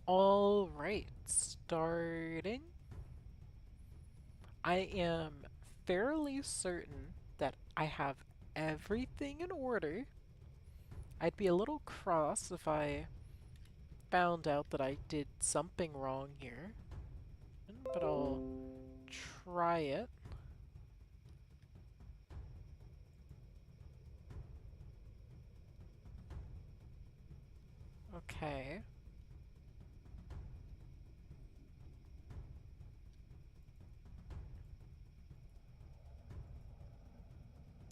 All right, starting. I am fairly certain that I have everything in order. I'd be a little cross if I found out that I did something wrong here, but I'll try it. Okay.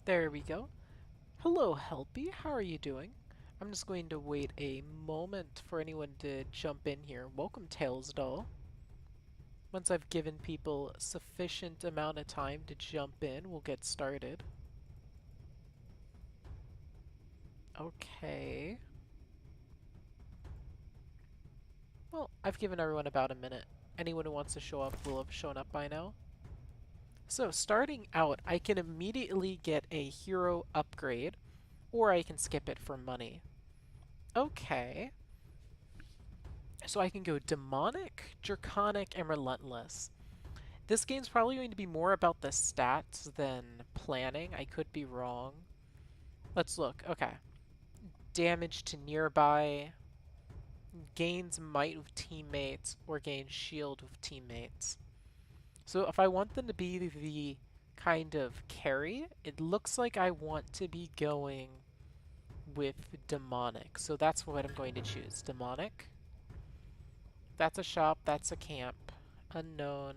There we go. Hello, Helpy. How are you doing? I'm just going to wait a moment for anyone to jump in here. Welcome, Tails Doll. Once I've given people sufficient amount of time to jump in, we'll get started. Okay. Well, I've given everyone about a minute. Anyone who wants to show up will have shown up by now. So, starting out, I can immediately get a hero upgrade, or I can skip it for money. Okay. So I can go Demonic, Draconic, and Relentless. This game's probably going to be more about the stats than planning. I could be wrong. Let's look. Okay. Damage to nearby, gains might with teammates, or gains shield with teammates. So if I want them to be the kind of carry, it looks like I want to be going with Demonic. So that's what I'm going to choose. Demonic. That's a shop, that's a camp. Unknown.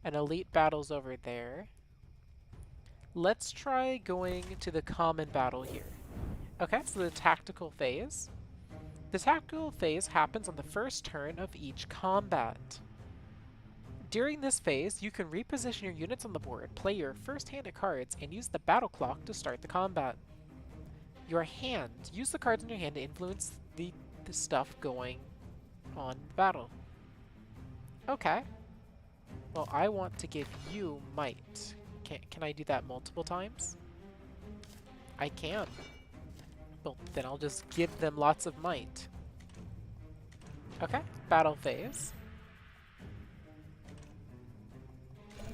An elite battle's over there. Let's try going to the common battle here. Okay, so the tactical phase. The tactical phase happens on the first turn of each combat. During this phase, you can reposition your units on the board, play your first-handed cards, and use the battle clock to start the combat. Your hand. Use the cards in your hand to influence the stuff going on in the battle. Okay. Well, I want to give you might. Can I do that multiple times? I can. Well, then I'll just give them lots of might. Okay, battle phase.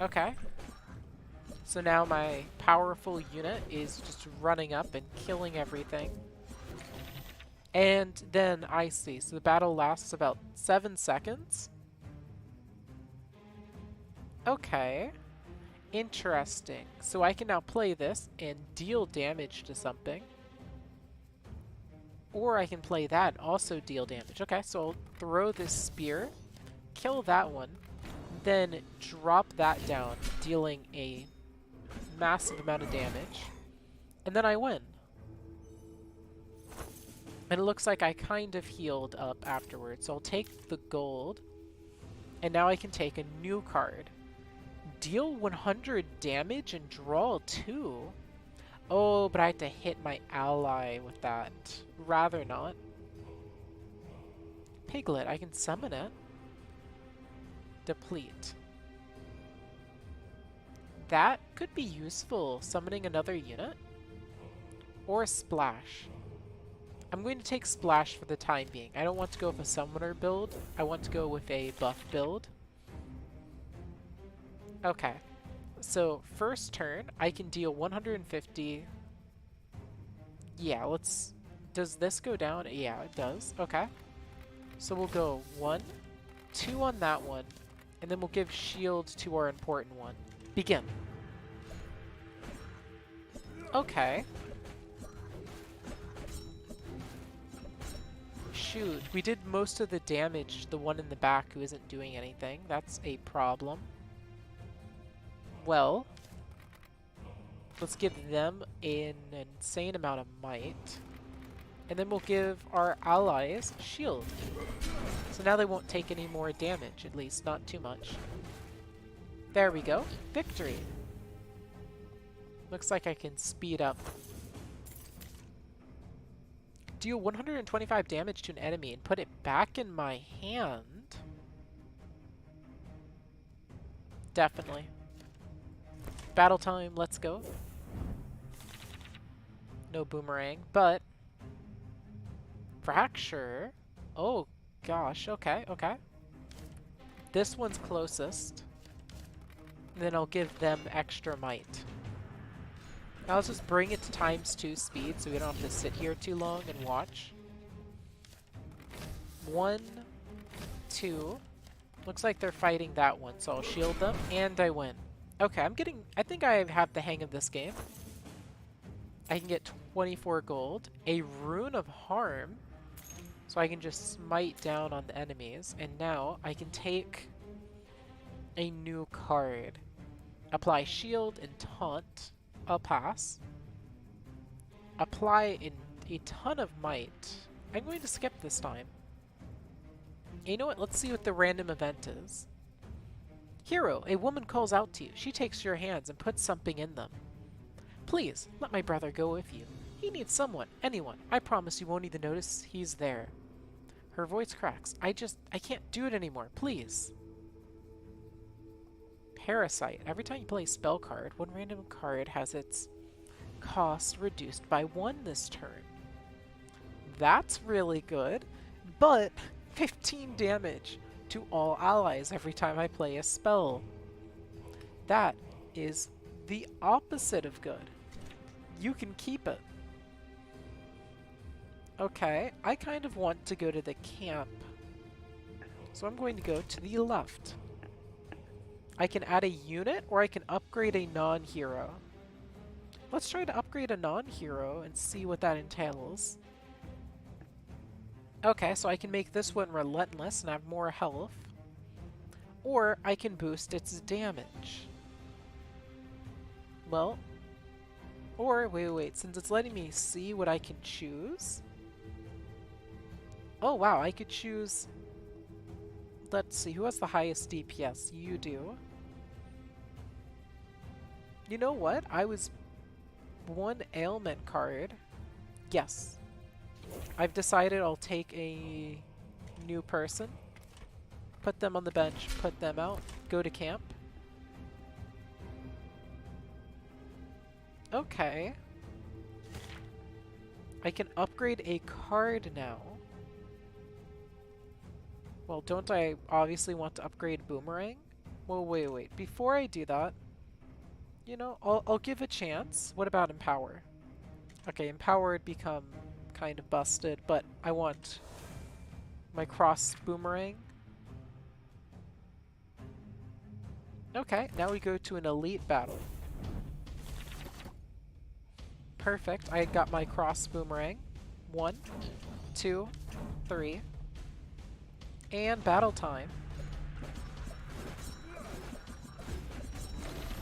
Okay. So now my powerful unit is just running up and killing everything. And then I see. So the battle lasts about 7 seconds. Okay. Interesting. So I can now play this and deal damage to something. Or I can play that and also deal damage. Okay, so I'll throw this spear, kill that one, then drop that down, dealing a massive amount of damage. And then I win. And it looks like I kind of healed up afterwards. So I'll take the gold, and now I can take a new card. Deal 100 damage and draw 2. Oh, but I have to hit my ally with that. Rather not. Piglet, I can summon it. Deplete. That could be useful, summoning another unit. Or Splash. I'm going to take Splash for the time being. I don't want to go with a summoner build. I want to go with a buff build. Okay. So, first turn, I can deal 150. Yeah, let's... Does this go down? Yeah, it does. Okay. So we'll go 1, 2 on that one, and then we'll give shield to our important one. Begin. Okay. Shoot, we did most of the damage, the one in the back who isn't doing anything. That's a problem. Well, let's give them an insane amount of might. And then we'll give our allies shield. So now they won't take any more damage, at least not too much. There we go. Victory. Looks like I can speed up. Deal 125 damage to an enemy and put it back in my hand. Definitely. Battle time, let's go. No boomerang, but fracture. Oh, gosh. Okay, okay. This one's closest. Then I'll give them extra might. Now let's just bring it to ×2 speed so we don't have to sit here too long and watch. 1, 2. Looks like they're fighting that one, so I'll shield them, and I win. Okay, I think I have the hang of this game. I can get 24 gold, a Rune of Harm, so I can just smite down on the enemies, and now I can take a new card. Apply Shield and Taunt. I'll pass. Apply a ton of might. I'm going to skip this time. You know what? Let's see what the random event is. Hero, a woman calls out to you. She takes your hands and puts something in them. Please, let my brother go with you. He needs someone, anyone. I promise you won't even notice he's there. Her voice cracks. I can't do it anymore. Please. Parasite. Every time you play a spell card, one random card has its cost reduced by 1 this turn. That's really good, but 15 damage to all allies every time I play a spell. That is the opposite of good. You can keep it. Okay, I kind of want to go to the camp, so I'm going to go to the left. I can add a unit, or I can upgrade a non-hero. Let's try to upgrade a non-hero and see what that entails. Okay, so I can make this one relentless and have more health. Or I can boost its damage. Well, or wait, since it's letting me see what I can choose. Oh wow, I could choose... Let's see, who has the highest DPS? You do. You know what? I was one ailment card. Yes. I've decided I'll take a new person, put them on the bench, put them out, go to camp. Okay. I can upgrade a card now. Well, don't I obviously want to upgrade Boomerang? Well, wait. Before I do that, you know, I'll give a chance. What about Empower? Okay, Empower would become kind of busted, but I want my cross Boomerang. Okay, now we go to an elite battle. Perfect, I got my cross Boomerang. 1, 2, 3. And battle time.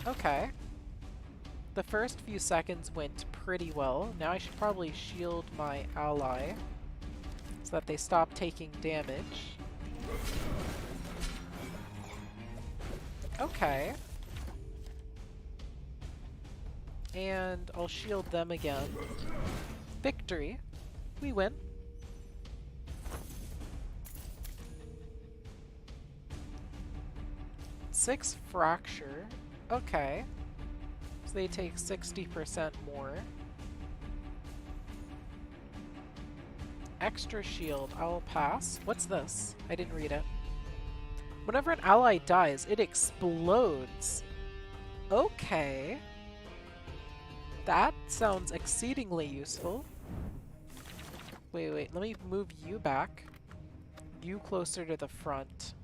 Okay. The first few seconds went pretty well. Now I should probably shield my ally so that they stop taking damage. Okay. And I'll shield them again. Victory. We win. Six fracture. Okay. So they take 60% more. Extra shield. I'll pass. What's this? I didn't read it. Whenever an ally dies, it explodes. Okay. That sounds exceedingly useful. Wait. Let me move you back. You closer to the front.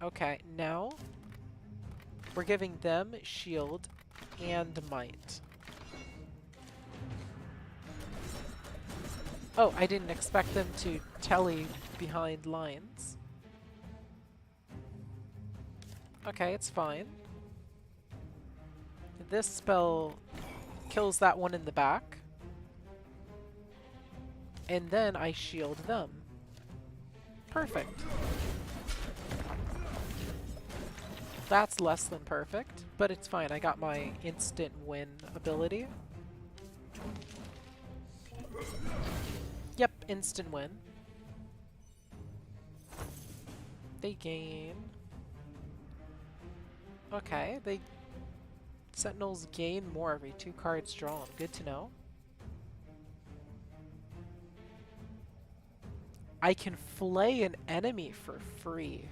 Okay, now we're giving them shield and might. Oh, I didn't expect them to telly behind lines. Okay, it's fine. This spell kills that one in the back. And then I shield them. Perfect. That's less than perfect, but it's fine. I got my instant win ability. Yep, instant win. They gain... Okay, Sentinels gain more every 2 cards drawn. Good to know. I can flay an enemy for free.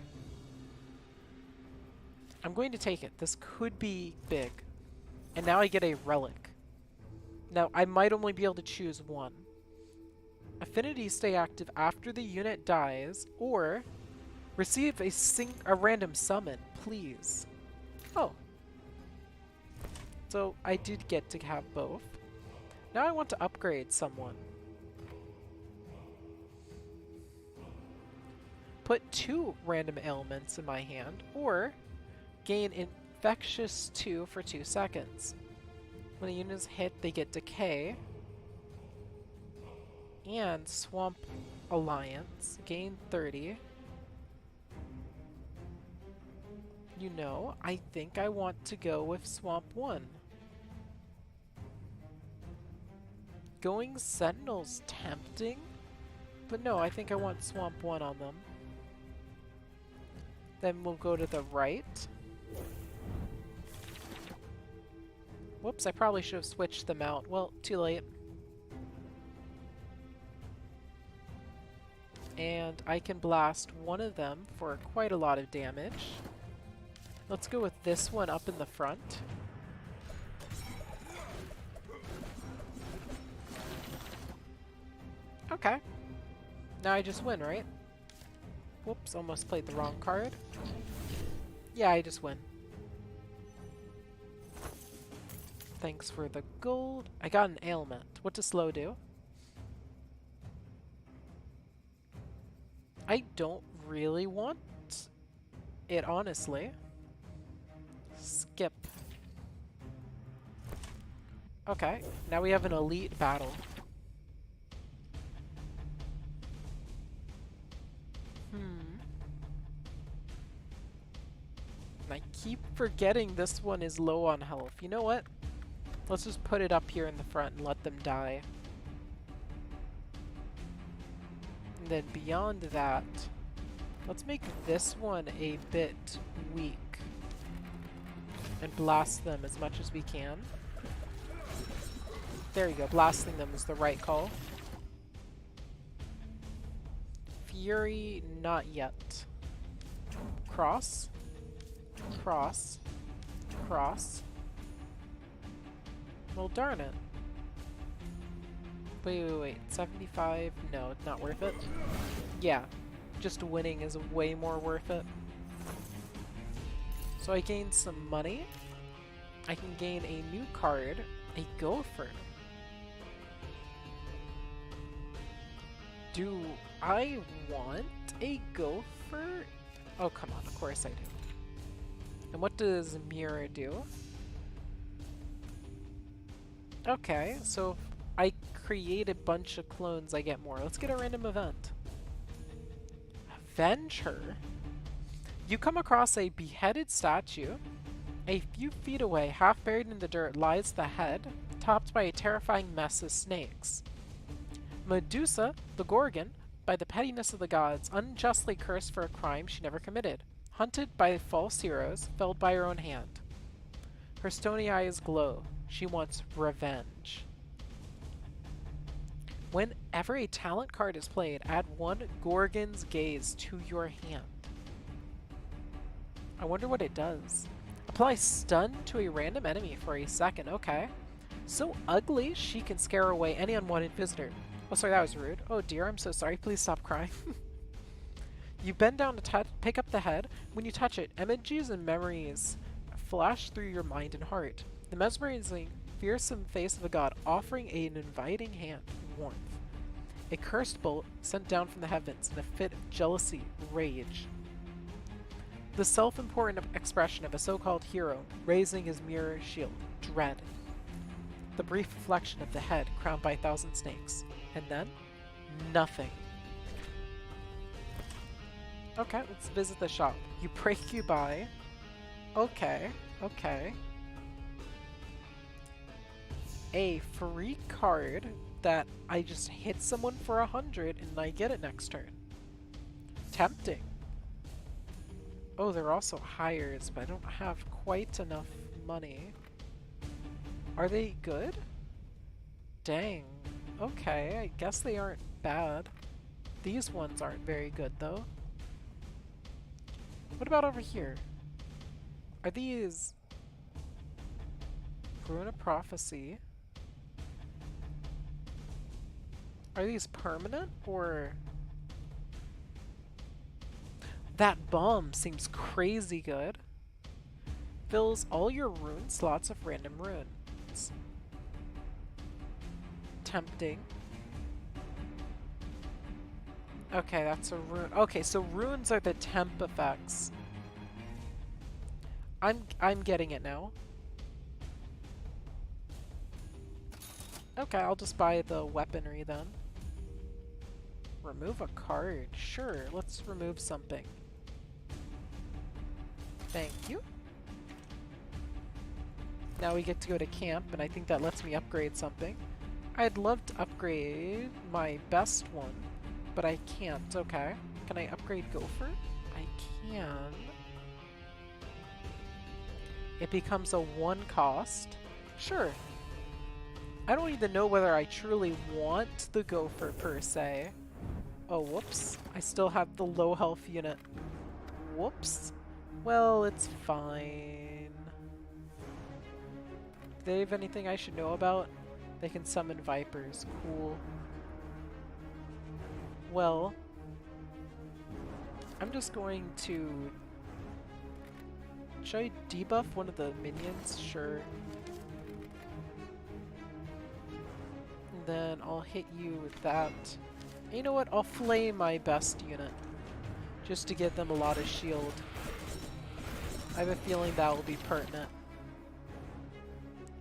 I'm going to take it. This could be big. And now I get a relic. Now, I might only be able to choose one. Affinities stay active after the unit dies, or receive a random summon, please. Oh. So I did get to have both. Now I want to upgrade someone. Put 2 random ailments in my hand, or gain Infectious 2 for 2 seconds. When a unit is hit, they get Decay. And Swamp Alliance, gain 30. You know, I think I want to go with Swamp 1. Going Sentinel's tempting, but no, I think I want Swamp 1 on them. Then we'll go to the right. Whoops, I probably should have switched them out. Well, too late. And I can blast one of them for quite a lot of damage. Let's go with this one up in the front. Okay. Now I just win, right? Whoops, almost played the wrong card. Yeah, I just win. Thanks for the gold. I got an ailment. What does slow do? I don't really want it, honestly. Skip. Okay, now we have an elite battle. I keep forgetting this one is low on health. You know what? Let's just put it up here in the front and let them die. And then beyond that, let's make this one a bit weak. And blast them as much as we can. There you go. Blasting them is the right call. Fury, not yet. Cross. Cross. Cross. Well, darn it. Wait. 75? No, it's not worth it. Yeah, just winning is way more worth it. So I gain some money. I can gain a new card, a Gopher. Do I want a Gopher? Oh, come on, of course I do. And what does Mirror do? Okay, so if I create a bunch of clones, I get more. Let's get a random event. Avenge her. You come across a beheaded statue. A few feet away, half buried in the dirt, lies the head, topped by a terrifying mess of snakes. Medusa, the Gorgon, by the pettiness of the gods, unjustly cursed for a crime she never committed. Hunted by false heroes, felled by her own hand. Her stony eyes glow. She wants revenge. Whenever a talent card is played, add 1 Gorgon's Gaze to your hand. I wonder what it does. Apply stun to a random enemy for a second. Okay. So ugly, she can scare away any unwanted visitor. Oh, sorry, that was rude. Oh dear, I'm so sorry. Please stop crying. You bend down to pick up the head. When you touch it, images and memories flash through your mind and heart. The mesmerizing, fearsome face of a god offering an inviting hand, warmth. A cursed bolt sent down from the heavens in a fit of jealousy, rage. The self-important expression of a so-called hero raising his mirror shield, dread. The brief reflection of the head crowned by 1,000 snakes. And then, nothing. Okay, let's visit the shop. You break, you buy. Okay. A free card that I just hit someone for 100 and I get it next turn. Tempting. Oh, they're also hires, but I don't have quite enough money. Are they good? Dang. Okay, I guess they aren't bad. These ones aren't very good, though. What about over here? Are these... Rune of Prophecy? Are these permanent, or... That bomb seems crazy good. Fills all your rune slots of random runes. Tempting. Okay, that's a rune. Okay, so runes are the temp effects. I'm getting it now. Okay, I'll just buy the weaponry then. Remove a card. Sure, let's remove something. Thank you. Now we get to go to camp, and I think that lets me upgrade something. I'd love to upgrade my best one, but I can't. Okay. Can I upgrade Gopher? I can. It becomes a 1 cost. Sure. I don't even know whether I truly want the Gopher per se. Oh, whoops. I still have the low health unit. Whoops. Well, it's fine. Do they have anything I should know about? They can summon Vipers. Cool. Well, I'm just going to... Should I debuff one of the minions? Sure. And then I'll hit you with that. And you know what? I'll flame my best unit. Just to give them a lot of shield. I have a feeling that will be pertinent.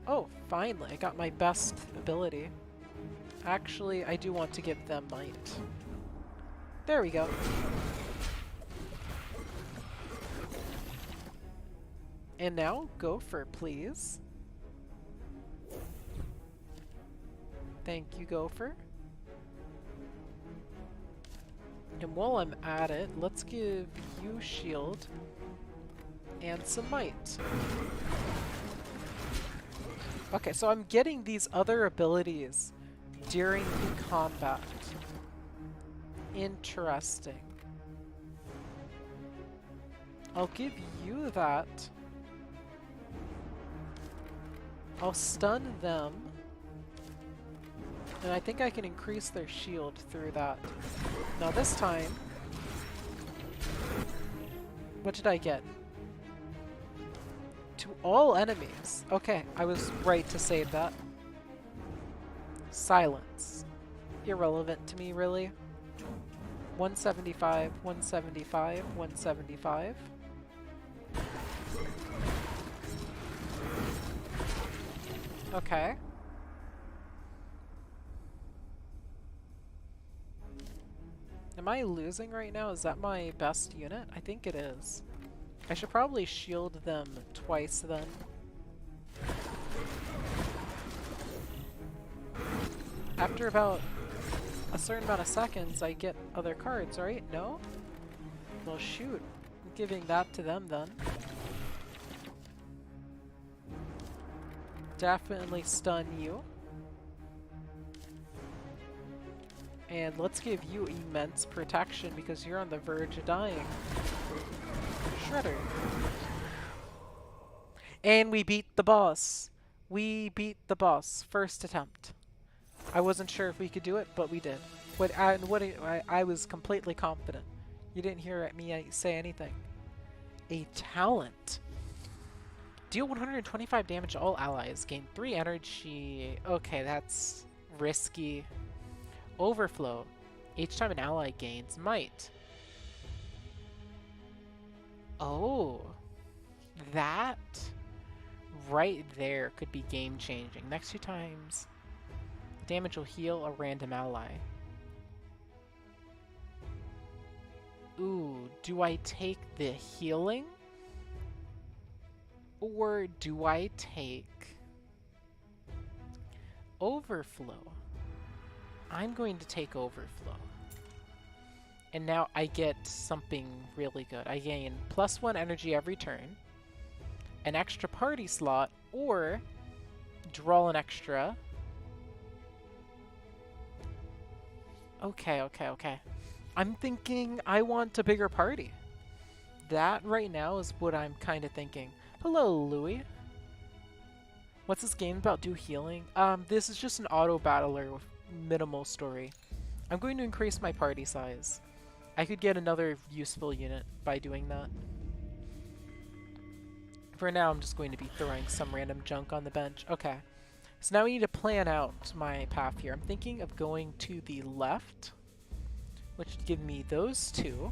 Oh, finally, I got my best ability. Actually, I do want to give them might. There we go. And now, Gopher, please. Thank you, Gopher. And while I'm at it, let's give you shield and some might. Okay, so I'm getting these other abilities during the combat. Interesting. I'll give you that. I'll stun them. And I think I can increase their shield through that. Now this time... What did I get? To all enemies. Okay, I was right to save that. Silence. Irrelevant to me, really. 175, 175, 175. Okay. Am I losing right now? Is that my best unit? I think it is. I should probably shield them twice then. After about a certain amount of seconds, I get other cards, right? No? Well, shoot. I'm giving that to them then. Definitely stun you. And let's give you immense protection because you're on the verge of dying. Shredder. And we beat the boss. We beat the boss. First attempt. I wasn't sure if we could do it, but we did. I was completely confident. You didn't hear me say anything. A talent. Deal 125 damage to all allies. Gain 3 energy. Okay, that's risky. Overflow. Each time an ally gains might. Oh. That right there could be game changing. Next 2 times, damage will heal a random ally. Ooh, do I take the healing? Or do I take overflow? I'm going to take overflow. And now I get something really good. I gain +1 energy every turn, an extra party slot, or draw an extra. Okay. I'm thinking I want a bigger party. That right now is what I'm kind of thinking. Hello, Louie. What's this game about? Do healing? This is just an auto battler with minimal story. I'm going to increase my party size. I could get another useful unit by doing that. For now, I'm just going to be throwing some random junk on the bench. Okay. So now we need to plan out my path here. I'm thinking of going to the left, which would give me those two,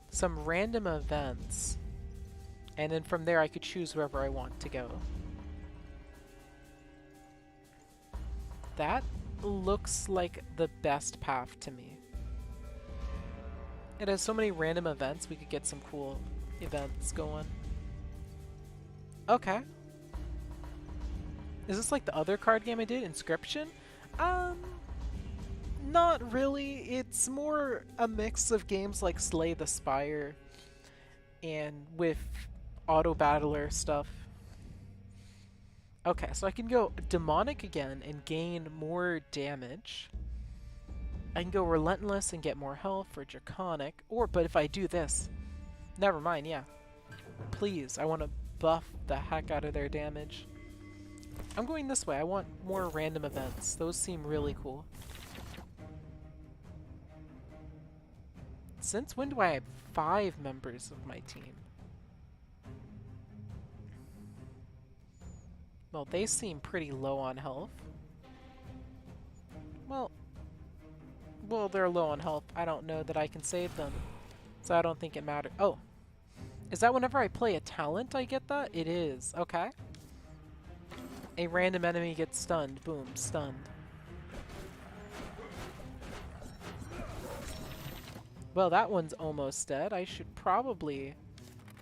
some random events, and then from there I could choose wherever I want to go. That looks like the best path to me. It has so many random events, we could get some cool events going. Okay. Is this like the other card game I did, Inscription? Not really. It's more a mix of games like Slay the Spire and with Autobattler stuff. Okay, so I can go Demonic again and gain more damage. I can go Relentless and get more health, or Draconic, but if I do this, never mind, yeah. Please, I want to buff the heck out of their damage. I'm going this way. I want more random events. Those seem really cool. Since when do I have 5 members of my team? Well, they seem pretty low on health. Well, they're low on health. I don't know that I can save them, so I don't think it matters. Oh, is that whenever I play a talent I get that? It is. Okay. A random enemy gets stunned. Boom, stunned. Well, that one's almost dead. I should probably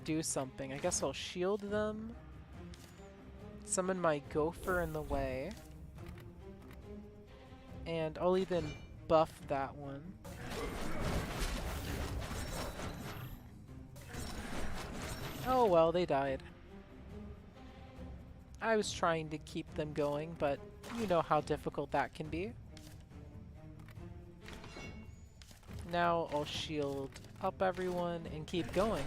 do something. I guess I'll shield them. Summon my gopher in the way. And I'll even buff that one. Oh well, they died. I was trying to keep them going, but you know how difficult that can be. Now I'll shield up everyone and keep going.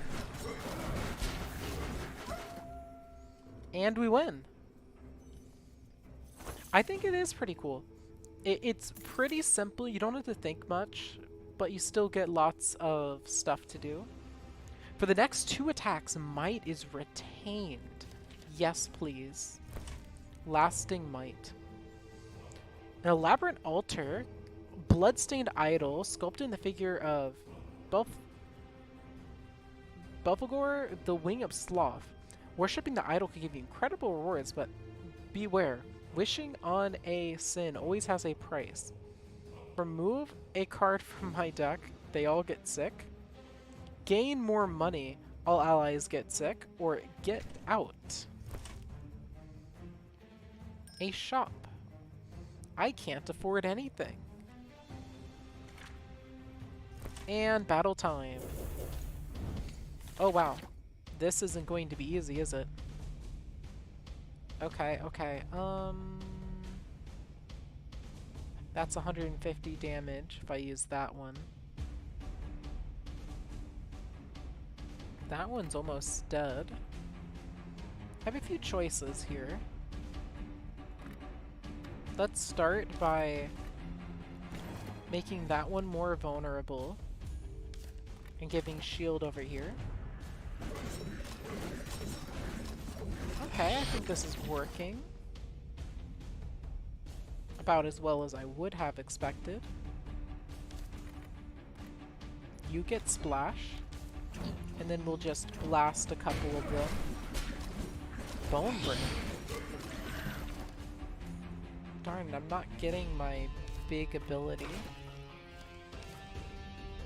And we win! I think it is pretty cool. It's pretty simple, you don't have to think much, but you still get lots of stuff to do. For the next 2 attacks, Might is retained. Yes, please. Lasting Might. An elaborate altar, bloodstained idol, sculpted in the figure of Belphegor, the Wing of Sloth. Worshipping the idol can give you incredible rewards, but beware. Wishing on a sin always has a price. Remove a card from my deck, they all get sick. Gain more money, all allies get sick. Or get out. A shop. I can't afford anything. And battle time. Oh wow. This isn't going to be easy, is it? Okay, okay, that's 150 damage if I use that one. That one's almost dead. I have a few choices here. Let's start by making that one more vulnerable and giving shield over here. Okay, I think this is working. About as well as I would have expected. You get splash. And then we'll just blast a couple of them. Bone break. Darn, I'm not getting my big ability.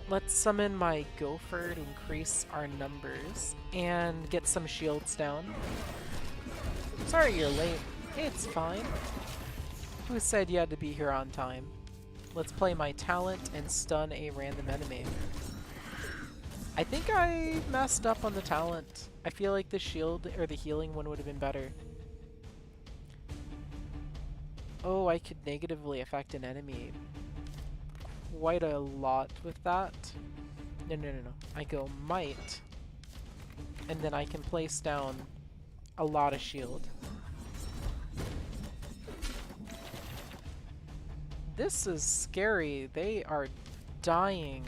Let's summon my gopher to increase our numbers and get some shields down. Sorry you're late. It's fine. Who said you had to be here on time? Let's play my talent and stun a random enemy. I think I messed up on the talent. I feel like the shield or the healing one would have been better. Oh, I could negatively affect an enemy. quite a lot with that. No, no, no, no. I go might, and then I can place down a lot of shield. This is scary. They are dying.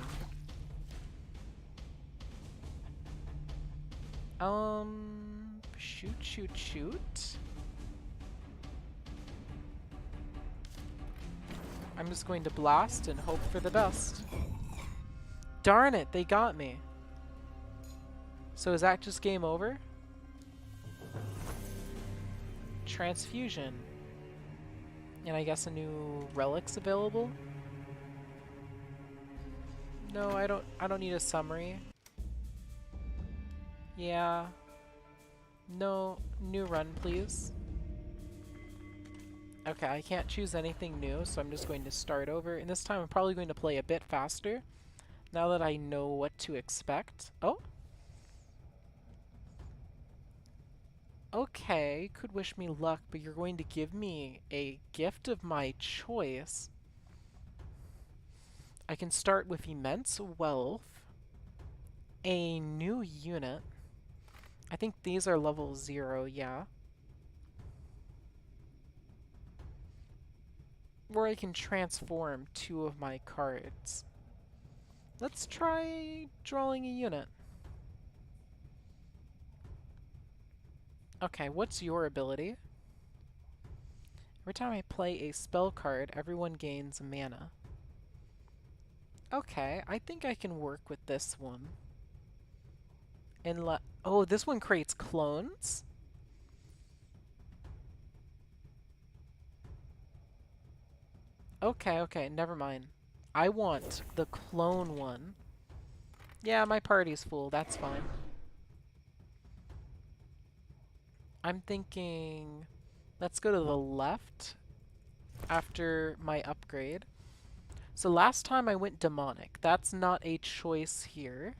Shoot, shoot, shoot. I'm just going to blast and hope for the best. Darn it, they got me. So is that just game over? Transfusion. And I guess a new relic's available? No, I don't need a summary. Yeah. No, new run, please. Okay, I can't choose anything new, so I'm just going to start over. And this time I'm probably going to play a bit faster, now that I know what to expect. Oh! Okay, could wish me luck, but you're going to give me a gift of my choice. I can start with immense wealth, a new unit. I think these are level 0, yeah. Or I can transform 2 of my cards. Let's try drawing a unit. Okay, what's your ability? Every time I play a spell card, everyone gains mana. Okay, I think I can work with this one. And oh, this one creates clones? Okay, okay, never mind. I want the clone one. Yeah, my party's full, that's fine. I'm thinking, let's go to the left after my upgrade. So last time I went demonic. That's not a choice here.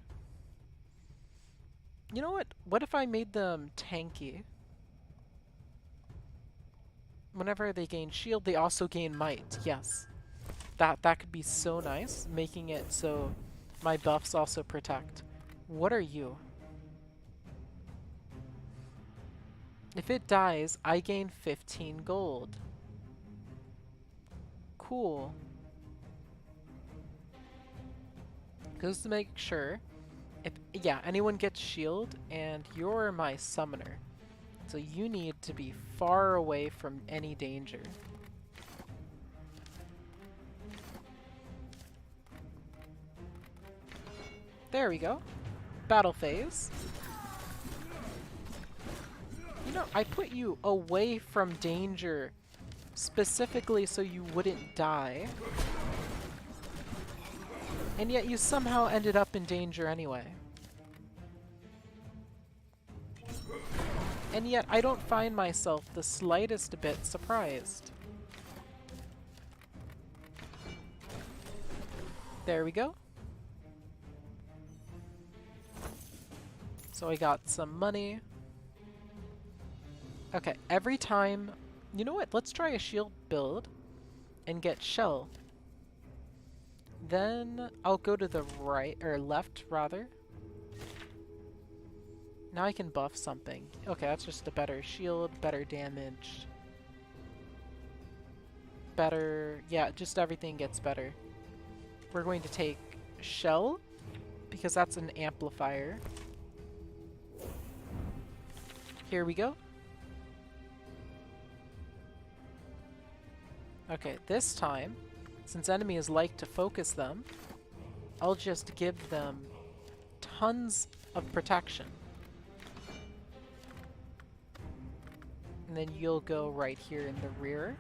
You know what? What if I made them tanky? Whenever they gain shield, they also gain might. Yes. That could be so nice, making it so my buffs also protect. What are you? If it dies, I gain 15 gold. Cool. Just to make sure, if yeah, anyone gets shield, and you're my summoner. So you need to be far away from any danger. There we go. Battle phase. You know, I put you away from danger specifically so you wouldn't die. And yet you somehow ended up in danger anyway. And yet I don't find myself the slightest bit surprised. There we go. So I got some money. Okay, every time... You know what? Let's try a shield build and get shell. Then I'll go to the right, or left rather. Now I can buff something. Okay, that's just a better shield, better damage. Better... Yeah, just everything gets better. We're going to take shell, because that's an amplifier. Here we go. Okay, this time, since enemies like to focus them, I'll just give them tons of protection. And then you'll go right here in the rear.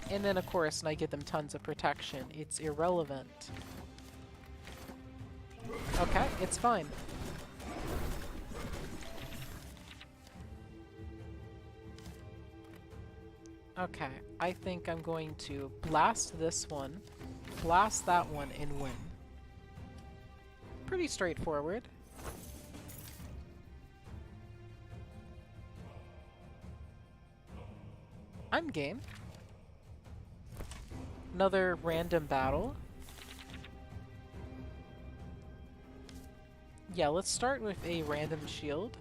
And then, of course, when I give them tons of protection, it's irrelevant. Okay, it's fine. Okay, I think I'm going to blast this one, blast that one, and win. Pretty straightforward. I'm game. Another random battle. Yeah, let's start with a random shield.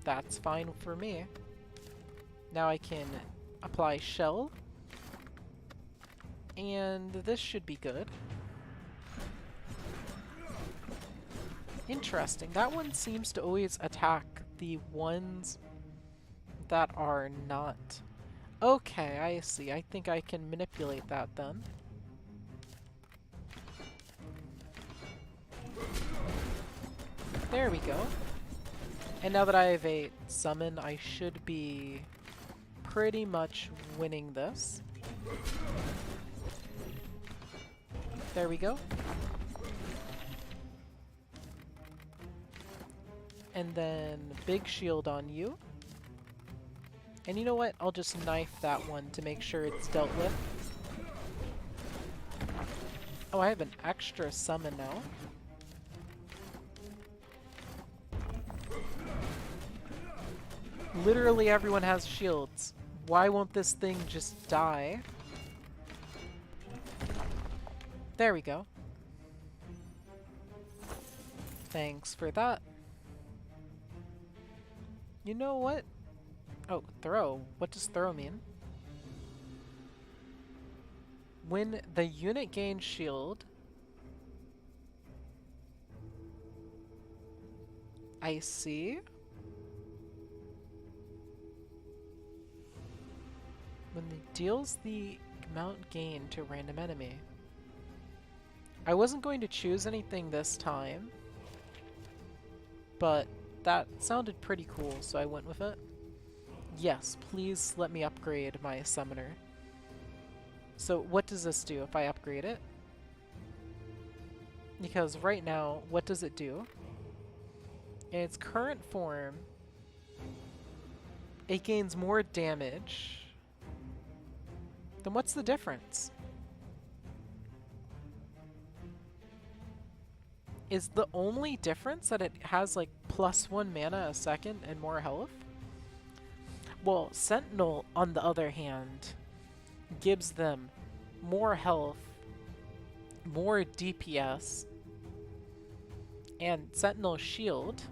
That's fine for me. Now I can apply shell. And this should be good. Interesting. That one seems to always attack the ones that are not. Okay, I see. I think I can manipulate that then. There we go. And now that I have a summon, I should be pretty much winning this. There we go. And then big shield on you. And you know what? I'll just knife that one to make sure it's dealt with. Oh, I have an extra summon now. Literally everyone has shields. Why won't this thing just die? There we go. Thanks for that. You know what? Oh, throw. What does throw mean? When the unit gains shield, I see. When it deals the amount gained to a random enemy. I wasn't going to choose anything this time, but that sounded pretty cool, so I went with it. Yes, please let me upgrade my summoner. So what does this do if I upgrade it? Because right now, what does it do? In its current form, it gains more damage. Then what's the difference? Is the only difference that it has like +1 mana a second and more health? Well, Sentinel, on the other hand, gives them more health, more DPS, and Sentinel Shield.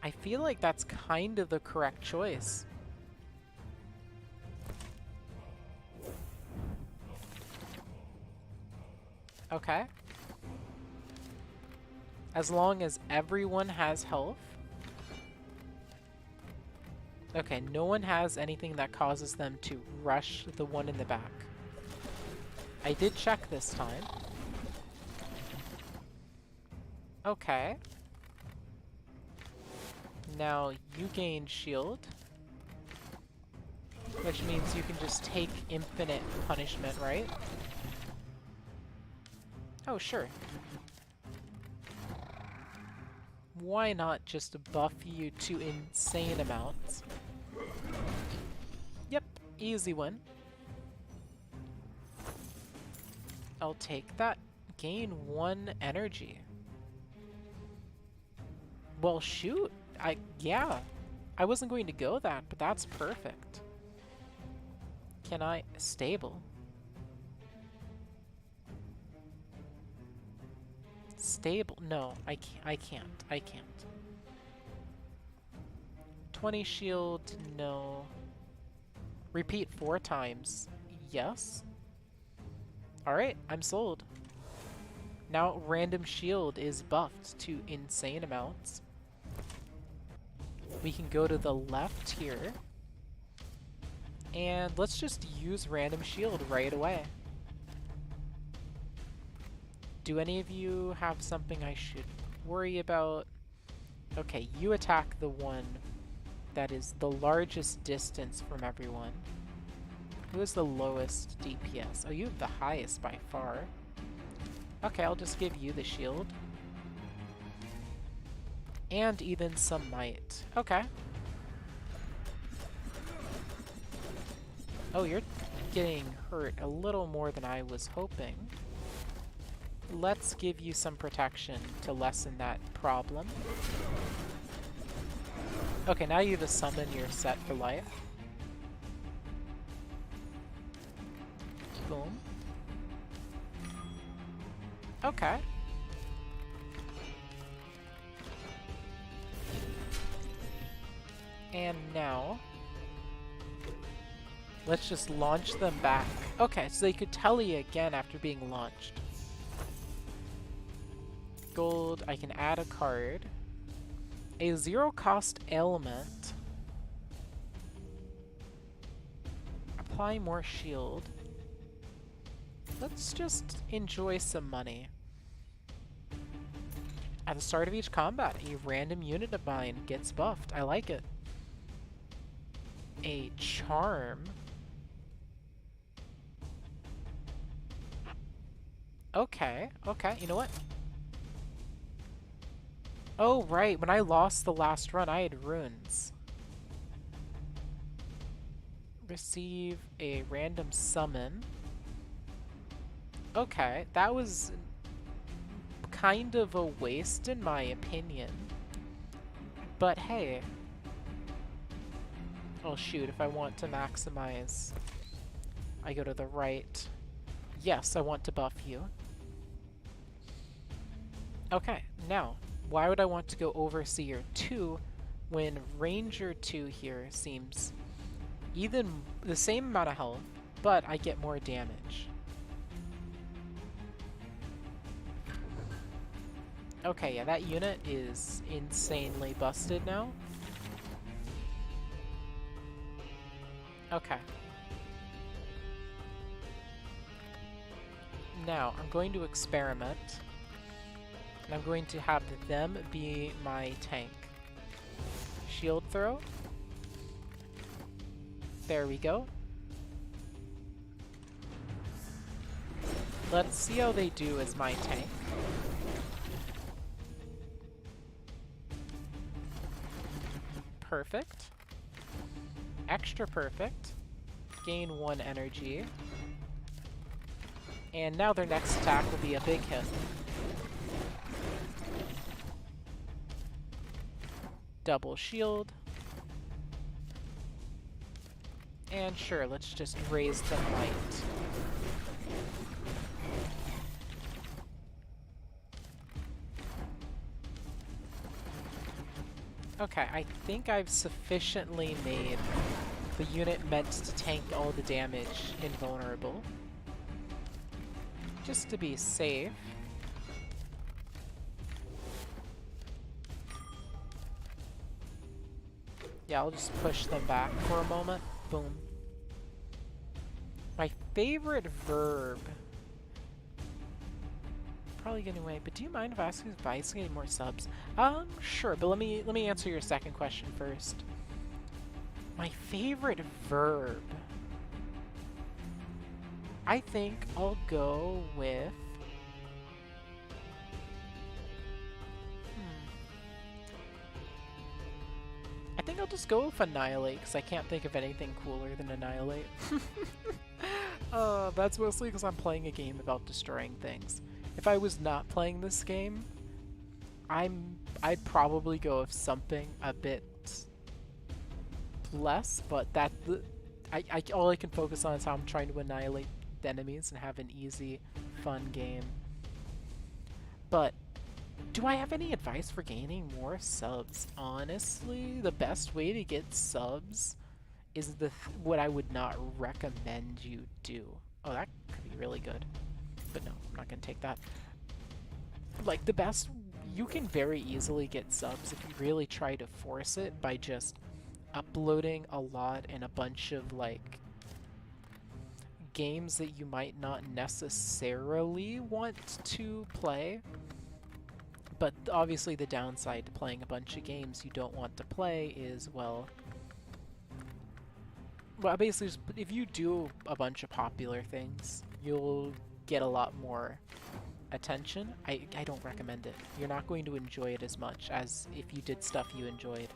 I feel like that's kind of the correct choice. Okay. As long as everyone has health. Okay, no one has anything that causes them to rush the one in the back. I did check this time. Okay. Now you gain shield, which means you can just take infinite punishment, right? Oh, sure. Why not just buff you to insane amounts? Yep, easy one. I'll take that. Gain 1 energy. Well, shoot. Yeah. I wasn't going to go that, but that's perfect. Can I... Stable. Stable? No, I can't. I can't. 20 shield? No. Repeat 4 times? Yes. Alright, I'm sold. Now random shield is buffed to insane amounts. We can go to the left here. And let's just use random shield right away. Do any of you have something I should worry about? Okay, you attack the one that is the largest distance from everyone. Who is the lowest DPS? Oh, you have the highest by far. Okay, I'll just give you the shield. And even some might. Okay. Oh, you're getting hurt a little more than I was hoping. Let's give you some protection to lessen that problem. Okay, now you have a summon, you're set for life. Boom. Okay. And now, let's just launch them back. Okay, so they could telly again after being launched. Gold, I can add a card. A zero-cost ailment. Apply more shield. Let's just enjoy some money. At the start of each combat, a random unit of mine gets buffed. I like it. A charm. Okay, okay, you know what? Oh, right, when I lost the last run, I had runes. Receive a random summon. Okay, that was kind of a waste in my opinion. But hey. Oh shoot, if I want to maximize, I go to the right. Yes, I want to buff you. Okay, now, why would I want to go Overseer 2 when Ranger 2 here seems even the same amount of health, but I get more damage? Okay, yeah, that unit is insanely busted now. Okay. Now, I'm going to experiment. And I'm going to have them be my tank. Shield throw. There we go. Let's see how they do as my tank. Perfect. Extra perfect. Gain 1 energy. And now their next attack will be a big hit. Double shield. And sure, let's just raise them light. Okay, I think I've sufficiently made the unit meant to tank all the damage invulnerable. Just to be safe. Yeah, I'll just push them back for a moment. Boom. My favorite verb. Probably getting away, but do you mind if I ask if Vice getting more subs? Sure, but let me answer your second question first. My favorite verb. I think I'll go with I think I'll just go with Annihilate, because I can't think of anything cooler than Annihilate. That's mostly because I'm playing a game about destroying things. If I was not playing this game, I'd probably go with something a bit less, but all I can focus on is how I'm trying to annihilate the enemies and have an easy, fun game. But do I have any advice for gaining more subs? Honestly, the best way to get subs is what I would not recommend you do. Oh, that could be really good. But no, I'm not gonna take that. Like, the best, you can very easily get subs if you really try to force it by just uploading a lot and a bunch of, like, games that you might not necessarily want to play. But obviously the downside to playing a bunch of games you don't want to play is, well, basically just, if you do a bunch of popular things, you'll get a lot more attention. I don't recommend it. You're not going to enjoy it as much as if you did stuff you enjoyed.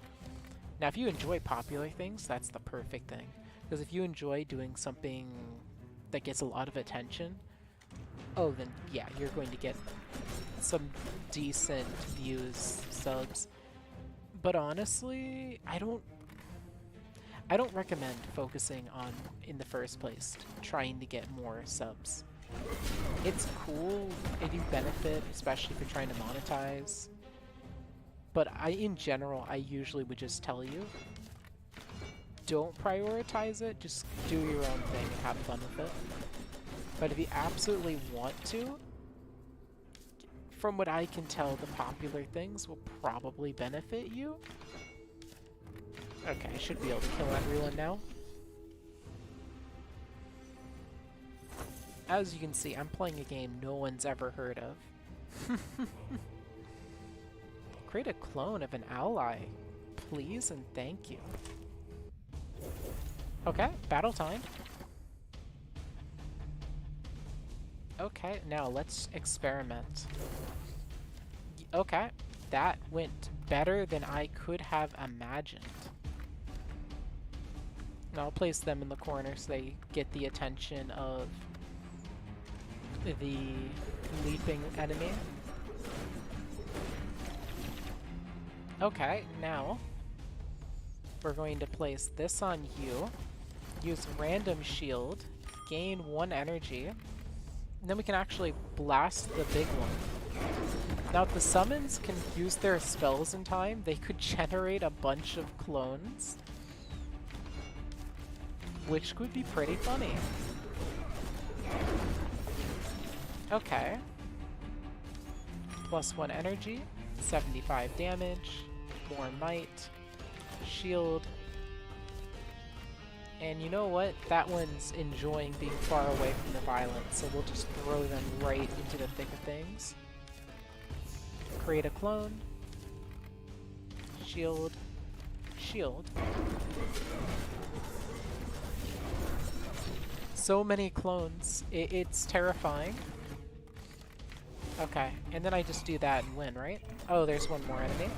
Now, if you enjoy popular things, that's the perfect thing. Because if you enjoy doing something that gets a lot of attention, oh, then yeah, you're going to get some decent views, subs. But honestly, I don't recommend focusing on, in the first place, trying to get more subs. It's cool if you benefit, especially if you're trying to monetize. But in general, I usually would just tell you, don't prioritize it, just do your own thing and have fun with it. But if you absolutely want to, from what I can tell, the popular things will probably benefit you. Okay, I should be able to kill everyone now. As you can see, I'm playing a game no one's ever heard of. Create a clone of an ally, please and thank you. Okay, battle time. Okay, now let's experiment. Okay, that went better than I could have imagined. Now I'll place them in the corner so they get the attention of the leaping enemy. Okay, now we're going to place this on you, use random shield, gain 1 energy, and then we can actually blast the big one. Now if the summons can use their spells in time, they could generate a bunch of clones, which could be pretty funny. Okay. +1 energy, 75 damage, more might, shield. And you know what? That one's enjoying being far away from the violence, so we'll just throw them right into the thick of things. Create a clone. Shield. Shield. So many clones. It's terrifying. Okay, and then I just do that and win, right? Oh, there's one more enemy.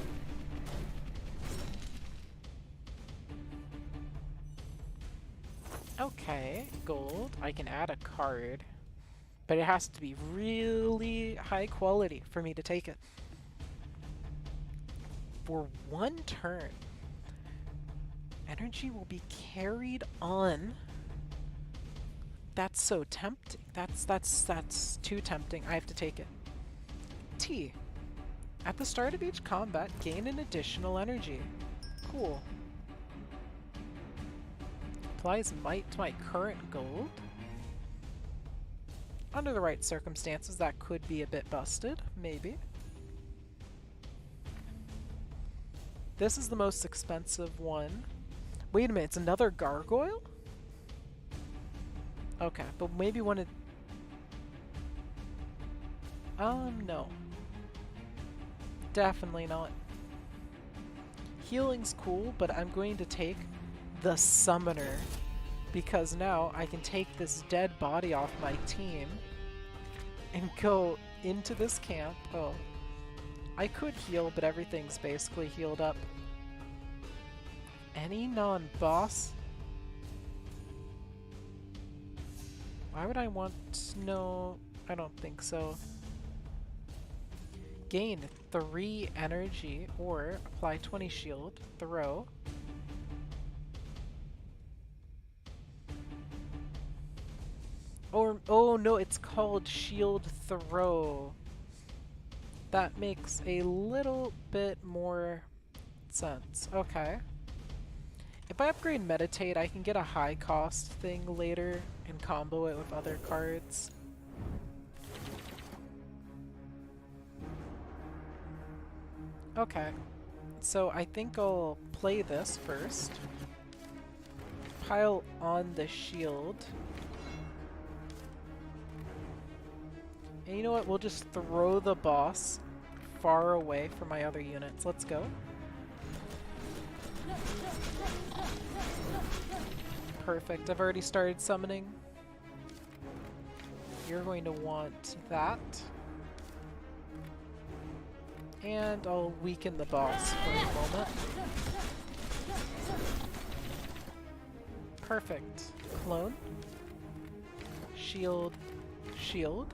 Okay, gold. I can add a card, but it has to be really high quality for me to take it. For 1 turn, energy will be carried on. That's so tempting. That's too tempting. I have to take it. T. At the start of each combat, gain an additional energy. Cool. Applies might to my current gold. Under the right circumstances, that could be a bit busted, maybe. This is the most expensive one. Wait a minute, it's another gargoyle? Okay, but maybe one of... no. Definitely not. Healing's cool, but I'm going to take the summoner, because now I can take this dead body off my team and go into this camp. Oh, I could heal, but everything's basically healed up. Any non-boss? Why would I want... No, I don't think so. Gain 3 energy or apply 20 shield. Throw. Or, oh no, it's called shield throw. That makes a little bit more sense. Okay. If I upgrade meditate, I can get a high cost thing later and combo it with other cards. Okay, so I think I'll play this first. Pile on the shield. And you know what, we'll just throw the boss far away from my other units. Let's go. Perfect, I've already started summoning. You're going to want that. And I'll weaken the boss for a moment. Perfect. Clone. Shield. Shield.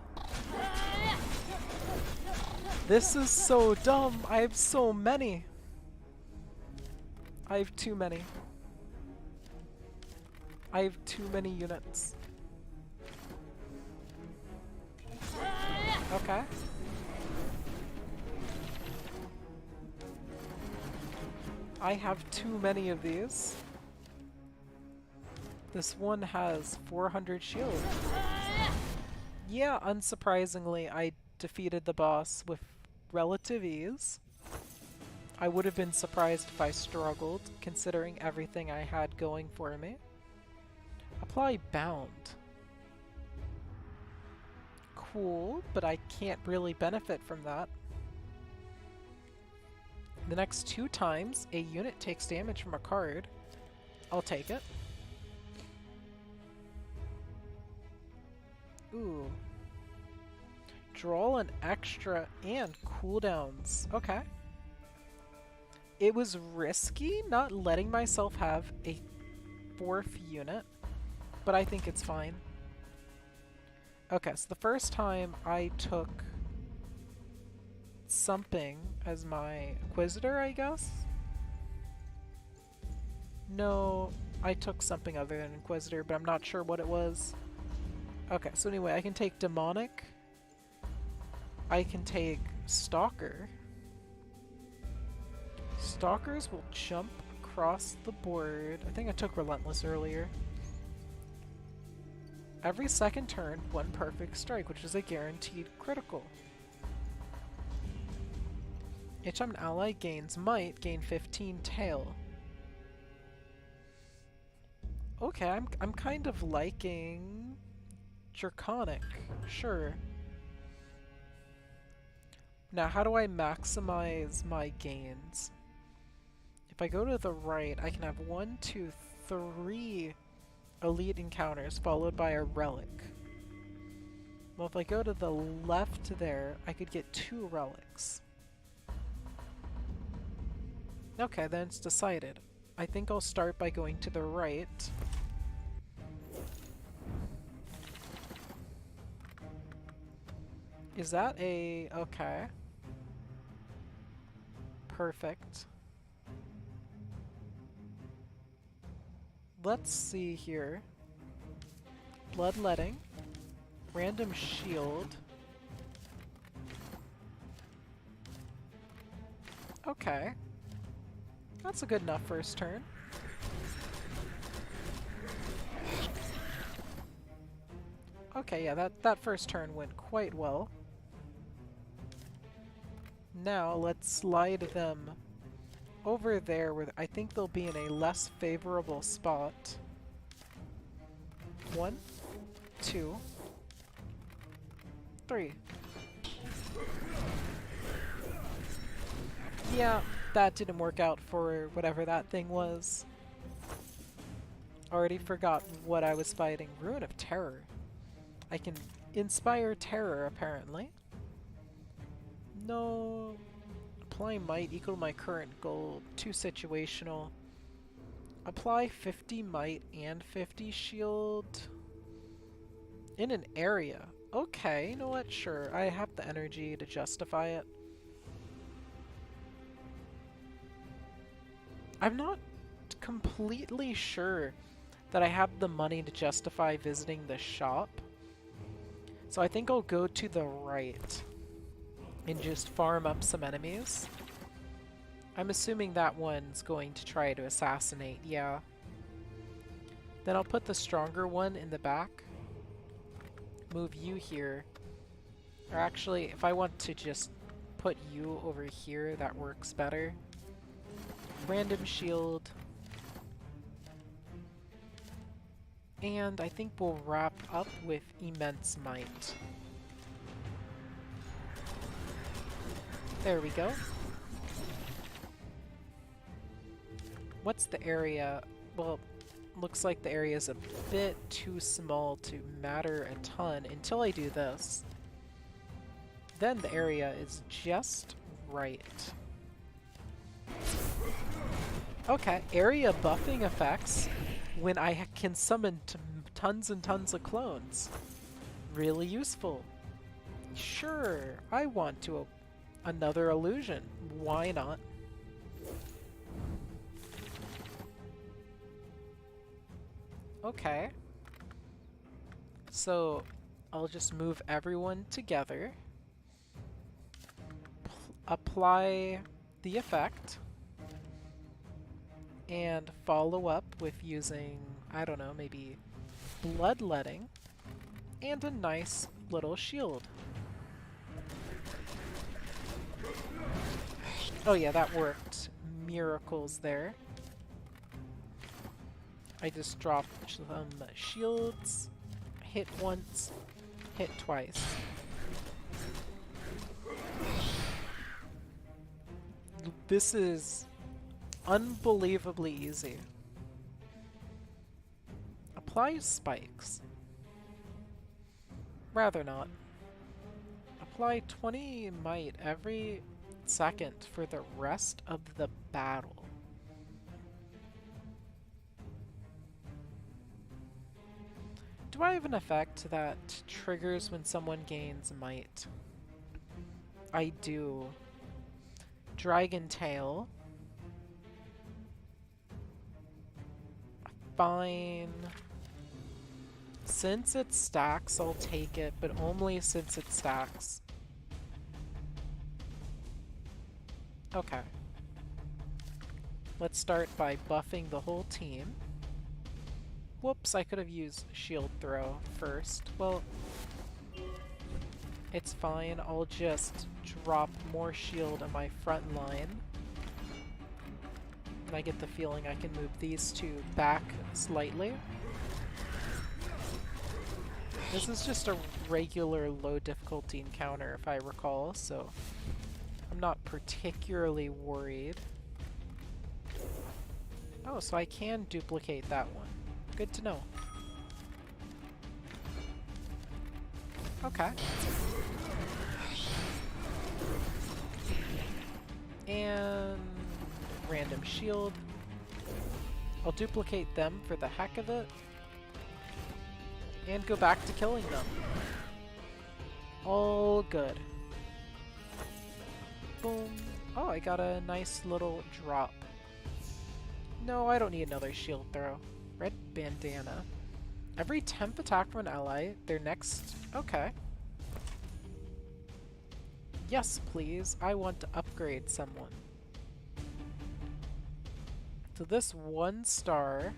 This is so dumb. I have so many. I have too many. I have too many units. Okay. I have too many of these. This one has 400 shield. Yeah, unsurprisingly, I defeated the boss with relative ease. I would have been surprised if I struggled, considering everything I had going for me. Apply bound. Cool, but I can't really benefit from that. The next 2 times, a unit takes damage from a card. I'll take it. Ooh. Draw an extra and cooldowns. Okay. It was risky not letting myself have a 4th unit, but I think it's fine. Okay, so the first time I took something as my Inquisitor, I guess? No, I took something other than Inquisitor, but I'm not sure what it was. Okay, so anyway, I can take Demonic. I can take Stalker. Stalkers will jump across the board. I think I took Relentless earlier. Every second turn, 1 perfect strike, which is a guaranteed critical. Each time an ally gains might, gain 15 tail. Okay, I'm kind of liking Draconic. Sure. Now, how do I maximize my gains? If I go to the right, I can have 1, 2, 3 elite encounters followed by a relic. Well, if I go to the left there, I could get 2 relics. Okay, then it's decided. I think I'll start by going to the right. Is that a... okay. Perfect. Let's see here. Bloodletting. Random shield. Okay. That's a good enough first turn. Okay, yeah, that first turn went quite well. Now, let's slide them over there where I think they'll be in a less favorable spot. 1, 2, 3. Yeah, that didn't work out for whatever that thing was. Already forgot what I was fighting. Ruin of Terror. I can inspire terror, apparently. No. Apply might equal my current gold. Too situational. Apply 50 might and 50 shield. In an area. Okay, you know what? Sure. I have the energy to justify it. I'm not completely sure that I have the money to justify visiting the shop. So I think I'll go to the right and just farm up some enemies. I'm assuming that one's going to try to assassinate, yeah. Then I'll put the stronger one in the back. Move you here. Or actually, if I want to just put you over here, that works better. Random shield. And I think we'll wrap up with Immense Might. There we go. What's the area? Well, looks like the area is a bit too small to matter a ton until I do this. Then the area is just right. Okay, area buffing effects when I can summon tons and tons of clones. Really useful. Sure, I want to another illusion. Why not? Okay. So I'll just move everyone together. Apply the effect. And follow up with using, I don't know, maybe bloodletting. And a nice little shield. Oh yeah, that worked. Miracles there. I just dropped some shields. Hit once, hit twice. This is unbelievably easy. Apply spikes. Rather not. Apply 20 might every second for the rest of the battle. Do I have an effect that triggers when someone gains might? I do. Dragon Tail. Fine. Since it stacks, I'll take it, but only since it stacks. Okay. Let's start by buffing the whole team. Whoops, I could have used shield throw first. Well, it's fine. I'll just drop more shield on my front line. And I get the feeling I can move these two back slightly. This is just a regular low difficulty encounter if I recall, so I'm not particularly worried. Oh, so I can duplicate that one. Good to know. Okay. And random shield. I'll duplicate them for the heck of it. And go back to killing them. All good. Boom. Oh, I got a nice little drop. No, I don't need another shield throw. Red bandana. Every temp attack from an ally, their next... Okay. Yes, please. I want to upgrade someone. So this 1 star...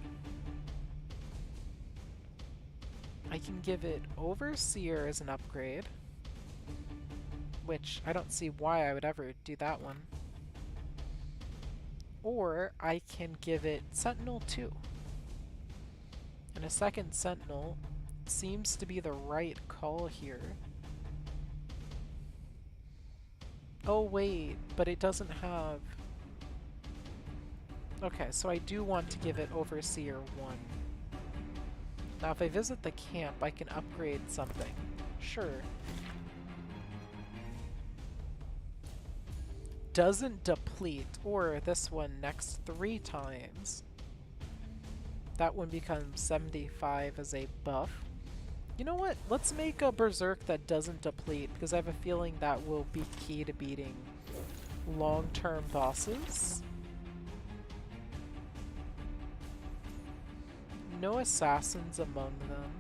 I can give it Overseer as an upgrade. Which, I don't see why I would ever do that one. Or, I can give it Sentinel 2. And a second Sentinel seems to be the right call here. Oh wait, but it doesn't have... Okay, so I do want to give it Overseer 1. Now if I visit the camp, I can upgrade something. Sure. Doesn't deplete, or this one next 3 times. That one becomes 75 as a buff. You know what? Let's make a Berserk that doesn't deplete, because I have a feeling that will be key to beating long-term bosses. No assassins among them.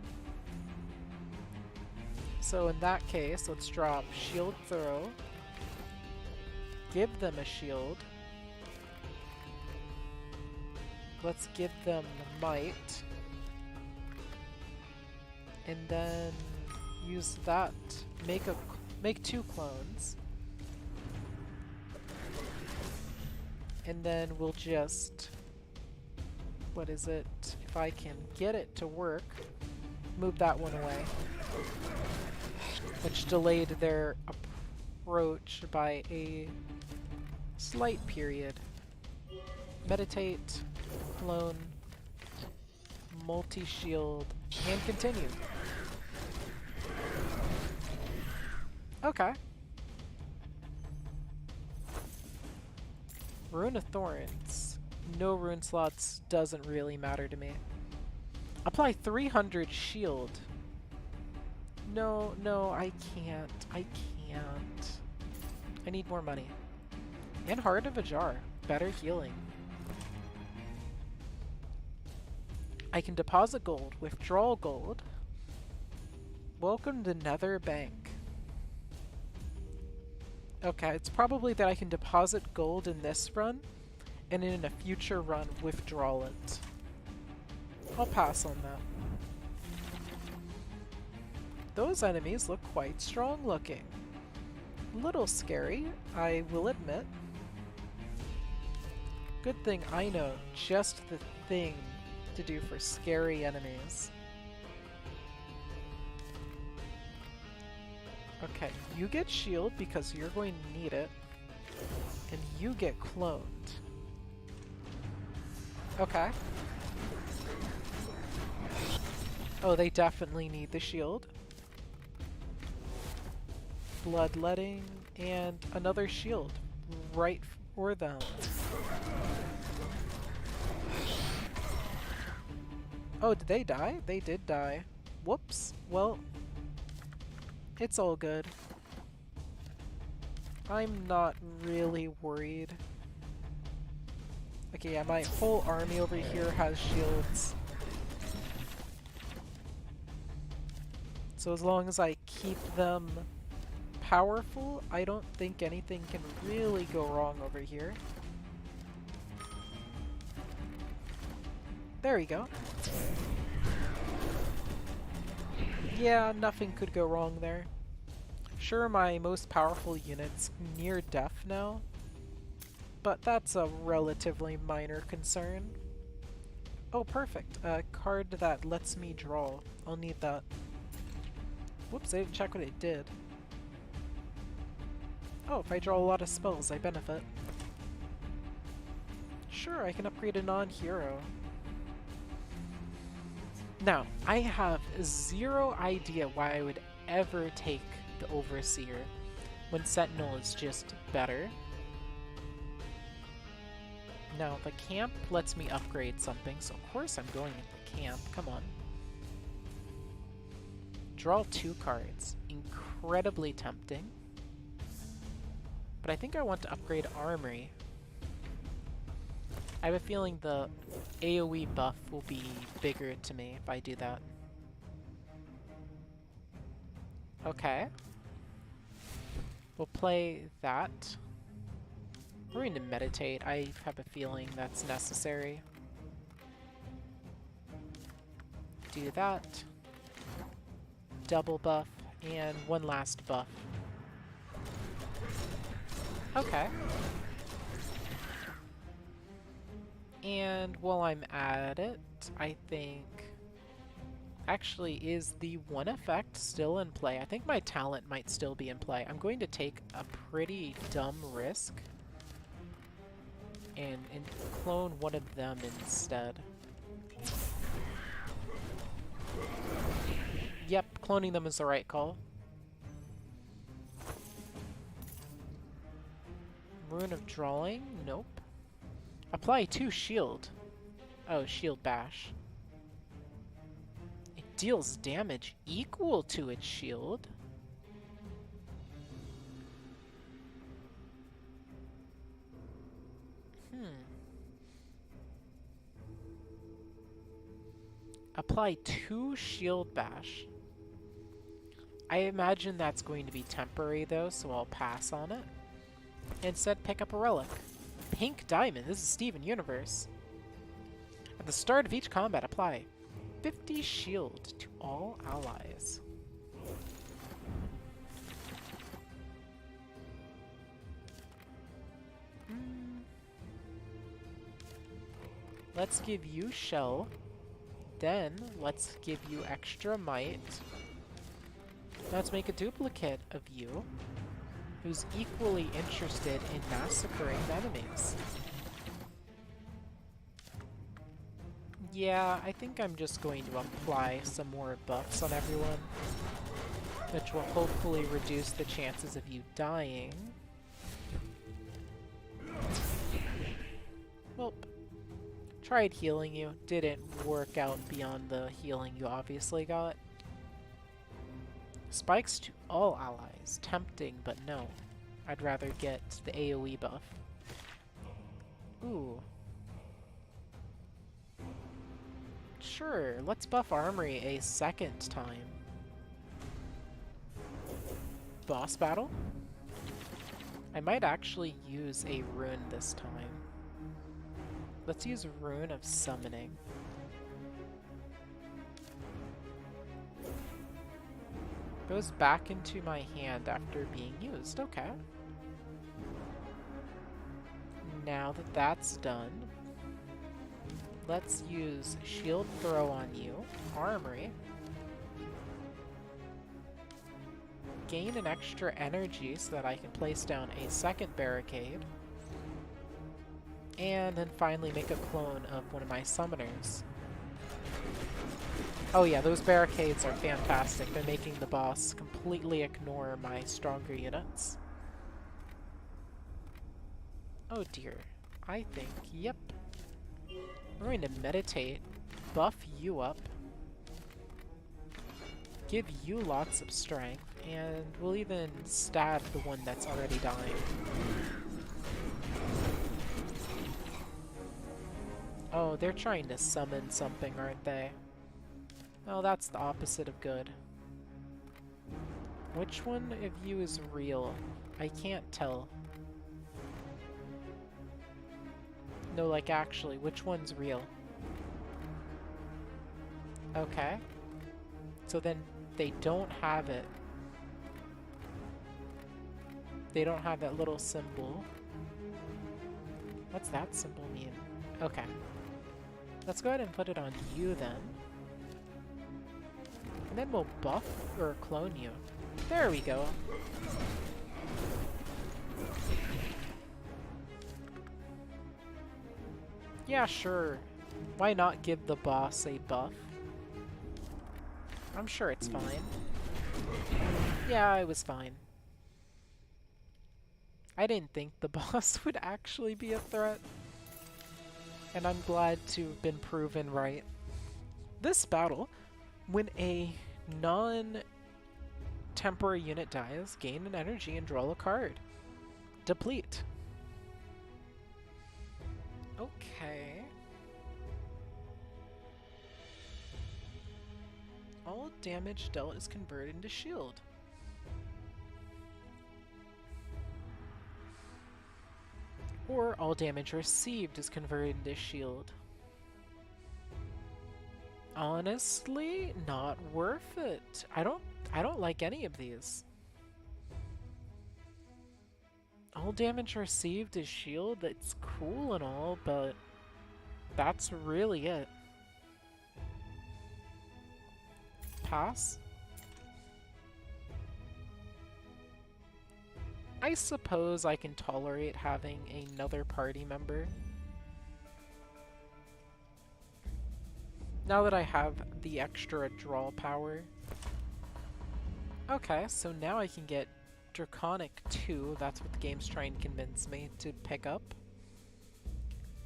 So in that case, let's drop Shield Throw. Give them a shield. Let's give them Might. And then use that. Make 2 clones. And then we'll just... What is it? If I can get it to work, move that one away. Which delayed their approach by a slight period. Meditate, clone, multi-shield, and continue. Okay. Rune of Thorns. No rune slots doesn't really matter to me. Apply 300 shield. No, I can't. I can't. I need more money. And Heart of a Jar. Better healing. I can deposit gold, withdraw gold. Welcome to Nether Bank. Okay, it's probably that I can deposit gold in this run, and in a future run withdraw it. I'll pass on that. Those enemies look quite strong looking. Little scary, I will admit. Good thing I know just the thing to do for scary enemies. Okay, you get shield because you're going to need it, and you get cloned. Okay. Oh, they definitely need the shield. Bloodletting, and another shield right for them. Oh, did they die? They did die. Whoops. Well, it's all good. I'm not really worried. Okay, yeah, my whole army over here has shields. So as long as I keep them powerful, I don't think anything can really go wrong over here. There we go. Yeah, nothing could go wrong there. Sure, my most powerful unit's near death now, but that's a relatively minor concern. Oh, perfect. A card that lets me draw. I'll need that. Whoops, I didn't check what it did. Oh, if I draw a lot of spells, I benefit. Sure, I can upgrade a non-hero. Now, I have zero idea why I would ever take the Overseer when Sentinel is just better. Now, the camp lets me upgrade something, so of course I'm going into the camp. Come on. Draw 2 cards. Incredibly tempting. But I think I want to upgrade Armory. I have a feeling the AoE buff will be bigger to me if I do that. Okay. We'll play that. We're going to meditate. I have a feeling that's necessary. Do that. Double buff, and one last buff. Okay. And while I'm at it, I think... Actually, is the one effect still in play? I think my talent might still be in play. I'm going to take a pretty dumb risk and clone one of them instead. Yep, cloning them is the right call. Rune of Drawing? Nope. Apply 2 shield. Oh, shield bash. It deals damage equal to its shield. Apply 2 shield bash. I imagine that's going to be temporary though, so I'll pass on it. Instead, pick up a relic. Pink Diamond. This is Steven Universe. At the start of each combat, apply 50 shield to all allies. Let's give you Shell. Then, let's give you extra might. Let's make a duplicate of you, who's equally interested in massacring enemies. Yeah, I think I'm just going to apply some more buffs on everyone, which will hopefully reduce the chances of you dying. Well, tried healing you, didn't work out beyond the healing you obviously got. Spikes to all allies. Tempting, but no. I'd rather get the AoE buff. Ooh. Sure, let's buff Armory a second time. Boss battle? I might actually use a rune this time. Let's use Rune of Summoning. Goes back into my hand after being used. Okay. Now that that's done, let's use Shield Throw on you, Armory. Gain an extra energy so that I can place down a second barricade. And then finally make a clone of one of my summoners. Oh yeah, those barricades are fantastic. They're making the boss completely ignore my stronger units. Oh dear. I think, yep. I'm going to meditate, buff you up, give you lots of strength, and we'll even stab the one that's already dying. Oh, they're trying to summon something, aren't they? Oh, that's the opposite of good. Which one of you is real? I can't tell. No, like actually, which one's real? Okay. So then they don't have it. They don't have that little symbol. What's that symbol mean? Okay. Let's go ahead and put it on you then. And then we'll buff or clone you. There we go. Yeah, sure. Why not give the boss a buff? I'm sure it's fine. Yeah, it was fine. I didn't think the boss would actually be a threat. And I'm glad to have been proven right. This battle, when a non-temporary unit dies, gain an energy and draw a card. Deplete. Okay. All damage dealt is converted into shield. Or all damage received is converted into shield. Honestly, not worth it. I don't like any of these. All damage received is shield. That's cool and all, but that's really it. Pass. I suppose I can tolerate having another party member. Now that I have the extra draw power. Okay, so now I can get Draconic 2, that's what the game's trying to convince me to pick up.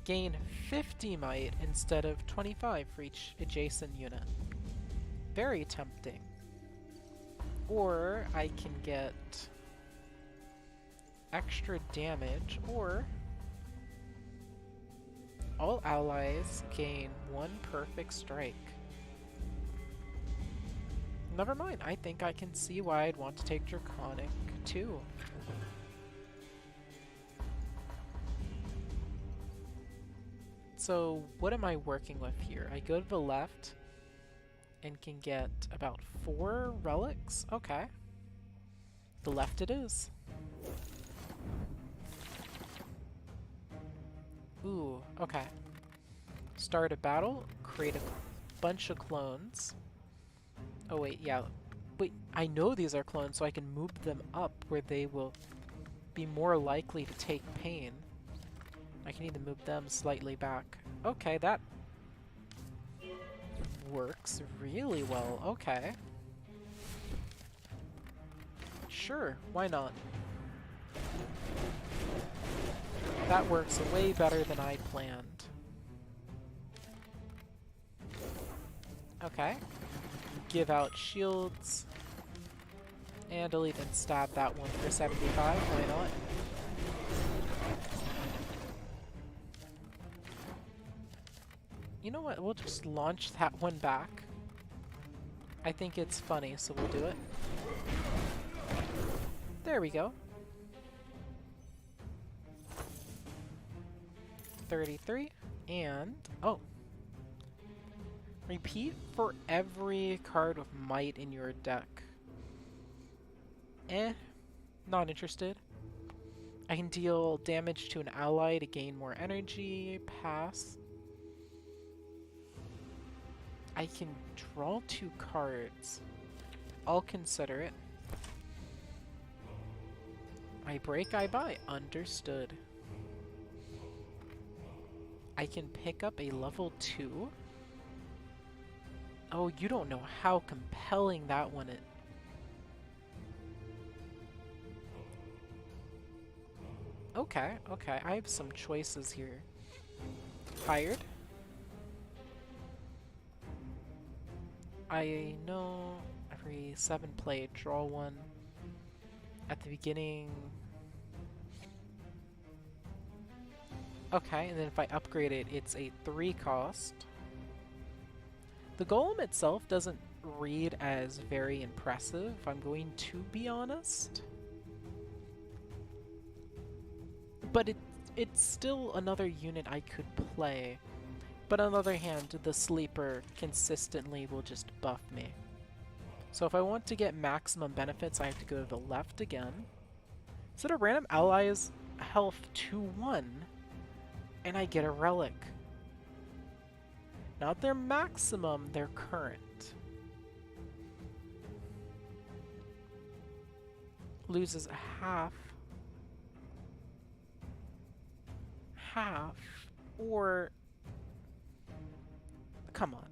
Gain 50 might instead of 25 for each adjacent unit. Very tempting. Or I can get extra damage, or all allies gain 1 perfect strike. Never mind, I think I can see why I'd want to take Draconic too. So what am I working with here? I go to the left and can get about 4 relics? Okay. The left it is. Ooh, okay. Start a battle, create a bunch of clones. Oh wait, yeah. Wait, I know these are clones, so I can move them up where they will be more likely to take pain. I can even move them slightly back. Okay, that works really well. Okay. Sure, why not? That works way better than I planned. Okay. Give out shields. And I'll even stab that one for 75, why not? You know what? We'll just launch that one back. I think it's funny, so we'll do it. There we go. 33. And... oh. Repeat for every card with might in your deck. Not interested. I can deal damage to an ally to gain more energy. Pass. I can draw 2 cards. I'll consider it. I break, I buy. Understood. I can pick up a level 2. Oh, you don't know how compelling that one is. Okay, okay, I have some choices here. Hired. I know every 7 play, draw 1. At the beginning... okay, and then if I upgrade it, it's a 3 cost. The golem itself doesn't read as very impressive, if I'm going to be honest. But it's still another unit I could play. But on the other hand, the sleeper consistently will just buff me. So if I want to get maximum benefits, I have to go to the left again. Instead of random allies health 2-1, and I get a relic. Not their maximum, their current. Loses half. Or... come on,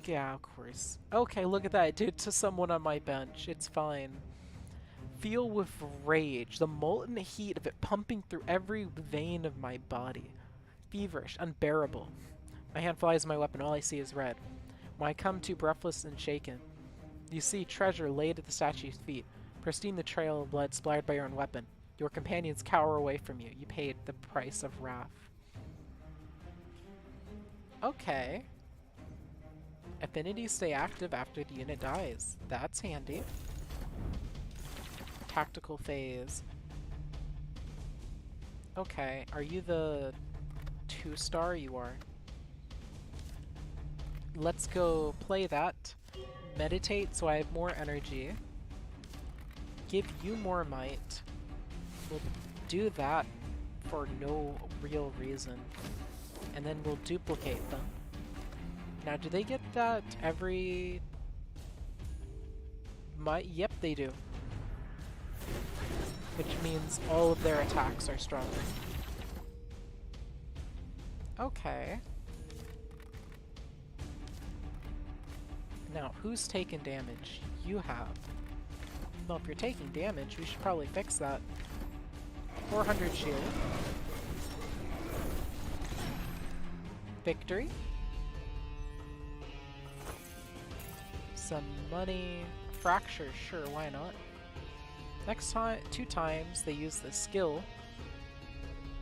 yeah, of course. Okay, look at that, I did it to someone on my bench, it's fine. Feel with rage, the molten heat of it pumping through every vein of my body. Feverish, unbearable. My hand flies to my weapon, all I see is red. When I come to breathless and shaken, you see treasure laid at the statue's feet, pristine the trail of blood splattered by your own weapon. Your companions cower away from you. You paid the price of wrath. Okay. Affinities stay active after the unit dies. That's handy. Tactical phase. Okay, are you the 2-star? You are. Let's go play that. Meditate so I have more energy. Give you more might. We'll do that for no real reason. And then we'll duplicate them. Now, do they get that every... Yep, they do. Which means all of their attacks are stronger. Okay. Now, who's taken damage? You have. Well, if you're taking damage, we should probably fix that. 400 shield. Victory. Some money. Fracture, sure, why not? Next time, 2 times they use the skill,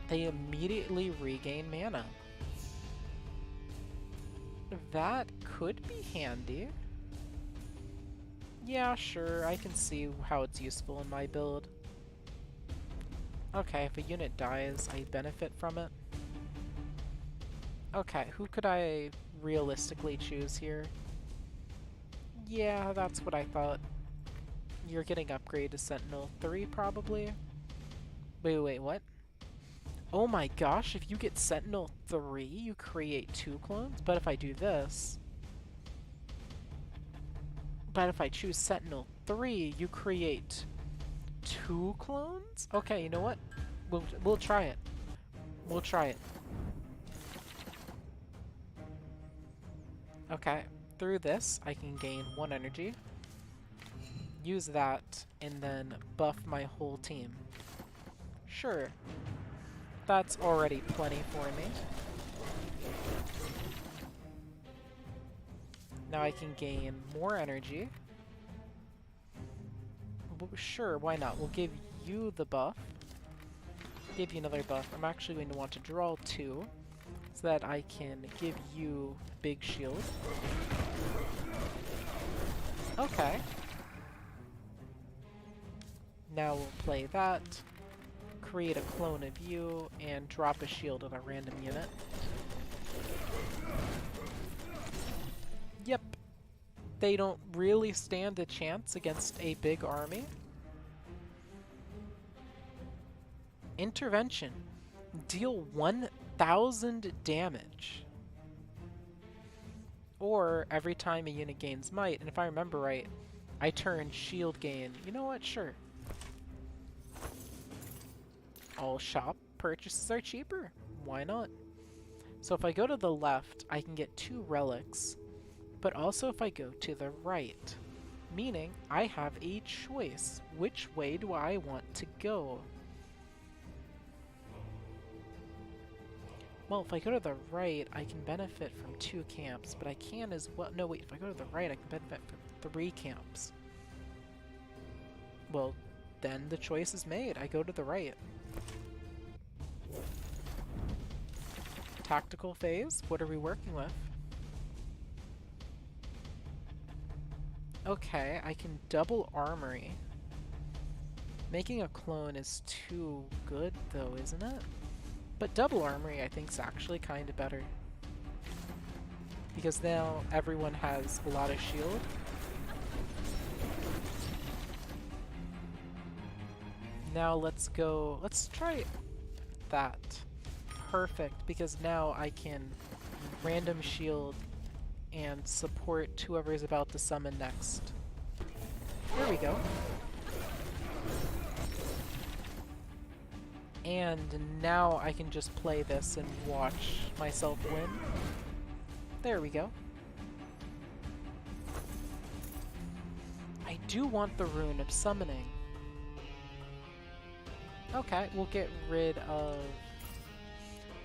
they immediately regain mana. That could be handy. Yeah, sure, I can see how it's useful in my build. Okay, if a unit dies, I benefit from it. Okay, who could I realistically choose here? Yeah, that's what I thought. You're getting upgrade to Sentinel 3, probably? Wait, what? Oh my gosh, if you get Sentinel 3, you create 2 clones? But if I do this... But if I choose Sentinel 3, you create 2 clones? Okay, you know what? We'll try it. We'll try it. Okay, through this, I can gain 1 energy. Use that, and then buff my whole team. Sure. That's already plenty for me. Now I can gain more energy. Sure, why not? We'll give you the buff. Give you another buff. I'm actually going to want to draw 2. so that I can give you big shield. Okay. Now we'll play that, create a clone of you, and drop a shield on a random unit. Yep. They don't really stand a chance against a big army. Intervention. Deal 1,000 damage. Or every time a unit gains might, and if I remember right, I turn shield gain. You know what? Sure. All shop purchases are cheaper. Why not? So if I go to the left, I can get 2 relics, but also if I go to the right, meaning I have a choice. Which way do I want to go? Well, if I go to the right, I can benefit from 2 camps, but I can as well. No, wait, if I go to the right, I can benefit from 3 camps. Well, then the choice is made. I go to the right. Tactical phase, what are we working with? Okay, I can double armory. Making a clone is too good though, isn't it? But double armory I think is actually kind of better. Because now everyone has a lot of shield. Now let's try that. Perfect, because now I can random shield and support whoever is about to summon next. There we go. And now I can just play this and watch myself win. There we go. I do want the Rune of Summoning. Okay, we'll get rid of...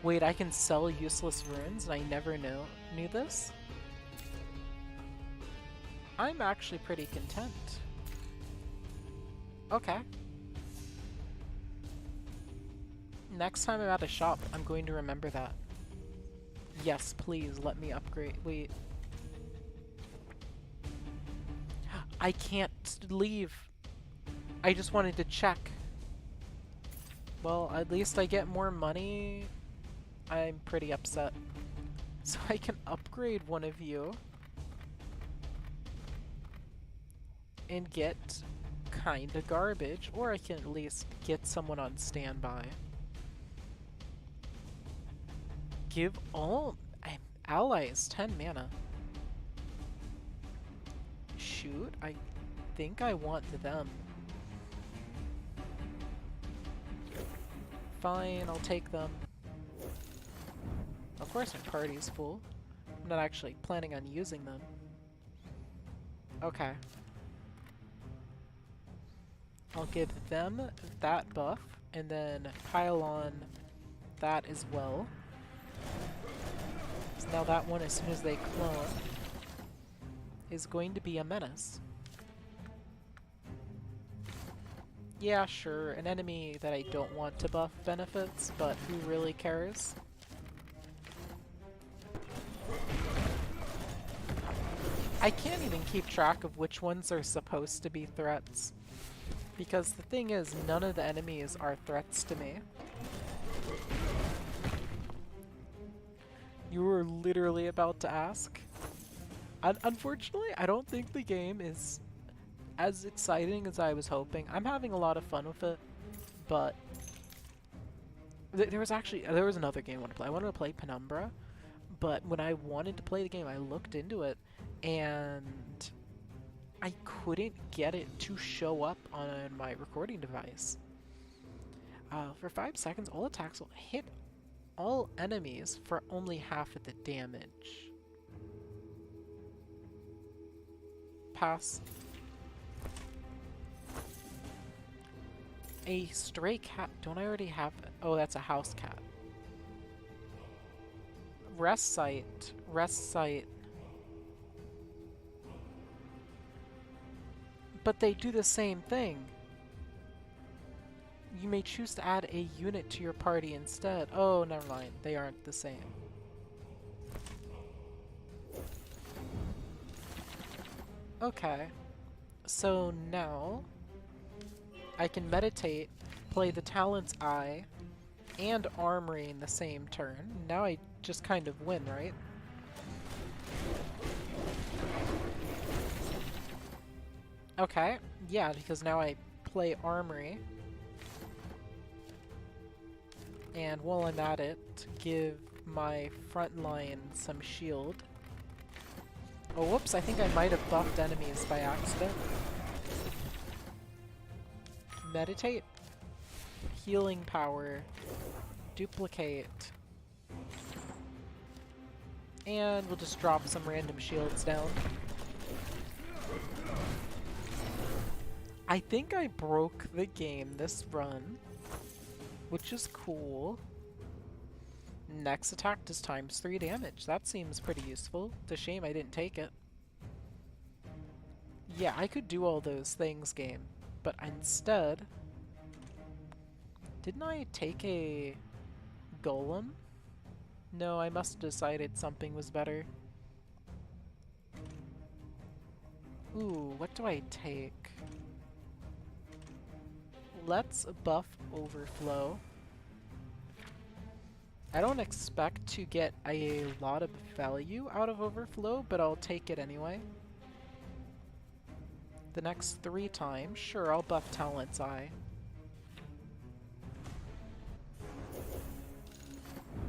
Wait, I can sell useless runes and I never knew this? I'm actually pretty content. Okay. Next time I'm at a shop, I'm going to remember that. Yes, please, let me upgrade. Wait. I can't leave. I just wanted to check. Well, at least I get more money. I'm pretty upset. So I can upgrade one of you and get kinda garbage, or I can at least get someone on standby. Give all allies 10 mana. Shoot, I think I want them. Fine, I'll take them. Of course my party's full. I'm not actually planning on using them. Okay. I'll give them that buff, and then pile on that as well. So now that one, as soon as they clone, is going to be a menace. Yeah, sure, an enemy that I don't want to buff benefits, but who really cares? I can't even keep track of which ones are supposed to be threats. Because the thing is, none of the enemies are threats to me. You were literally about to ask. Unfortunately, I don't think the game is as exciting as I was hoping. I'm having a lot of fun with it, but there was another game I wanted to play. I wanted to play Penumbra, but when I wanted to play the game, I looked into it, and I couldn't get it to show up on my recording device. For 5 seconds, all attacks will hit all enemies for only half of the damage. Pass. A stray cat. Don't I already have... Oh, that's a house cat. Rest site. Rest site. But they do the same thing. You may choose to add a unit to your party instead. Oh, never mind. They aren't the same. Okay, so now I can meditate, play the Talent's Eye, and Armory in the same turn. Now I just kind of win, right? Okay, yeah, because now I play Armory. And while I'm at it, give my front line some shield. Oh, whoops, I think I might have buffed enemies by accident. Meditate. Healing power. Duplicate. And we'll just drop some random shields down. I think I broke the game this run, which is cool. Next attack does ×3 damage. That seems pretty useful. It's a shame I didn't take it. Yeah, I could do all those things, game. But instead... Didn't I take a golem? No, I must have decided something was better. Ooh, what do I take? Let's buff overflow. I don't expect to get a lot of value out of overflow, but I'll take it anyway. The next 3 times, sure, I'll buff Talent's Eye.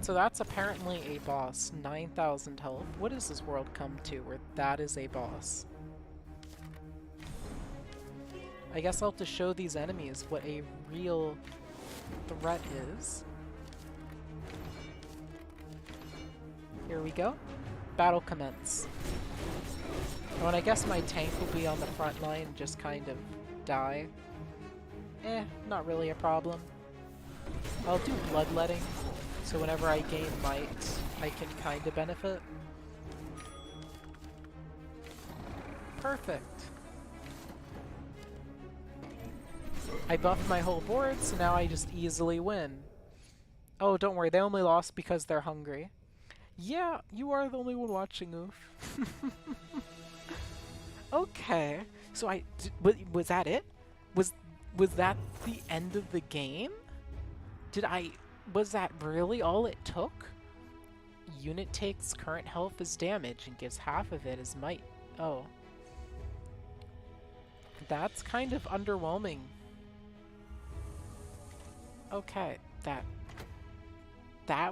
So that's apparently a boss, 9,000 health. What does this world come to where that is a boss? I guess I'll have to show these enemies what a real threat is. Here we go. Battle commence. Oh, and I guess my tank will be on the front line and just kind of die. Not really a problem. I'll do bloodletting, so whenever I gain might, I can kind of benefit. Perfect. I buffed my whole board, so now I just easily win. Oh, don't worry, they only lost because they're hungry. Yeah, you are the only one watching, oof. Okay, so was that it? Was that the end of the game? Was that really all it took? Unit takes current health as damage and gives half of it as might. Oh. That's kind of underwhelming. Okay, that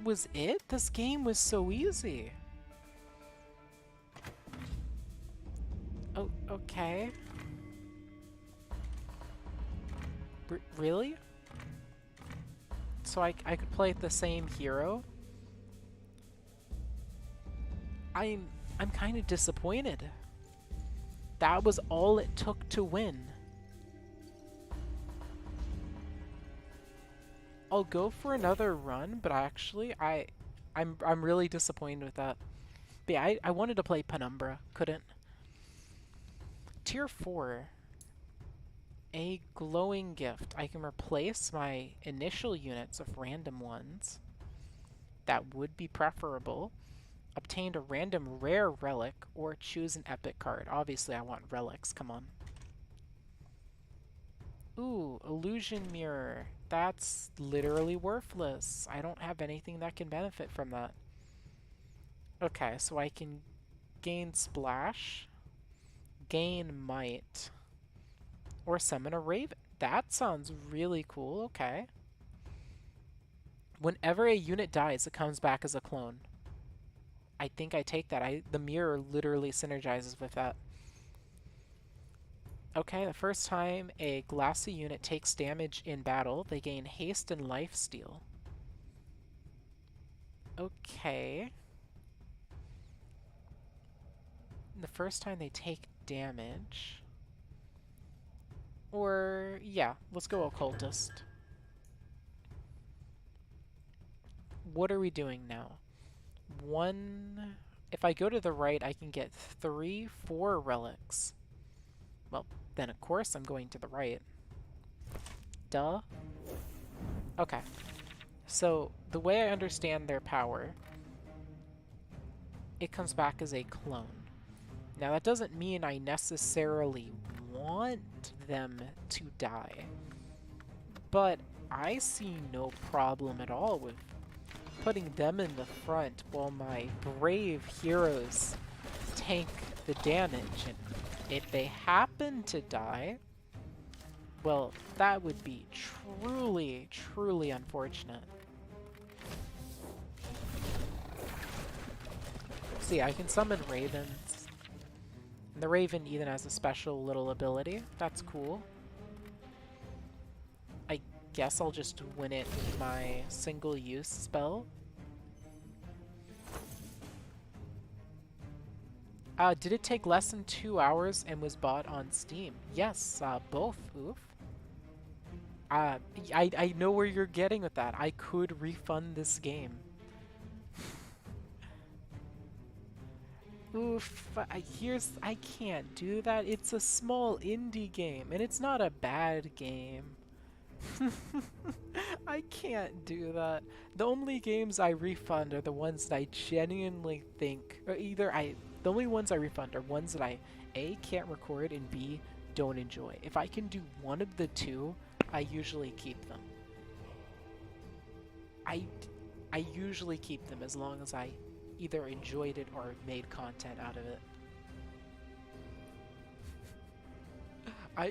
was it? This game was so easy. Oh, okay. Really? So I could play the same hero? I'm kind of disappointed. That was all it took to win. I'll go for another run, but actually I'm really disappointed with that. But yeah, I wanted to play Penumbra, couldn't. Tier 4. A glowing gift. I can replace my initial units of random ones. That would be preferable. Obtained a random rare relic or choose an epic card. Obviously I want relics, come on. Ooh, illusion mirror. That's literally worthless. I don't have anything that can benefit from that. Okay, so I can gain splash, gain might, or summon a raven. That sounds really cool, okay. Whenever a unit dies, it comes back as a clone. I think I take that. The mirror literally synergizes with that. Okay, the first time a glassy unit takes damage in battle, they gain haste and lifesteal. Okay. The first time they take damage... Or, yeah, let's go Occultist. What are we doing now? If I go to the right, I can get 4 relics. Well, then of course I'm going to the right. Duh. Okay. So, the way I understand their power, it comes back as a clone. Now, that doesn't mean I necessarily want them to die, but I see no problem at all with putting them in the front while my brave heroes tank the damage. And if they happen to die, well, that would be truly, truly unfortunate. See, I can summon ravens. And the raven even has a special little ability. That's cool. I guess I'll just win it with my single-use spell. Did it take less than 2 hours and was bought on Steam? Yes, both. Oof. I know where you're getting with that. I could refund this game. Oof, I can't do that. It's a small indie game, and it's not a bad game. I can't do that. The only games I refund are the ones that I genuinely think, or the only ones I refund are ones that I A, can't record, and B, don't enjoy. If I can do one of the two, I usually keep them. I usually keep them as long as I either enjoyed it or made content out of it.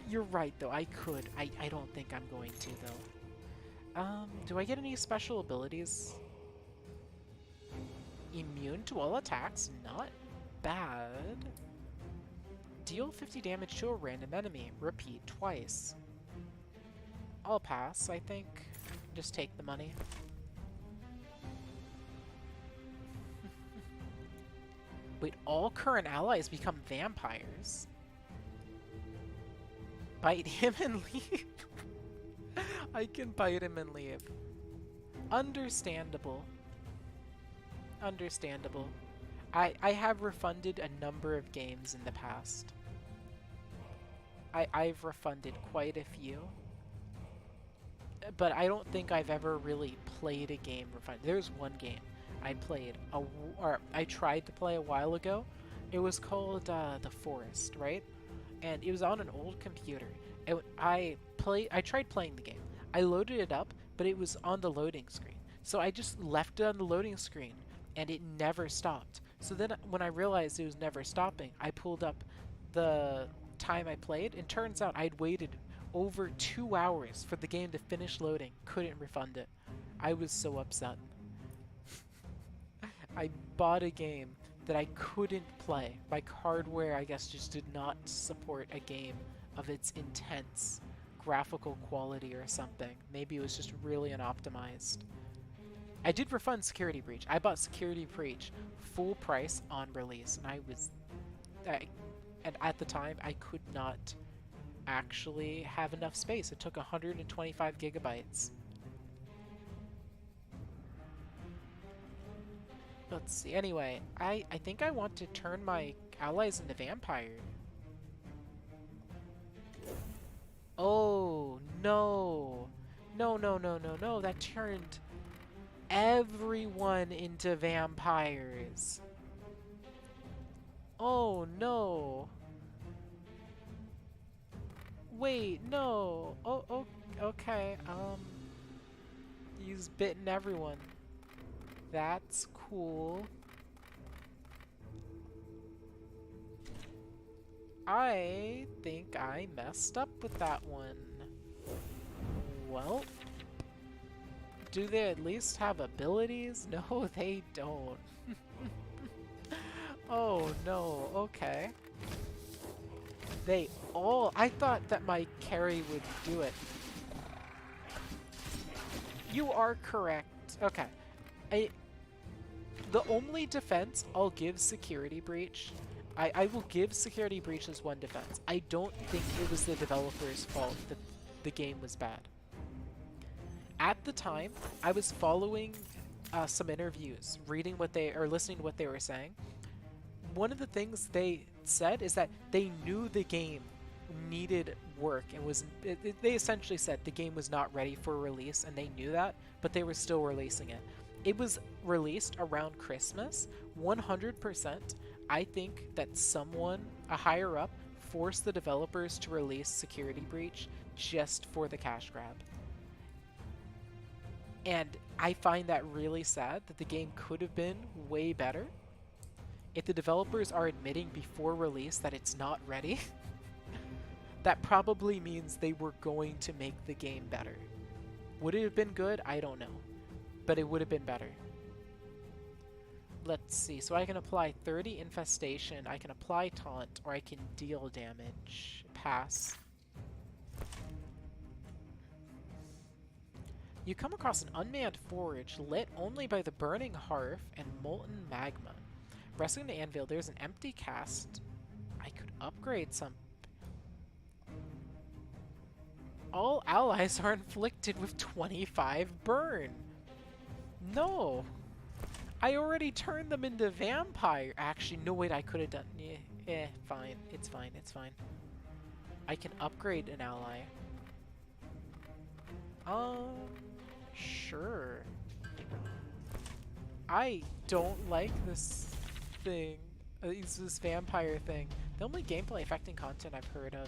You're right, though. I could. I don't think I'm going to, though. Do I get any special abilities? Immune to all attacks? Not bad. Deal 50 damage to a random enemy. Repeat twice. I'll pass, I think. Just take the money. Wait, all current allies become vampires? Bite him and leave? I can bite him and leave. Understandable. Understandable. I have refunded a number of games in the past. I've refunded quite a few. But I don't think I've ever really played a game refunded. There's one game I played, or I tried to play a while ago. It was called The Forest, right? And it was on an old computer. And I tried playing the game. I loaded it up, but it was on the loading screen. So I just left it on the loading screen, and it never stopped. So then when I realized it was never stopping, I pulled up the time I played, and turns out I'd waited over 2 hours for the game to finish loading. Couldn't refund it. I was so upset. I bought a game that I couldn't play. My hardware, I guess, just did not support a game of its intense graphical quality or something. Maybe it was just really unoptimized. I did refund Security Breach. I bought Security Breach full price on release, and and at the time I could not actually have enough space. It took 125 gigabytes. Let's see. Anyway, I think I want to turn my allies into vampire. Oh, no. No, no, no, no, no. That turned everyone into vampires. Oh, no. Wait, no. Oh, okay. He's bitten everyone. That's cool. I think I messed up with that one. Well, do they at least have abilities? No, they don't. Oh no, okay. I thought that my carry would do it. You are correct. Okay. The only defense I'll give Security Breach, I will give Security Breach as one defense. I don't think it was the developer's fault that the game was bad. At the time, I was following some interviews, listening to what they were saying. One of the things they said is that they knew the game needed work and they essentially said the game was not ready for release, and they knew that, but they were still releasing it. It was released around Christmas. 100% I think that someone, a higher up, forced the developers to release Security Breach just for the cash grab. And I find that really sad that the game could have been way better. If the developers are admitting before release that it's not ready, that probably means they were going to make the game better. Would it have been good? I don't know. But it would have been better. Let's see. So I can apply 30 infestation, I can apply taunt, or I can deal damage. Pass. You come across an unmanned forge lit only by the burning hearth and molten magma. Resting the anvil, there's an empty cast. I could upgrade some. All allies are inflicted with 25 burn. No. I already turned them into vampire. Actually, no, wait, I could have done. Fine. It's fine. It's fine. I can upgrade an ally. Sure. I don't like this thing. This vampire thing. The only gameplay affecting content I've heard of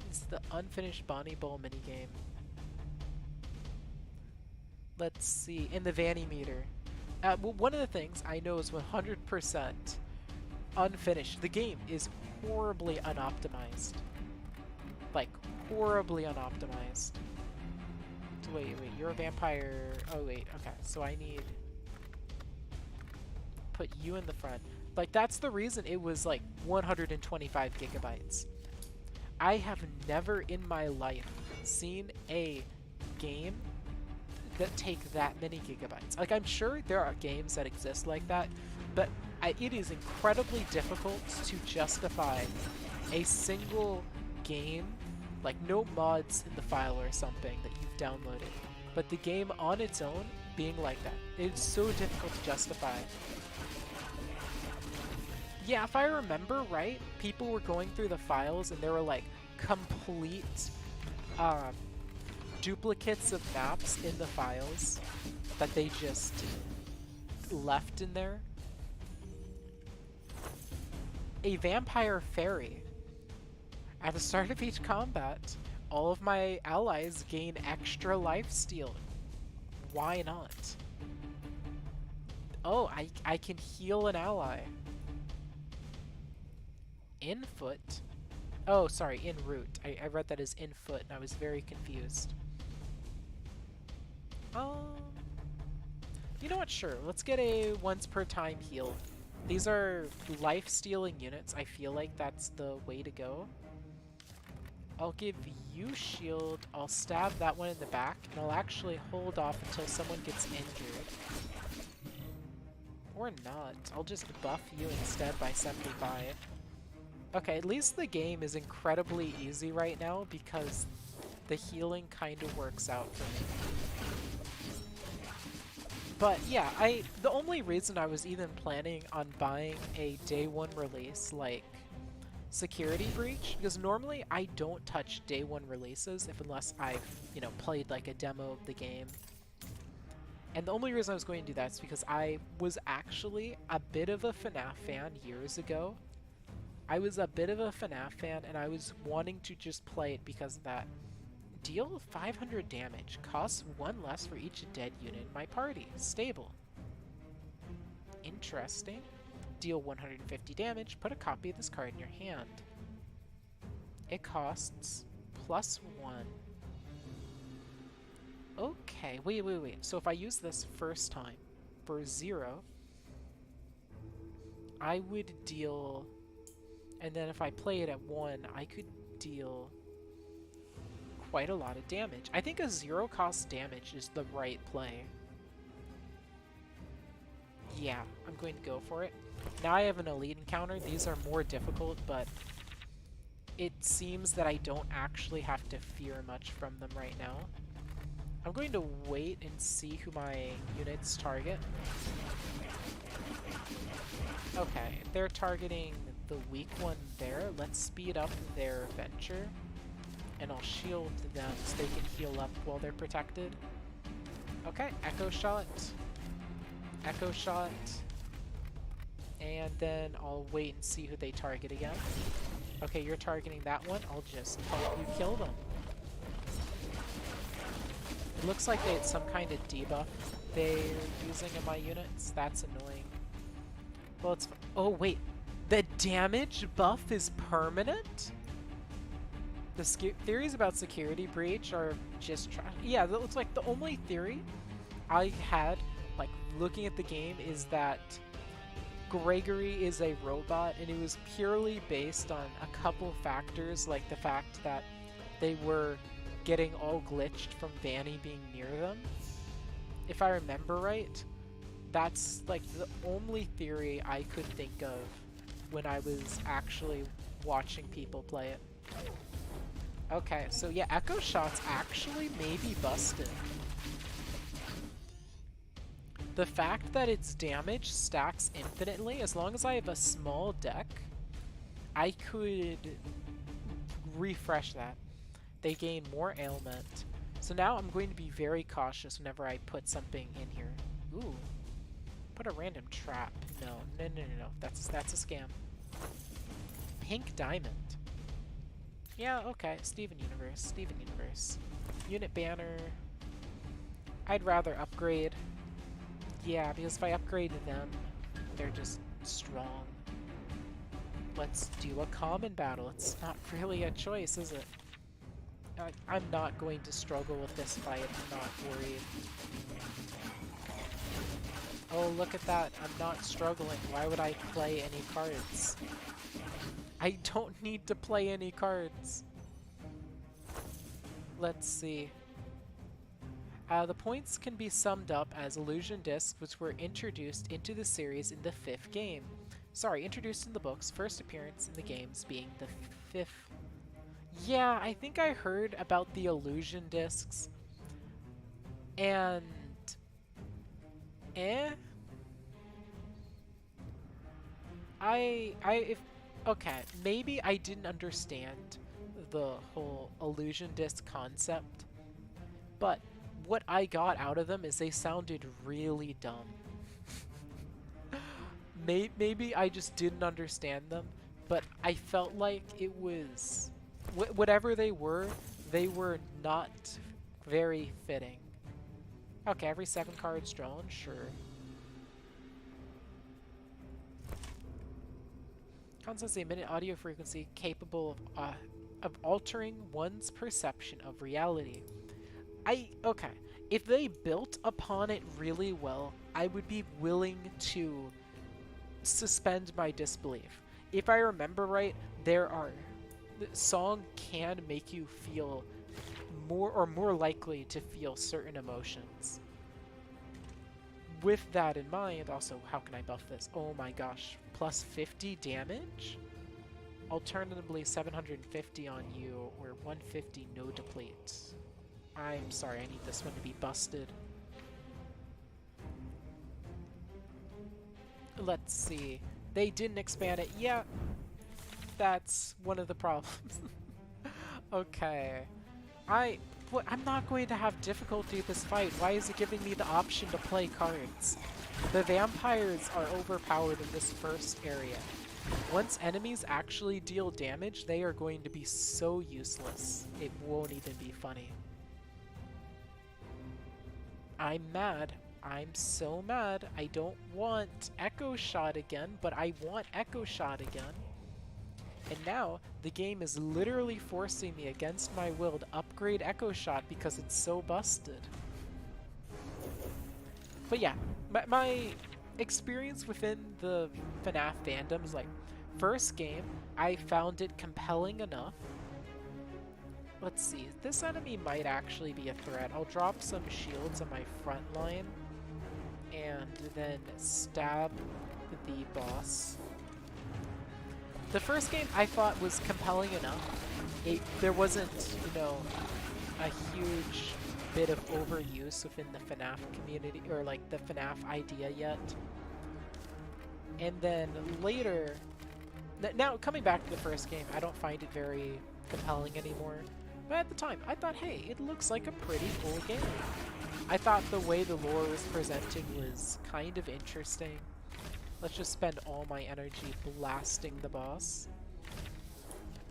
is the unfinished Bonnie Bowl minigame. Let's see, in the Vanny meter. Well, one of the things I know is 100% unfinished. The game is horribly unoptimized. Like, horribly unoptimized. Wait, you're a vampire. Oh, wait, okay. So I need... put you in the front. Like, that's the reason it was, like, 125 gigabytes. I have never in my life seen a game that take that many gigabytes. Like, I'm sure there are games that exist like that, but it is incredibly difficult to justify a single game, like no mods in the file or something that you've downloaded, but the game on its own being like that. It's so difficult to justify. Yeah, if I remember right, people were going through the files and there were like complete duplicates of maps in the files that they just left in there. A vampire fairy. At the start of each combat, all of my allies gain extra lifesteal. Why not? Oh, I can heal an ally. In foot? Oh, sorry, in route. I read that as in foot and I was very confused. You know what? Sure. Let's get a once per time heal. These are life-stealing units. I feel like that's the way to go. I'll give you shield. I'll stab that one in the back, and I'll actually hold off until someone gets injured. Or not. I'll just buff you instead by 75. Okay, at least the game is incredibly easy right now because the healing kind of works out for me. But yeah, the only reason I was even planning on buying a day one release like Security Breach, because normally I don't touch day one releases unless I've, you know, played like a demo of the game. And the only reason I was going to do that is because I was actually a bit of a FNAF fan years ago. I was a bit of a FNAF fan and I was wanting to just play it because of that. Deal 500 damage, costs 1 less for each dead unit in my party. Stable. Interesting. Deal 150 damage, put a copy of this card in your hand. It costs +1. Okay, wait. So if I use this first time for 0, I would deal... And then if I play it at 1, I could deal quite a lot of damage. I think a 0 cost damage is the right play. Yeah, I'm going to go for it. Now I have an elite encounter. These are more difficult, but it seems that I don't actually have to fear much from them right now. I'm going to wait and see who my units target. Okay, they're targeting the weak one there. Let's speed up their venture, and I'll shield them so they can heal up while they're protected. Okay, Echo Shot. Echo Shot. And then I'll wait and see who they target again. Okay, you're targeting that one. I'll just help you kill them. It looks like they had some kind of debuff they're using in my units. That's annoying. Well, it's... Oh, wait. The damage buff is permanent? The theories about security breach are just trash. Yeah, that looks like the only theory I had, like, looking at the game is that Gregory is a robot, and it was purely based on a couple factors, like the fact that they were getting all glitched from Vanny being near them. If I remember right, that's like the only theory I could think of when I was actually watching people play it. Okay, so yeah, Echo Shot's actually may be busted. The fact that its damage stacks infinitely, as long as I have a small deck, I could refresh that. They gain more ailment. So now I'm going to be very cautious whenever I put something in here. Ooh. Put a random trap. No. That's a scam. Pink diamond. Yeah, okay. Steven Universe. Unit banner. I'd rather upgrade. Yeah, because if I upgrade them, they're just strong. Let's do a common battle. It's not really a choice, is it? I'm not going to struggle with this fight. I'm not worried. Oh, look at that. I'm not struggling. Why would I play any cards? I don't need to play any cards. Let's see. The points can be summed up as illusion discs, which were introduced into the series in the 5th game. Sorry, introduced in the books, first appearance in the games being the 5th. Yeah, I think I heard about the illusion discs. And... Okay, maybe I didn't understand the whole illusion disc concept, but what I got out of them is they sounded really dumb. Maybe I just didn't understand them, but I felt like it was... whatever they were not very fitting. Okay, every 7 cards drawn, sure. Constantly emitted audio frequency capable of altering one's perception of reality. Okay, if they built upon it really well, I would be willing to suspend my disbelief. If I remember right, the song can make you feel more likely to feel certain emotions. With that in mind, also, how can I buff this? Oh my gosh, plus 50 damage? Alternatively, 750 on you, or 150 no deplete. I'm sorry, I need this one to be busted. Let's see. They didn't expand it. Yeah, that's one of the problems. Okay. I'm not going to have difficulty with this fight. Why is it giving me the option to play cards? The vampires are overpowered in this first area. Once enemies actually deal damage, they are going to be so useless. It won't even be funny. I'm mad. I'm so mad. I don't want Echo Shot again, but I want Echo Shot again. And now, the game is literally forcing me against my will to upgrade Echo Shot because it's so busted. But yeah, my experience within the FNAF fandom is like, first game, I found it compelling enough. Let's see, this enemy might actually be a threat. I'll drop some shields on my front line and then stab the boss. The first game I thought was compelling enough. There wasn't, you know, a huge bit of overuse within the FNAF community, or like the FNAF idea yet. And then later, now coming back to the first game, I don't find it very compelling anymore. But at the time, I thought, hey, it looks like a pretty cool game. I thought the way the lore was presented was kind of interesting. Let's just spend all my energy blasting the boss.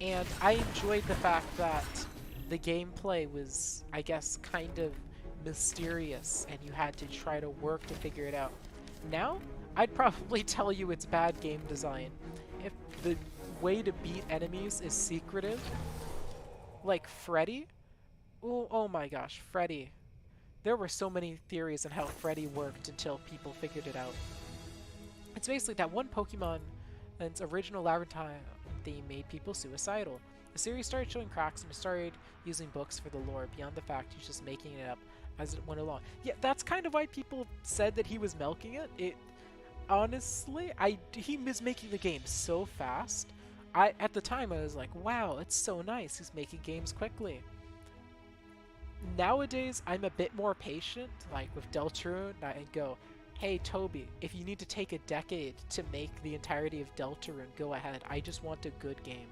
And I enjoyed the fact that the gameplay was, I guess, kind of mysterious, and you had to try to work to figure it out. Now, I'd probably tell you it's bad game design. If the way to beat enemies is secretive, like Freddy, oh my gosh, Freddy. There were so many theories on how Freddy worked until people figured it out. It's basically that one Pokemon in its original laboratory, they made people suicidal. The series started showing cracks and started using books for the lore beyond the fact he's just making it up as it went along. Yeah, that's kind of why people said that he was milking it. Honestly, he was making the game so fast. At the time I was like, wow, it's so nice. He's making games quickly. Nowadays, I'm a bit more patient, like with Deltarune, I go, hey Toby, if you need to take a decade to make the entirety of Deltarune, go ahead. I just want a good game.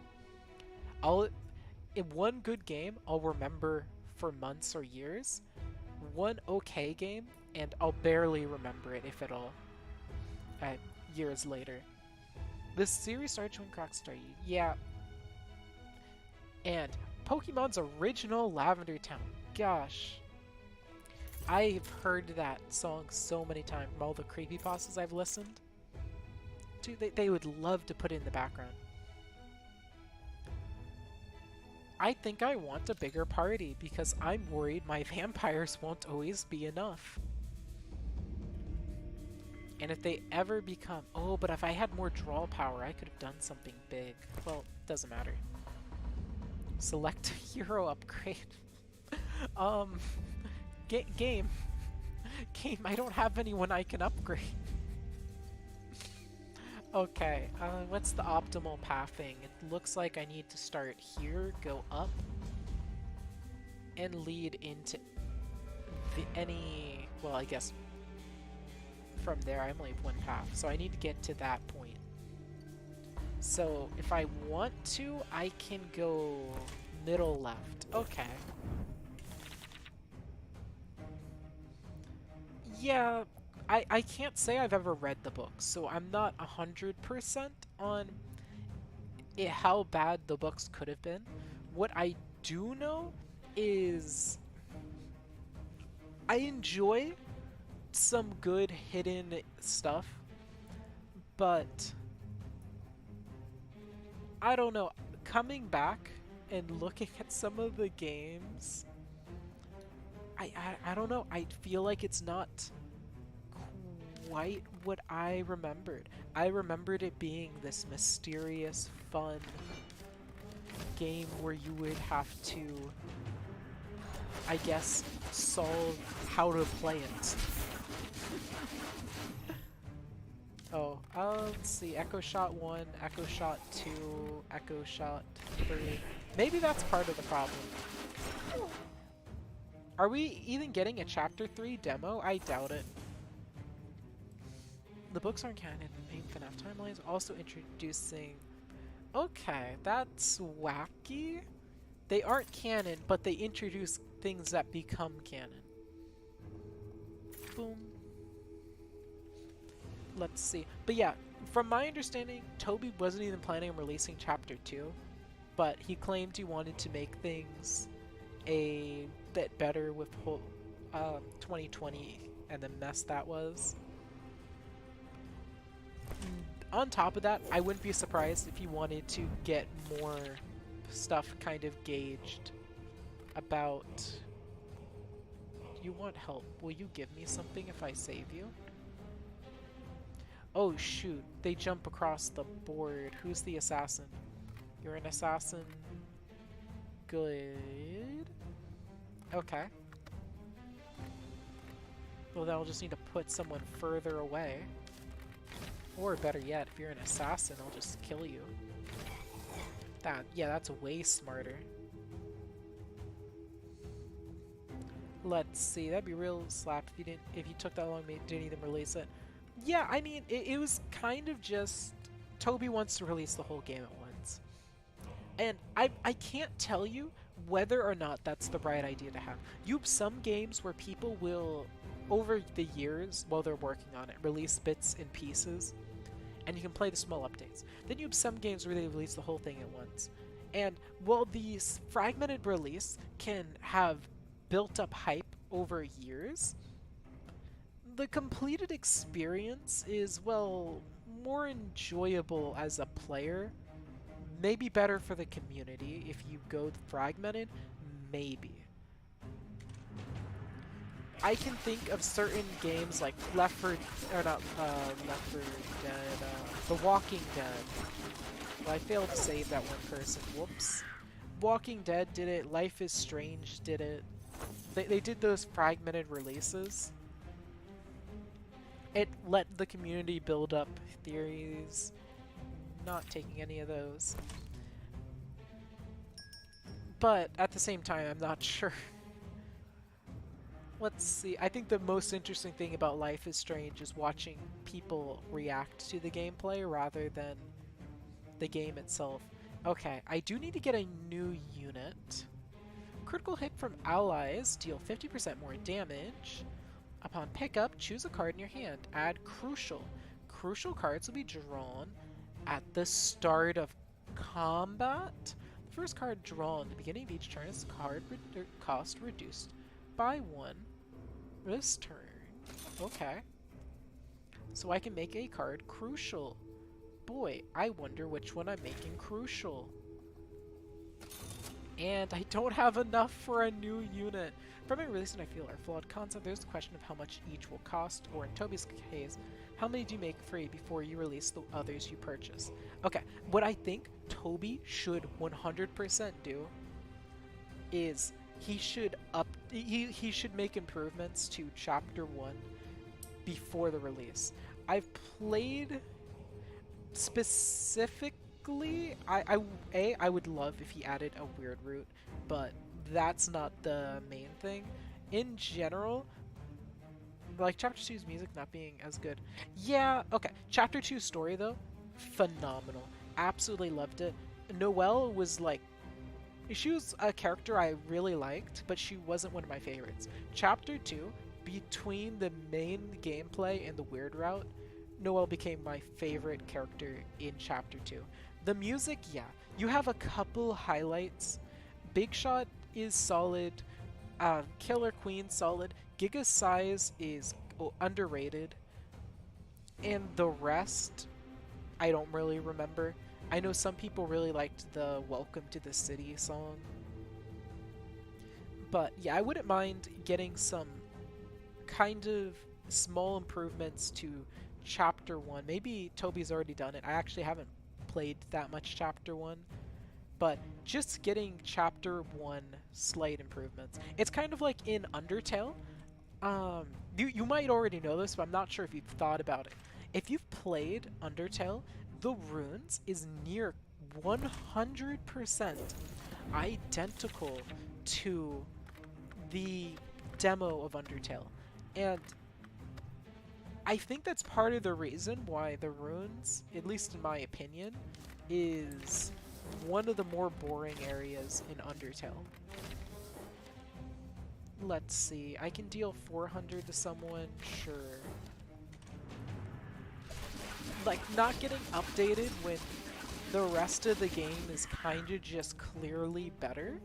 In one good game, I'll remember for months or years. One okay game, and I'll barely remember it, if at all, years later. This series started showing cracks, yeah. And Pokemon's original Lavender Town. Gosh. I've heard that song so many times from all the creepypastas I've listened to. They would love to put it in the background. I think I want a bigger party because I'm worried my vampires won't always be enough. And if they ever become... Oh, but if I had more draw power, I could have done something big. Well, doesn't matter. Select hero upgrade. Game. Game, I don't have anyone I can upgrade. Okay, what's the optimal pathing? It looks like I need to start here, go up, and lead into well, I guess from there I only have one path, so I need to get to that point. So if I want to, I can go middle left. Okay. Yeah, I can't say I've ever read the book, so I'm not 100% on how bad the books could have been. What I do know is I enjoy some good hidden stuff, but I don't know, coming back and looking at some of the games, I don't know, I feel like it's not quite what I remembered. I remembered it being this mysterious, fun game where you would have to, I guess, solve how to play it. Oh, let's see, Echo Shot 1, Echo Shot 2, Echo Shot 3. Maybe that's part of the problem. Are we even getting a Chapter 3 demo? I doubt it. The books aren't canon. Main FNAF timelines also introducing... Okay, that's wacky. They aren't canon, but they introduce things that become canon. Boom. Let's see. But yeah, from my understanding, Toby wasn't even planning on releasing Chapter 2, but he claimed he wanted to make things a bit better with whole 2020 and the mess that was. On top of that, I wouldn't be surprised if he wanted to get more stuff kind of gauged about... You want help? Will you give me something if I save you? Oh shoot, they jump across the board. Who's the assassin? You're an assassin. Good. Okay. Well, then I'll just need to put someone further away. Or better yet, if you're an assassin, I'll just kill you. Yeah, that's way smarter. Let's see, that'd be real slap if you took that long and didn't even release it. Yeah, I mean, it was kind of just Toby wants to release the whole game at once. And I can't tell you whether or not that's the right idea to have. You have some games where people will, over the years, while they're working on it, release bits and pieces and you can play the small updates. Then you have some games where they release the whole thing at once. And while the fragmented release can have built up hype over years, the completed experience is, well, more enjoyable as a player. Maybe better for the community if you go fragmented, maybe. I can think of certain games like Left 4 Dead, The Walking Dead. Well, I failed to save that one person. Whoops. Walking Dead did it. Life is Strange did it. They did those fragmented releases. It let the community build up theories. Not taking any of those. But at the same time, I'm not sure. Let's see. I think the most interesting thing about Life is Strange is watching people react to the gameplay rather than the game itself. Okay, I do need to get a new unit. Critical hit from allies deal 50% more damage. Upon pickup, choose a card in your hand. Add Crucial. Crucial cards will be drawn at the start of combat. The first card drawn at the beginning of each turn is card cost reduced by 1 this turn. Okay. So I can make a card Crucial. Boy, I wonder which one I'm making Crucial. And I don't have enough for a new unit. From a release and I feel are flawed concept, there's the question of how much each will cost, or in Toby's case, how many do you make free before you release the others you purchase? Okay, what I think Toby should 100% do is he should make improvements to Chapter 1 before the release. I've played specifically, I would love if he added a weird route, but that's not the main thing. In general, like Chapter 2's music not being as good. Yeah, okay. Chapter 2's story though, phenomenal. Absolutely loved it. Noelle was like, she was a character I really liked, but she wasn't one of my favorites. Chapter 2, between the main gameplay and the weird route, Noelle became my favorite character in Chapter 2. The music, yeah. You have a couple highlights. Big Shot is solid. Killer Queen solid. Giga's Size is underrated. And the rest, I don't really remember. I know some people really liked the Welcome to the City song. But yeah, I wouldn't mind getting some kind of small improvements to Chapter 1. Maybe Toby's already done it. I actually haven't played that much Chapter 1. But just getting Chapter 1 slight improvements. It's kind of like in Undertale. You might already know this, but I'm not sure if you've thought about it. If you've played Undertale, the runes is near 100% identical to the demo of Undertale. And I think that's part of the reason why the runes, at least in my opinion, is one of the more boring areas in Undertale. Let's see, I can deal 400 to someone, sure. Like, not getting updated when the rest of the game is kinda just clearly better.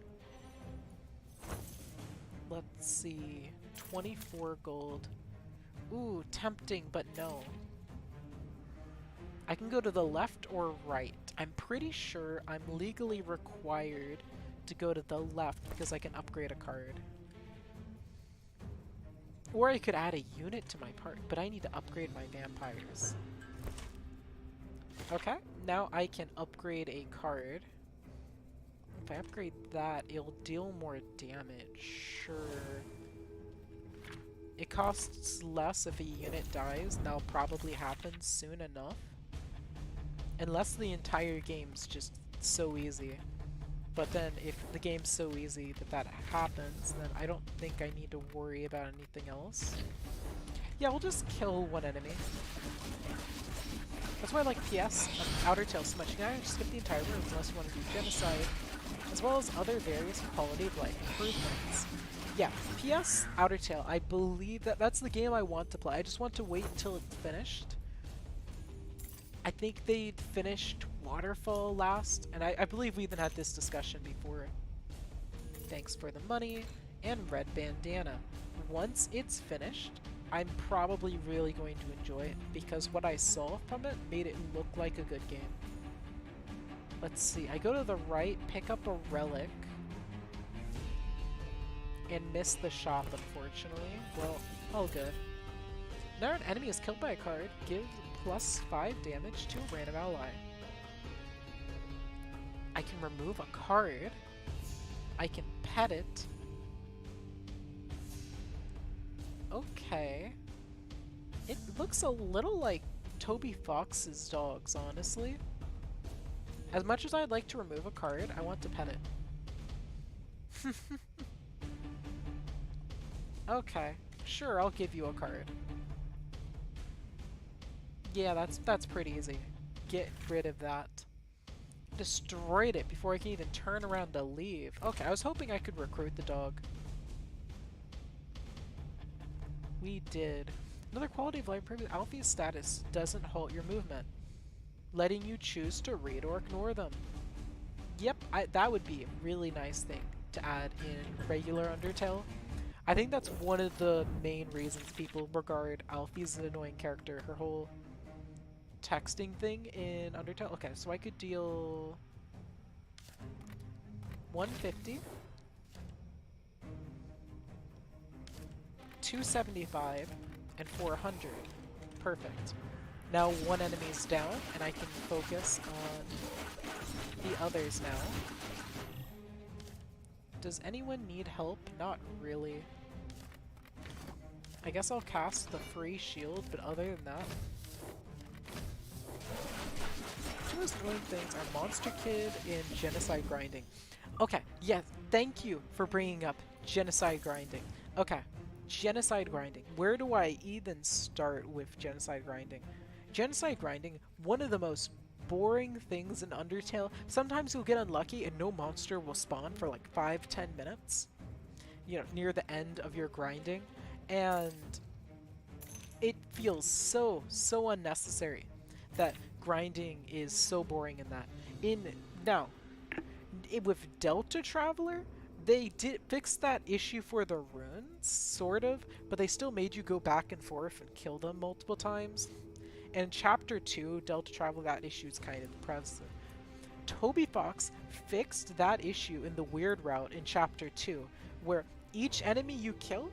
Let's see, 24 gold. Ooh, tempting, but no. I can go to the left or right. I'm pretty sure I'm legally required to go to the left because I can upgrade a card. Or I could add a unit to my part, but I need to upgrade my vampires. Okay, now I can upgrade a card. If I upgrade that, it'll deal more damage, sure. It costs less if a unit dies, and that'll probably happen soon enough. Unless the entire game's just so easy. But then if the game's so easy that happens, then I don't think I need to worry about anything else. Yeah, we'll just kill one enemy. That's why I like PS Outer Tale so much. You can just skip the entire room unless you want to do genocide, as well as other various quality of life improvements. Yeah, PS Outer Tale, I believe that's the game I want to play. I just want to wait until it's finished. I think they'd finished Waterfall last, and I believe we even had this discussion before. Thanks for the money, and Red Bandana. Once it's finished, I'm probably really going to enjoy it, because what I saw from it made it look like a good game. Let's see, I go to the right, pick up a relic, and miss the shop, unfortunately. Well, all good. Whenever an enemy is killed by a card, give +5 damage to a random ally. I can remove a card. I can pet it. Okay. It looks a little like Toby Fox's dogs, honestly. As much as I'd like to remove a card, I want to pet it. Okay, sure, I'll give you a card. Yeah, that's pretty easy. Get rid of that. Destroyed it before I can even turn around to leave. Okay, I was hoping I could recruit the dog. We did. Another quality of life improvement. Alfie's status doesn't halt your movement, letting you choose to read or ignore them. Yep, that would be a really nice thing to add in regular Undertale. I think that's one of the main reasons people regard Alfie as an annoying character. Her whole texting thing in Undertale. Okay, so I could deal 150, 275, and 400. Perfect. Now one enemy's down, and I can focus on the others now. Does anyone need help? Not really. I guess I'll cast the free shield, but other than that... Two most annoying things are Monster Kid and Genocide Grinding. Okay, yes, thank you for bringing up Genocide Grinding. Okay, Genocide Grinding. Where do I even start with Genocide Grinding? Genocide Grinding, one of the most boring things in Undertale. Sometimes you'll get unlucky and no monster will spawn for like 5-10 minutes, you know, near the end of your grinding, and it feels so unnecessary that grinding is so boring in that. With Delta Traveler, they did fix that issue for the runes, sort of, but they still made you go back and forth and kill them multiple times. And in Chapter 2, Delta Traveler, that issue is kind of present. Toby Fox fixed that issue in the weird route in Chapter 2, where each enemy you kill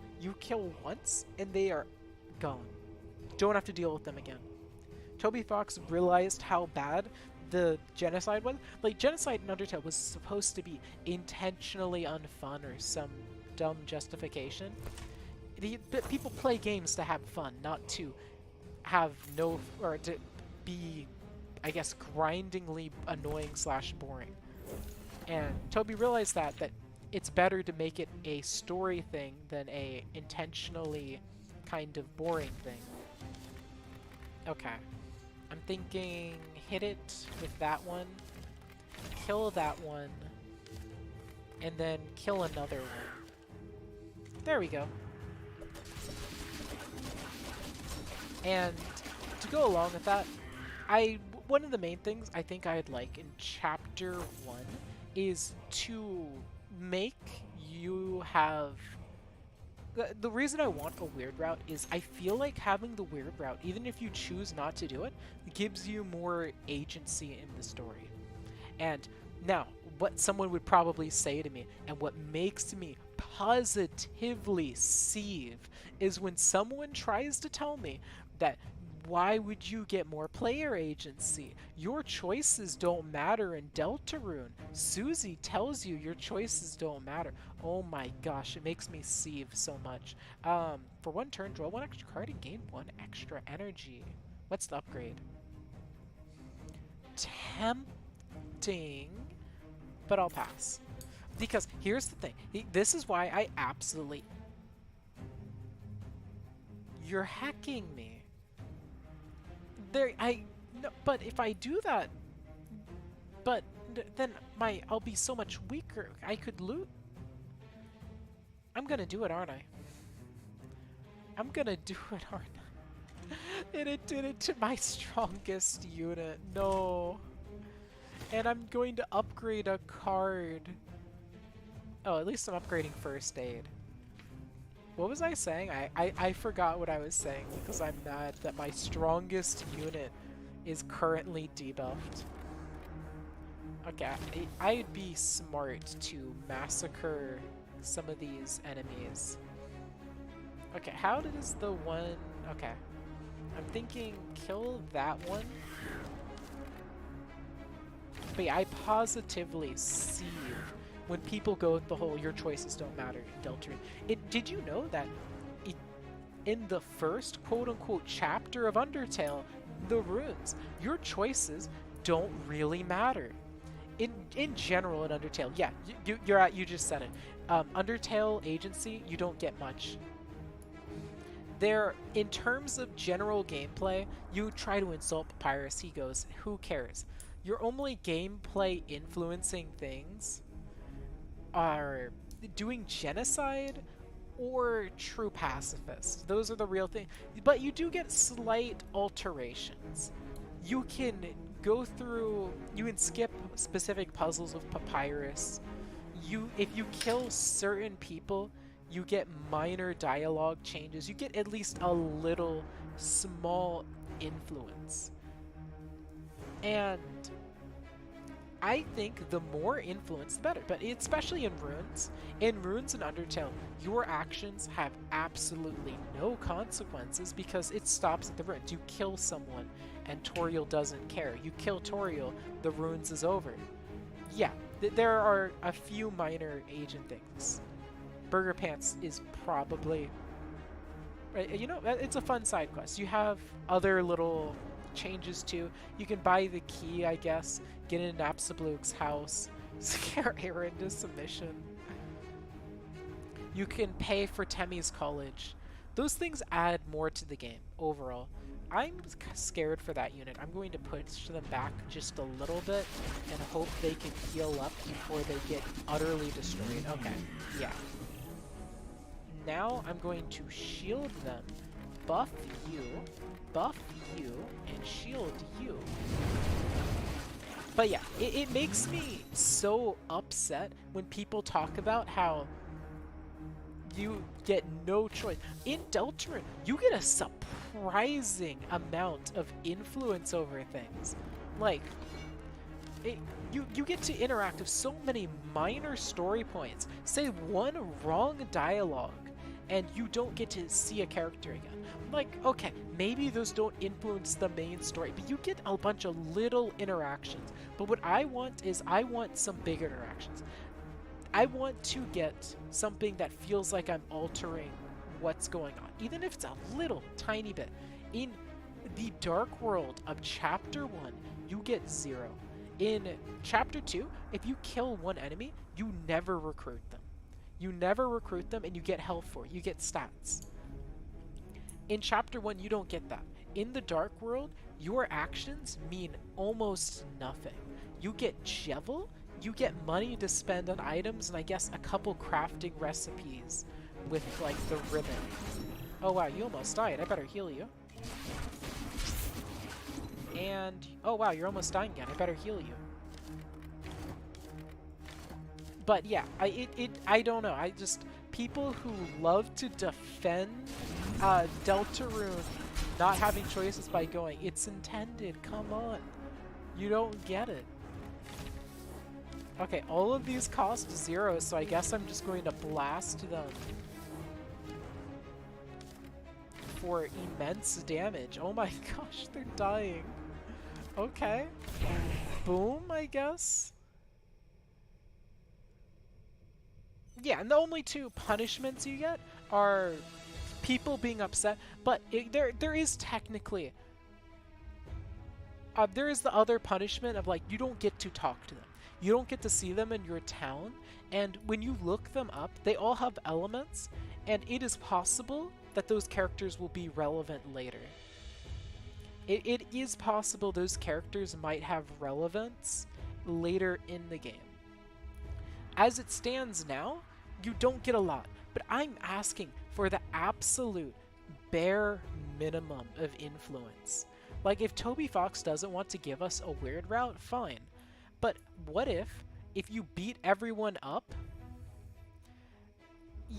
once, and they are gone. Don't have to deal with them again. Toby Fox realized how bad the genocide was. Like, genocide in Undertale was supposed to be intentionally unfun or some dumb justification. People play games to have fun, not to have or to be, I guess, grindingly annoying / boring. And Toby realized that it's better to make it a story thing than a intentionally kind of boring thing. Okay. I'm thinking hit it with that one, kill that one, and then kill another one. There we go. And to go along with that, one of the main things I think I'd like in Chapter 1 is to make you have... The reason I want a weird route is I feel like having the weird route, even if you choose not to do it, gives you more agency in the story. And now, what someone would probably say to me, and what makes me positively seethe, is when someone tries to tell me that why would you get more player agency? Your choices don't matter in Deltarune. Susie tells you your choices don't matter. Oh my gosh, it makes me seethe so much. For one turn, draw one extra card and gain one extra energy. What's the upgrade? Tempting, but I'll pass. Because here's the thing. This is why I absolutely... You're hacking me. But if I do that, then I'll be so much weaker. I could loot. I'm gonna do it, aren't I? I'm gonna do it, aren't I? And it did it to my strongest unit. No. And I'm going to upgrade a card. Oh, at least I'm upgrading first aid. What was I saying? I forgot what I was saying because I'm mad that my strongest unit is currently debuffed. Okay, I'd be smart to massacre some of these enemies. Okay, how does the one... Okay. I'm thinking kill that one. But yeah, I positively see when people go with the whole your choices don't matter in Deltarune. Did you know that in the first quote-unquote chapter of Undertale, the runes, your choices don't really matter. In general in Undertale, yeah, you just said it. Undertale agency, you don't get much. There, in terms of general gameplay, you try to insult Papyrus, he goes, who cares? Your only gameplay influencing things are doing genocide or true pacifist. Those are the real things. But you do get slight alterations. You can go through, you can skip specific puzzles with Papyrus. If you kill certain people, you get minor dialogue changes. You get at least a little small influence. And I think the more influence, the better. But especially in runes and Undertale, your actions have absolutely no consequences because it stops at the runes. You kill someone and Toriel doesn't care. You kill Toriel, the runes is over. Yeah, there are a few minor agent things. Burger Pants is probably... Right, you know, it's a fun side quest. You have other little changes too. You can buy the key, I guess, get in Napstablook's house, scare Aaron to submission. You can pay for Temmie's college. Those things add more to the game overall. I'm scared for that unit. I'm going to push them back just a little bit and hope they can heal up before they get utterly destroyed. Okay, yeah. Now I'm going to shield them, buff you, and shield you. But yeah, it makes me so upset when people talk about how you get no choice. In Deltarune, you get a surprising amount of influence over things. Like, you get to interact with so many minor story points. Say one wrong dialogue, and you don't get to see a character again. Like, okay, maybe those don't influence the main story, but you get a bunch of little interactions. But what I want is, I want some big interactions. I want to get something that feels like I'm altering what's going on, even if it's a little tiny bit. In the Dark World of Chapter 1, you get 0. In Chapter 2, if you kill one enemy, you never recruit them. You never recruit them and you get health for it. You get stats. In Chapter 1, you don't get that. In the Dark World, your actions mean almost nothing. You get Jevil, you get money to spend on items, and I guess a couple crafting recipes with, like, the ribbon. Oh wow, you almost died. I better heal you. And, oh wow, you're almost dying again. I better heal you. But yeah, I don't know. I just, people who love to defend Deltarune not having choices by going, it's intended, come on. You don't get it. Okay, all of these cost 0, so I guess I'm just going to blast them for immense damage. Oh my gosh, they're dying. Okay. Boom, I guess. Yeah, and the only two punishments you get are people being upset, but there is technically... there is the other punishment of, like, you don't get to talk to them. You don't get to see them in your town, and when you look them up, they all have elements, and it is possible that those characters will be relevant later. It is possible those characters might have relevance later in the game. As it stands now, you don't get a lot, but I'm asking for the absolute bare minimum of influence. Like, if Toby Fox doesn't want to give us a weird route, fine. But what if you beat everyone up?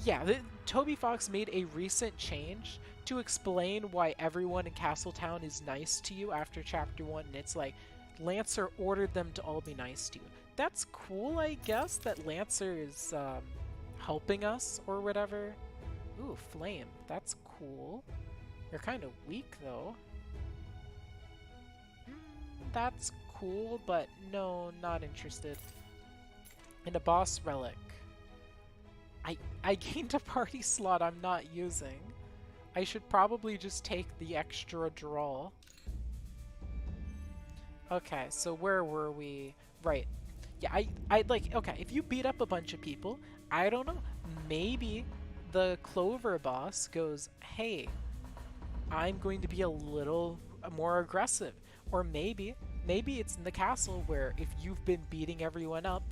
Yeah, Toby Fox made a recent change to explain why everyone in Castletown is nice to you after Chapter 1, and it's like, Lancer ordered them to all be nice to you. That's cool, I guess, that Lancer is helping us or whatever. Ooh, Flame. That's cool. You're kind of weak, though. That's cool, but no, not interested. And a boss relic. I gained a party slot I'm not using. I should probably just take the extra draw. Okay, so where were we? Right. Yeah, I like, okay, if you beat up a bunch of people, I don't know, maybe the Clover boss goes, hey, I'm going to be a little more aggressive. Or maybe it's in the castle where if you've been beating everyone up,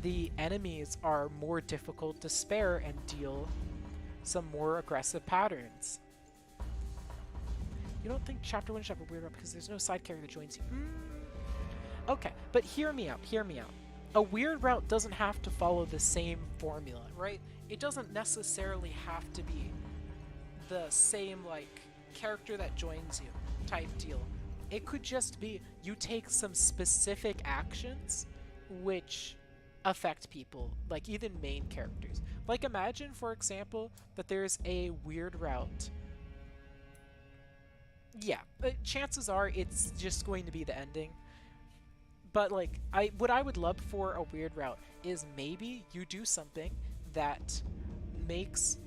the enemies are more difficult to spare and deal some more aggressive patterns. You don't think Chapter 1 should have a weird route because there's no side character that joins you? Okay, but hear me out, hear me out. A weird route doesn't have to follow the same formula, right? It doesn't necessarily have to be the same, like, character that joins you type deal. It could just be you take some specific actions which affect people, like even main characters. Like, imagine, for example, that there's a weird route. Yeah, chances are it's just going to be the ending. But like, what I would love for a weird route is maybe you do something that makes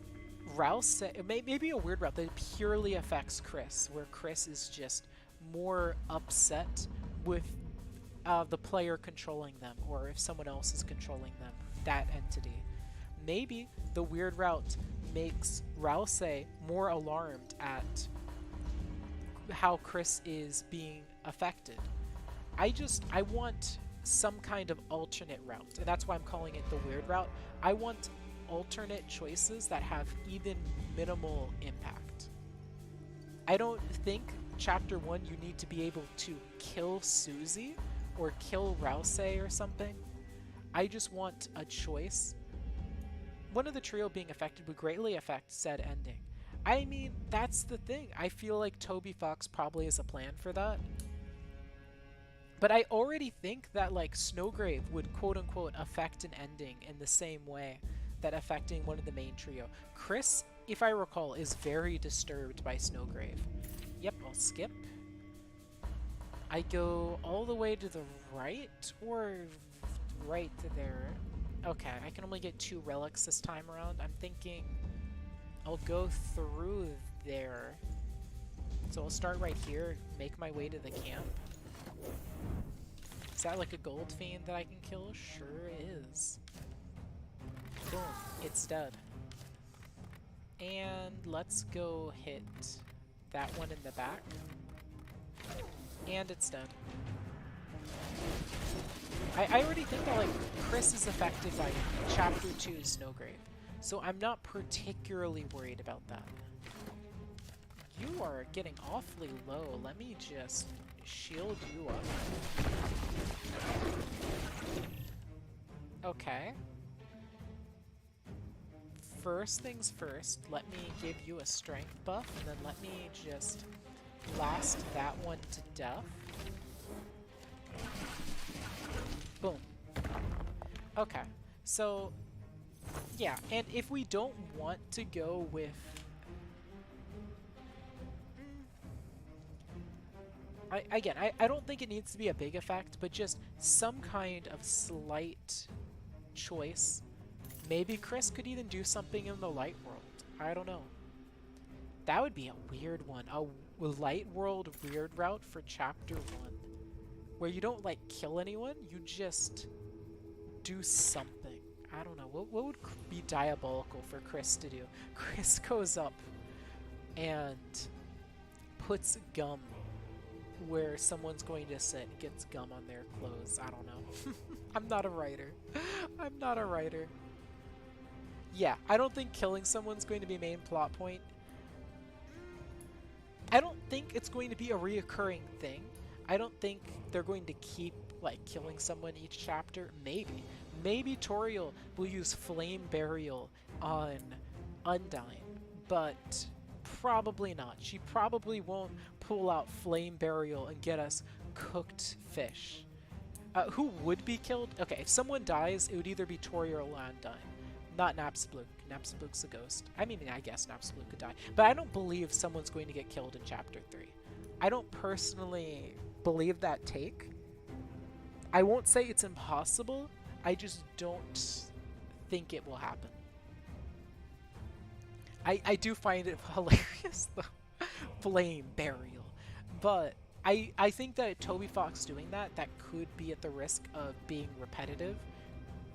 Rouse, maybe a weird route that purely affects Chris, where Chris is just more upset with the player controlling them, or if someone else is controlling them, that entity. Maybe the weird route makes Rouse more alarmed at how Chris is being affected. I want some kind of alternate route, and that's why I'm calling it the weird route. I want alternate choices that have even minimal impact. I don't think Chapter 1 you need to be able to kill Susie or kill Rouse or something. I just want a choice. One of the trio being affected would greatly affect said ending. I mean, that's the thing. I feel like Toby Fox probably has a plan for that. But I already think that, like, Snowgrave would quote-unquote affect an ending in the same way that affecting one of the main trio. Chris, if I recall, is very disturbed by Snowgrave. Yep, I'll skip. I go all the way to the right, or right to there? Okay, I can only get 2 relics this time around. I'm thinking I'll go through there. So I'll start right here, make my way to the camp. Is that like a gold fiend that I can kill? Sure is. Boom, it's dead. And let's go hit that one in the back. And it's dead. I already think that, like, Chris is affected by Chapter 2's Snowgrave, so I'm not particularly worried about that. You are getting awfully low. Let me just shield you up. Okay. First things first, let me give you a strength buff, and then let me just blast that one to death. Boom. Okay, so yeah, and if we don't want to go with I don't think it needs to be a big effect, but just some kind of slight choice. Maybe Chris could even do something in the light world. I don't know. That would be a weird one. A light world weird route for Chapter 1. Where you don't, like, kill anyone, you just do something. I don't know. What would be diabolical for Chris to do? Chris goes up and puts gum where someone's going to sit, gets gum on their clothes. I don't know. I'm not a writer. I'm not a writer. Yeah, I don't think killing someone's going to be a main plot point. I don't think it's going to be a reoccurring thing. I don't think they're going to keep like killing someone each chapter. Maybe Toriel will use Flame Burial on Undyne, but probably not. She probably won't pull out Flame Burial and get us cooked fish. Who would be killed? Okay, if someone dies, it would either be Toriel or Undyne. Not Napsbluk. Napsbluk's a ghost. I mean, I guess Napsbluk could die. But I don't believe someone's going to get killed in Chapter 3. I don't personally believe that take. I won't say it's impossible. I just don't think it will happen. I do find it hilarious, though. Flame Burial. But I think that Toby Fox doing that could be at the risk of being repetitive.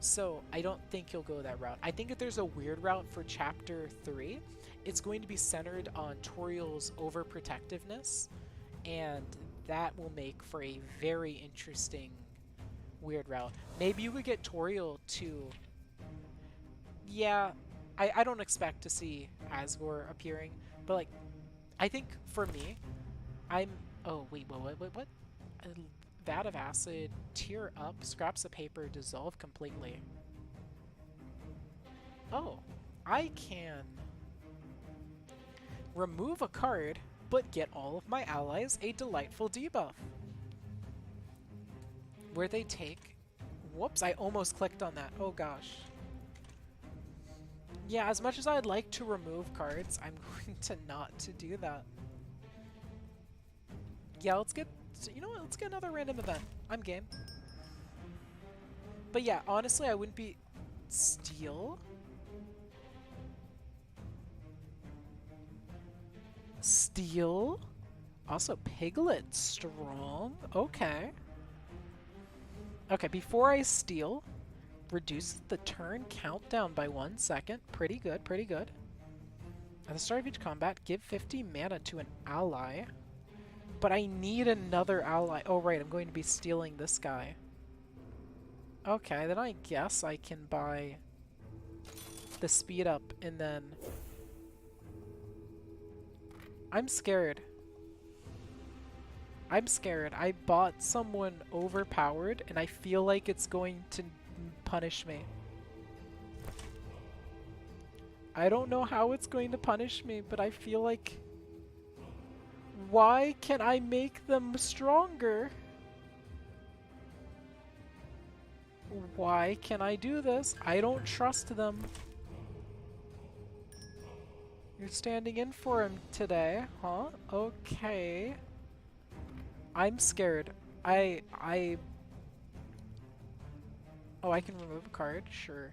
So I don't think he'll go that route. I think if there's a weird route for Chapter 3, it's going to be centered on Toriel's overprotectiveness, and that will make for a very interesting weird route. Maybe you could get Toriel to... Yeah, I don't expect to see Asgore appearing, but like, I think for me, I'm... Oh, wait, what? Vat of acid, tear up, scraps of paper, dissolve completely. Oh, I can remove a card, but get all of my allies a delightful debuff. Where they take... Whoops, I almost clicked on that. Oh gosh. Yeah, as much as I'd like to remove cards, I'm going to not to do that. Yeah, let's get... You know what? Let's get another random event. I'm game. But yeah, honestly, I wouldn't be... Steel? Steel? Also, Piglet strong? Okay. Okay, before I steal, reduce the turn countdown by 1 second. Pretty good, pretty good. At the start of each combat, give 50 mana to an ally. But I need another ally. Oh, right, I'm going to be stealing this guy. Okay, then I guess I can buy the speed up and then... I'm scared. I'm scared. I bought someone overpowered and I feel like it's going to punish me. I don't know how it's going to punish me, but I feel like... Why can I make them stronger? Why can I do this? I don't trust them. You're standing in for him today, huh? Okay. I'm scared. Oh, I can remove a card? Sure.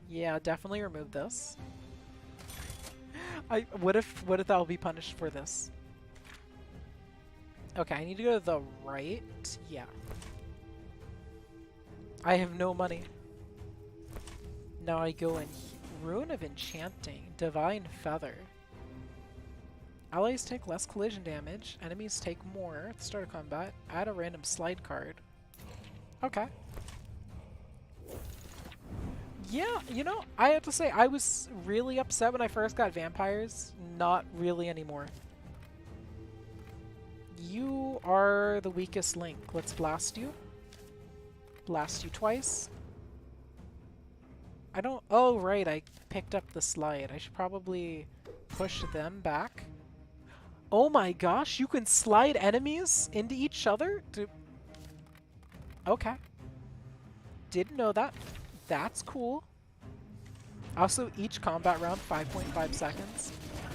Yeah, definitely remove this. What if I'll be punished for this? Okay, I need to go to the right. Yeah. I have no money. Now I go in Rune of Enchanting, Divine Feather. Allies take less collision damage, enemies take more at the start of combat. Add a random slide card. Okay. Yeah, you know, I have to say, I was really upset when I first got vampires. Not really anymore. You are the weakest link. Let's blast you. Blast you twice. I don't... Oh, right, I picked up the slide. I should probably push them back. Oh my gosh, you can slide enemies into each other? Okay. Didn't know that. That's cool. Also, each combat round, 5.5 seconds.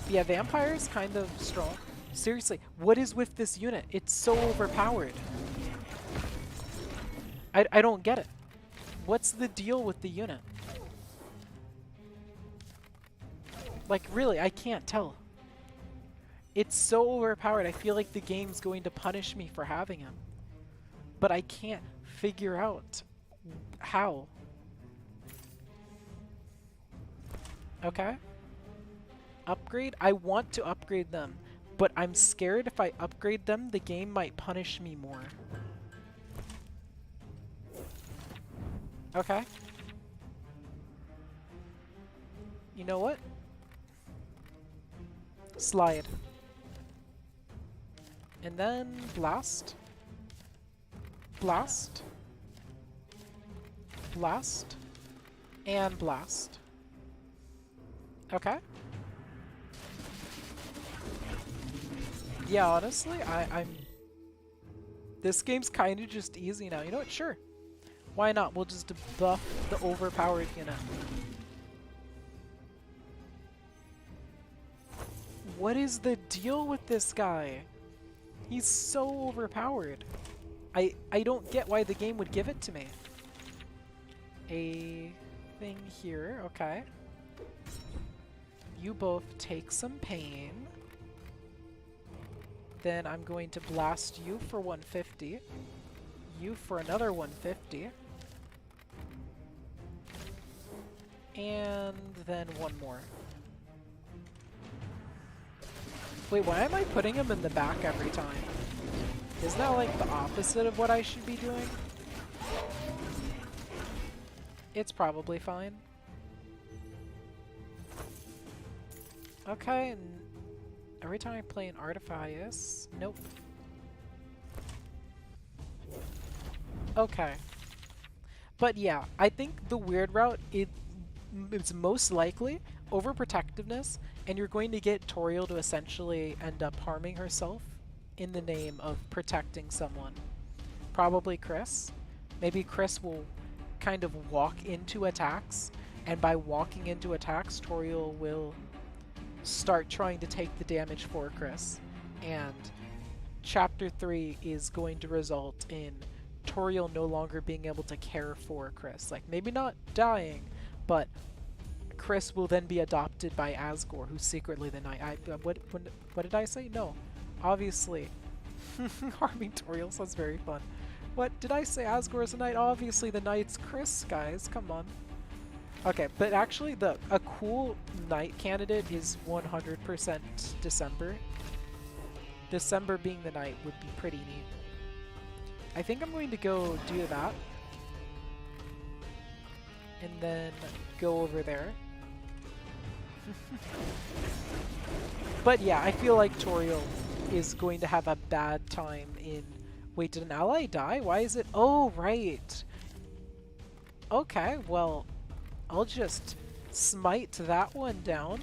Yeah, Vampire's kind of strong. Seriously, what is with this unit? It's so overpowered. I don't get it. What's the deal with the unit? Like, really, I can't tell. It's so overpowered, I feel like the game's going to punish me for having him. But I can't figure out how. Okay. Upgrade? I want to upgrade them, but I'm scared if I upgrade them, the game might punish me more. Okay. You know what? Slide. And then blast. Blast. Blast. And blast. Okay. Yeah, honestly, I'm... This game's kind of just easy now. You know what? Sure. Why not? We'll just buff the overpowered unit. What is the deal with this guy? He's so overpowered. I don't get why the game would give it to me. A thing here, okay. You both take some pain. Then I'm going to blast you for 150. You for another 150. And then one more. Wait, why am I putting him in the back every time? Isn't that like the opposite of what I should be doing? It's probably fine. Okay, and every time I play an Artifice... Nope. Okay. But yeah, I think the weird route, it's most likely overprotectiveness, and you're going to get Toriel to essentially end up harming herself in the name of protecting someone. Probably Chris. Maybe Chris will kind of walk into attacks, and by walking into attacks, Toriel will start trying to take the damage for Chris. And Chapter 3 is going to result in Toriel no longer being able to care for Chris. Like, maybe not dying, but Chris will then be adopted by Asgore, who's secretly the knight. What did I say? No. Obviously. Harming Toriel sounds very fun. What did I say? Asgore is a knight? Obviously the knight's Chris, guys. Come on. Okay, but actually a cool knight candidate is 100% December. December being the knight would be pretty neat. I think I'm going to go do that. And then go over there. But yeah, I feel like Toriel is going to have a bad time in... Wait, did an ally die? Why is it... Oh, right. Okay, well, I'll just smite that one down.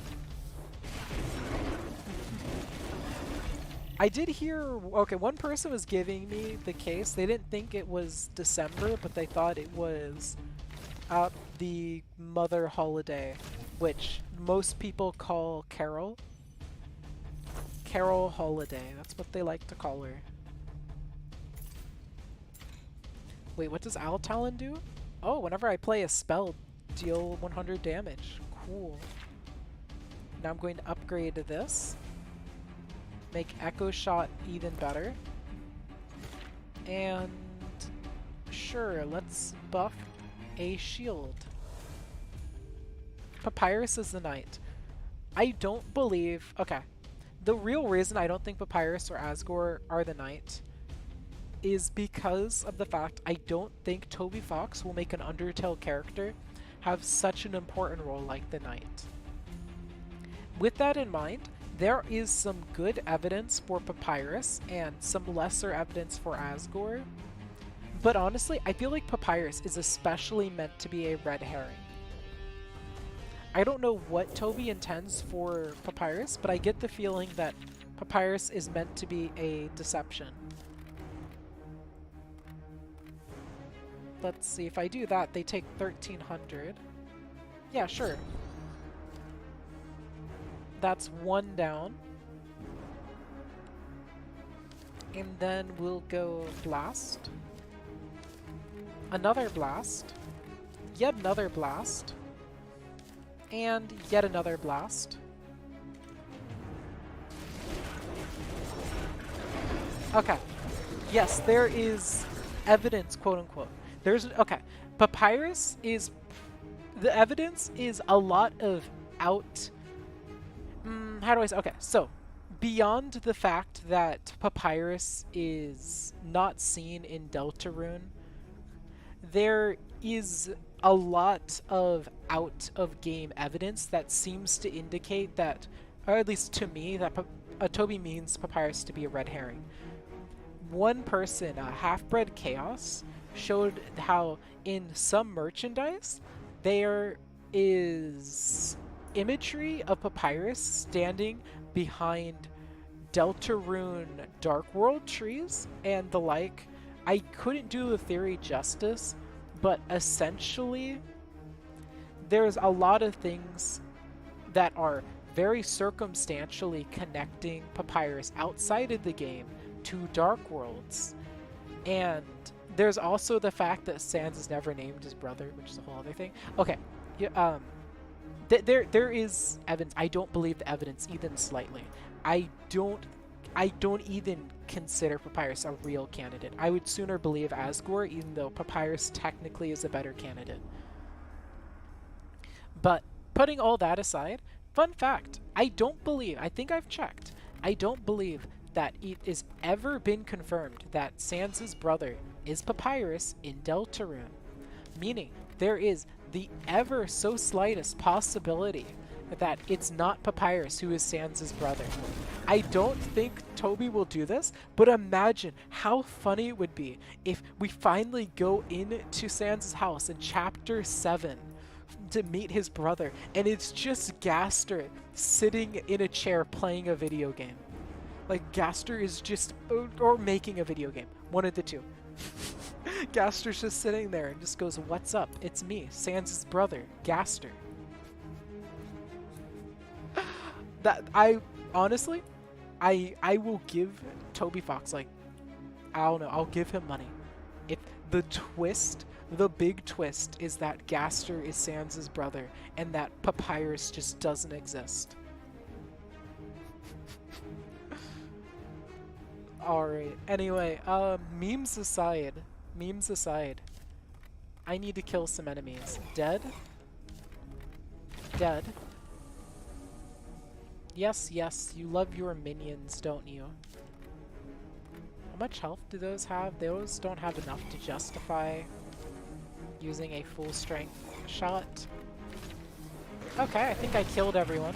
I did hear... Okay, one person was giving me the case. They didn't think it was December, but they thought it was the Mother Holiday, which most people call Carol. Carol Holiday. That's what they like to call her. Wait, what does Owl Talon do? Oh, whenever I play a spell, deal 100 damage. Cool. Now I'm going to upgrade to this. Make Echo Shot even better. And sure, let's buff a shield. Papyrus is the knight. I don't believe... Okay. The real reason I don't think Papyrus or Asgore are the knight is because of the fact I don't think Toby Fox will make an Undertale character have such an important role like the knight. With that in mind, there is some good evidence for Papyrus and some lesser evidence for Asgore, but honestly, I feel like Papyrus is especially meant to be a red herring. I don't know what Toby intends for Papyrus, but I get the feeling that Papyrus is meant to be a deception. Let's see, if I do that, they take 1,300. Yeah, sure. That's one down. And then we'll go blast. Another blast. Yet another blast. And yet another blast. Okay. Yes, there is evidence, quote unquote. There's, okay. Papyrus is, the evidence is a lot of out, how do I say, okay, so beyond the fact that Papyrus is not seen in Deltarune, there is a lot of out-of-game evidence that seems to indicate that or at least to me, that Toby means Papyrus to be a red herring. One person, Half-Bred Chaos, showed how in some merchandise there is imagery of Papyrus standing behind Deltarune Dark World trees and the like. I couldn't do the theory justice, but essentially there's a lot of things that are very circumstantially connecting Papyrus outside of the game to Dark Worlds. And there's also the fact that Sans has never named his brother, which is a whole other thing. Okay, there is evidence. I don't believe the evidence even slightly. I don't even consider Papyrus a real candidate. I would sooner believe Asgore, even though Papyrus technically is a better candidate. But putting all that aside, fun fact, I think I've checked, I don't believe that it has ever been confirmed that Sans' brother is Papyrus in Deltarune. Meaning, there is the ever so slightest possibility that it's not Papyrus who is Sans' brother. I don't think Toby will do this, but imagine how funny it would be if we finally go into Sans' house in Chapter 7 to meet his brother, and it's just Gaster sitting in a chair playing a video game. Like, Gaster is just, or making a video game. One of the two. Gaster's just sitting there and just goes, "What's up? It's me, Sans' brother, Gaster." That, honestly, I will give Toby Fox, like, I don't know, I'll give him money. If the big twist is that Gaster is Sans' brother and that Papyrus just doesn't exist. Alright, anyway, memes aside, I need to kill some enemies. Dead? Dead. Yes, you love your minions, don't you? How much health do those have? Those don't have enough to justify using a full strength shot. Okay, I think I killed everyone.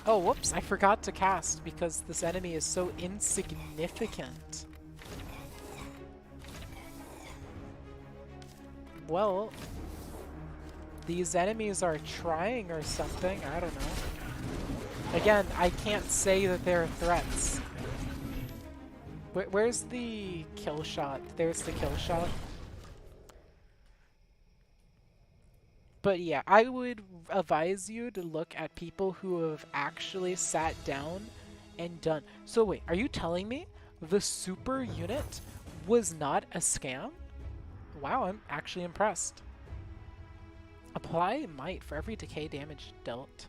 Oh, whoops, I forgot to cast because this enemy is so insignificant. Well, these enemies are trying or something, I don't know. Again, I can't say that they're threats. Where's the kill shot? There's the kill shot. But yeah, I would advise you to look at people who have actually sat down and done. So wait, are you telling me the super unit was not a scam? Wow, I'm actually impressed. Apply might for every decay damage dealt.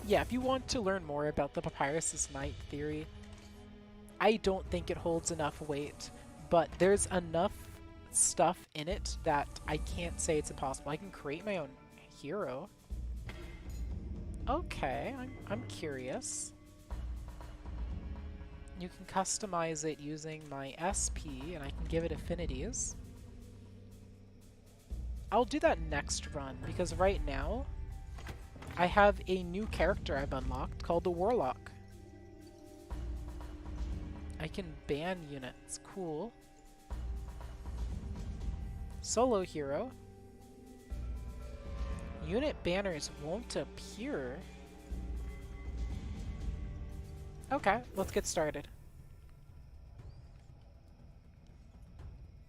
Yeah, if you want to learn more about the Papyrus's Might theory, I don't think it holds enough weight, but there's enough stuff in it that I can't say it's impossible. I can create my own hero. Okay, I'm curious. You can customize it using my SP, and I can give it affinities. I'll do that next run, because right now, I have a new character I've unlocked called the Warlock. I can ban units. Cool. Solo hero. Unit banners won't appear. Okay, let's get started.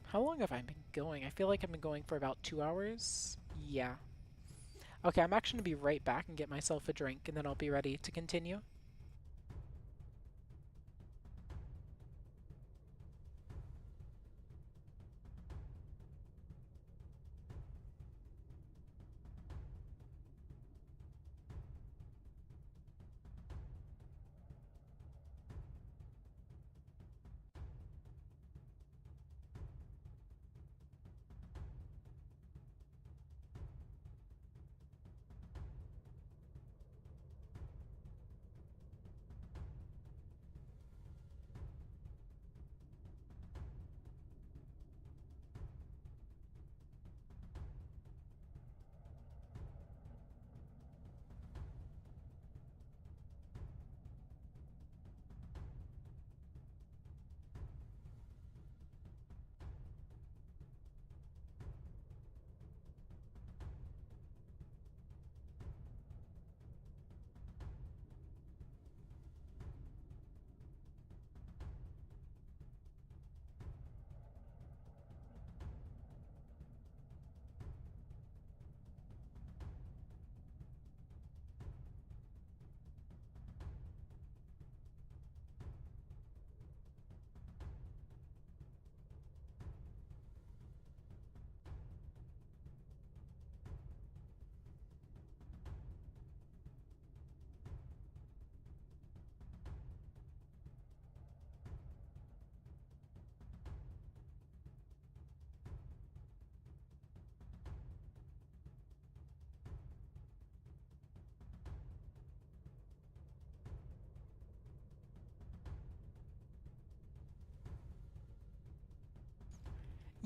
How long have I been going? I feel like I've been going for about 2 hours. Yeah. Okay, I'm actually going to be right back and get myself a drink, and then I'll be ready to continue.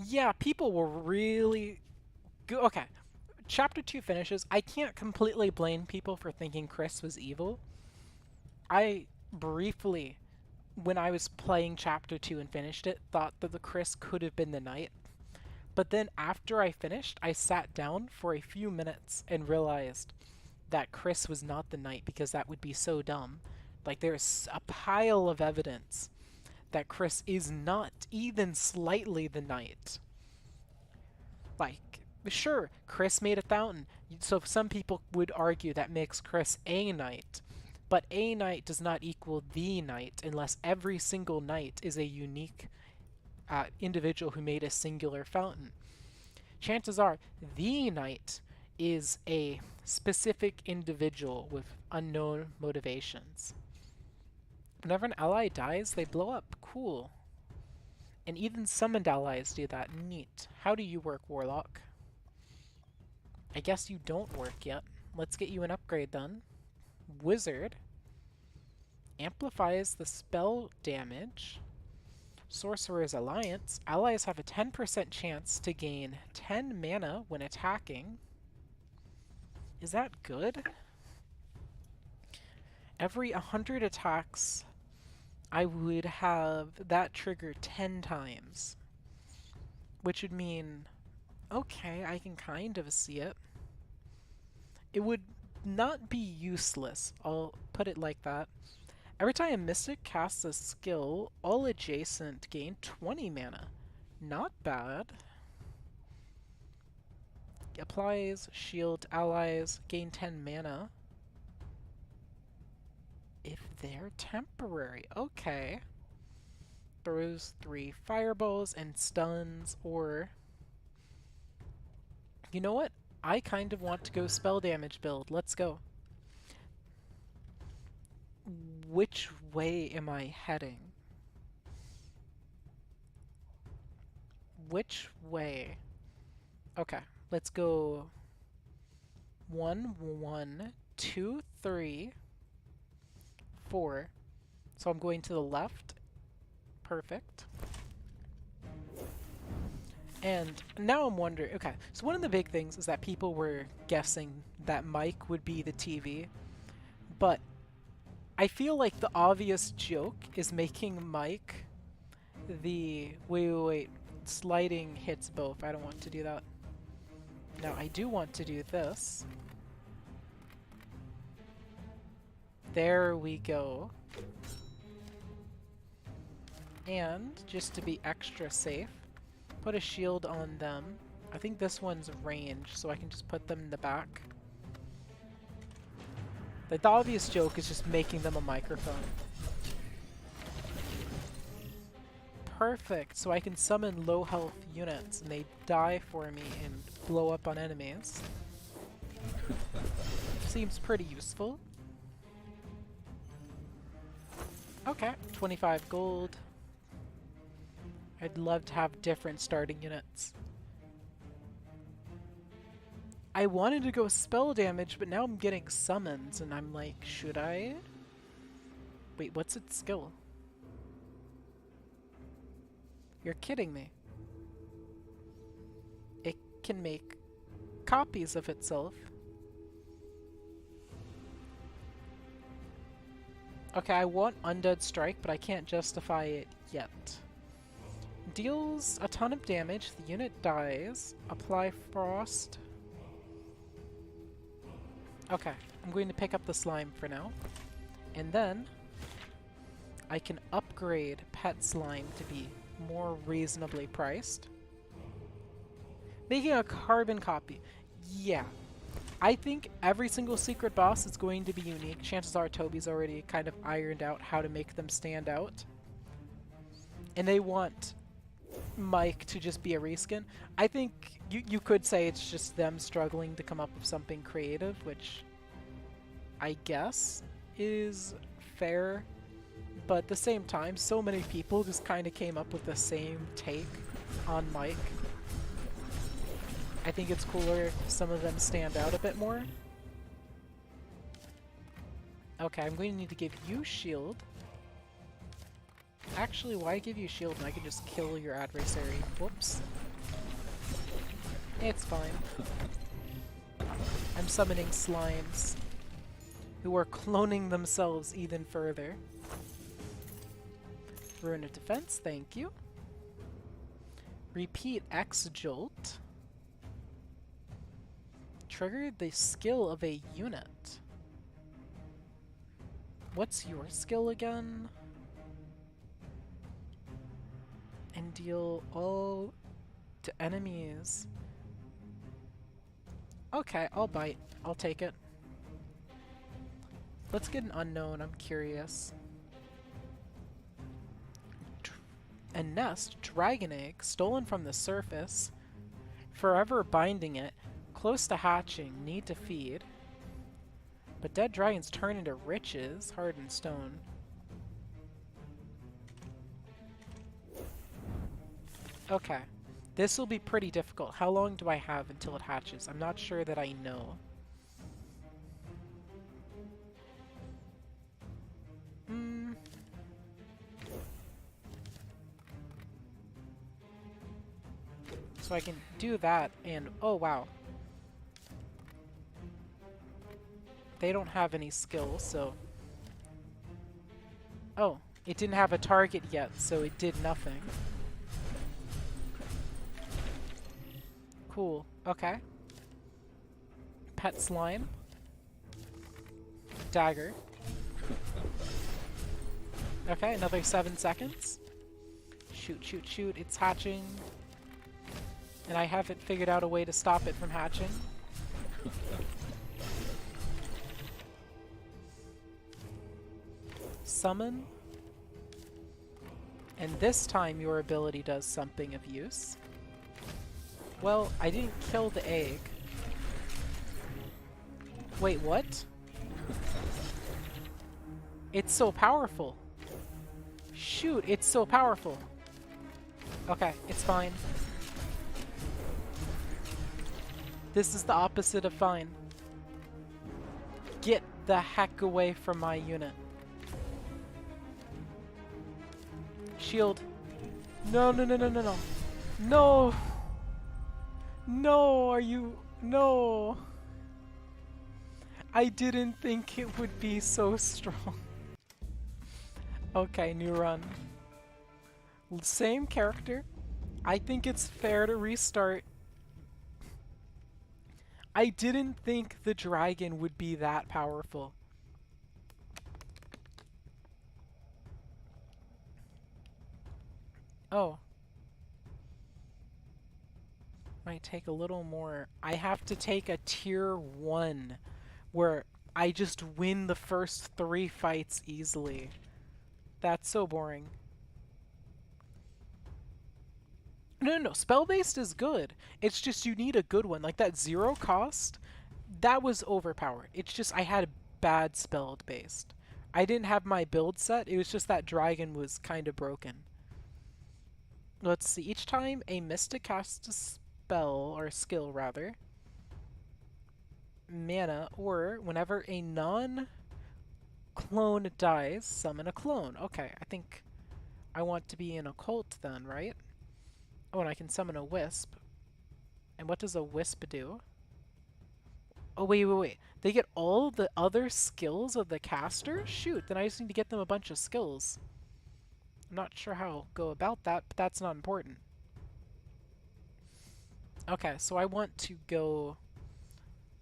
Yeah, people were really go okay. Chapter 2 finishes. I can't completely blame people for thinking Chris was evil. I briefly, when I was playing Chapter 2 and finished it, thought that the Chris could have been the knight. But then after I finished, I sat down for a few minutes and realized that Chris was not the knight because that would be so dumb. Like, there's a pile of evidence that Chris is not even slightly the knight. Like, sure, Chris made a fountain, so some people would argue that makes Chris a knight. But a knight does not equal the knight unless every single knight is a unique individual who made a singular fountain. Chances are the knight is a specific individual with unknown motivations. Whenever an ally dies, they blow up. Cool. And even summoned allies do that. Neat. How do you work, Warlock? I guess you don't work yet. Let's get you an upgrade then. Wizard. Amplifies the spell damage. Sorcerer's Alliance. Allies have a 10% chance to gain 10 mana when attacking. Is that good? Every 100 attacks, I would have that trigger 10 times. Which would mean, okay, I can kind of see it. It would not be useless, I'll put it like that. Every time a Mystic casts a skill, all adjacent gain 20 mana. Not bad. Applies shield allies, gain 10 mana. If they're temporary, okay. Throws 3 fireballs and stuns, or... You know what? I kind of want to go spell damage build. Let's go. Which way am I heading? Which way? Okay, let's go 1, 1, 2, 3, 4. So I'm going to the left. Perfect. And now I'm wondering, okay, so one of the big things is that people were guessing that Mike would be the TV, but I feel like the obvious joke is making Mike the... Wait. Sliding hits both. I don't want to do that. Now, I do want to do this. There we go. And, just to be extra safe, put a shield on them. I think this one's range, so I can just put them in the back. Like, the obvious joke is just making them a microphone. Perfect, so I can summon low health units and they die for me and blow up on enemies. Seems pretty useful. Okay, 25 gold. I'd love to have different starting units. I wanted to go spell damage, but now I'm getting summons and I'm like, should I? Wait, what's its skill? You're kidding me. It can make copies of itself. Okay, I want Undead Strike, but I can't justify it yet. Deals a ton of damage, the unit dies. Apply Frost. Okay, I'm going to pick up the slime for now. And then I can upgrade Pet Slime to be more reasonably priced. Making a carbon copy. Yeah. I think every single secret boss is going to be unique. Chances are Toby's already kind of ironed out how to make them stand out. And they want Mike to just be a reskin. I think you could say it's just them struggling to come up with something creative, which I guess is fair. But at the same time, so many people just kind of came up with the same take on Mike. I think it's cooler if some of them stand out a bit more. Okay, I'm going to need to give you shield. Actually, why give you shield when I can just kill your adversary? Whoops. It's fine. I'm summoning slimes who are cloning themselves even further. Ruin of defense, thank you. Repeat X Jolt. Trigger the skill of a unit. What's your skill again? And deal all to enemies. Okay, I'll bite. I'll take it. Let's get an unknown, I'm curious. A nest, dragon egg, stolen from the surface. Forever binding it. Close to hatching, need to feed. But dead dragons turn into riches, hardened stone. Okay. This will be pretty difficult. How long do I have until it hatches? I'm not sure that I know. So I can do that and... oh, wow. They don't have any skills, so... oh, it didn't have a target yet, so it did nothing. Cool. Okay. Pet slime. Dagger. Okay, another 7 seconds. Shoot, shoot, shoot. It's hatching. And I haven't figured out a way to stop it from hatching. Summon. And this time your ability does something of use. Well, I didn't kill the egg. Wait, what? It's so powerful. Shoot, it's so powerful. Okay, it's fine. This is the opposite of fine. Get the heck away from my unit. Shield. No, no, no, no, no, no. No! No, are you... no! I didn't think it would be so strong. Okay, new run. Same character. I think it's fair to restart. I didn't think the dragon would be that powerful. Oh. Might take a little more. I have to take a tier 1 where I just win the first 3 fights easily. That's so boring. No, no, no. Spell-based is good. It's just you need a good one. Like that 0 cost, that was overpowered. It's just I had bad spell-based. I didn't have my build set. It was just that dragon was kind of broken. Let's see. Each time a mystic casts a spell, or skill rather, mana, or whenever a non-clone dies, summon a clone. Okay, I think I want to be an occult then, right? Oh, and I can summon a wisp. And what does a wisp do? Oh, wait, wait, wait. They get all the other skills of the caster? Shoot, then I just need to get them a bunch of skills. I'm not sure how I'll go about that, but that's not important. Okay, so I want to go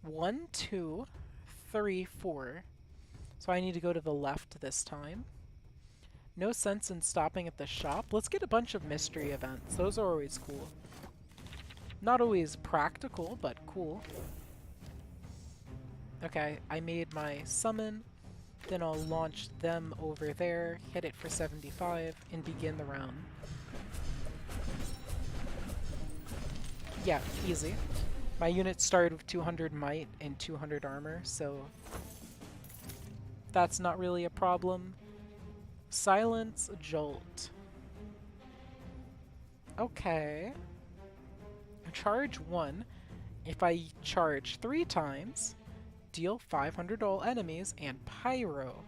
1, 2, 3, 4. So I need to go to the left this time. No sense in stopping at the shop. Let's get a bunch of mystery events. Those are always cool. Not always practical, but cool. Okay, I made my summon. Then I'll launch them over there, hit it for 75, and begin the round. Yeah, easy. My unit started with 200 might and 200 armor, so that's not really a problem. Silence Jolt. Okay. Charge 1. If I charge 3 times, deal 500 to all enemies, and Pyro.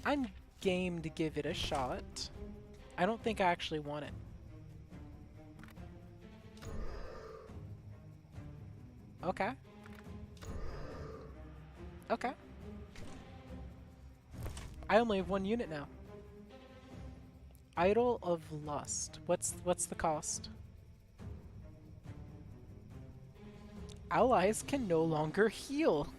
I'm game to give it a shot. I don't think I actually want it. Okay. Okay. I only have 1 unit now. Idol of Lust. What's the cost? Allies can no longer heal.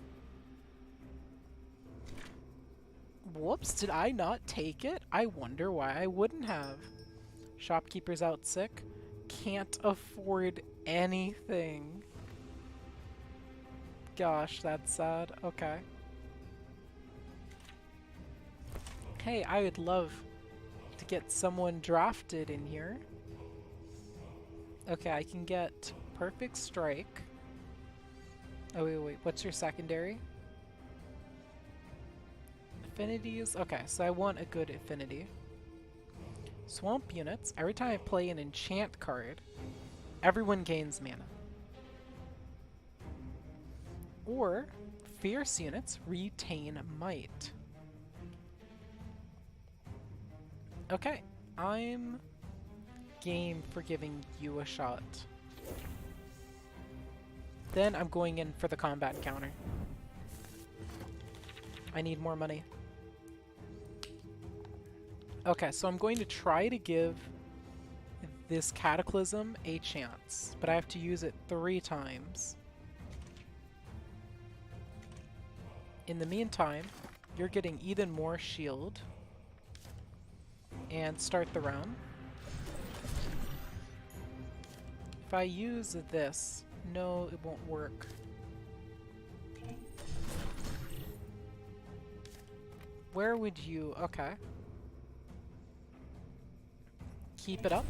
Whoops, did I not take it? I wonder why I wouldn't have. Shopkeeper's out sick. Can't afford anything. Gosh, that's sad. Okay. Hey, I would love to get someone drafted in here. Okay, I can get Perfect Strike. Oh, wait. What's your secondary? Affinities? Okay, so I want a good affinity. Swamp units. Every time I play an enchant card, everyone gains mana. Or, fierce units retain might. Okay, I'm game for giving you a shot. Then I'm going in for the combat counter. I need more money. Okay, so I'm going to try to give this Cataclysm a chance, but I have to use it 3 times. In the meantime, you're getting even more shield. And start the round. If I use this, no, it won't work. Where would you... Okay. Keep it up.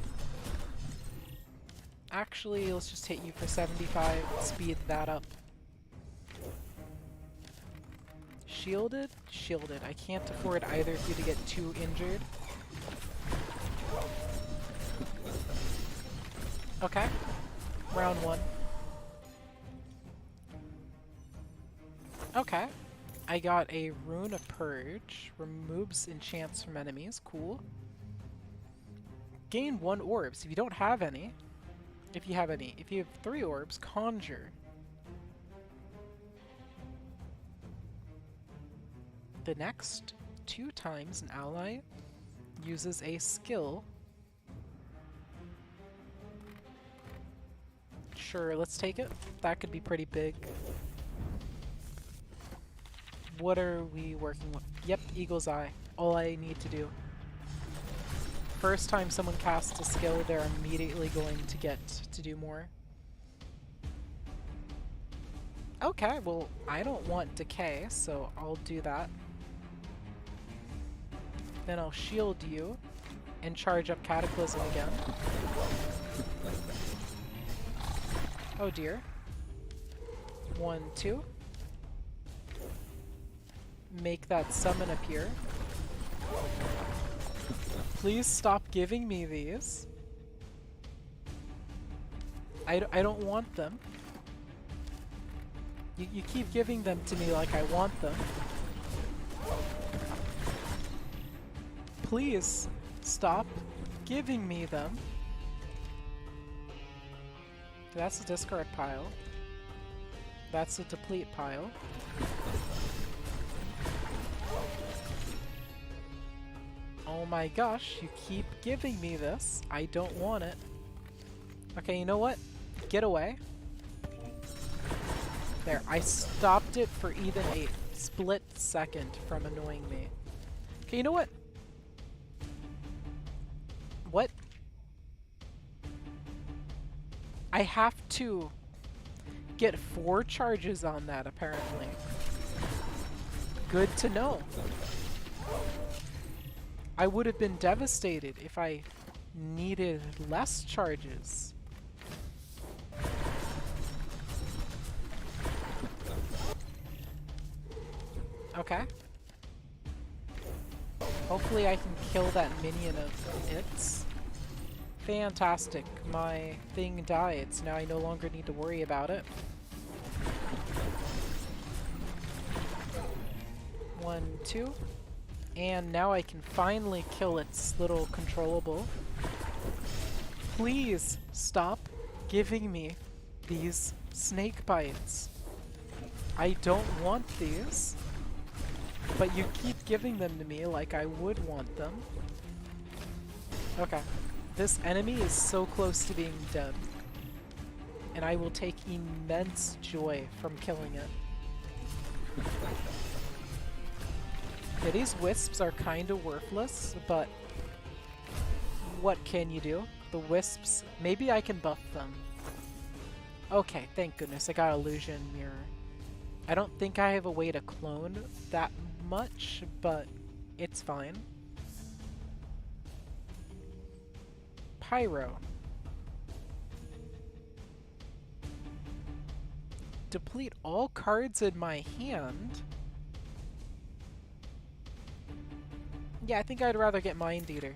Actually, let's just hit you for 75, speed that up. Shielded? Shielded. I can't afford either of you to get too injured. Okay. Round 1. Okay. I got a Rune of Purge. Removes enchants from enemies. Cool. Gain 1 orbs. If you don't have any. If you have 3 orbs, Conjure. The next 2 times an ally uses a skill. Sure, let's take it. That could be pretty big. What are we working with? Yep, Eagle's Eye. All I need to do. First time someone casts a skill, they're immediately going to get to do more. Okay, well, I don't want Decay, so I'll do that. Then I'll shield you and charge up Cataclysm again. Oh dear. 1, 2. Make that summon appear. Please stop giving me these. I don't want them. You keep giving them to me like I want them. Please stop giving me them. That's a discard pile. That's a deplete pile. Oh my gosh, you keep giving me this. I don't want it. Okay, you know what? Get away. There, I stopped it for even a split second from annoying me. Okay, you know what? What? I have to get 4 charges on that, apparently. Good to know. I would have been devastated if I needed less charges. Okay. Hopefully I can kill that minion of its. Fantastic. My thing died, so now I no longer need to worry about it. 1, 2. And now I can finally kill its little controllable. Please stop giving me these snake bites. I don't want these, but you keep giving them to me like I would want them. Okay, this enemy is so close to being dead, and I will take immense joy from killing it. Yeah, these wisps are kind of worthless, but what can you do? The wisps, maybe I can buff them. Okay, thank goodness, I got Illusion Mirror. I don't think I have a way to clone that much, but it's fine. Pyro. Deplete all cards in my hand? Yeah, I think I'd rather get Mind Eater.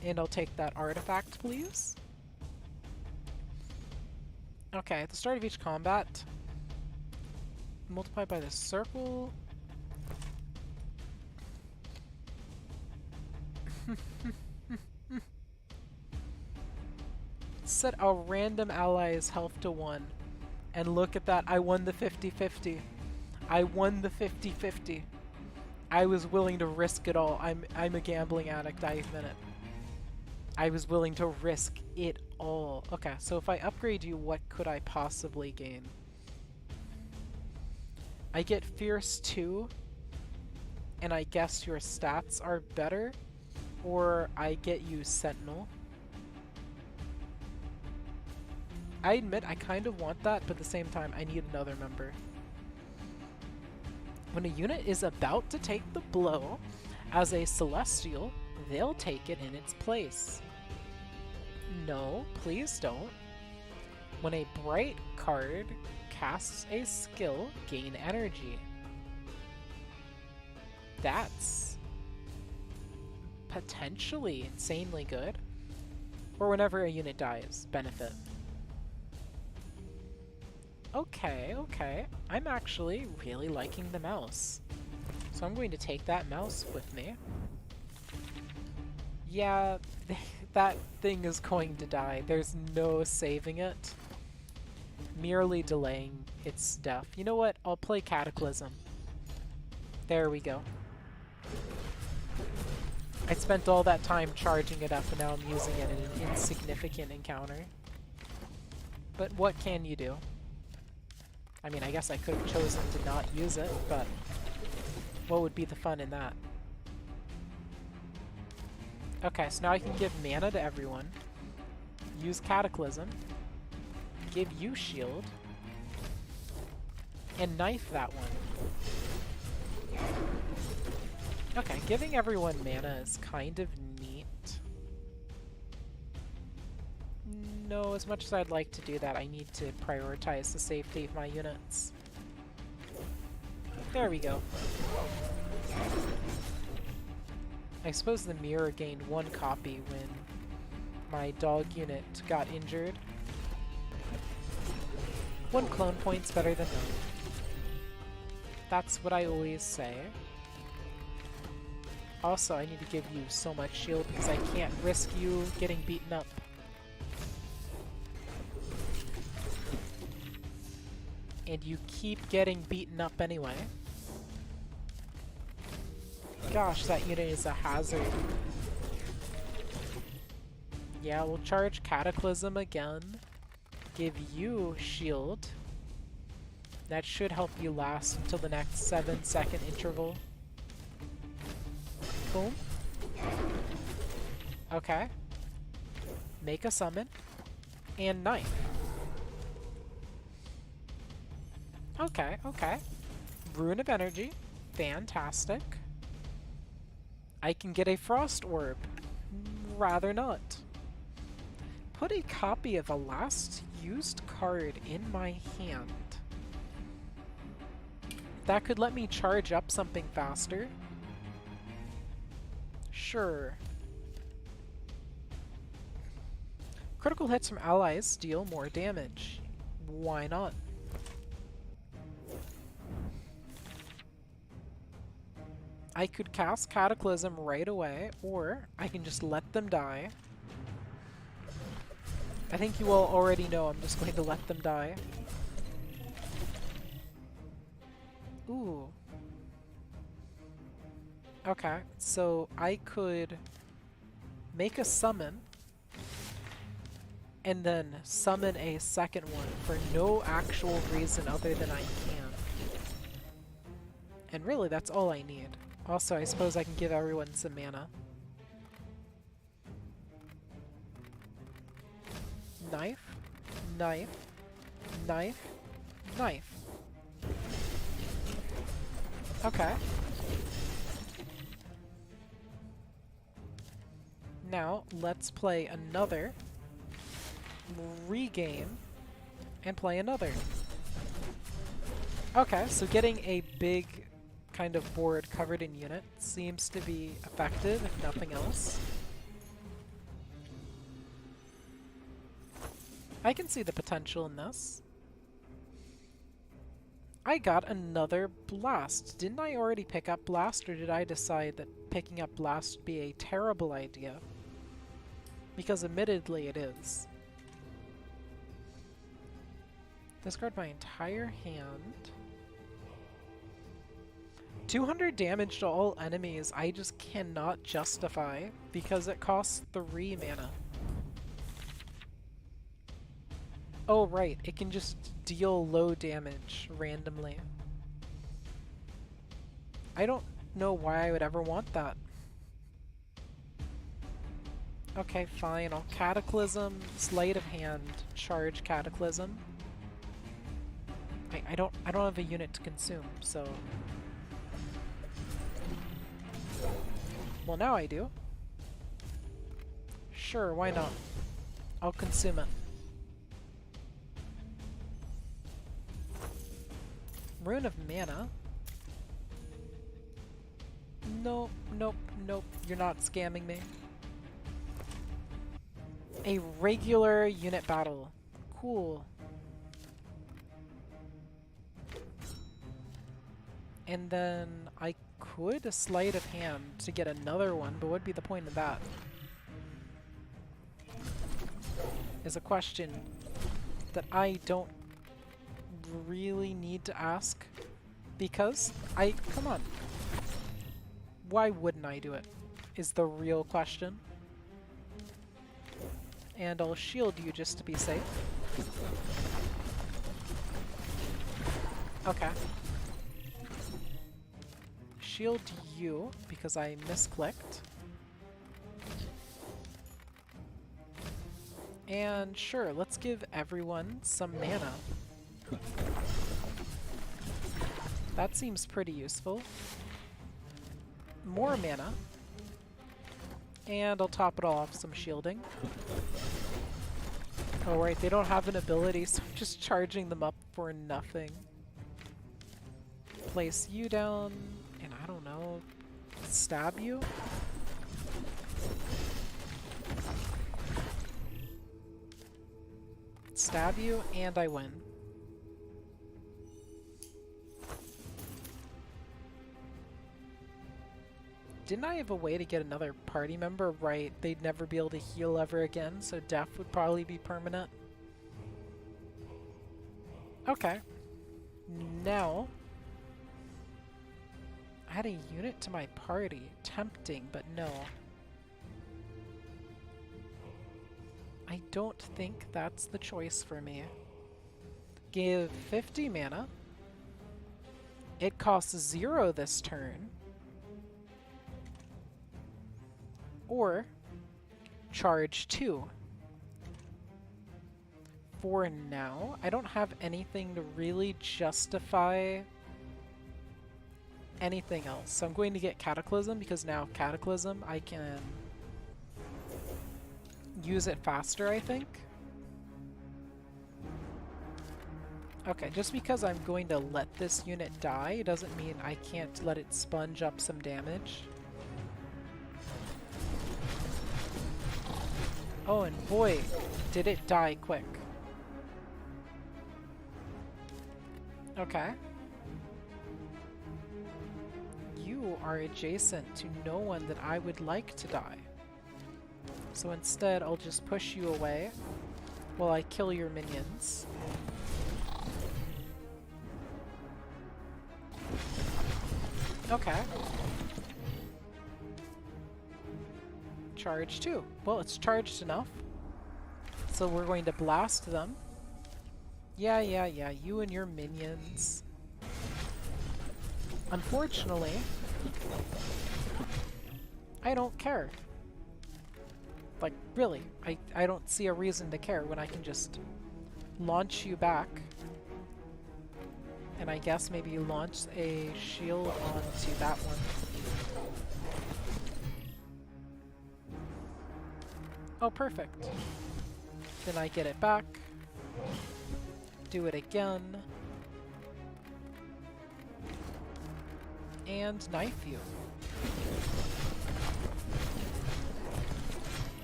And I'll take that artifact, please. Okay, at the start of each combat, multiply by the circle. Set a random ally's health to 1. And look at that, I won the 50-50. I won the 50-50. I was willing to risk it all. I'm a gambling addict, I admit it. I was willing to risk it all. Okay, so if I upgrade you, what could I possibly gain? I get Fierce 2, and I guess your stats are better, or I get you Sentinel. I admit I kind of want that, but at the same time I need another member. When a unit is about to take the blow, as a Celestial, they'll take it in its place. No, please don't. When a Bright card casts a skill, gain energy. That's potentially insanely good. Or whenever a unit dies, benefit. Okay, okay. I'm actually really liking the mouse. So I'm going to take that mouse with me. Yeah, that thing is going to die. There's no saving it. Merely delaying its death. You know what? I'll play Cataclysm. There we go. I spent all that time charging it up and now I'm using it in an insignificant encounter. But what can you do? I mean, I guess I could have chosen to not use it, but what would be the fun in that? Okay, so now I can give mana to everyone, use Cataclysm, give you shield, and knife that one. Okay, giving everyone mana is kind of neat. No, as much as I'd like to do that, I need to prioritize the safety of my units. There we go. I suppose the mirror gained 1 copy when my dog unit got injured. 1 clone point's better than none. That's what I always say. Also, I need to give you so much shield because I can't risk you getting beaten up. And you keep getting beaten up anyway. Gosh, that unit is a hazard. Yeah, we'll charge Cataclysm again. Give you shield. That should help you last until the next 7-second interval. Boom. Okay. Make a summon. And knife. Okay, okay. Rune of Energy. Fantastic. I can get a Frost Orb. Rather not. Put a copy of a last used card in my hand. That could let me charge up something faster. Sure. Critical hits from allies deal more damage. Why not? I could cast Cataclysm right away, or I can just let them die. I think you all already know I'm just going to let them die. Ooh. Okay, so I could make a summon and then summon a second one for no actual reason other than I can. And really, that's all I need. Also, I suppose I can give everyone some mana. Knife, knife, knife, knife. Okay. Now, let's play another, regain, and play another. Okay, so getting a big kind of board covered in units seems to be effective, if nothing else. I can see the potential in this. I got another Blast. Didn't I already pick up Blast, or did I decide that picking up Blast would be a terrible idea? Because admittedly it is. Discard my entire hand. 200 damage to all enemies I just cannot justify because it costs 3 mana. Oh right, it can just deal low damage randomly. I don't know why I would ever want that. Okay, fine, I'll Cataclysm, Sleight of Hand, charge Cataclysm. I don't have a unit to consume, so... Well, now I do. Sure, why not? I'll consume it. Rune of Mana? Nope, nope, nope. You're not scamming me. A regular unit battle. Cool. And then I could Sleight of Hand to get another one, but what would be the point of that? Is a question that I don't really need to ask, because come on. Why wouldn't I do it? Is the real question. And I'll shield you just to be safe. Okay. Shield you because I misclicked. And sure, let's give everyone some mana. That seems pretty useful. More mana. And I'll top it all off with some shielding. Oh right, they don't have an ability, so I'm just charging them up for nothing. Place you down, and I don't know, stab you? Stab you, and I win. Didn't I have a way to get another party member? Right, they'd never be able to heal ever again, so death would probably be permanent. Okay. Now, add a unit to my party. Tempting, but no. I don't think that's the choice for me. Give 50 mana. It costs 0 this turn. Or charge 2. For now, I don't have anything to really justify anything else. So I'm going to get Cataclysm, because now Cataclysm I can use it faster, I think. Okay, just because I'm going to let this unit die doesn't mean I can't let it sponge up some damage. Oh, and boy, did it die quick. Okay. You you are adjacent to no one that I would like to die. So instead, I'll just push you away while I kill your minions. Okay. Charge too. Well, it's charged enough. So we're going to blast them. Yeah, you and your minions. Unfortunately, I don't care. Like, really, I don't see a reason to care when I can just launch you back. And I guess maybe launch a shield onto that one. Oh, perfect. Then I get it back. Do it again. And knife you.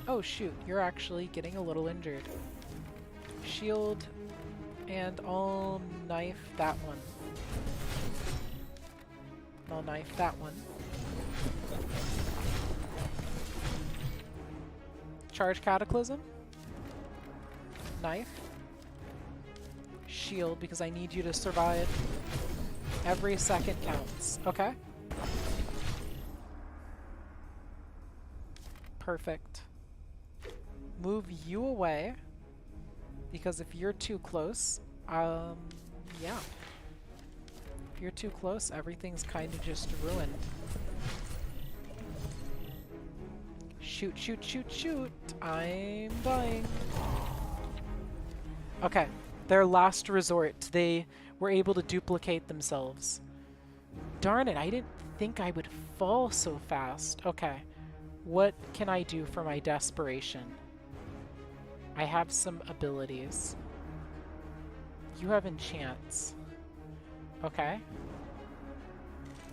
Oh shoot, you're actually getting a little injured. Shield, and I'll knife that one. I'll knife that one. Charge Cataclysm. Knife. Shield, because I need you to survive. Every second counts. Okay. Perfect. Move you away, because if you're too close, yeah. If you're too close, everything's kind of just ruined. Shoot, shoot, shoot, shoot! I'm dying. Okay, their last resort. They were able to duplicate themselves. Darn it, I didn't think I would fall so fast. Okay, what can I do for my desperation? I have some abilities. You have enchants. Okay.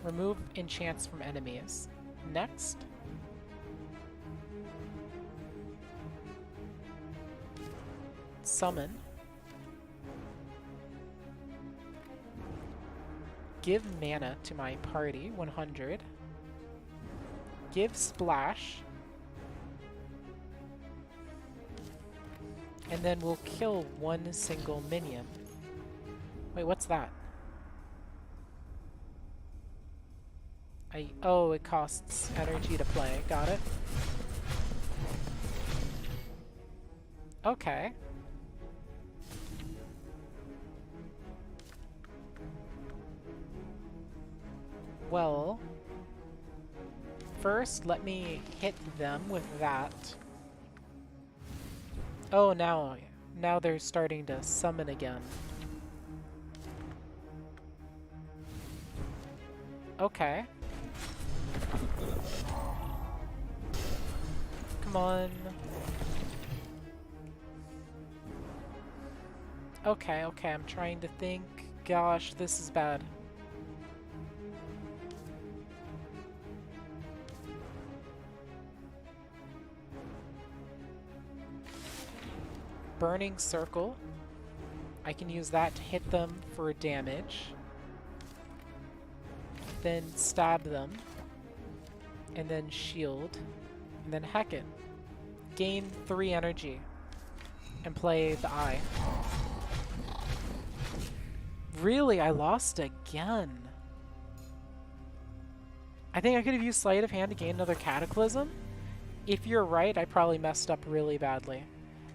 Remove enchants from enemies. Next. Summon. Give mana to my party, 100. Give splash. And then we'll kill one single minion. Wait, what's that? Oh, it costs energy to play. Got it. Okay. Well, first let me hit them with that. Oh, now they're starting to summon again. Okay. Come on. Okay, I'm trying to think. Gosh, this is bad. Burning Circle. I can use that to hit them for damage. Then stab them. And then shield. And then heck it. Gain 3 energy. And play the eye. Really? I lost again. I think I could have used Sleight of Hand to gain another Cataclysm. If you're right, I probably messed up really badly.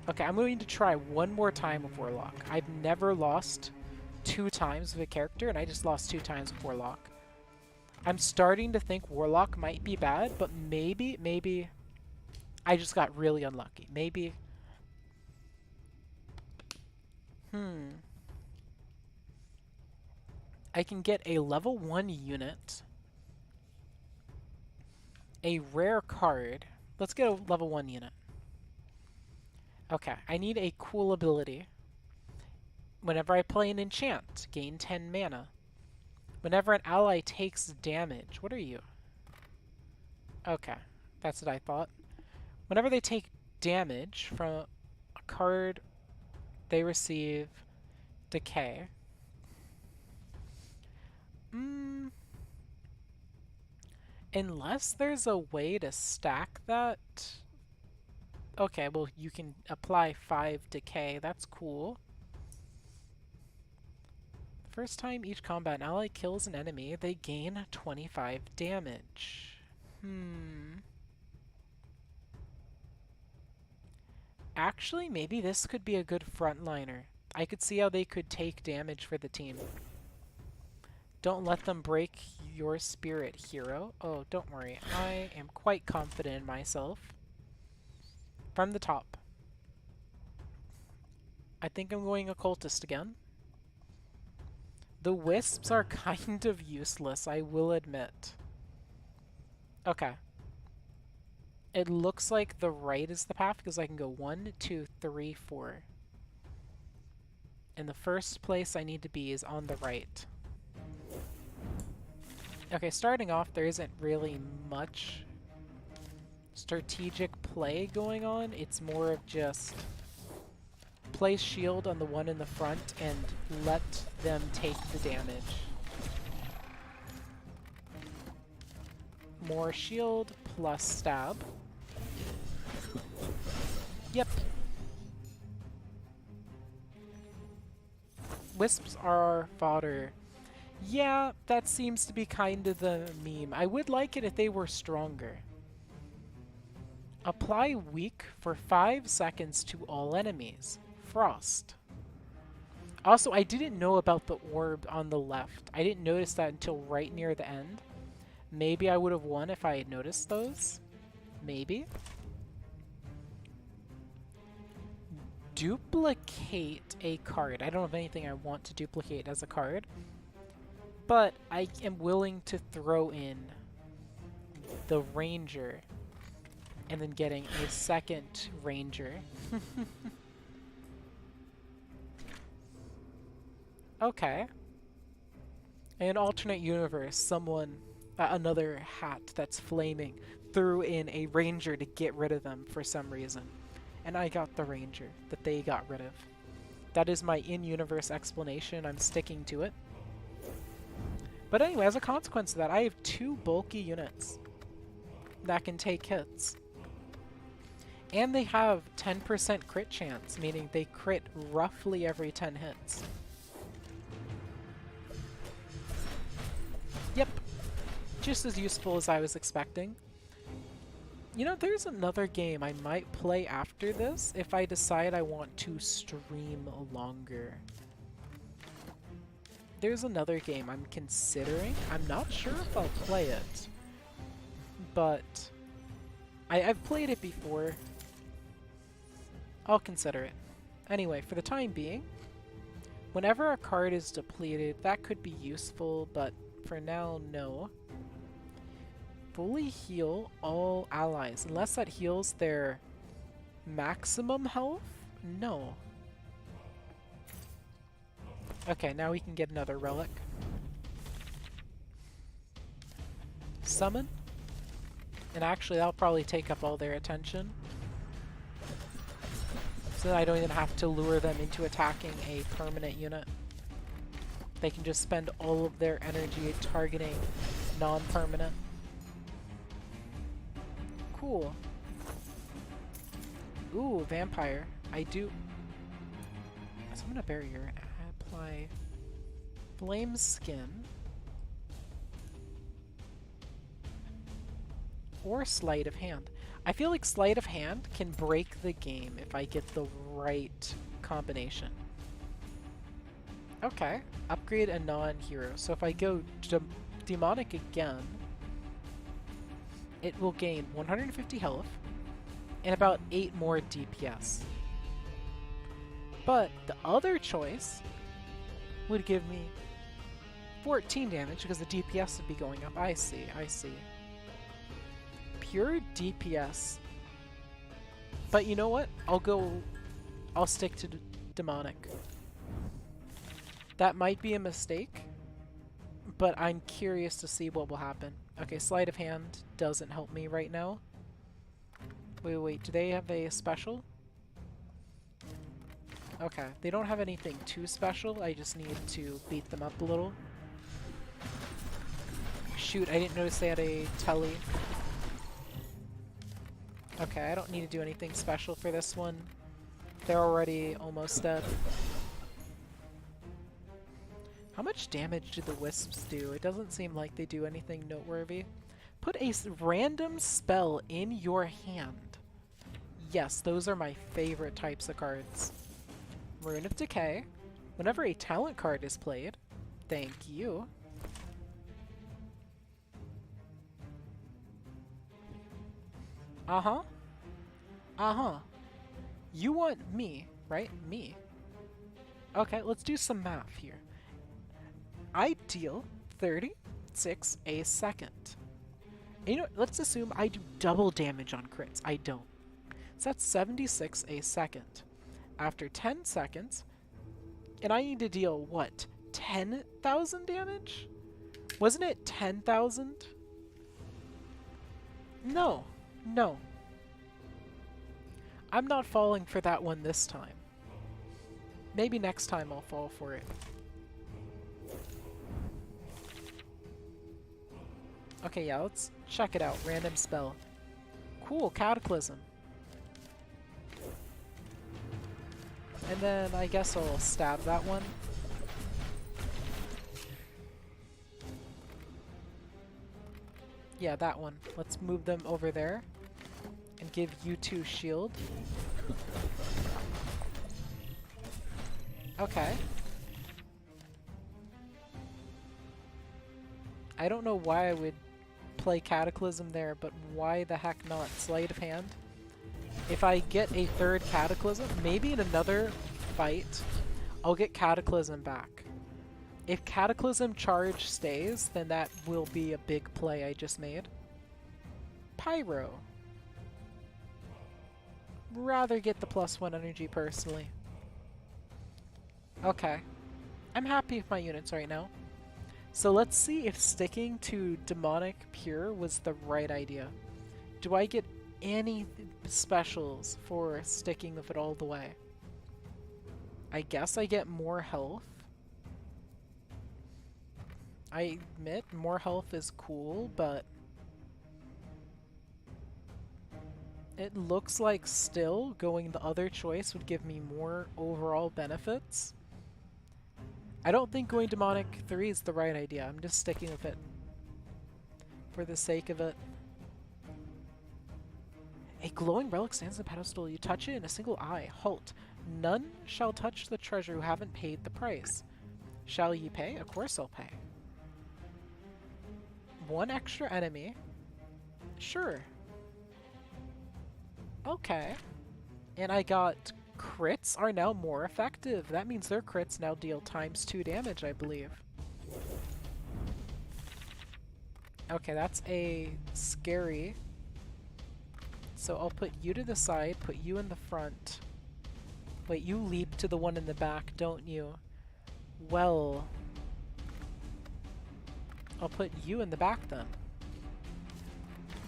Okay, I'm going to try one more time with Warlock. I've never lost 2 times with a character, and I just lost 2 times with Warlock. I'm starting to think Warlock might be bad, but maybe I just got really unlucky. Maybe. I can get a level 1 unit, a rare card. Let's get a level 1 unit. Okay, I need a cool ability. Whenever I play an enchant, gain 10 mana. Whenever an ally takes damage, what are you? Okay, that's what I thought. Whenever they take damage from a card, they receive decay. Unless there's a way to stack that. Okay, well, you can apply 5 decay. That's cool. First time each combat an ally kills an enemy, they gain 25 damage. Actually, maybe this could be a good frontliner. I could see how they could take damage for the team. Don't let them break your spirit, hero. Oh, don't worry. I am quite confident in myself. From the top. I think I'm going occultist again. The wisps are kind of useless, I will admit. Okay. It looks like the right is the path because I can go 1, 2, 3, 4. And the first place I need to be is on the right. Okay, starting off, there isn't really much strategic play going on. It's more of just place shield on the one in the front and let them take the damage. More shield plus stab. Yep. Wisps are fodder. Yeah, that seems to be kind of the meme. I would like it if they were stronger. Apply weak for 5 seconds to all enemies. Frost. Also, I didn't know about the orb on the left. I didn't notice that until right near the end. Maybe I would have won if I had noticed those. Maybe. Duplicate a card. I don't have anything I want to duplicate as a card. But I am willing to throw in the ranger and then getting a second ranger. Okay. In an alternate universe, someone, another hat that's flaming, threw in a ranger to get rid of them for some reason. And I got the ranger that they got rid of. That is my in-universe explanation. I'm sticking to it. But anyway, as a consequence of that, I have 2 bulky units that can take hits. And they have 10% crit chance, meaning they crit roughly every 10 hits. Yep. Just as useful as I was expecting. You know, there's another game I might play after this if I decide I want to stream longer. There's another game I'm considering. I'm not sure if I'll play it, but I've played it before. I'll consider it. Anyway, for the time being, whenever a card is depleted, that could be useful, but for now, no. Fully heal all allies, unless that heals their maximum health? No. Okay, now we can get another relic. Summon. And actually, that'll probably take up all their attention. So that I don't even have to lure them into attacking a permanent unit. They can just spend all of their energy targeting non-permanent. Cool. Ooh, vampire. I do. Summon a barrier. Apply flame skin. Or sleight of hand. I feel like sleight of hand can break the game if I get the right combination. Okay. Upgrade a non-hero. So if I go demonic again, it will gain 150 health and about 8 more DPS. But the other choice would give me 14 damage because the DPS would be going up. I see, I see. Pure DPS. But you know what? I'll stick to demonic. That might be a mistake, but I'm curious to see what will happen. Okay, sleight of hand doesn't help me right now. Wait, do they have a special? Okay, they don't have anything too special. I just need to beat them up a little. shoot, I didn't notice they had a telly. Okay, I don't need to do anything special for this one. They're already almost dead. How much damage do the wisps do? It doesn't seem like they do anything noteworthy. Put a random spell in your hand. Yes, those are my favorite types of cards. Rune of Decay. Whenever a talent card is played, thank you. Uh-huh. Uh-huh. You want me, right? Me. Okay, let's do some math here. I deal 36 a second. And you know, let's assume I do double damage on crits. I don't. So that's 76 a second. After 10 seconds, and I need to deal, what, 10,000 damage? Wasn't it 10,000? No. No. I'm not falling for that one this time. Maybe next time I'll fall for it. Okay, yeah, let's check it out. Random spell. Cool, Cataclysm. And then I guess I'll stab that one. Yeah, that one. Let's move them over there. And give you two shield. Okay. I don't know why I would play Cataclysm there, but why the heck not? Sleight of Hand. If I get a third Cataclysm, maybe in another fight, I'll get Cataclysm back. If Cataclysm charge stays, then that will be a big play I just made. Pyro. Rather get the +1 energy personally. Okay. I'm happy with my units right now. So let's see if sticking to Demonic Pure was the right idea. Do I get any specials for sticking with it all the way? I guess I get more health. I admit more health is cool, but it looks like still going the other choice would give me more overall benefits. I don't think going Demonic 3 is the right idea. I'm just sticking with it for the sake of it. A glowing relic stands on the pedestal. You touch it in a single eye. Halt. None shall touch the treasure who haven't paid the price. Shall ye pay? Of course I'll pay. One extra enemy. Sure. Okay. And I got crits are now more effective. That means their crits now deal ×2 damage, I believe. Okay, that's a scary. So I'll put you to the side, put you in the front. Wait, you leap to the one in the back, don't you? Well, I'll put you in the back then.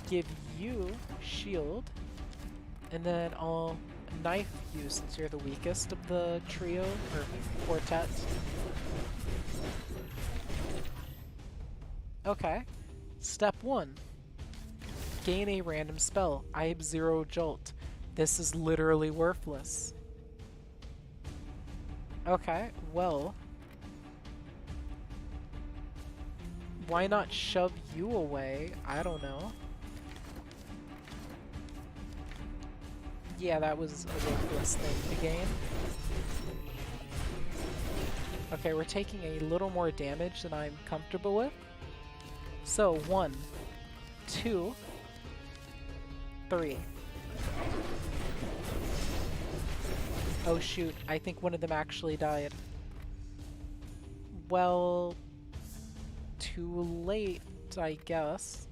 Give you shield, and then I'll knife you since you're the weakest of the trio, or quartet. Okay. Step 1. Gain a random spell. I have 0 jolt. This is literally worthless. Okay, well. Why not shove you away? I don't know. Yeah, that was a worthless thing to gain. Okay, we're taking a little more damage than I'm comfortable with. So, 1, 2, 3. Oh shoot, I think one of them actually died. Well, too late, I guess.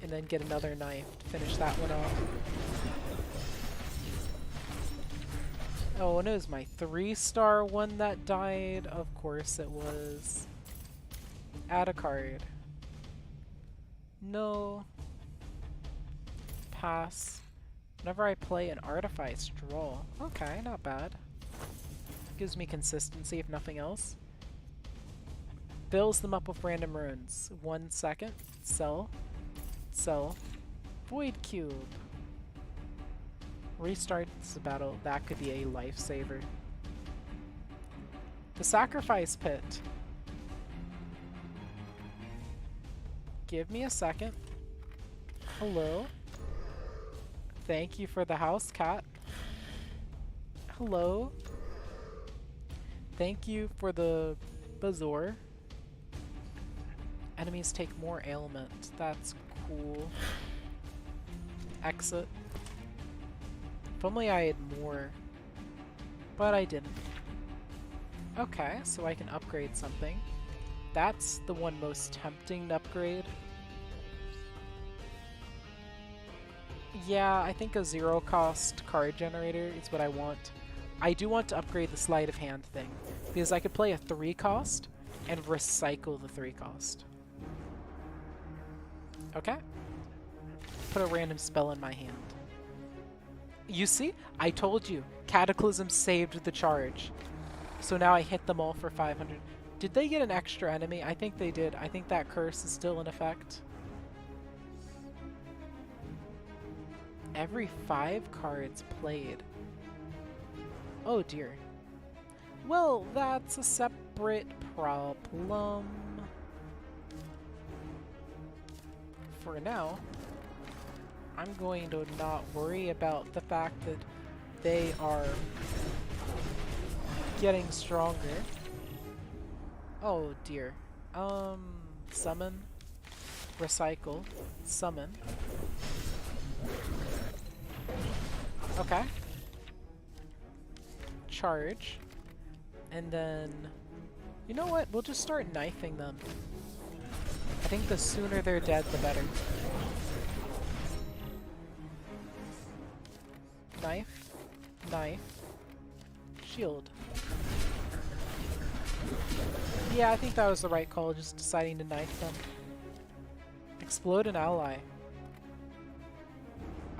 And then get another knife to finish that one off. Oh, and it was my 3-star one that died. Of course it was. Add a card. No. Pass. Whenever I play an artifice, draw. Okay, not bad. Gives me consistency if nothing else. fills them up with random runes. 1 second. Sell. Sell. Void Cube. Restarts the battle. That could be a lifesaver. The Sacrifice Pit. Give me a second. Hello. Thank you for the house cat. Hello. Thank you for the Bazaar. Enemies take more ailment. That's cool. Exit. If only I had more. But I didn't. Okay, so I can upgrade something. That's the one most tempting to upgrade. Yeah, I think a zero-cost card generator is what I want. I do want to upgrade the sleight of hand thing, because I could play a 3-cost and recycle the 3-cost. Okay. Put a random spell in my hand. You see? I told you. Cataclysm saved the charge. So now I hit them all for 500. Did they get an extra enemy? I think they did. I think that curse is still in effect. Every 5 cards played. Oh dear. Well, that's a separate problem. For now, I'm going to not worry about the fact that they are getting stronger. Oh dear. Summon. Recycle. Summon. Okay. Charge. And then... You know what? We'll just start knifing them. I think the sooner they're dead, the better. Knife. Knife. Shield. Yeah, I think that was the right call, just deciding to knife them. Explode an ally.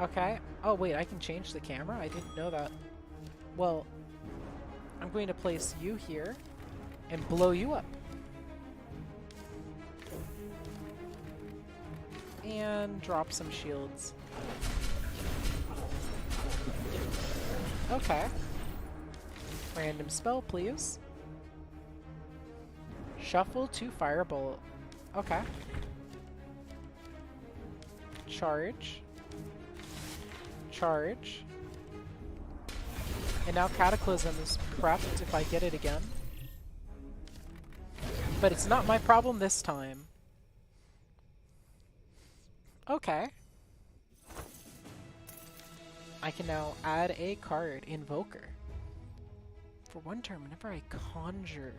Okay. Oh wait, I can change the camera? I didn't know that. Well, I'm going to place you here and blow you up. And drop some shields. Okay. Random spell, please. Shuffle to Firebolt. Okay. Charge. Charge. And now Cataclysm is prepped if I get it again. But it's not my problem this time. Okay. I can now add a card, Invoker. For 1 turn, whenever I conjure.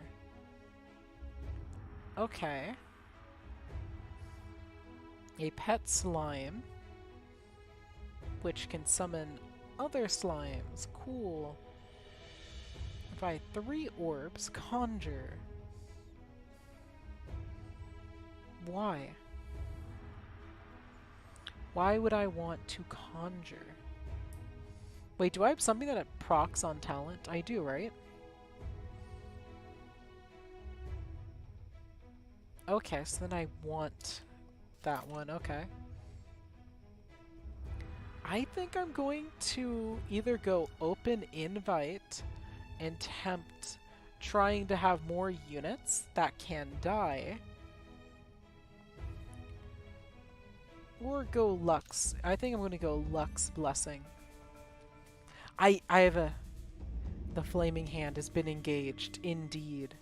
Okay. A pet slime, which can summon other slimes. Cool. If I had 3 orbs, conjure. Why? Why would I want to conjure? Wait, do I have something that it procs on talent? I do, right? Okay, so then I want that one. Okay. I think I'm going to either go open invite and tempt trying to have more units that can die, or go Lux. I think I'm going to go Lux Blessing. I have a... The Flaming Hand has been engaged, indeed.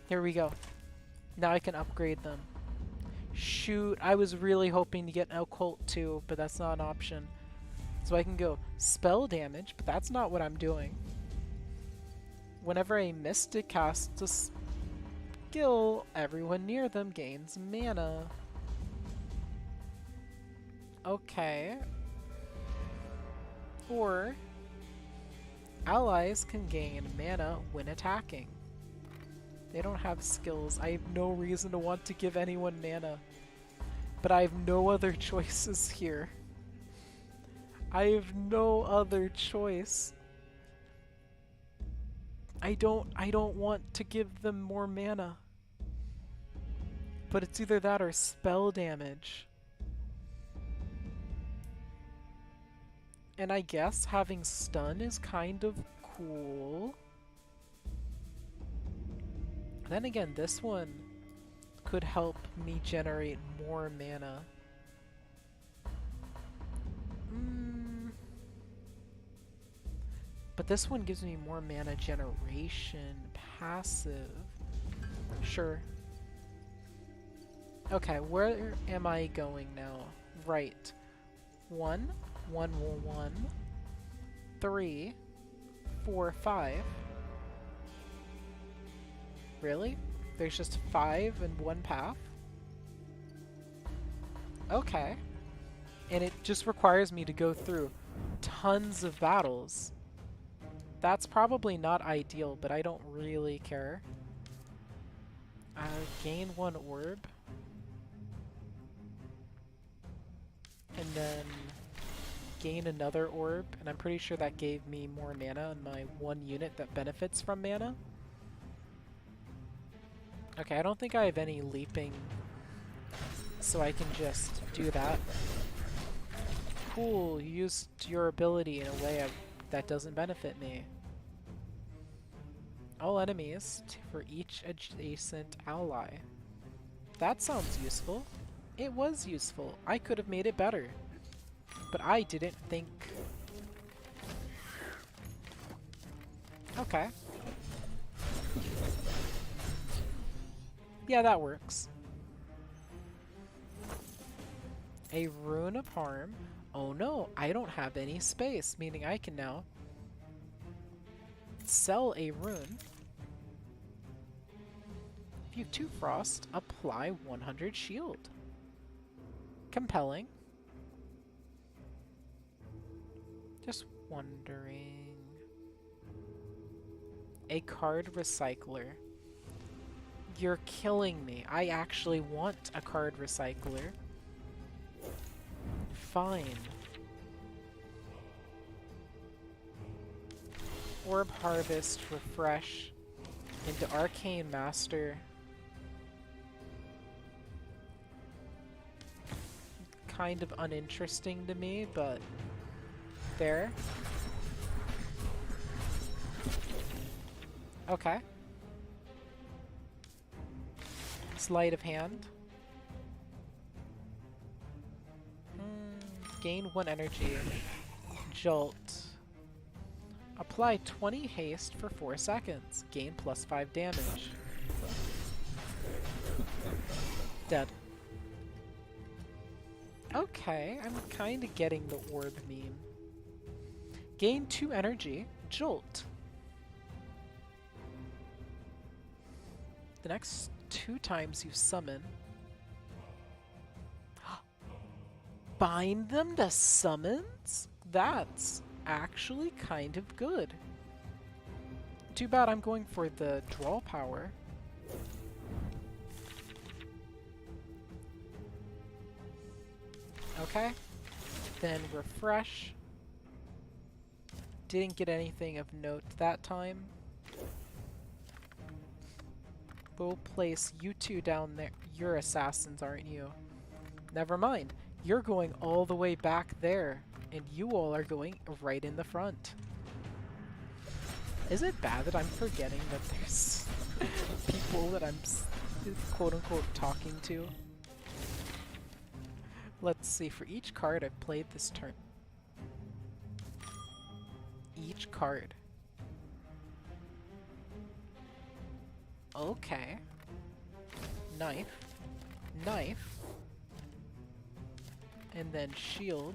Here we go. Now I can upgrade them. Shoot, I was really hoping to get an Occult too, but that's not an option. So I can go spell damage, but that's not what I'm doing. Whenever a Mystic casts a skill, everyone near them gains mana. Okay. Or allies can gain mana when attacking. They don't have skills. I have no reason to want to give anyone mana. But I have no other choices here. I have no other choice. I don't want to give them more mana. But it's either that or spell damage. And I guess having stun is kind of cool. Then again, this one could help me generate more mana. But this one gives me more mana generation. Passive. Sure. Okay, where am I going now? Right. 1, 1, 1, 3, 4, 5. Really? There's just 5 and 1 path? Okay. And it just requires me to go through tons of battles. That's probably not ideal, but I don't really care. Gain 1 orb. And then gain another orb, and I'm pretty sure that gave me more mana on my 1 unit that benefits from mana. Okay, I don't think I have any leaping, so I can just do that. Cool, you used your ability in a way that doesn't benefit me. All enemies for each adjacent ally. That sounds useful. It was useful. I could have made it better. But I didn't think... Okay. Yeah, that works. A rune of harm. Oh no, I don't have any space, meaning I can now sell a rune. If you have 2 frost, apply 100 shield. Compelling. Just wondering. A card recycler. You're killing me. I actually want a card recycler. Fine. Orb harvest, refresh into Arcane Master. Kind of uninteresting to me, but there. Okay. Sleight of hand. Gain 1 energy. Jolt. Apply 20 haste for 4 seconds. Gain +5 damage. Dead. Okay, I'm kind of getting the orb meme. Gain 2 energy. Jolt. The next 2 times you summon. Bind them to summons? That's actually kind of good. Too bad I'm going for the draw power. Okay. Then refresh. Didn't get anything of note that time. We'll place you 2 down there. You're assassins, aren't you? Never mind. You're going all the way back there, and you all are going right in the front. Is it bad that I'm forgetting that there's people that I'm quote-unquote talking to? Let's see, for each card I've played this turn. Each card. Okay. Knife. Knife. And then shield.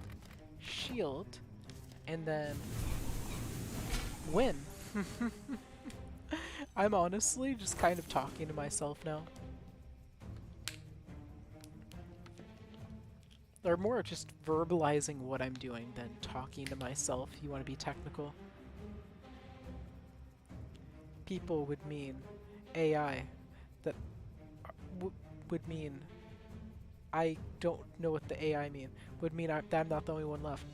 Shield. And then win. I'm honestly just kind of talking to myself now. Or more just verbalizing what I'm doing than talking to myself. You want to be technical? People would mean AI. That would mean I don't know what the AI mean. Would mean I'm not the only one left.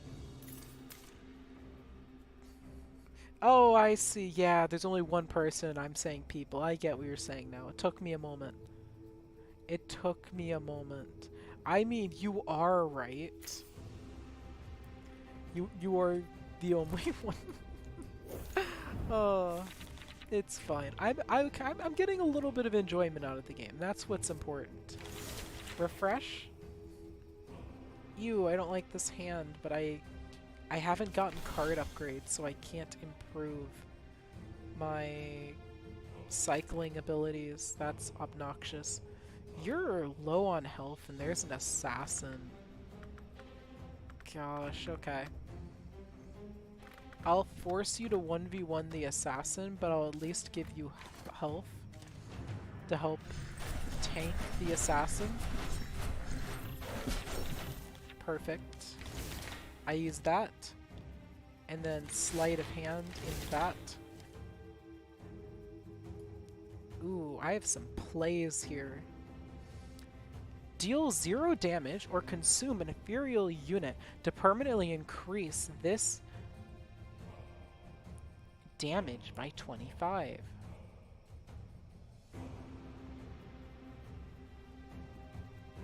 Oh, I see. Yeah, there's only one person. I'm saying people. I get what you're saying now. It took me a moment. It took me a moment. I mean, you are right. You are the only one. Oh, it's fine. I'm getting a little bit of enjoyment out of the game. That's what's important. Refresh? Ew, I don't like this hand, but I haven't gotten card upgrades, so I can't improve my cycling abilities. That's obnoxious. You're low on health, and there's an assassin. Gosh, okay. I'll force you to 1v1 the assassin, but I'll at least give you health to help tank the assassin. Perfect. I use that, and then sleight of hand in that. Ooh, I have some plays here. Deal 0 damage or consume an inferior unit to permanently increase this damage by 25.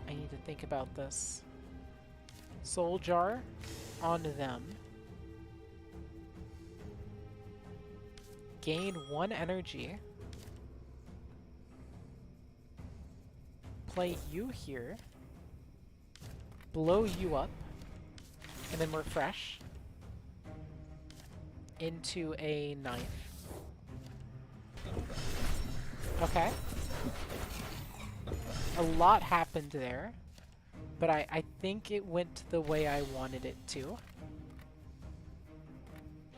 I need to think about this. Soul Jar on them. Gain 1 energy. Play you here. Blow you up. And then refresh into a knife. Okay. A lot happened there, but I think it went the way I wanted it to.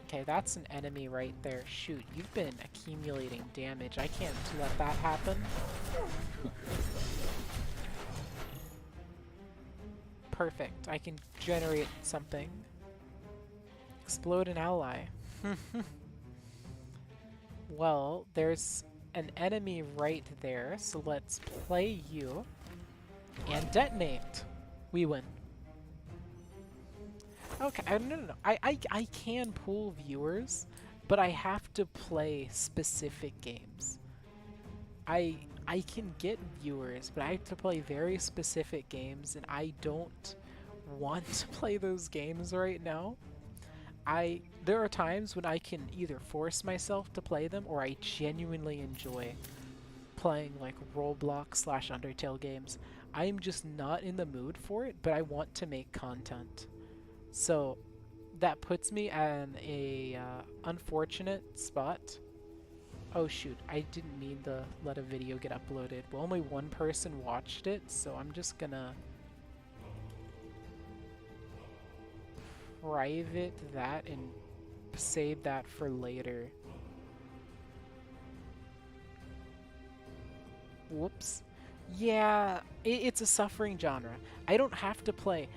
Okay, that's an enemy right there. Shoot, you've been accumulating damage. I can't let that happen. Perfect. I can generate something. Explode an ally. Well, there's an enemy right there, so let's play you and detonate. We win. Okay, no. I can pull viewers, but I have to play specific games. I can get viewers, but I have to play very specific games, and I don't want to play those games right now. There are times when I can either force myself to play them, or I genuinely enjoy playing like Roblox / Undertale games. I'm just not in the mood for it, but I want to make content. So that puts me in a unfortunate spot. Oh shoot, I didn't mean to let a video get uploaded. Well, only one person watched it, so I'm just gonna private that and save that for later. Whoops. Yeah, it's a suffering genre. I don't have to play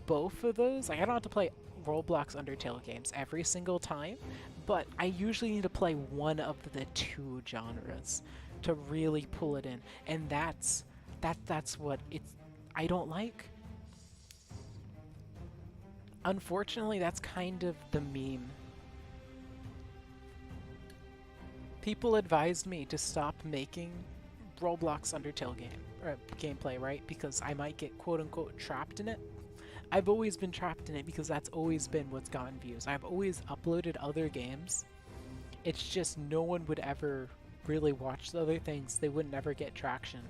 both of those. Like, I don't have to play Roblox Undertale games every single time, but I usually need to play one of the two genres to really pull it in, and that's what I don't like. Unfortunately, that's kind of the meme. People advised me to stop making Roblox Undertale gameplay, right? Because I might get quote-unquote trapped in it. I've always been trapped in it because that's always been what's gotten views. I've always uploaded other games. It's just no one would ever really watch the other things. They would never get traction.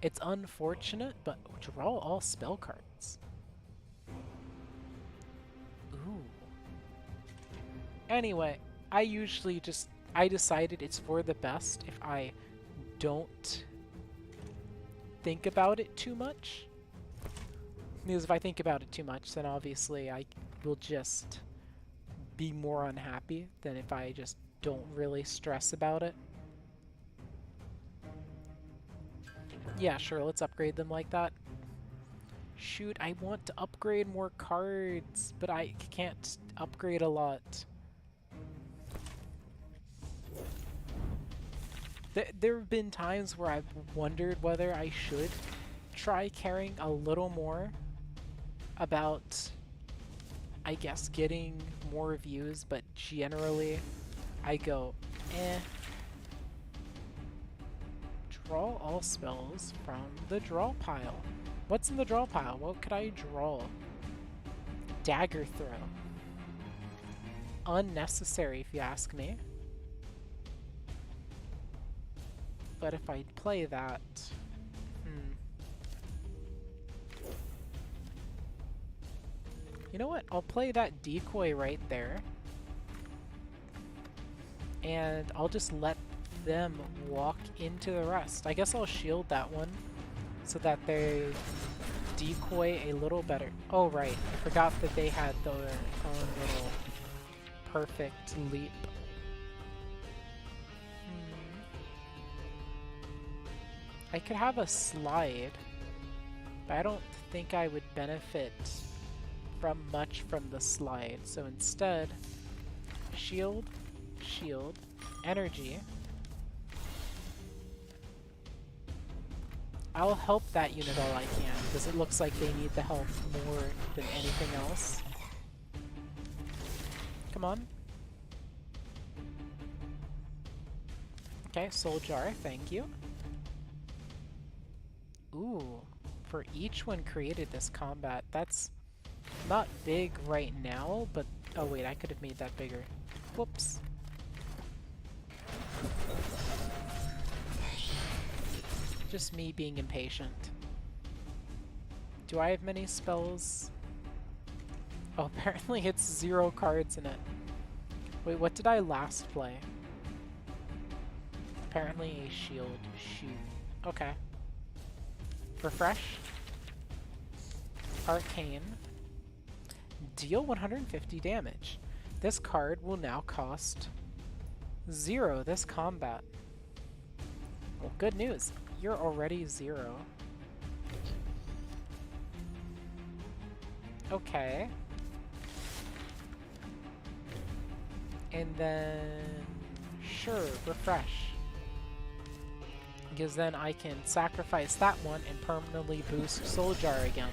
It's unfortunate, but draw all spell cards. Ooh. Anyway, I decided it's for the best if I don't think about it too much. Because if I think about it too much, then obviously I will just be more unhappy than if I just don't really stress about it. Yeah, sure, let's upgrade them like that. Shoot, I want to upgrade more cards, but I can't upgrade a lot. There have been times where I've wondered whether I should try caring a little more about I guess, getting more views, but generally I go, eh. Draw all spells from the draw pile. What's in the draw pile? What could I draw? Dagger throw. Unnecessary if you ask me. But if I play that... You know what? I'll play that decoy right there. And I'll just let them walk into the rest. I guess I'll shield that one so that they decoy a little better. Oh right, I forgot that they had their own little perfect leap. I could have a slide, but I don't think I would benefit from much from the slide. So instead, shield, shield, energy. I'll help that unit all I can, because it looks like they need the help more than anything else. Come on. Okay, Soul Jar, thank you. Ooh, for each one created this combat, that's not big right now, but... Oh wait, I could have made that bigger. Whoops. Just me being impatient. Do I have many spells? Oh, apparently it's 0 cards in it. Wait, what did I last play? Apparently a shield shoot. Okay. Refresh. Arcane. Deal 150 damage. This card will now cost 0 this combat. Well, good news. You're already 0. Okay. And then... Sure, refresh. Because then I can sacrifice that one and permanently boost Soul Jar again.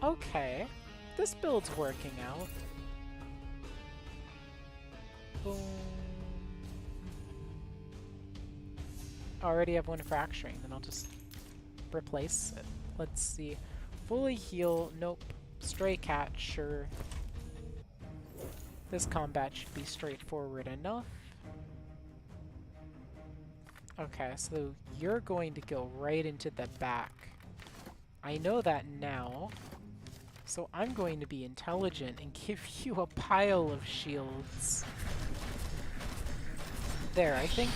Okay. This build's working out. Boom. Already have one fracturing, then I'll just replace it. Let's see. Fully heal, nope. Stray cat, sure. This combat should be straightforward enough. Okay, so you're going to go right into the back. I know that now. So I'm going to be intelligent and give you a pile of shields. There, I think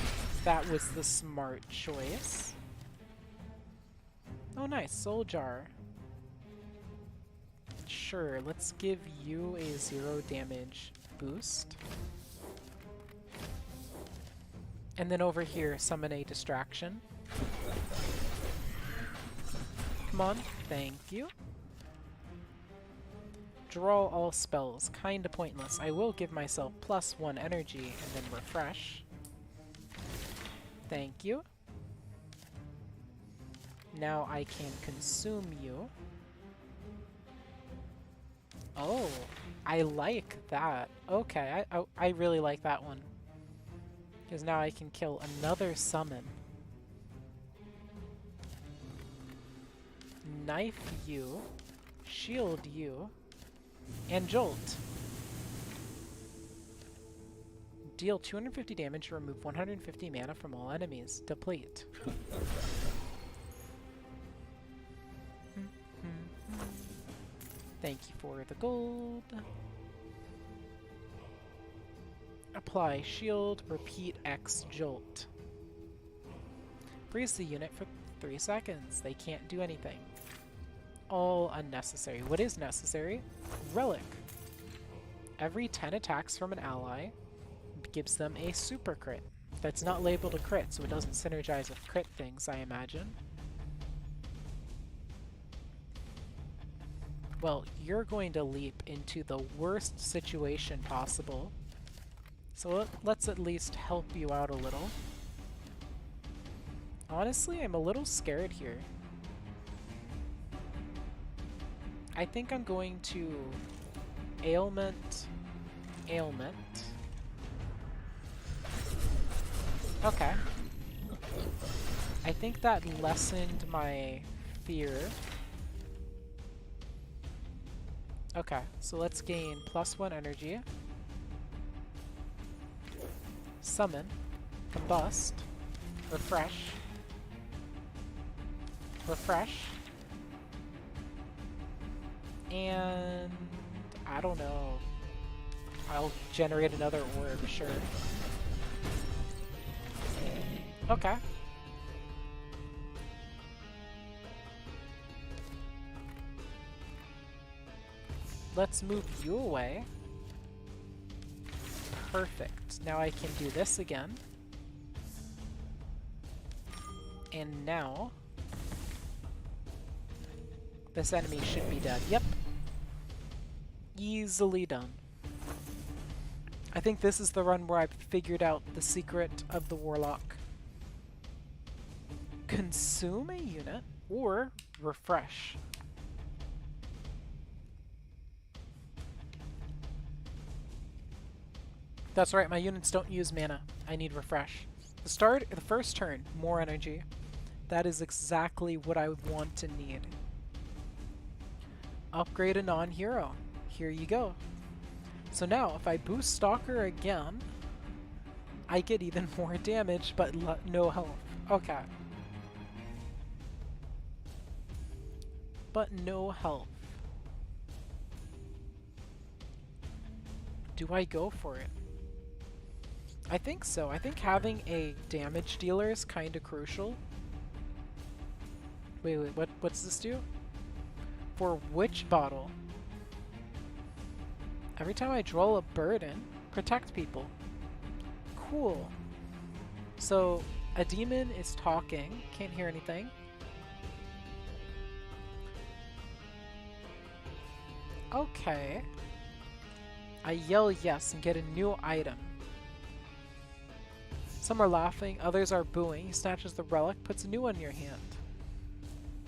that was the smart choice. Oh nice, Soul Jar. Sure, let's give you a 0 damage boost. And then over here, summon a distraction. Come on, thank you. Draw all spells, kinda pointless. I will give myself +1 energy and then refresh. Thank you. Now I can consume you. Oh, I like that. Okay, I really like that one. Because now I can kill another summon. Knife you, shield you, and jolt. Deal 250 damage, remove 150 mana from all enemies. Deplete. Thank you for the gold. Apply shield, repeat X jolt. Freeze the unit for 3 seconds. They can't do anything. All unnecessary. What is necessary? Relic. Every 10 attacks from an ally gives them a super crit. That's not labeled a crit, so it doesn't synergize with crit things, I imagine. Well, you're going to leap into the worst situation possible. So let's at least help you out a little. Honestly, I'm a little scared here. I think I'm going to ailment, ailment. Okay. I think that lessened my fear. Okay, so let's gain +1 energy. Summon, combust, refresh, refresh, and I don't know. I'll generate another orb, sure. Okay. Let's move you away. Perfect. Now I can do this again. And now this enemy should be dead. Yep. Easily done. I think this is the run where I've figured out the secret of the Warlock. Consume a unit or refresh. That's right, my units don't use mana. I need refresh. The first turn, more energy. That is exactly what I would want to need. Upgrade a non-hero. Here you go. So now, if I boost Stalker again, I get even more damage, but no health. Okay. But no health. Do I go for it? I think so. I think having a damage dealer is kind of crucial. Wait, what's this do? For which bottle? Every time I draw a burden, protect people. Cool. So, a demon is talking, can't hear anything. Okay. I yell yes and get a new item. Some are laughing, others are booing. He snatches the relic, puts a new one in your hand.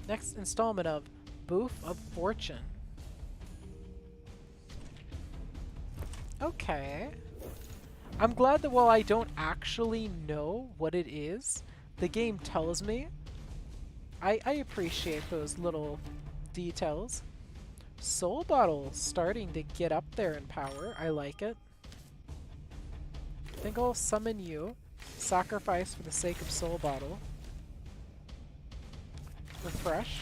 Next installment of Booth of Fortune. Okay. I'm glad that while I don't actually know what it is, the game tells me. I appreciate those little details. Soul Bottle starting to get up there in power. I like it. I think I'll summon you. Sacrifice for the sake of Soul Bottle. Refresh.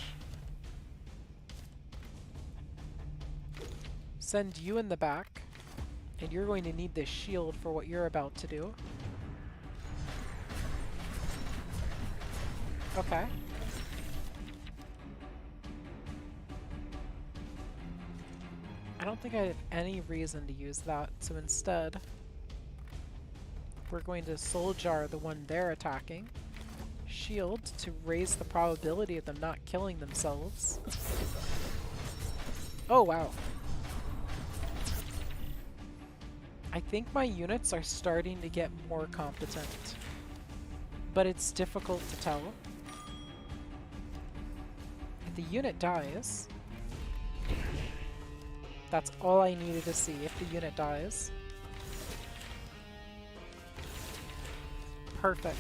Send you in the back. And you're going to need this shield for what you're about to do. Okay. I don't think I have any reason to use that, so instead we're going to Soul Jar the one they're attacking. Shield to raise the probability of them not killing themselves. Oh wow. I think my units are starting to get more competent, but it's difficult to tell. If the unit dies, that's all I needed to see. If the unit dies. Perfect.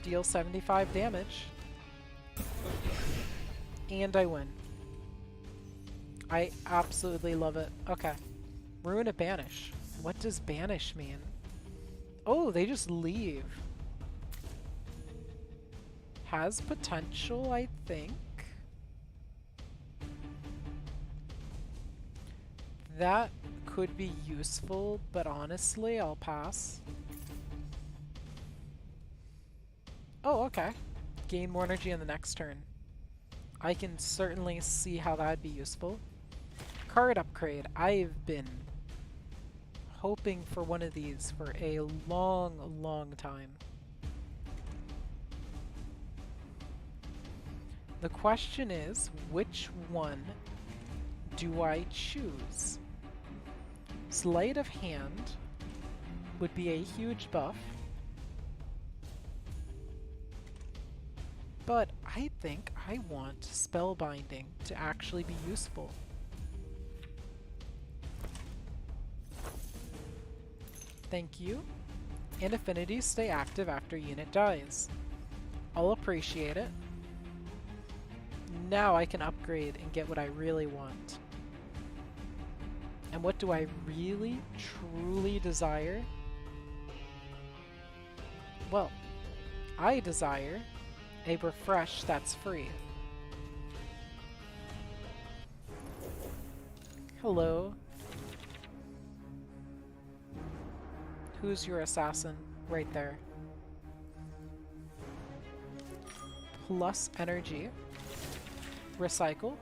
Deal 75 damage. And I win. I absolutely love it. Okay. Ruin a banish. What does banish mean? Oh, they just leave. Has potential, I think. That could be useful, but honestly, I'll pass. Oh, okay. Gain more energy in the next turn. I can certainly see how that'd be useful. Card upgrade. I've been hoping for one of these for a long time. The question is, which one do I choose? Sleight of Hand would be a huge buff. But I think I want spellbinding to actually be useful. Thank you. And affinities stay active after unit dies. I'll appreciate it. Now I can upgrade and get what I really want. And what do I really, truly desire? Well, I desire a refresh that's free. Hello. Who's your assassin? Right there. Plus energy. Recycle.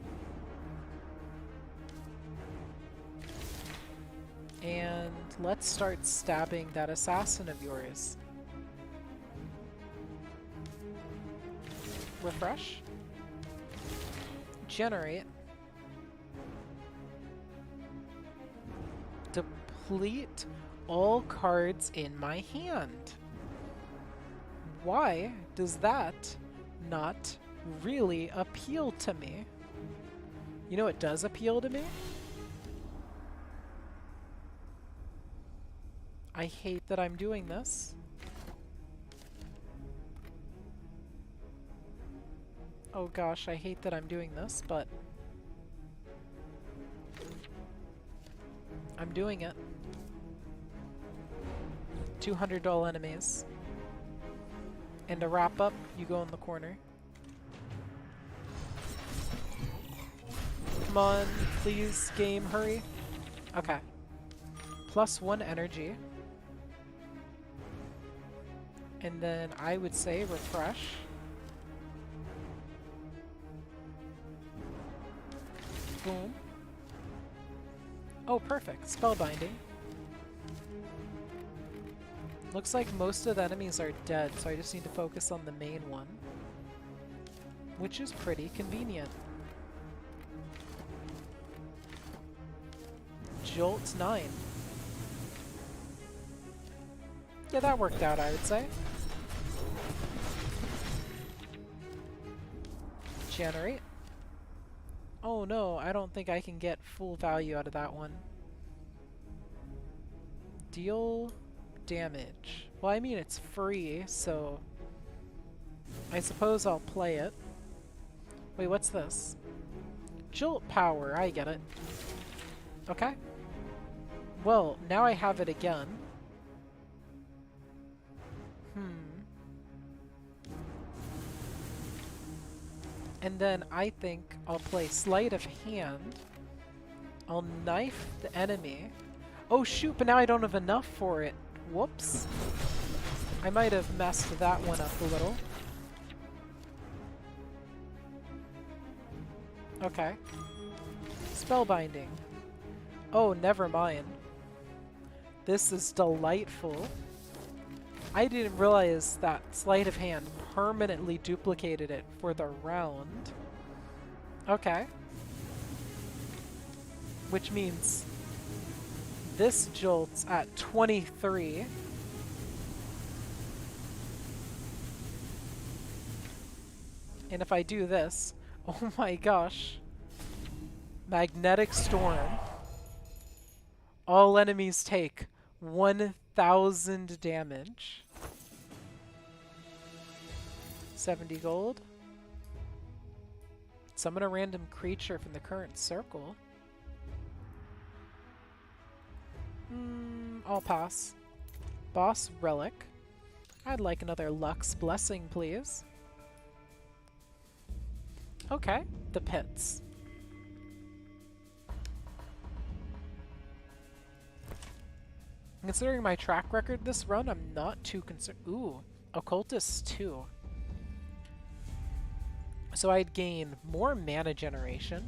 And let's start stabbing that assassin of yours. Refresh. Generate. Deplete all cards in my hand. Why does that not really appeal to me? You know what does appeal to me? I hate that I'm doing this. Oh gosh, I hate that I'm doing this, but I'm doing it. $200 enemies. And to wrap up, you go in the corner. Come on, please, game, hurry. Okay. +1 energy. And then I would say refresh. Boom. Oh, perfect. Spellbinding. Looks like most of the enemies are dead, so I just need to focus on the main one. Which is pretty convenient. Jolt 9. Yeah, that worked out, I would say. Generate. Oh no, I don't think I can get full value out of that one. Deal damage. Well, I mean, it's free, so I suppose I'll play it. Wait, what's this? Jolt power, I get it. Okay. Well, now I have it again. And then I think I'll play Sleight of Hand. I'll knife the enemy. Oh shoot, but now I don't have enough for it. Whoops. I might have messed that one up a little. Okay. Spellbinding. Oh, never mind. This is delightful. I didn't realize that Sleight of Hand permanently duplicated it for the round. Okay. Which means this jolts at 23. And if I do this, oh my gosh. Magnetic Storm. All enemies take 1,000 damage. 70 gold. Summon a random creature from the current circle. I'll pass. Boss Relic. I'd like another Lux Blessing, please. Okay, the pits. Considering my track record this run, I'm not too concerned. Ooh, Occultist 2. So I'd gain more mana generation.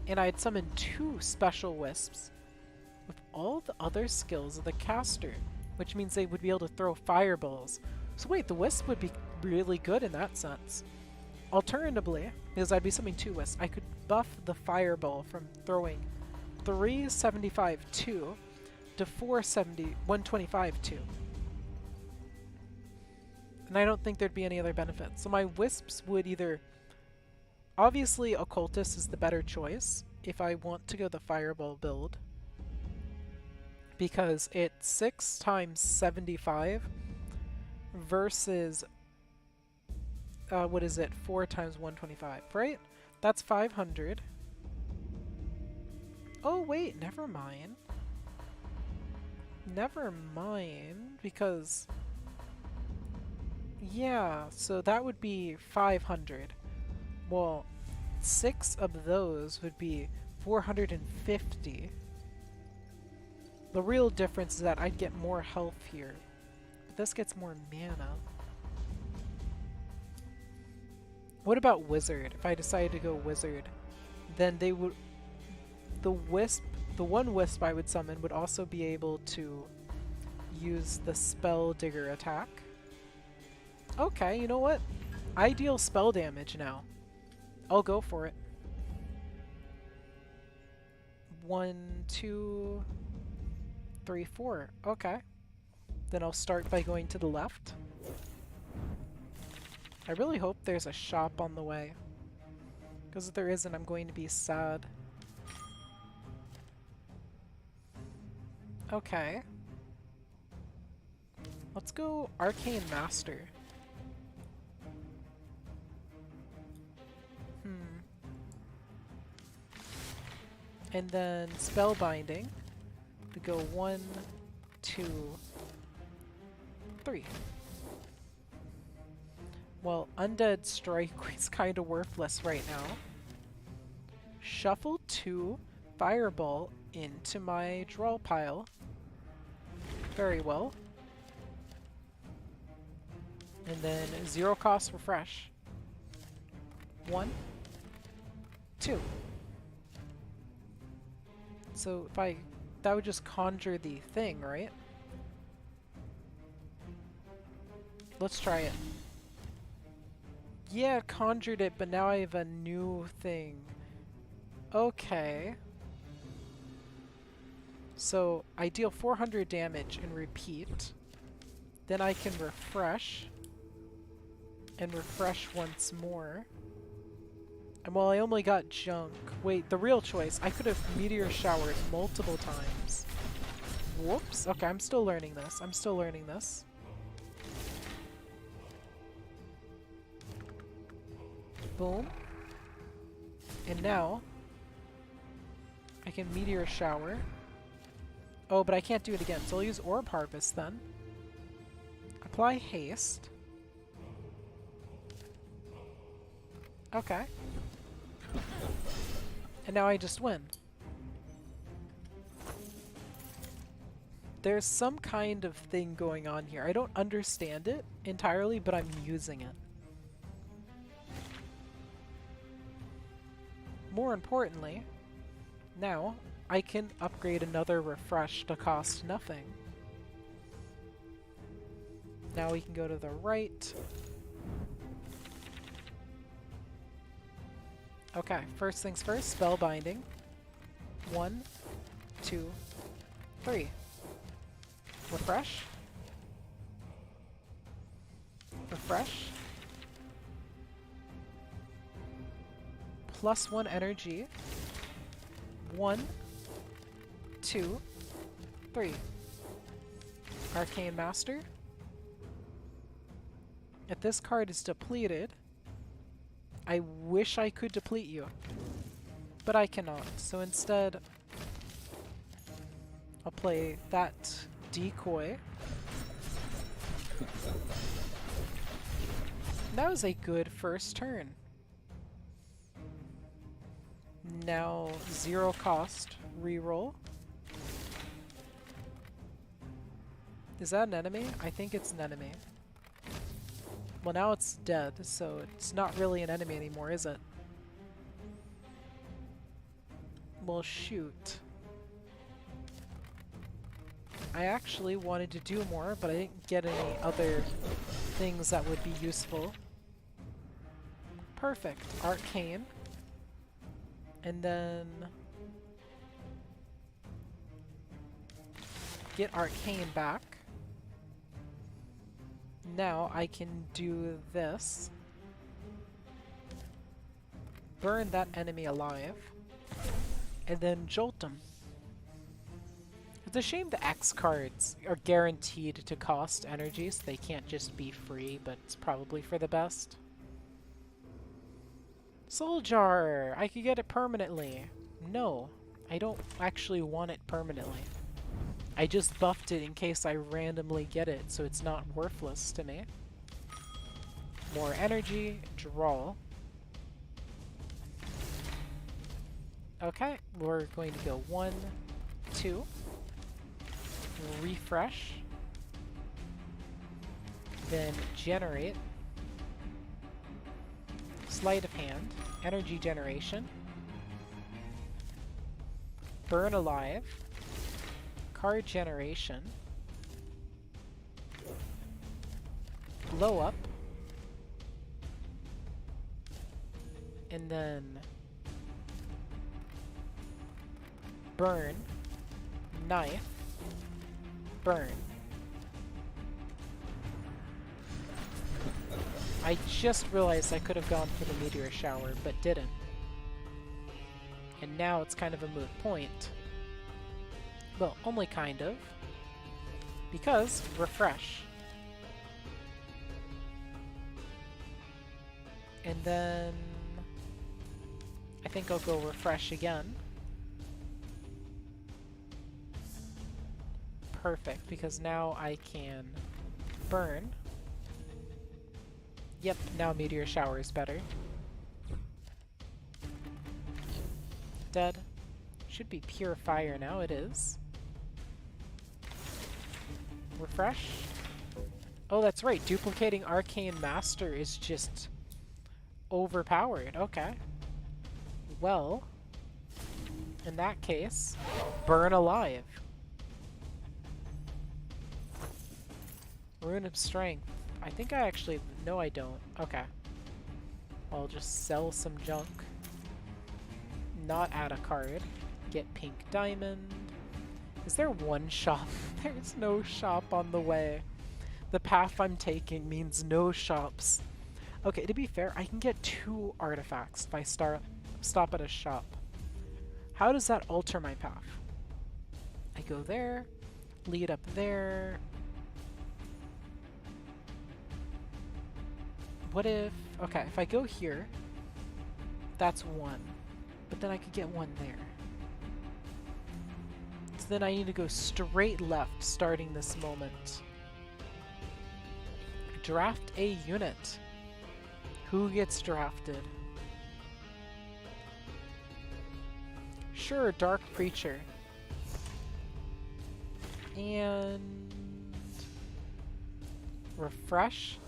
And I'd summon 2 Special Wisps with all the other skills of the caster, which means they would be able to throw fireballs. So wait, the Wisp would be really good in that sense. Alternatively, because I'd be summoning 2 Wisps, I could buff the fireball from throwing 375-2 to 125-2. And I don't think there'd be any other benefits. So my wisps would either... Obviously, Occultist is the better choice if I want to go the Fireball build. Because it's 6 times 75 versus... what is it? 4 times 125, right? That's 500. Oh, wait, never mind. Never mind, because... Yeah, so that would be 500. Well, 6 of those would be 450. The real difference is that I'd get more health here. But this gets more mana. What about Wizard? If I decided to go Wizard, then they would... The one Wisp I would summon would also be able to use the Spell Digger attack. Okay, you know what? I deal spell damage now. I'll go for it. 1, 2, 3, 4. Okay. Then I'll start by going to the left. I really hope there's a shop on the way. Because if there isn't, I'm going to be sad. Okay. Let's go Arcane Master. And then Spellbinding to go 1, 2, 3. Well, Undead Strike is kind of worthless right now. Shuffle 2 Fireball into my draw pile. Very well. And then 0 cost Refresh. 1, 2. So if that would just conjure the thing, right? Let's try it. Yeah, conjured it, but now I have a new thing. Okay. So I deal 400 damage and repeat. Then I can refresh. And refresh once more. And while I only got junk... Wait, the real choice. I could have Meteor Showered multiple times. Whoops. Okay, I'm still learning this. I'm still learning this. Boom. And now... I can Meteor Shower. Oh, but I can't do it again, so I'll use Orb Harvest then. Apply Haste. Okay. And now I just win. There's some kind of thing going on here. I don't understand it entirely, but I'm using it. More importantly, now I can upgrade another refresh to cost nothing. Now we can go to the right. Okay, first things first, Spellbinding. 1, 2, 3. Refresh. Refresh. +1 energy. 1, 2, 3. Arcane Master. If this card is depleted, I wish I could deplete you, but I cannot. So instead, I'll play that decoy. That was a good first turn. Now 0 cost reroll. Is that an enemy? I think it's an enemy. Well, now it's dead, so it's not really an enemy anymore, is it? Well, shoot. I actually wanted to do more, but I didn't get any other things that would be useful. Perfect. Arcane. And then... get Arcane back. Now I can do this. Burn that enemy alive. And then jolt them. It's a shame the X cards are guaranteed to cost energy, so they can't just be free, but it's probably for the best. Soul Jar! I could get it permanently. No, I don't actually want it permanently. I just buffed it in case I randomly get it, so it's not worthless to me. More energy, draw. Okay, we're going to go 1, 2. Refresh. Then generate. Sleight of hand. Energy generation. Burn alive. Card generation. Blow up. And then burn. Knife. Burn. I just realized I could have gone for the meteor shower, but didn't. And now it's kind of a moot point. Well, only kind of. Because refresh. And then I think I'll go refresh again. Perfect, because now I can burn. Yep, now meteor shower is better. Dead. Should be pure fire now, it is. Refresh. Oh, that's right, duplicating Arcane Master is just overpowered. Okay. Well, in that case, burn alive. Rune of Strength. I think I actually... No, I don't. Okay. I'll just sell some junk. Not add a card. Get Pink Diamond. Is there one shop? There's no shop on the way. The path I'm taking means no shops. Okay, to be fair, I can get 2 artifacts if I stop at a shop. How does that alter my path? I go there, lead up there. What if... Okay, if I go here, that's 1. But then I could get 1 there. So then I need to go straight left starting this moment. Draft a unit. Who gets drafted? Sure, Dark Preacher. And... Refresh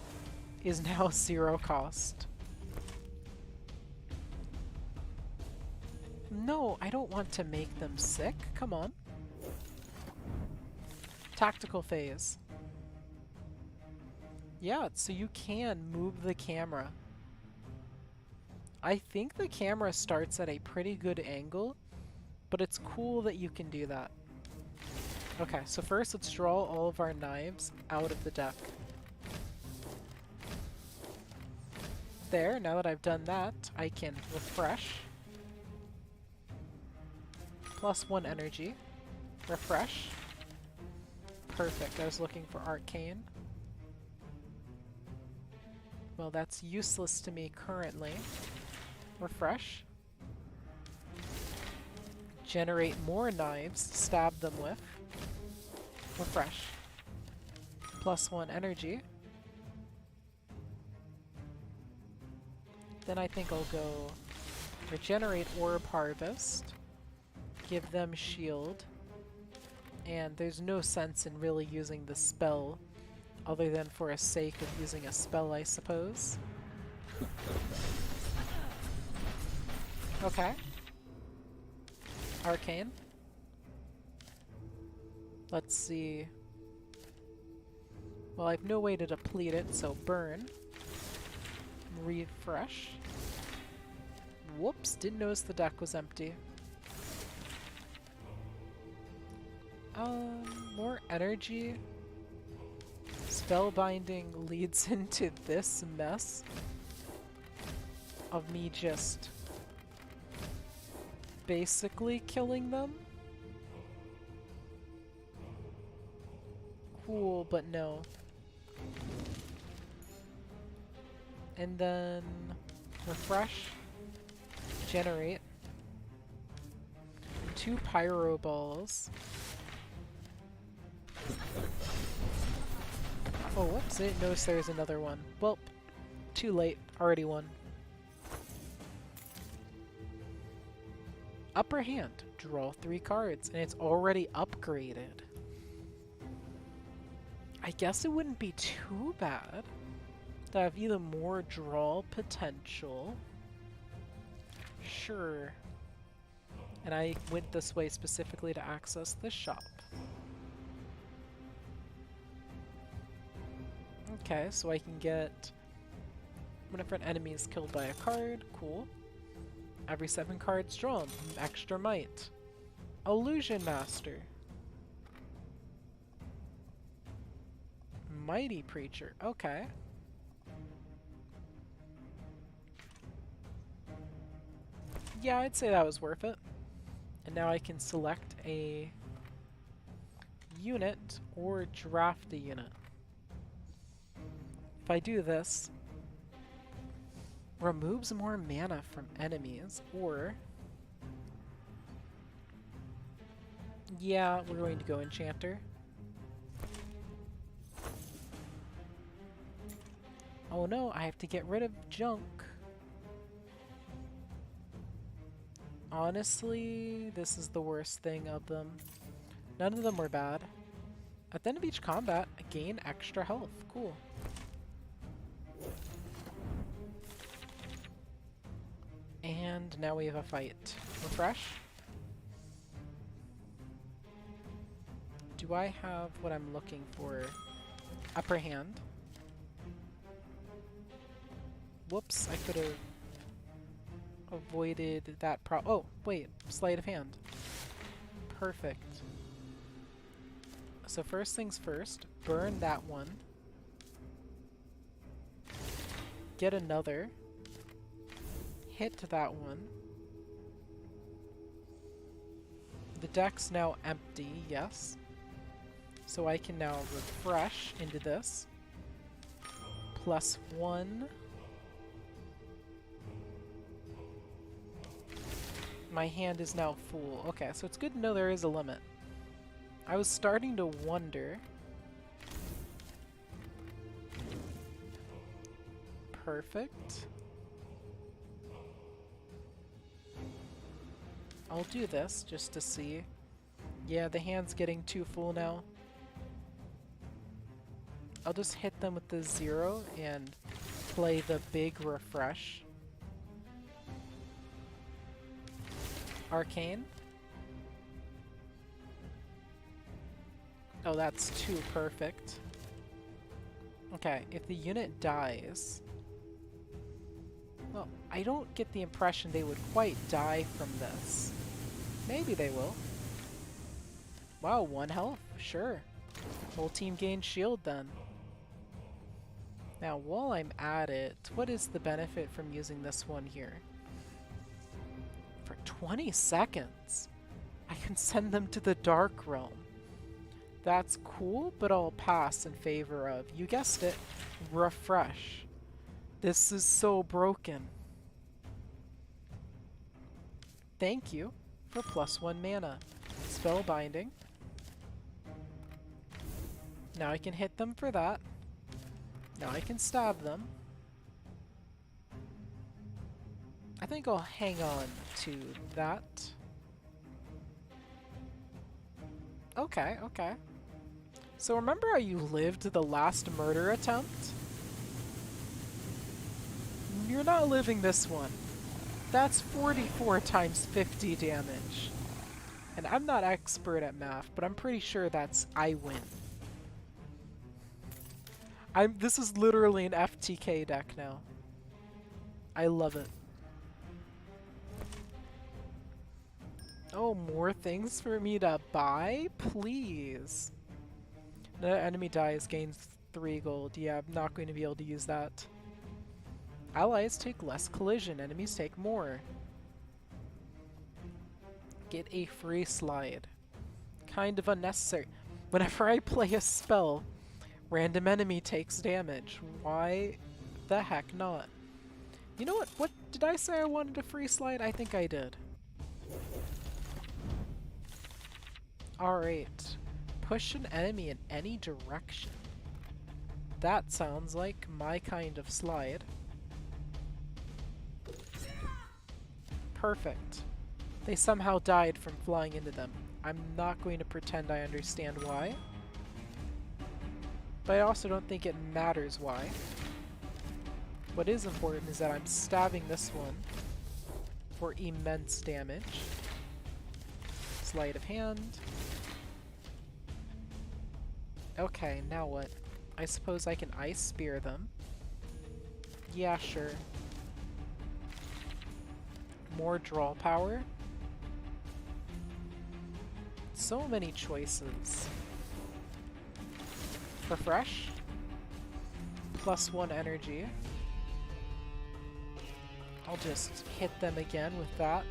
is now 0 cost. No, I don't want to make them sick. Come on. Tactical phase. Yeah, so you can move the camera. I think the camera starts at a pretty good angle, but it's cool that you can do that. Okay, so first let's draw all of our knives out of the deck. There, now that I've done that, I can refresh. +1 energy. Refresh. Perfect, I was looking for Arcane. Well, that's useless to me currently. Refresh. Generate more knives to stab them with. Refresh. +1 energy. Then I think I'll go regenerate Orb Harvest. Give them shield. And there's no sense in really using the spell other than for a sake of using a spell, I suppose. Okay. Arcane. Let's see. Well, I have no way to deplete it, so burn. Refresh. Whoops, didn't notice the deck was empty. More energy. Spellbinding leads into this mess of me just basically killing them. Cool, but no. And then refresh, generate, 2 pyro balls. Oh, whoops, I didn't notice there's another one. Well, too late, already won. Upper hand, draw 3 cards, and it's already upgraded. I guess it wouldn't be too bad to have either more draw potential. Sure. And I went this way specifically to access the shop. Okay, so I can get whenever an enemy is killed by a card. Cool. Every 7 cards drawn, extra might. Illusion Master. Mighty Preacher. Okay. Yeah, I'd say that was worth it. And now I can select a unit or draft a unit. If I do this, removes more mana from enemies, or yeah, we're going to go Enchanter. Oh no, I have to get rid of junk. Honestly, this is the worst thing of them. None of them were bad. At the end of each combat, I gain extra health. Cool. And now we have a fight. Refresh. Do I have what I'm looking for? Upper hand. Whoops, I could have avoided that oh, wait, sleight of hand. Perfect. So first things first, burn that one. Get another. Hit that one. The deck's now empty, yes. So I can now refresh into this. +1. My hand is now full. Okay, so it's good to know there is a limit. I was starting to wonder. Perfect. I'll do this just to see. Yeah, the hand's getting too full now. I'll just hit them with the 0 and play the big refresh. Arcane. Oh, that's too perfect. Okay, if the unit dies... Well, I don't get the impression they would quite die from this. Maybe they will. Wow, 1 health. Sure. Whole team gains shield then. Now, while I'm at it, what is the benefit from using this one here? For 20 seconds, I can send them to the Dark Realm. That's cool, but I'll pass in favor of, you guessed it, refresh. This is so broken. Thank you for +1 mana. Spellbinding. Now I can hit them for that. Now I can stab them. I think I'll hang on to that. Okay, okay. So remember how you lived the last murder attempt? You're not living this one. That's 44 times 50 damage. And I'm not expert at math, but I'm pretty sure that's I win. This is literally an FTK deck now. I love it. Oh, more things for me to buy? Please. The enemy dies, gains 3 gold. Yeah, I'm not going to be able to use that. Allies take less collision, enemies take more. Get a free slide. Kind of unnecessary. Whenever I play a spell, random enemy takes damage. Why the heck not? You know what? What did I say I wanted a free slide? I think I did. Alright. Push an enemy in any direction. That sounds like my kind of slide. Perfect. They somehow died from flying into them. I'm not going to pretend I understand why. But I also don't think it matters why. What is important is that I'm stabbing this one for immense damage. Sleight of hand. Okay, now what? I suppose I can ice spear them. Yeah, sure. More draw power. So many choices. Refresh. +1 energy. I'll just hit them again with that.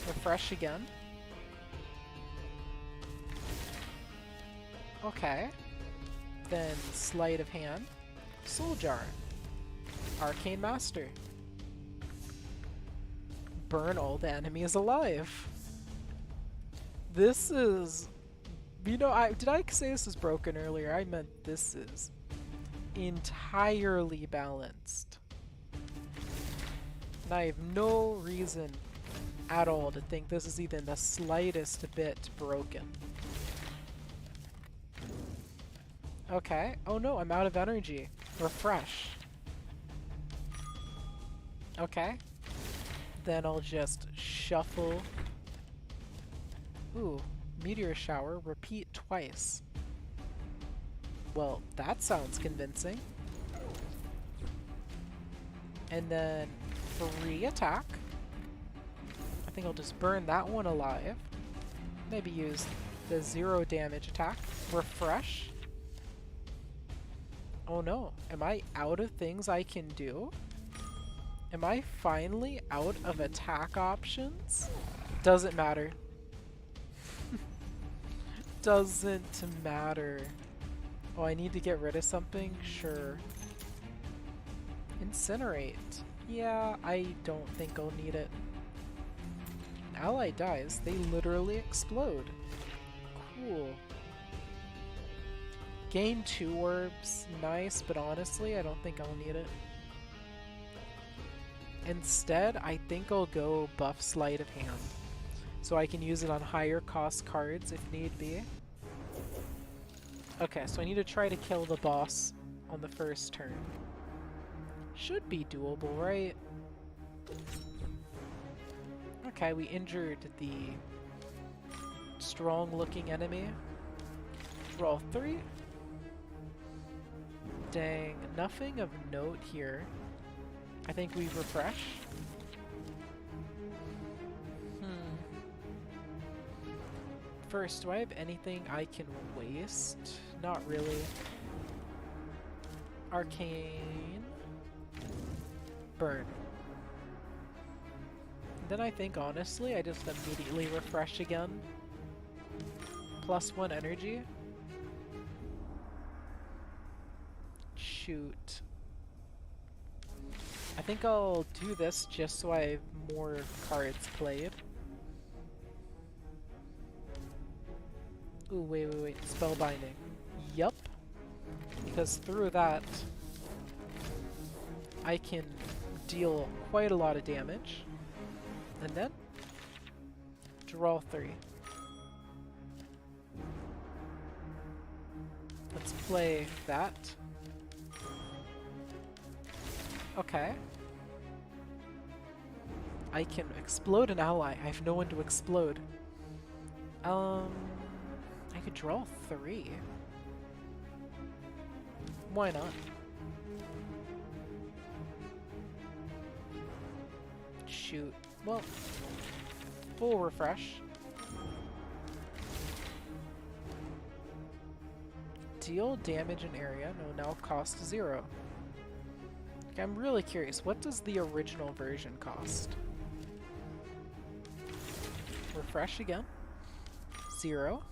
Refresh again. Okay. Then Sleight of Hand. Soul Jar. Arcane Master. Burn all the enemies alive. This is... You know, did I say this was broken earlier? I meant this is entirely balanced. And I have no reason at all to think this is even the slightest bit broken. Okay. Oh no, I'm out of energy. Refresh. Okay. Then I'll just shuffle. Ooh, Meteor Shower, repeat twice. Well, that sounds convincing. And then free attack. I think I'll just burn that one alive. Maybe use the 0 damage attack. Refresh. Oh no, am I out of things I can do? Am I finally out of attack options? Doesn't matter. Doesn't matter. Oh, I need to get rid of something? Sure. Incinerate. Yeah, I don't think I'll need it. An ally dies, they literally explode. Cool. Gain 2 orbs. Nice, but honestly, I don't think I'll need it. Instead, I think I'll go buff Sleight of Hand, so I can use it on higher cost cards if need be. Okay, so I need to try to kill the boss on the first turn. Should be doable, right? Okay, we injured the strong-looking enemy. Draw 3. Dang, nothing of note here. I think we refresh. First, do I have anything I can waste? Not really. Arcane. Burn. Then I think, honestly, I just immediately refresh again. +1 energy. Shoot. I think I'll do this just so I have more cards played. Ooh, wait. Spellbinding. Yup. Because through that, I can deal quite a lot of damage. And then, draw 3. Let's play that. Okay. I can explode an ally. I have no one to explode. I could draw 3. Why not? Shoot. Well, full refresh. deal damage in area. No, now cost 0. Okay, I'm really curious. What does the original version cost? Refresh again. 0.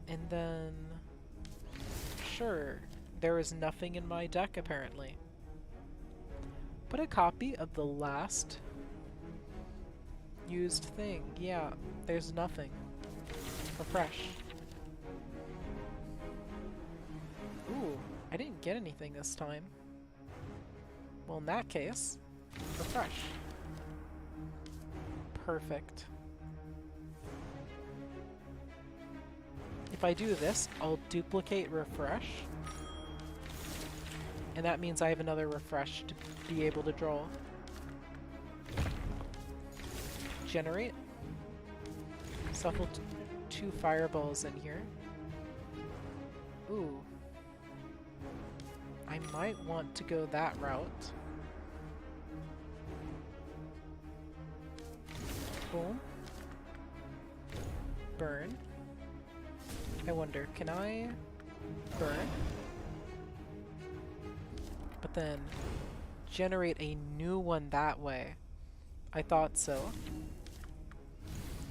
And then... Sure. There is nothing in my deck, apparently. Put a copy of the last used thing. Yeah, there's nothing. Refresh. Ooh, I didn't get anything this time. Well, in that case, refresh. Perfect. If I do this, I'll duplicate refresh. And that means I have another refresh to be able to draw. Generate. Shuffle 2 fireballs in here. Ooh. I might want to go that route. Boom. Burn. I wonder, can I burn? But then generate a new one that way. I thought so.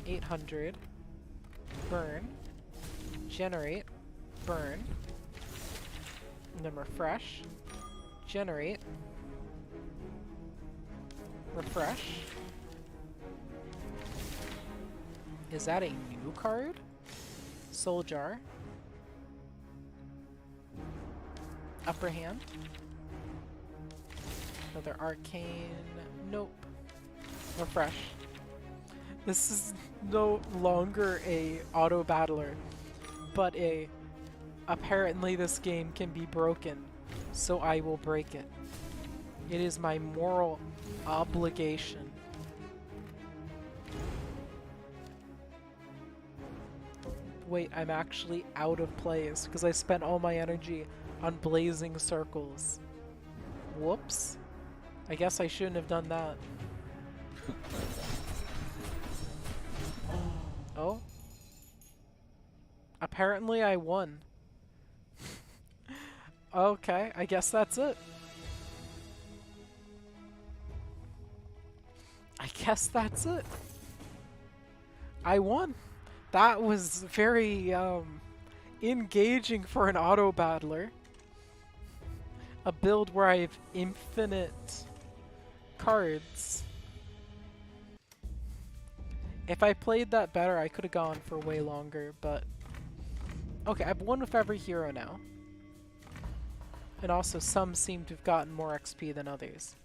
800. Burn. Generate. Burn. And then refresh. Generate. Refresh. Is that a new card? Soul Jar. Upper hand. Another arcane. Nope. Refresh. This is no longer a Autobattler, but apparently this game can be broken, so I will break it. It is my moral obligation. Wait, I'm actually out of place because I spent all my energy on blazing circles. Whoops. I guess I shouldn't have done that. Oh? Apparently I won. Okay, I guess that's it. I guess that's it. I won. That was very engaging for an Autobattler. A build where I have infinite cards. If I played that better, I could have gone for way longer, but... Okay, I've won with every hero now. And also, some seem to have gotten more XP than others.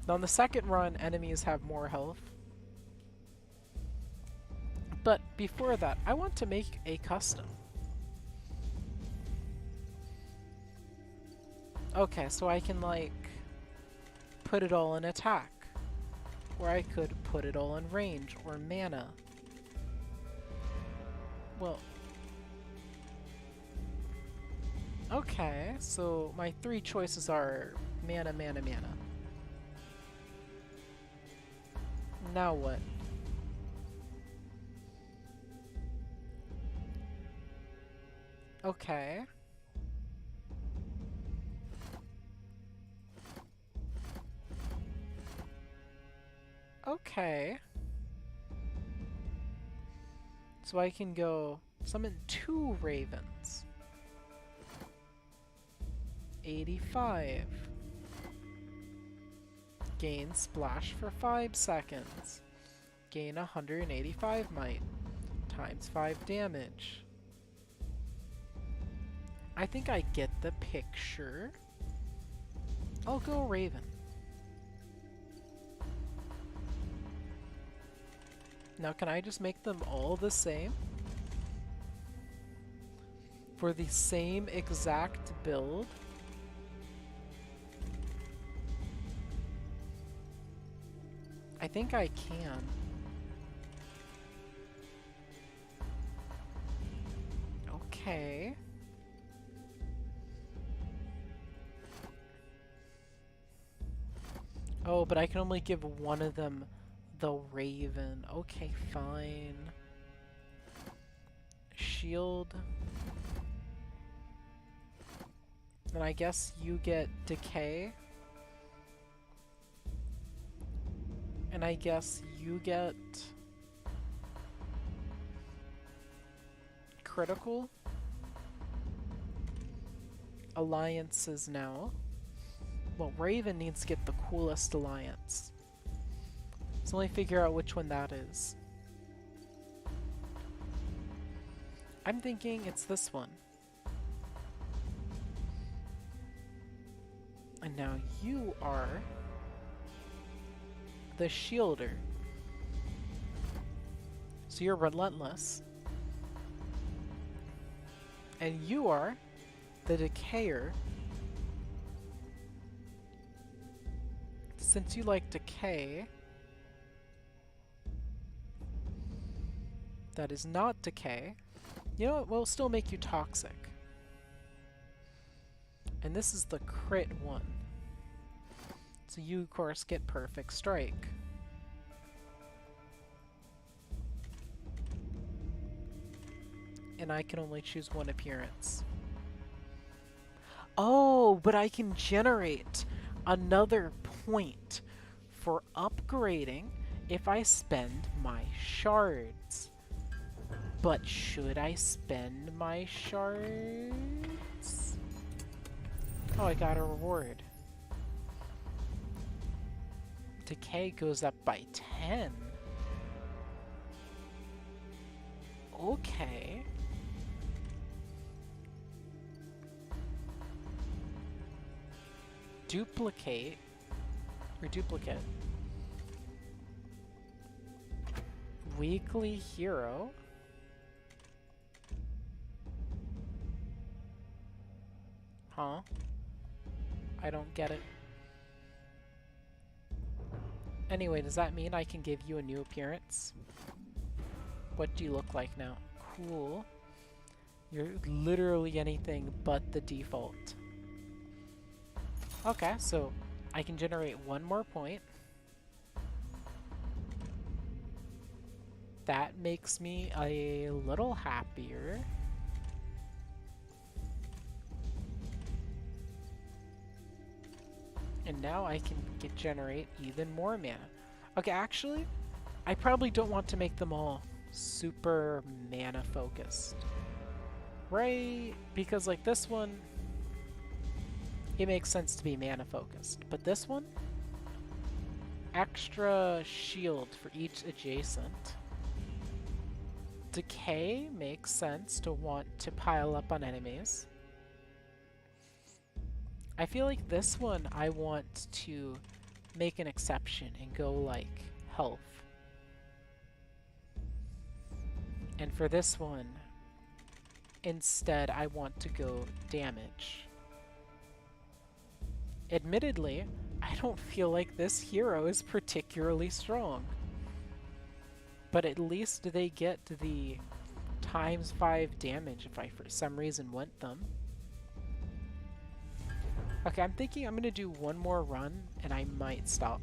Now, on the second run, enemies have more health. But before that, I want to make a custom. Okay, so I can, like, put it all in attack. Or I could put it all in range, or mana. Well... Okay, so my 3 choices are mana, mana, mana. Now what? Okay. Okay. So I can go summon 2 ravens. 85. Gain splash for 5 seconds. Gain 185 might. Times 5 damage. I think I get the picture. I'll go Raven. Now can I just make them all the same? For the same exact build? I think I can. Okay. Oh, but I can only give one of them the Raven. Okay, fine. shield. And I guess you get decay. And I guess you get critical. Alliances now. Well, Raven needs to get the coolest alliance. So let me figure out which one that is. I'm thinking it's this one. And now you are the shielder. So you're relentless. And you are the decayer. Since you like decay, that is not decay. You know what? We'll still make you toxic. And this is the crit one. So you, of course, get perfect strike. And I can only choose one appearance. Oh, but I can generate another point for upgrading if I spend my shards. But should I spend my shards? Oh, I got a reward. Decay goes up by 10. Okay. Duplicate. Or duplicate. Weekly hero. Huh? I don't get it. Anyway, does that mean I can give you a new appearance? What do you look like now? Cool. You're literally anything but the default. Okay, so I can generate one more point. That makes me a little happier. And now I can generate even more mana. Okay, actually, I probably don't want to make them all super mana focused. Right? Because like this one, it makes sense to be mana focused. But this one, extra shield for each adjacent. Decay makes sense to want to pile up on enemies. I feel like this one I want to make an exception and go like health. And for this one, instead I want to go damage. Admittedly, I don't feel like this hero is particularly strong. But at least they get the ×5 damage if I for some reason want them. Okay, I'm thinking I'm gonna do one more run and I might stop.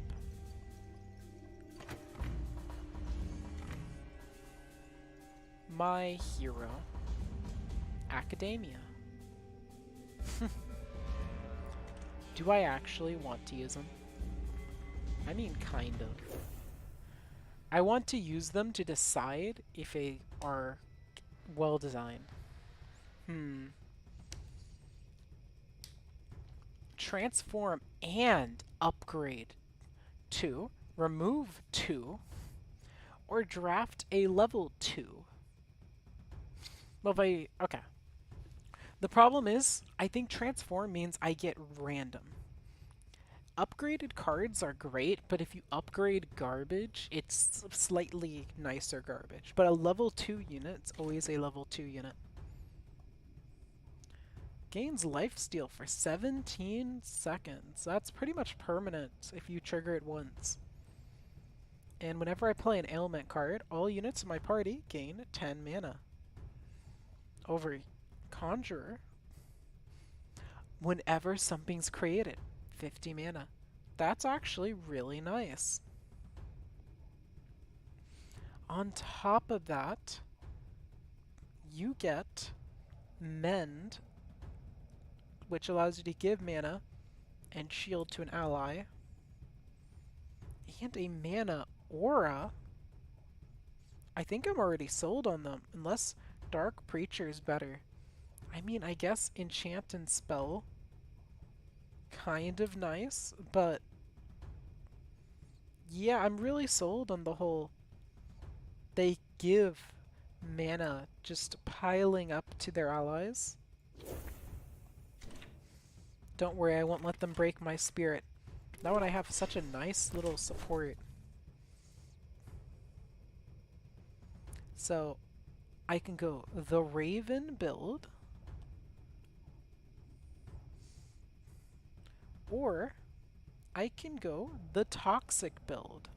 My hero. Academia. Do I actually want to use them? I mean, kind of. I want to use them to decide if they are well designed. Transform and upgrade 2, remove 2, or draft a level 2. Well, okay. The problem is, I think transform means I get random. Upgraded cards are great, but if you upgrade garbage, it's slightly nicer garbage. But a level 2 unit's always a level 2 unit. Gains lifesteal for 17 seconds. That's pretty much permanent if you trigger it once. And whenever I play an ailment card, all units in my party gain 10 mana. Over Conjurer, whenever something's created, 50 mana. That's actually really nice. On top of that, you get Mend, which allows you to give mana and shield to an ally, and a mana aura. I think I'm already sold on them, unless Dark Preacher is better. I mean, I guess Enchant and Spell, kind of nice, but yeah, I'm really sold on the whole they give mana just piling up to their allies. Don't worry, I won't let them break my spirit. Now when I have such a nice little support. So I can go the Raven build, or I can go the Toxic build.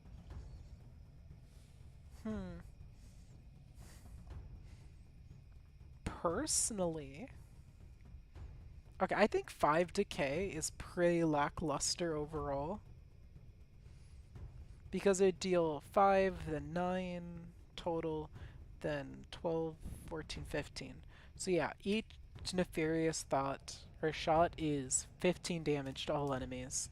Personally, okay, I think 5 Decay is pretty lackluster overall. Because it deal 5, then 9 total, then 12, 14, 15. So yeah, each Nefarious Thought or shot is 15 damage to all enemies.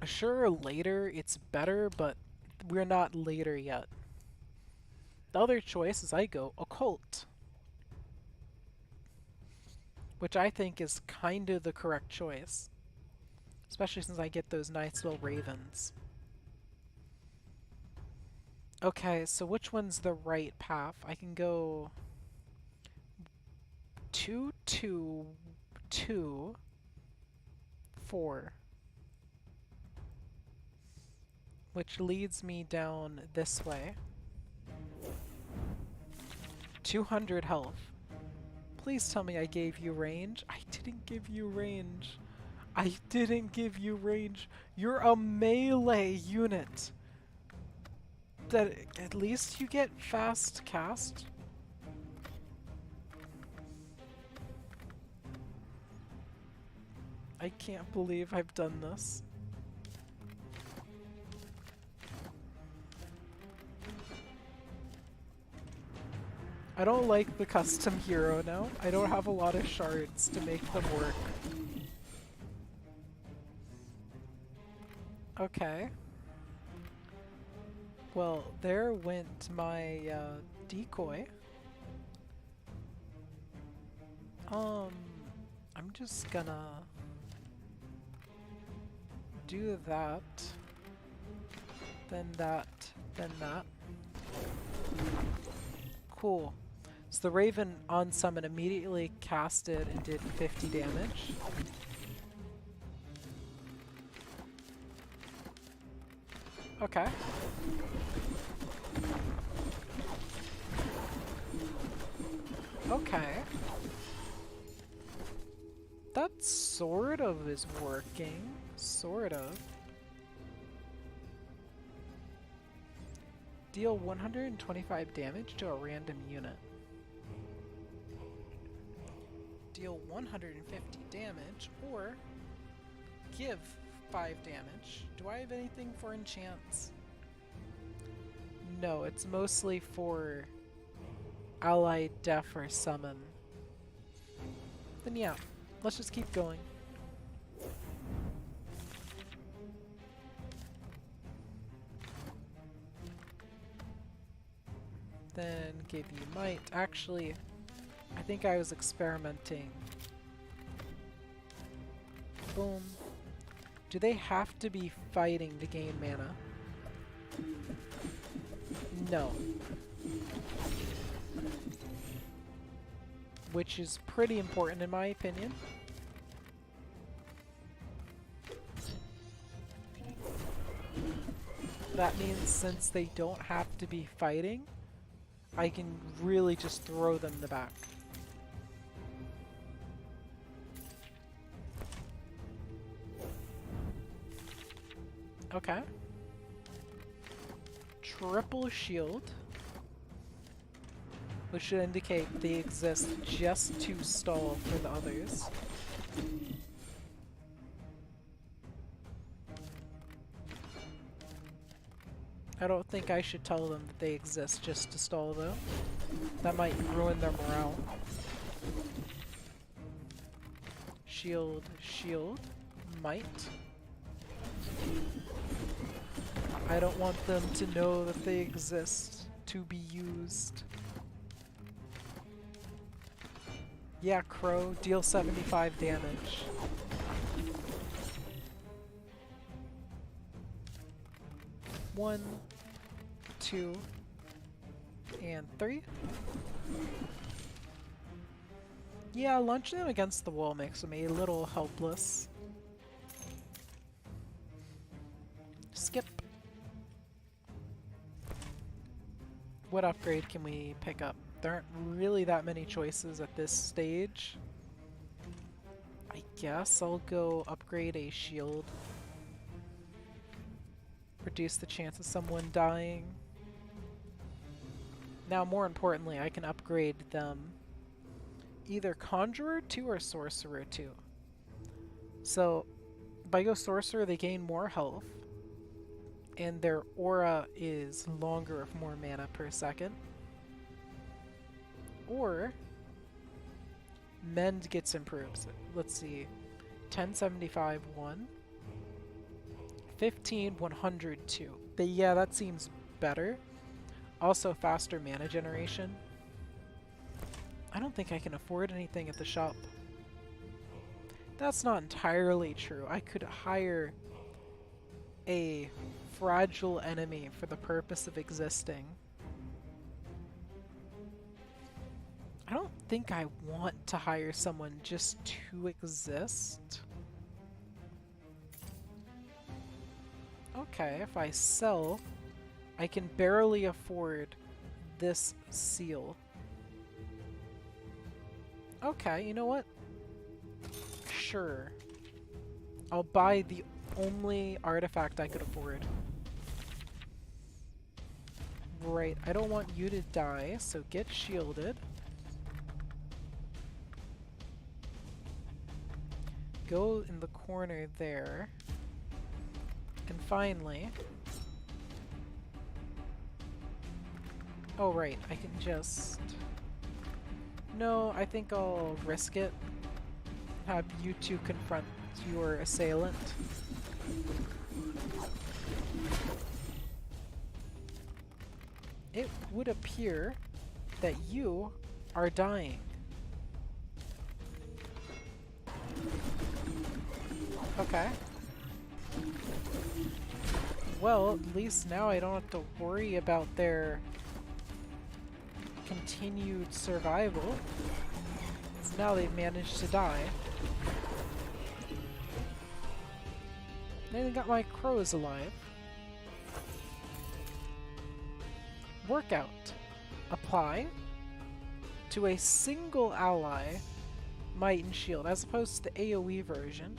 Sure, later it's better, but we're not later yet. The other choice is I go Occult, which I think is kind of the correct choice. Especially since I get those nice little ravens. Okay, so which one's the right path? I can go 2, 2, 2, 4. Which leads me down this way. 200 health. Please tell me I gave you range. I didn't give you range. I didn't give you range. You're a melee unit. That at least you get fast cast. I can't believe I've done this. I don't like the custom hero now. I don't have a lot of shards to make them work. Okay. Well, there went my decoy. I'm just gonna do that, then that, then that. Cool. So the Raven on summon immediately casted and did 50 damage. Okay. Okay. That sort of is working. Sort of. Deal 125 damage to a random unit. Deal 150 damage, or give 5 damage. Do I have anything for enchants? No, it's mostly for ally def or summon. Then yeah, let's just keep going. Then give you might. Actually, I think I was experimenting. Boom. Do they have to be fighting to gain mana? No. Which is pretty important in my opinion. That means since they don't have to be fighting, I can really just throw them in the back. Okay. Triple shield, which should indicate they exist just to stall for the others. I don't think I should tell them that they exist just to stall though. That might ruin their morale. Shield, shield, might. I don't want them to know that they exist to be used. Yeah, Crow, deal 75 damage. One, two, and three. Yeah, launching them against the wall makes them a little helpless. Skip. What upgrade can we pick up? There aren't really that many choices at this stage. I guess I'll go upgrade a shield. Reduce the chance of someone dying. Now, more importantly, I can upgrade them either Conjurer 2 or Sorcerer 2. So, if I go Sorcerer, they gain more health, and their aura is longer of more mana per second. Or, Mend gets improved. So, let's see, 1075 1, 15 100 2. But yeah, that seems better. Also, faster mana generation. I don't think I can afford anything at the shop. That's not entirely true. I could hire a fragile enemy for the purpose of existing. I don't think I want to hire someone just to exist. Okay, if I sell, I can barely afford this seal. Okay, you know what? Sure. I'll buy the only artifact I could afford. Right, I don't want you to die, so get shielded. Go in the corner there. And finally... Oh right, I can just... No, I think I'll risk it. Have you two confront your assailant. It would appear that you are dying. Okay. Well, at least now I don't have to worry about their continued survival. So now they've managed to die. And I got my crows alive. Workout. Apply to a single ally Might and Shield, as opposed to the AoE version.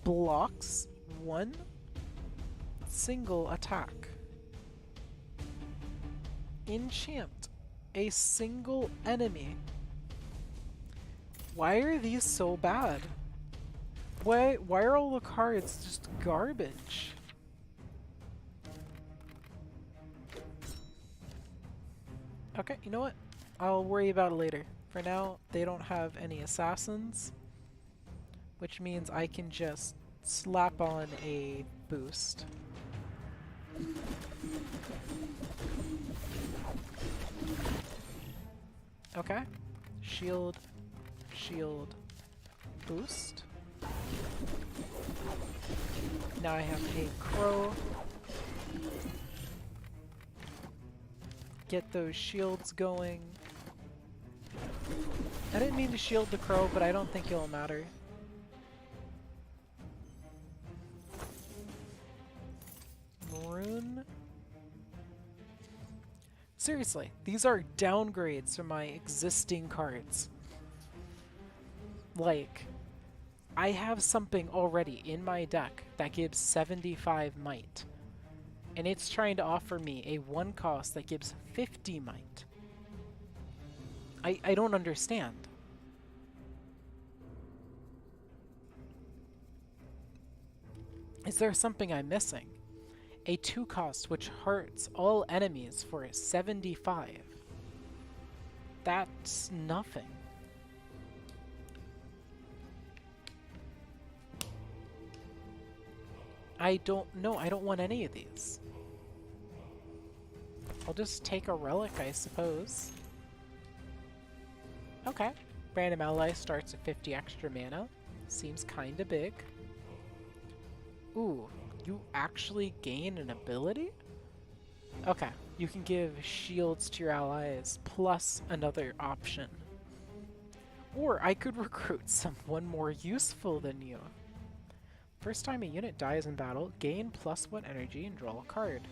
Blocks one single attack. Enchant a single enemy. Why are these so bad? Why are all the cards just garbage? Okay, you know what? I'll worry about it later. For now, they don't have any assassins, which means I can just slap on a boost. Okay. Shield, shield, boost. Now I have a crow. Get those shields going. I didn't mean to shield the crow, but I don't think it'll matter. Maroon. Seriously, these are downgrades from my existing cards. Like, I have something already in my deck that gives 75 might. And it's trying to offer me a 1 cost that gives 50 might. I don't understand. Is there something I'm missing? A 2 cost which hurts all enemies for 75. That's nothing. I don't know. I don't want any of these. I'll just take a relic, I suppose. Okay. Random ally starts at 50 extra mana. Seems kinda big. Ooh, you actually gain an ability? Okay, you can give shields to your allies plus another option. Or I could recruit someone more useful than you. First time a unit dies in battle, gain +1 energy and draw a card.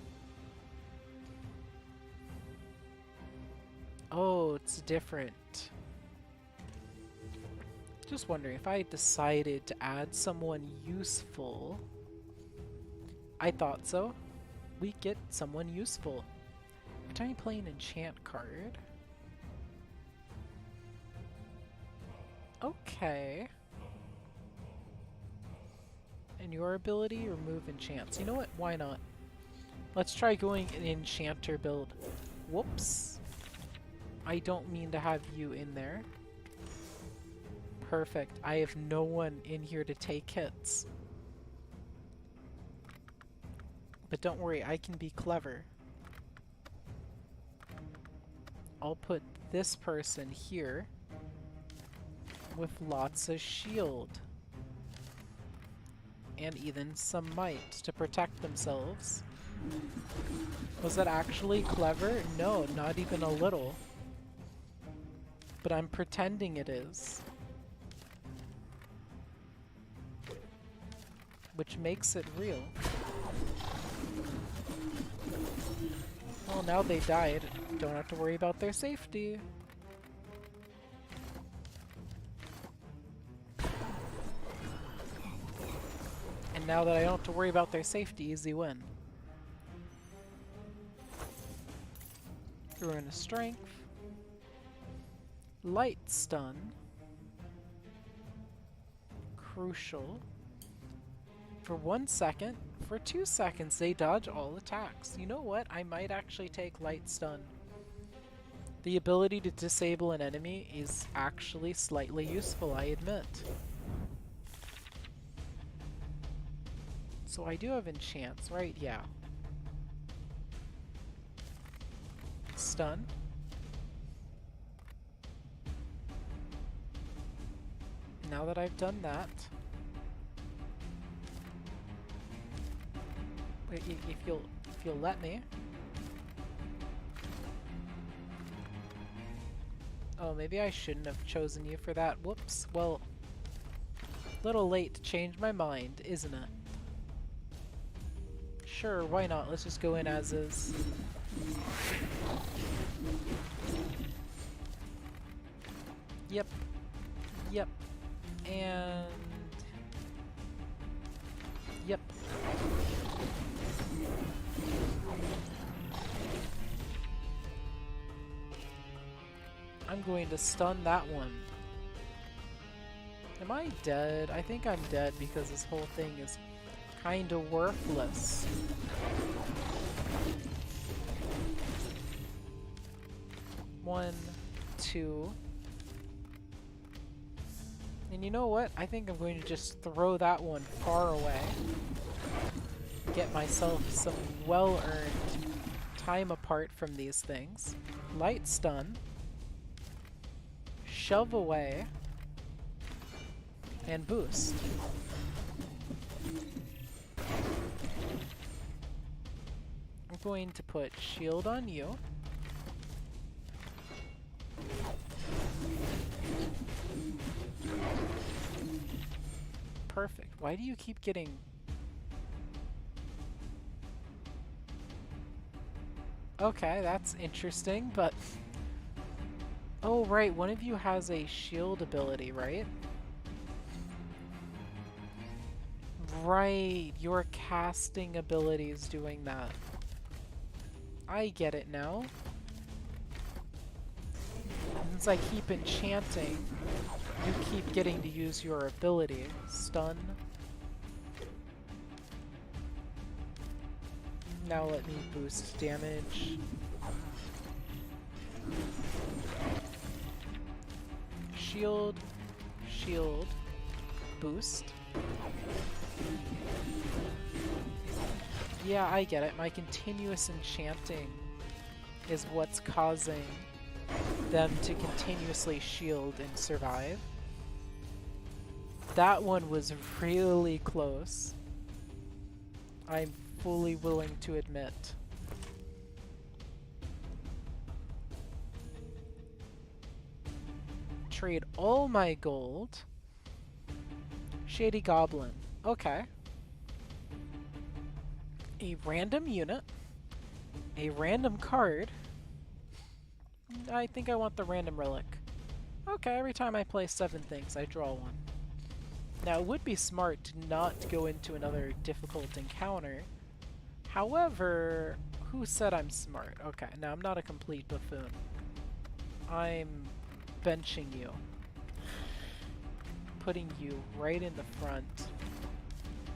Oh, it's different. Just wondering, if I decided to add someone useful... I thought so. We get someone useful. Every time you play an enchant card... Okay. And your ability, remove enchants. You know what? Why not? Let's try going an enchanter build. Whoops. I don't mean to have you in there. Perfect. I have no one in here to take hits. But don't worry, I can be clever. I'll put this person here with lots of shield. And even some might to protect themselves. Was that actually clever? No, not even a little. But I'm pretending it is. Which makes it real. Well, now they died. Don't have to worry about their safety. And now that I don't have to worry about their safety, easy win. Ruin of Strength. Light Stun. Crucial. For 1 second. For 2 seconds, they dodge all attacks. You know what? I might actually take Light Stun. The ability to disable an enemy is actually slightly useful, I admit. So I do have enchants, right? Yeah. Stun. Now that I've done that... Wait, if you'll let me. Oh, maybe I shouldn't have chosen you for that. Whoops. Well, little late to change my mind, isn't it? Sure, why not? Let's just go in as is. Yep. Yep. And... Yep. I'm going to stun that one. Am I dead? I think I'm dead because this whole thing is kinda worthless. One, two. And you know what? I think I'm going to just throw that one far away. Get myself some well-earned time apart from these things. Light Stun. Shove away. And boost. I'm going to put shield on you. Perfect. Why do you keep getting... Okay, that's interesting, but... Oh, right, one of you has a shield ability, right? Right, your casting ability is doing that. I get it now. Since I keep enchanting, you keep getting to use your ability. Stun. Now let me boost damage. Shield, shield, boost. Yeah, I get it. My continuous enchanting is what's causing them to continuously shield and survive. That one was really close. I'm fully willing to admit. Trade all my gold. Shady Goblin. Okay. A random unit. A random card. I think I want the random relic. Okay, every time I play 7 things, I draw one. Now, it would be smart to not go into another difficult encounter. However, who said I'm smart? Okay, now I'm not a complete buffoon. I'm benching you. Putting you right in the front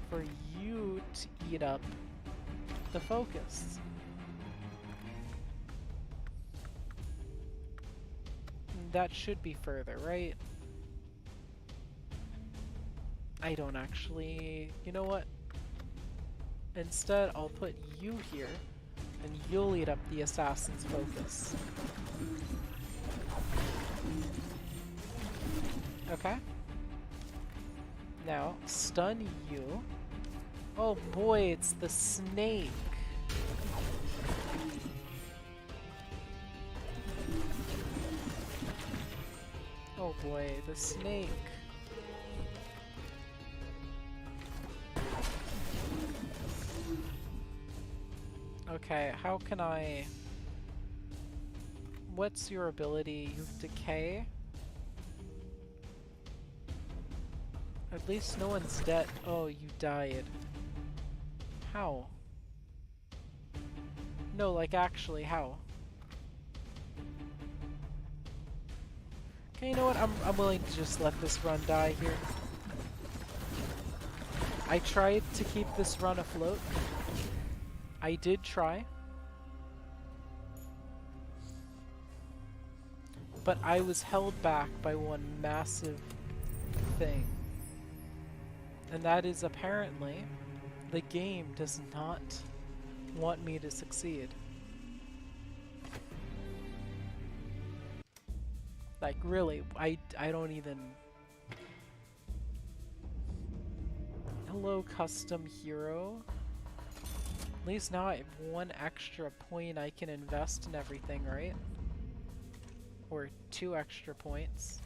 for you to eat up the focus. That should be further, right? I don't actually... You know what? Instead, I'll put you here, and you'll eat up the assassin's focus. Okay. Now, stun you. Oh boy, it's the snake. Oh boy, the snake. Okay, how can I... What's your ability? You decay? At least no one's dead. Oh, you died. How? No, like actually, how? Okay, you know what? I'm willing to just let this run die here. I tried to keep this run afloat. I did try. But I was held back by one massive thing. And that is apparently the game does not want me to succeed. Like really, I don't even... Hello, custom hero. At least now I have 1 extra point I can invest in everything, right? Or 2 extra points.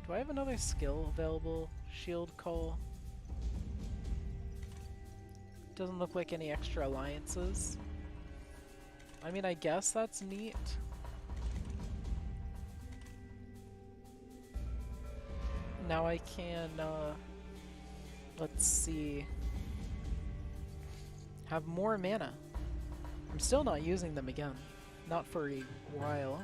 Do I have another skill available? Shield Call. Doesn't look like any extra alliances. I mean, I guess that's neat. Now I can, let's see, have more mana. I'm still not using them again. Not for a while.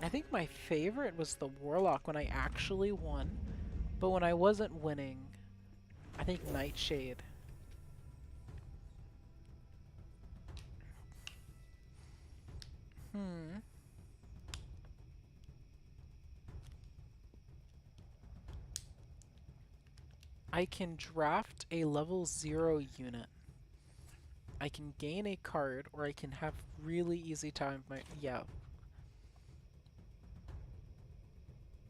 I think my favorite was the Warlock when I actually won, but when I wasn't winning, I think Nightshade. I can draft a level 0 unit. I can gain a card, or I can have really easy time. Yeah.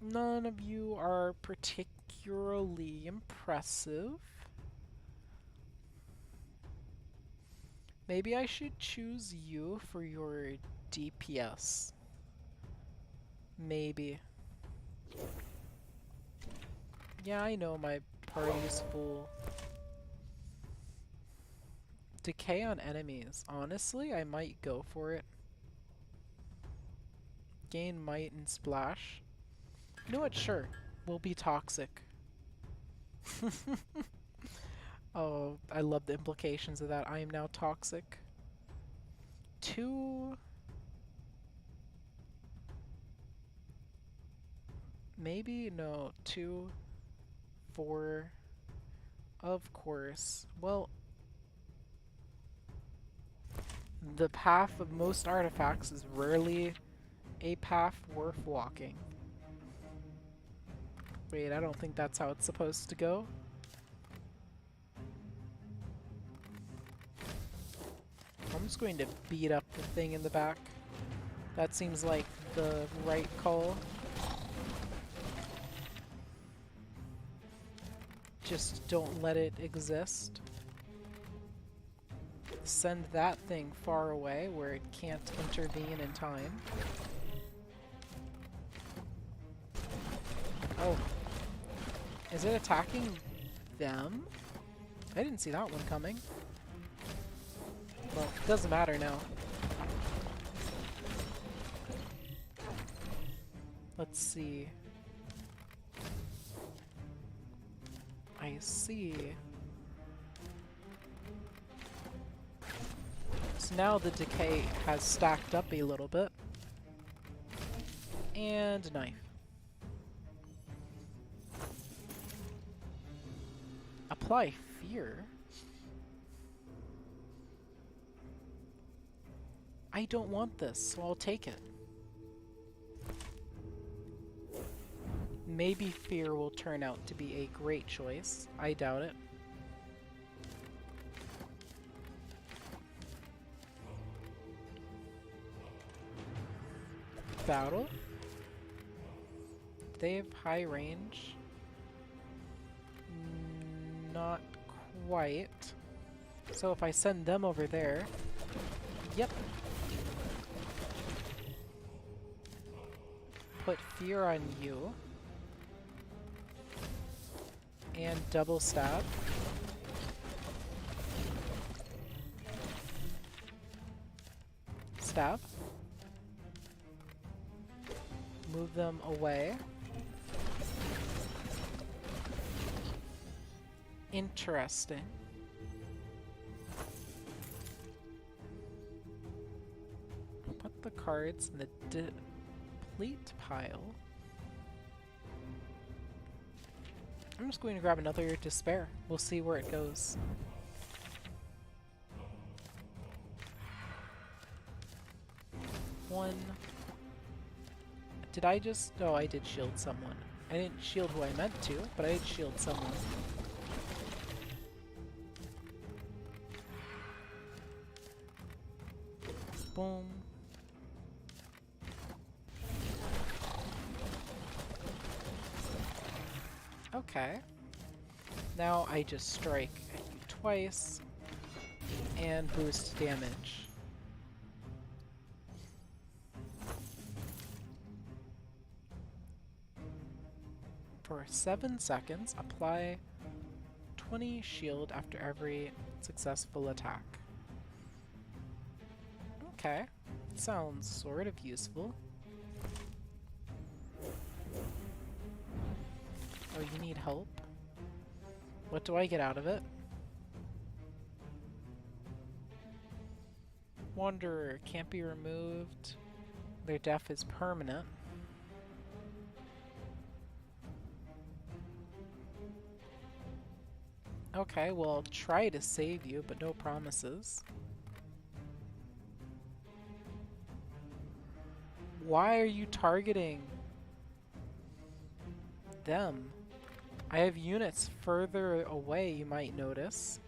None of you are particularly impressive. Maybe I should choose you for your DPS. Maybe. Yeah, I know my party's full. Decay on enemies. Honestly, I might go for it. Gain might and splash. You know what? Sure. We'll be toxic. Oh, I love the implications of that. I am now toxic. 2... Maybe? No. 2, 4. Of course. Well, the path of most artifacts is rarely a path worth walking. Wait, I don't think that's how it's supposed to go. I'm just going to beat up the thing in the back. That seems like the right call. Just don't let it exist. Send that thing far away where it can't intervene in time. Oh. Is it attacking them? I didn't see that one coming. Well, it doesn't matter now. Let's see. I see. So now the decay has stacked up a little bit. And a knife. Apply fear? I don't want this, so I'll take it. Maybe fear will turn out to be a great choice. I doubt it. Battle. They have high range. Not quite. So if I send them over there... Yep. Put fear on you. And double stab. Stab. Move them away. Interesting. Put the cards in the deplete pile. I'm just going to grab another despair. We'll see where it goes. One. Did I just... Oh, I did shield someone. I didn't shield who I meant to, but I did shield someone. Boom. Okay. Now I just strike at you twice and boost damage. For 7 seconds, apply 20 shield after every successful attack. Okay, sounds sort of useful. Oh, you need help? What do I get out of it? Wanderer can't be removed. Their death is permanent. Okay, well, I'll try to save you, but no promises. Why are you targeting them? I have units further away, you might notice.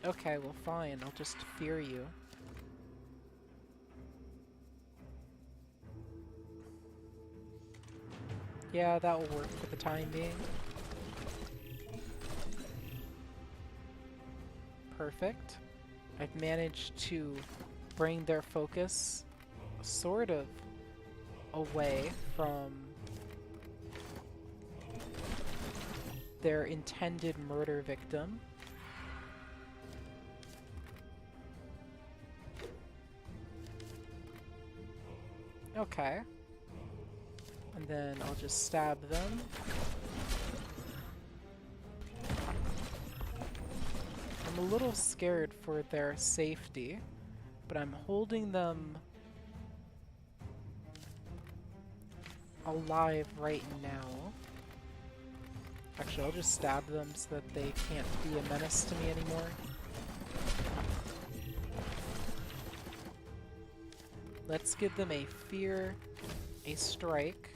Okay, well fine, I'll just fear you. Yeah, that will work for the time being. Perfect. I've managed to bring their focus sort of away from their intended murder victim. Okay. And then I'll just stab them. I'm a little scared for their safety, but I'm holding them alive right now. Actually, I'll just stab them so that they can't be a menace to me anymore. Let's give them a fear, a strike,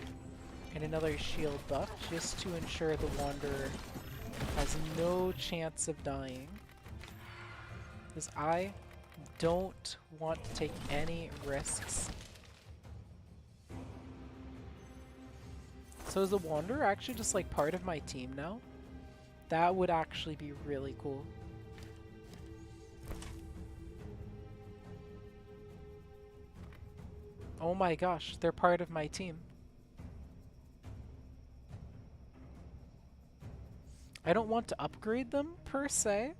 and another shield buff just to ensure the Wanderer has no chance of dying. Because I don't want to take any risks. So is the Wanderer actually just like part of my team now? That would actually be really cool. Oh my gosh, they're part of my team. I don't want to upgrade them per se,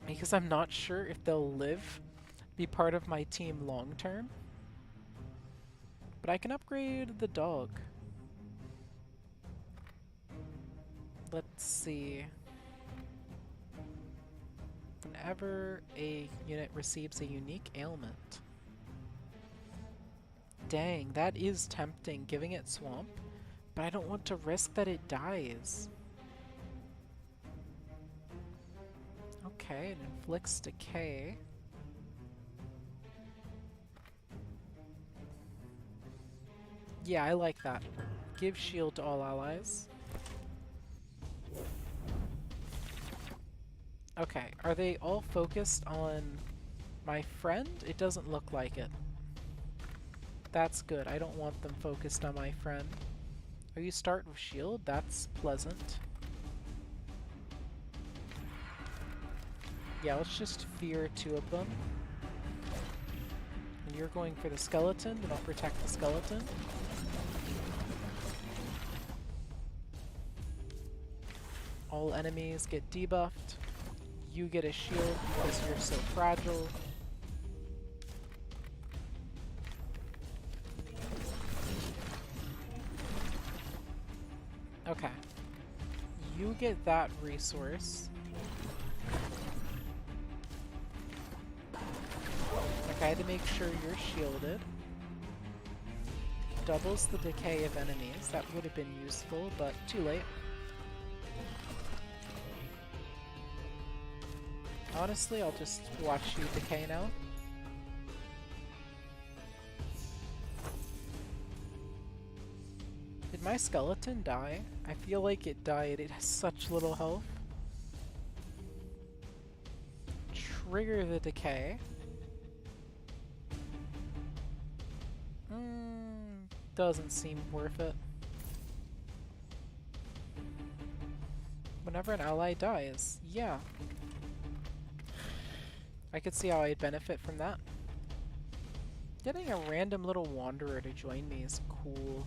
because I'm not sure if they'll be part of my team long term. But I can upgrade the dog. Let's see. Whenever a unit receives a unique ailment. Dang, that is tempting, giving it Swamp, but I don't want to risk that it dies. Okay, it inflicts decay. Yeah, I like that. Give shield to all allies. Okay, are they all focused on my friend? It doesn't look like it. That's good. I don't want them focused on my friend. Oh, you start with shield? That's pleasant. Yeah, let's just fear two of them. And you're going for the skeleton, then I'll protect the skeleton. All enemies get debuffed. You get a shield because you're so fragile. Okay. You get that resource. Okay, I had to make sure you're shielded. Doubles the decay of enemies. That would have been useful, but too late. Honestly, I'll just watch you decay now. Did my skeleton die? I feel like it died. It has such little health. Trigger the decay. Doesn't seem worth it. Whenever an ally dies, yeah. I could see how I'd benefit from that. Getting a random little wanderer to join me is cool.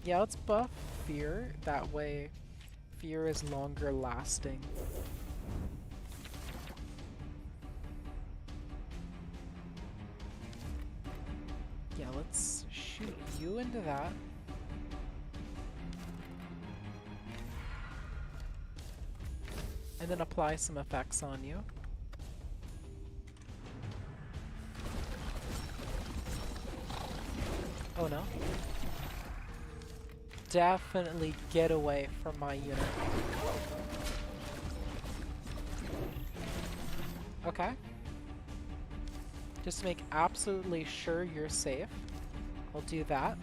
Yeah, let's buff fear. That way, fear is longer lasting. Yeah, let's shoot you into that. And then apply some effects on you. Oh no. Definitely get away from my unit. Okay. Just to make absolutely sure you're safe, I'll do that.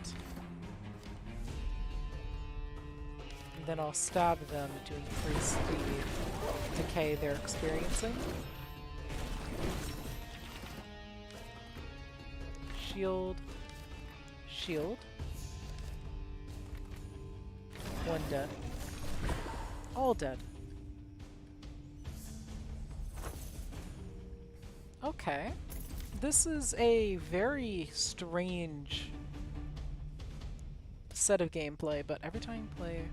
And then I'll stab them to increase the decay they're experiencing. Shield. Shield. One dead. All dead. Okay. This is a very strange set of gameplay, but every time you play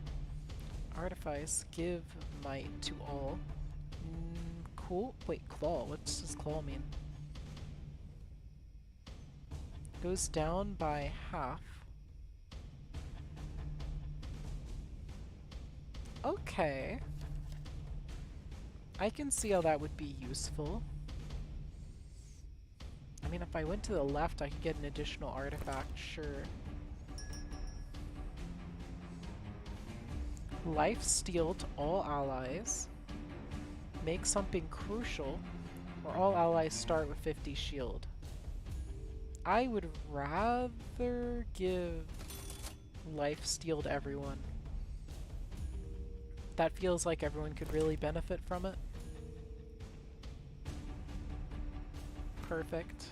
Artifice, give might to all. Cool. Wait, claw. What does claw mean? Goes down by half. Okay. I can see how that would be useful. I mean, if I went to the left, I could get an additional artifact, sure. Life steal to all allies. Make something crucial, where all allies start with 50 shield. I would rather give life steal to everyone. That feels like everyone could really benefit from it. Perfect.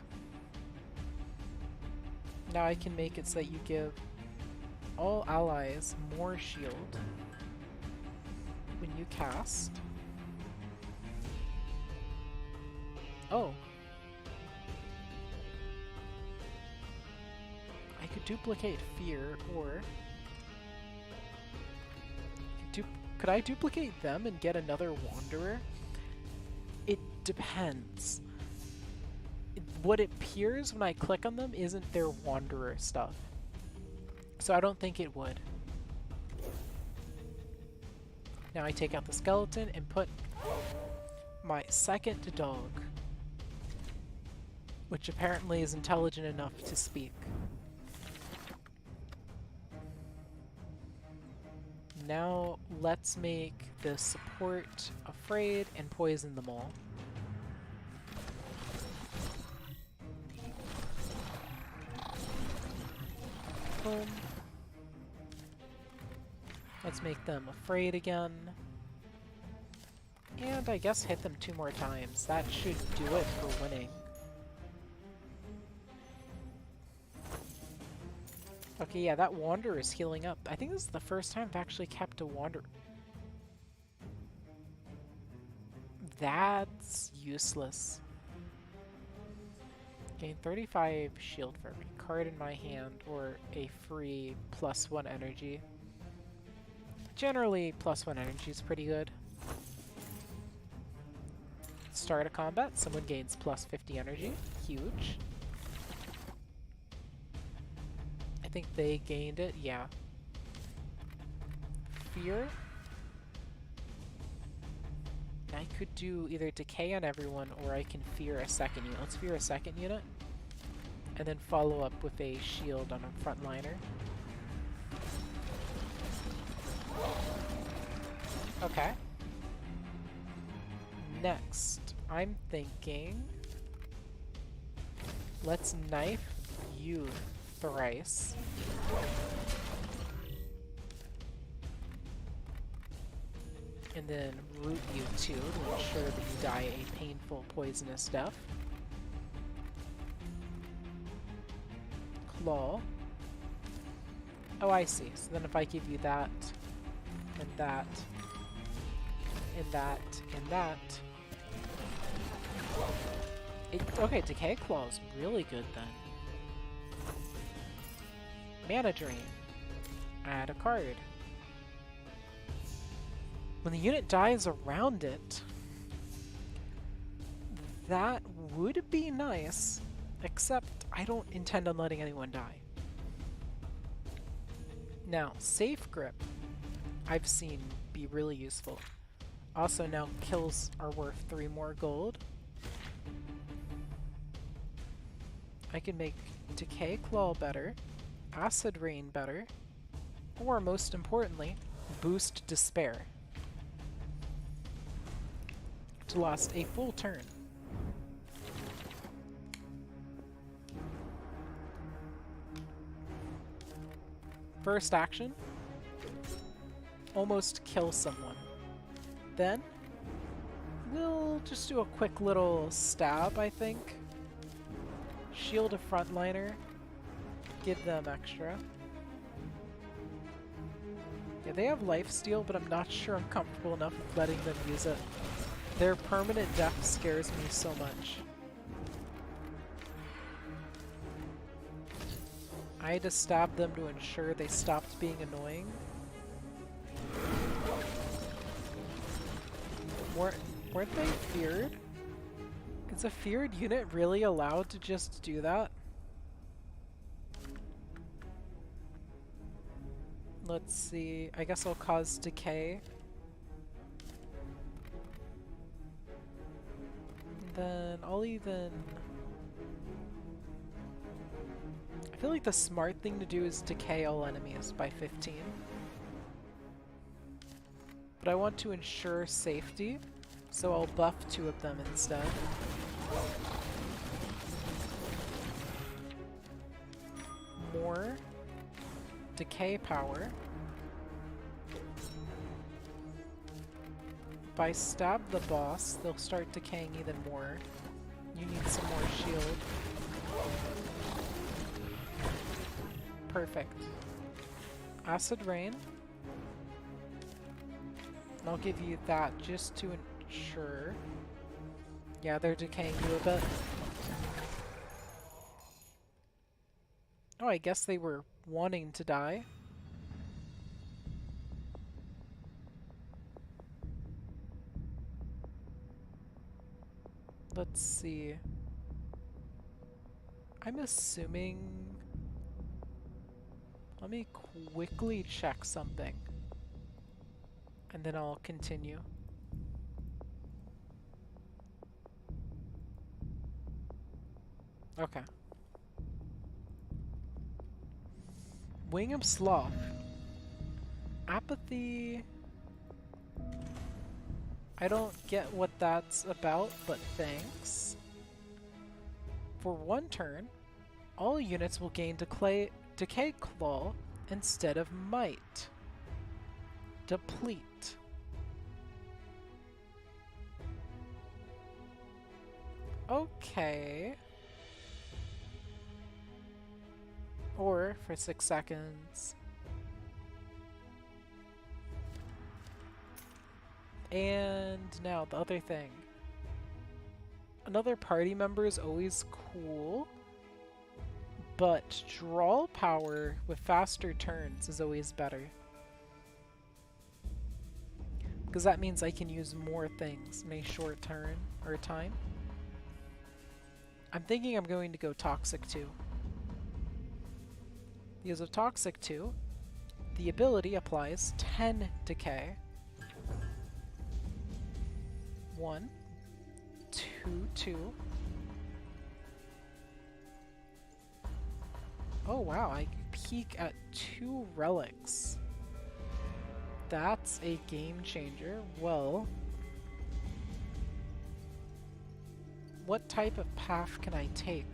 Now I can make it so that you give all allies more shield when you cast. Oh. I could duplicate fear, or could I duplicate them and get another wanderer? It depends. What it appears when I click on them isn't their wanderer stuff, so I don't think it would. Now I take out the skeleton and put my second dog, which apparently is intelligent enough to speak. Now let's make the support afraid and poison them all. Boom. Let's make them afraid again. And I guess hit them 2 more times. That should do it for winning. Okay, yeah, that Wanderer is healing up. I think this is the first time I've actually kept a Wanderer. That's useless. Gain 35 shield for every card in my hand, or a free +1 energy. Generally, +1 energy is pretty good. Start a combat, someone gains +50 energy. Huge. I think they gained it, yeah. Fear. I could do either decay on everyone, or I can fear a second unit. Let's fear a second unit, and then follow up with a shield on a frontliner. Okay. Next, I'm thinking, let's knife you thrice. And then root you too, to ensure that you die a painful, poisonous death. Claw. Oh, I see. So then if I give you that, and that, and that, and that... okay, Decay Claw is really good then. Mana Drain. Add a card. When the unit dies around it, that would be nice, except I don't intend on letting anyone die. Now, Safe Grip, I've seen be really useful. Also now kills are worth 3 more gold. I can make Decay Claw better, Acid Rain better, or most importantly, boost Despair. To last a full turn. First action, almost kill someone. Then, we'll just do a quick little stab, I think. Shield a frontliner, give them extra. Yeah, they have lifesteal, but I'm not sure I'm comfortable enough with letting them use it. Their permanent death scares me so much. I had to stab them to ensure they stopped being annoying. Weren't they feared? Is a feared unit really allowed to just do that? Let's see. I guess I'll cause decay. Then I'll even... feel like the smart thing to do is decay all enemies by 15. But I want to ensure safety, so I'll buff 2 of them instead. More decay power. If I stab the boss, they'll start decaying even more. You need some more shield. Perfect. Acid Rain. I'll give you that just to ensure. Yeah, they're decaying you a bit. Oh, I guess they were wanting to die. Let's see. I'm assuming... Let me quickly check something. And then I'll continue. Okay. Wing of Sloth. Apathy... I don't get what that's about, but thanks. For 1 turn, all units will gain Decay Claw instead of Might. Deplete. Okay. Or for 6 seconds. And now the other thing. Another party member is always cool, but draw power with faster turns is always better. Because that means I can use more things in a short turn or time. I'm thinking I'm going to go Toxic 2. Because of Toxic 2, the ability applies 10 decay. 1, 2, 2. Oh wow, I peak at 2 relics. That's a game changer. Well, what type of path can I take?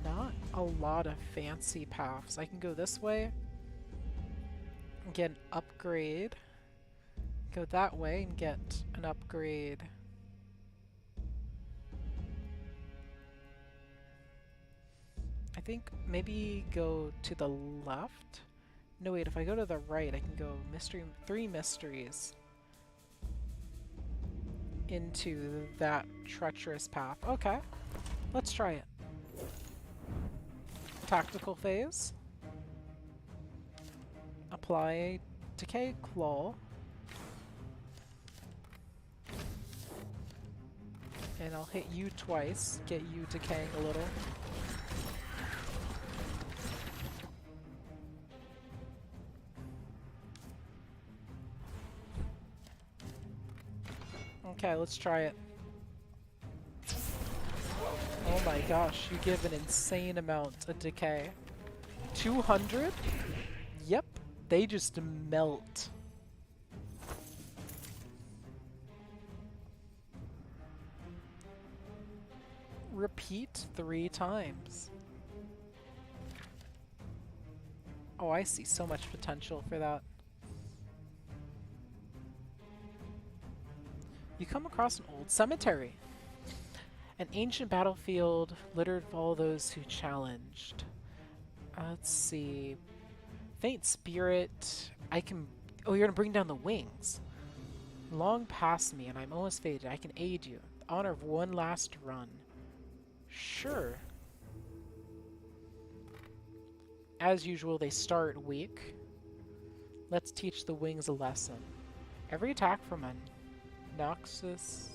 Not a lot of fancy paths. I can go this way, get an upgrade. Go that way and get an upgrade. I think maybe go to the left? No wait, if I go to the right I can go 3 mysteries into that treacherous path. Okay, let's try it. Tactical phase. Apply Decay Claw. And I'll hit you twice, get you decaying a little. Okay, let's try it. Oh my gosh, you give an insane amount of decay. 200? Yep, they just melt. Repeat 3 times. Oh, I see so much potential for that. You come across an old cemetery. An ancient battlefield littered with all those who challenged. Let's see. Faint spirit. I can... Oh, you're gonna bring down the wings. Long past me and I'm almost faded. I can aid you. The honor of one last run. Sure. As usual, they start weak. Let's teach the wings a lesson. Every attack from a Noxious?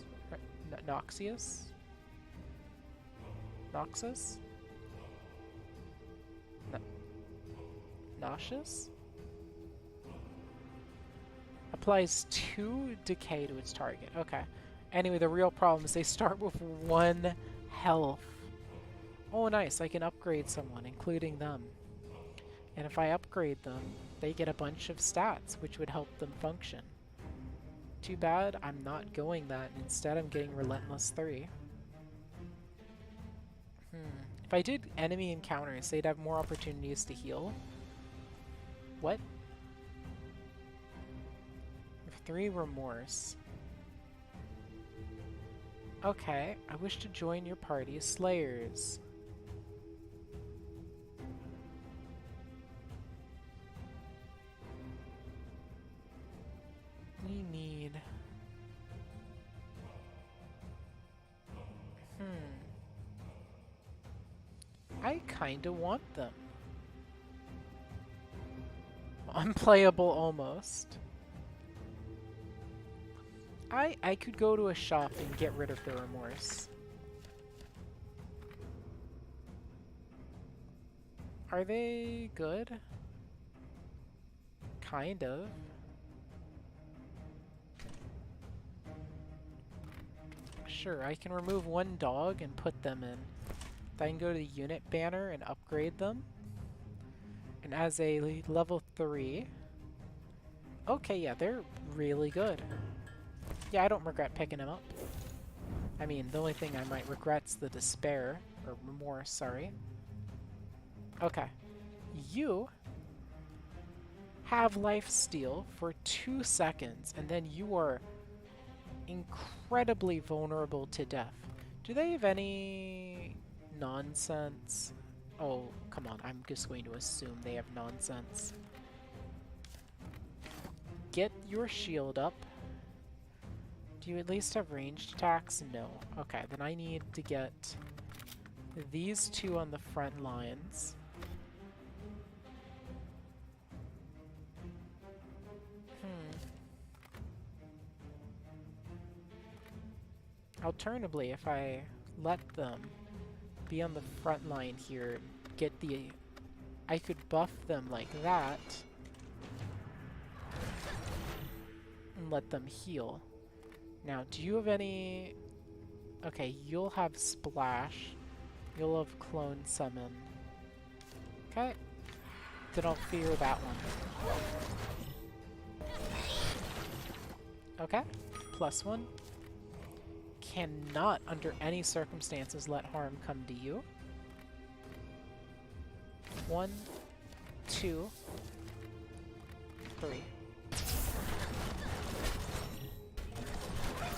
Nauseous? Applies 2 decay to its target. Okay. Anyway, the real problem is they start with 1 health. Oh, nice. I can upgrade someone, including them. And if I upgrade them, they get a bunch of stats, which would help them function. Too bad I'm not going that. Instead, I'm getting Relentless 3. If I did enemy encounters, they'd have more opportunities to heal. What? 3 Remorse. Okay, I wish to join your party, Slayers. We need... I kinda want them. Unplayable almost. I could go to a shop and get rid of the Remorse. Are they good? Kind of. Sure, I can remove one dog and put them in. I can go to the unit banner and upgrade them. And as a level 3... Okay, yeah, they're really good. Yeah, I don't regret picking them up. I mean, the only thing I might regret's the despair. Or remorse, sorry. Okay. You have lifesteal for 2 seconds, and then you are incredibly vulnerable to death. Do they have any nonsense? Oh, come on. I'm just going to assume they have nonsense. Get your shield up. Do you at least have ranged attacks? No. Okay, then I need to get these 2 on the front lines. Alternatively, if I let them be on the front line here, get the... I could buff them like that and let them heal. Now, do you have any... Okay, you'll have Splash. You'll have Clone Summon. Okay. Then I'll fear that one. Okay. +1. Cannot, under any circumstances, let harm come to you. 1, 2, 3.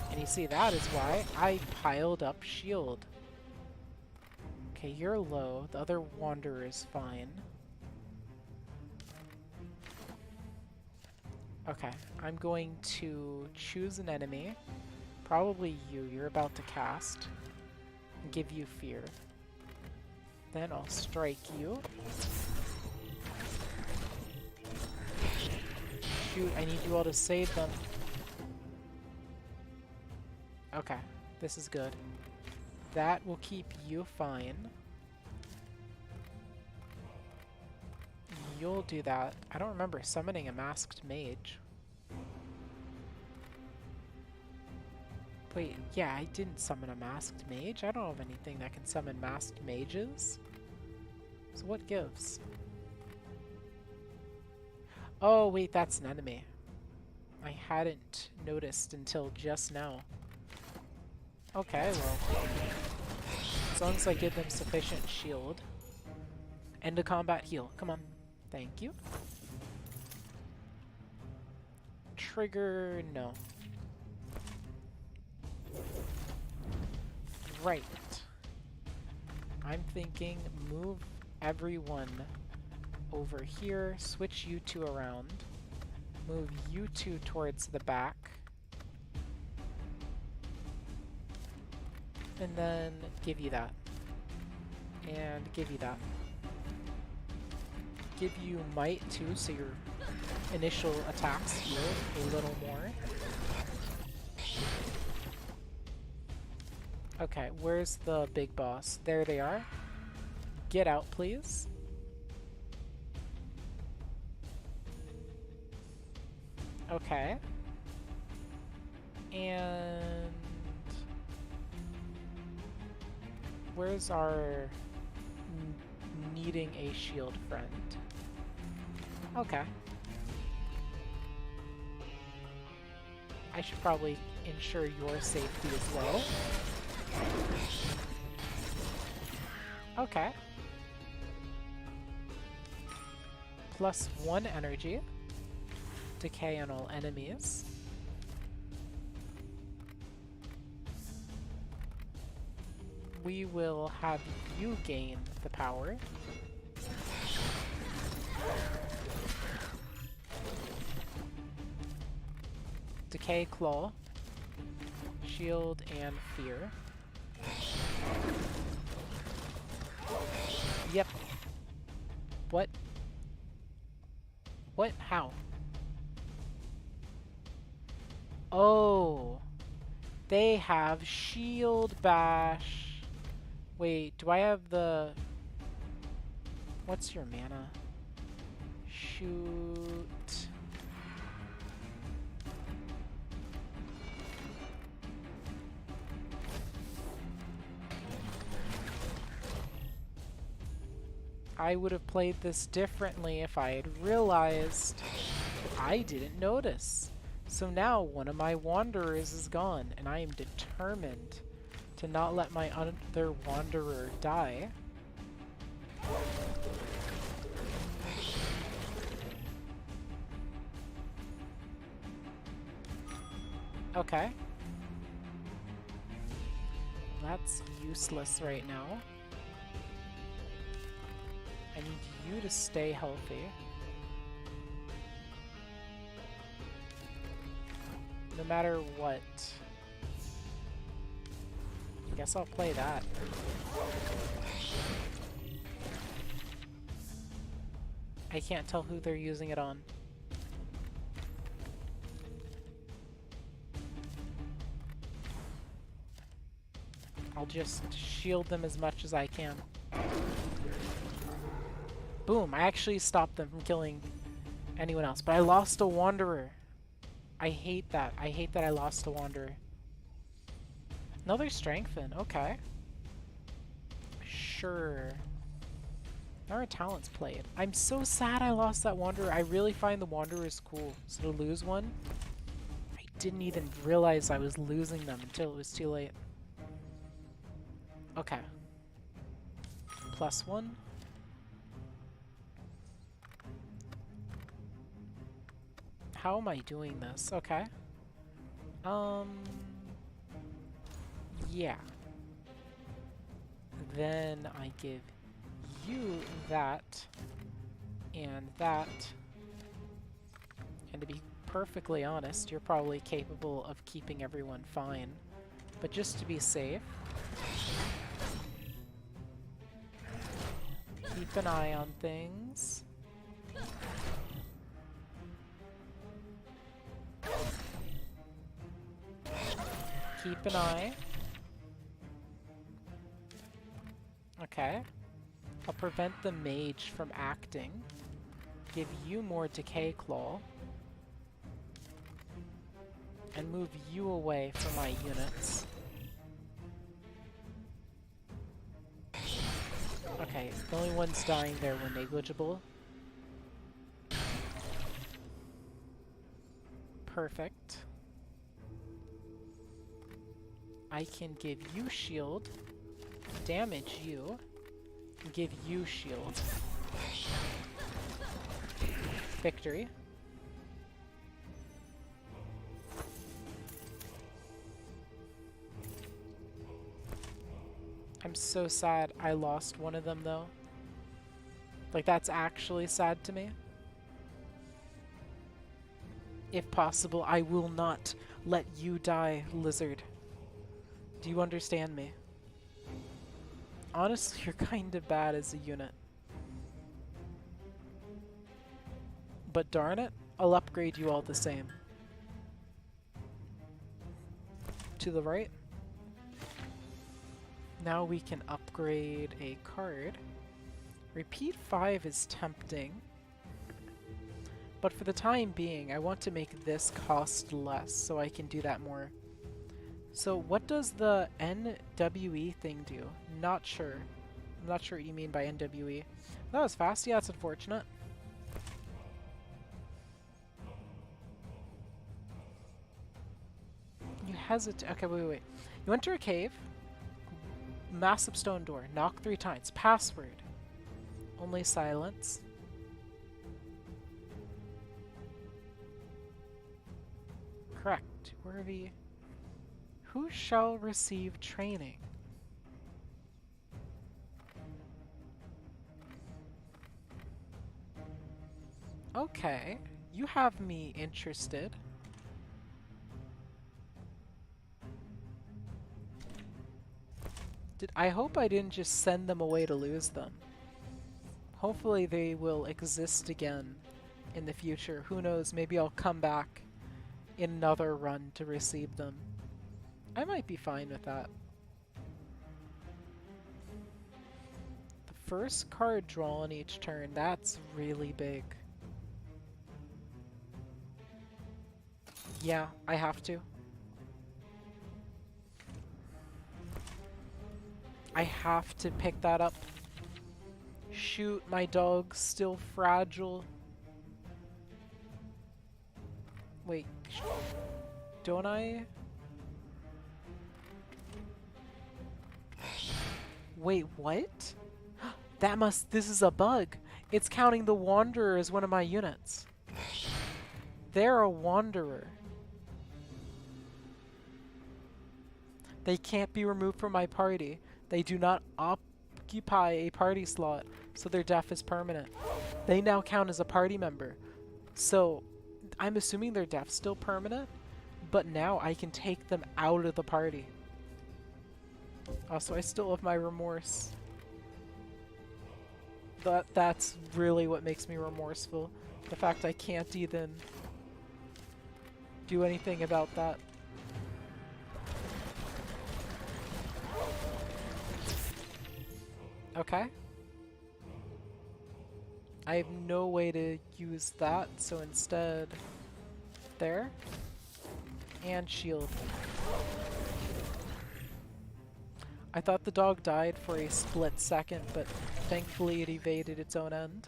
And you see, that is why I piled up shield. Okay, you're low. The other Wanderer is fine. Okay, I'm going to choose an enemy. Probably you. You're about to cast. And give you fear. Then I'll strike you. Shoot, I need you all to save them. Okay, this is good. That will keep you fine. You'll do that. I don't remember summoning a masked mage. Wait, yeah, I didn't summon a masked mage. I don't have anything that can summon masked mages. So what gives? Oh, wait, that's an enemy. I hadn't noticed until just now. Okay, well, as long as I give them sufficient shield. End of combat heal. Come on. Thank you. Trigger, no. Right. I'm thinking move everyone over here, switch you 2 around, move you 2 towards the back, and then give you that. And give you that. Give you might too, so your initial attacks heal a little more. Okay, where's the big boss? There they are. Get out, please. Okay. And... where's our needing a shield friend. Okay. I should probably ensure your safety as well. Okay. +1 energy. Decay on all enemies. We will have you gain the power. Decay Claw. Shield and Fear. Yep. What? What? How? Oh. They have Shield Bash. Wait, do I have the... What's your mana? Shoot... I would have played this differently if I had realized. I didn't notice. So now one of my wanderers is gone, and I am determined to not let my other wanderer die. Okay. That's useless right now. I need you to stay healthy. No matter what. I guess I'll play that. I can't tell who they're using it on. I'll just shield them as much as I can. Boom, I actually stopped them from killing anyone else, but I lost a wanderer. I hate that. I hate that I lost a wanderer. Another strengthen, okay. Sure. Now our talents played. I'm so sad I lost that wanderer. I really find the wanderers cool. So to lose one, I didn't even realize I was losing them until it was too late. Okay. +1. How am I doing this? Okay. Yeah. Then I give you that, and that. And to be perfectly honest, you're probably capable of keeping everyone fine. But just to be safe, keep an eye on things. Keep an eye. Okay. I'll prevent the mage from acting. Give you more Decay Claw. And move you away from my units. Okay, the only ones dying there were negligible. Perfect. I can give you shield, damage you, and give you shield. Victory. I'm so sad I lost one of them though. Like, that's actually sad to me. If possible, I will not let you die, Lizard. Do you understand me? Honestly, you're kind of bad as a unit. But darn it, I'll upgrade you all the same. To the right. Now we can upgrade a card. Repeat 5 is tempting. But for the time being, I want to make this cost less so I can do that more. So what does the NWE thing do? Not sure. I'm not sure what you mean by NWE. That was fast. Yeah, it's unfortunate. You hesitate. Okay, wait. You enter a cave. Massive stone door. Knock 3 times. Password. Only silence. Correct. Who shall receive training? Okay. You have me interested. I hope I didn't just send them away to lose them. Hopefully they will exist again in the future. Who knows, maybe I'll come back in another run to receive them. I might be fine with that. The first card drawn each turn, that's really big. Yeah, I have to. I have to pick that up. Shoot, my dog's still fragile. Wait, don't I? Wait, what? This is a bug. It's counting the Wanderer as one of my units. They're a Wanderer. They can't be removed from my party. They do not occupy a party slot, so their death is permanent. They now count as a party member. So, I'm assuming their death's still permanent, but now I can take them out of the party. Also, I still have my remorse. That's really what makes me remorseful. The fact I can't even do anything about that. Okay. I have no way to use that, so instead, there, and shield. I thought the dog died for a split second, but thankfully it evaded its own end.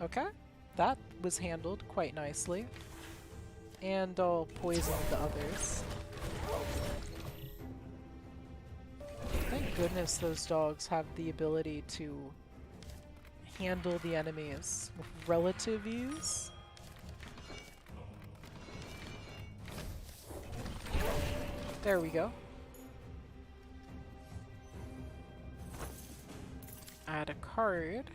Okay, that was handled quite nicely. And I'll poison the others. Thank goodness those dogs have the ability to handle the enemies with relative ease. There we go. Add a card.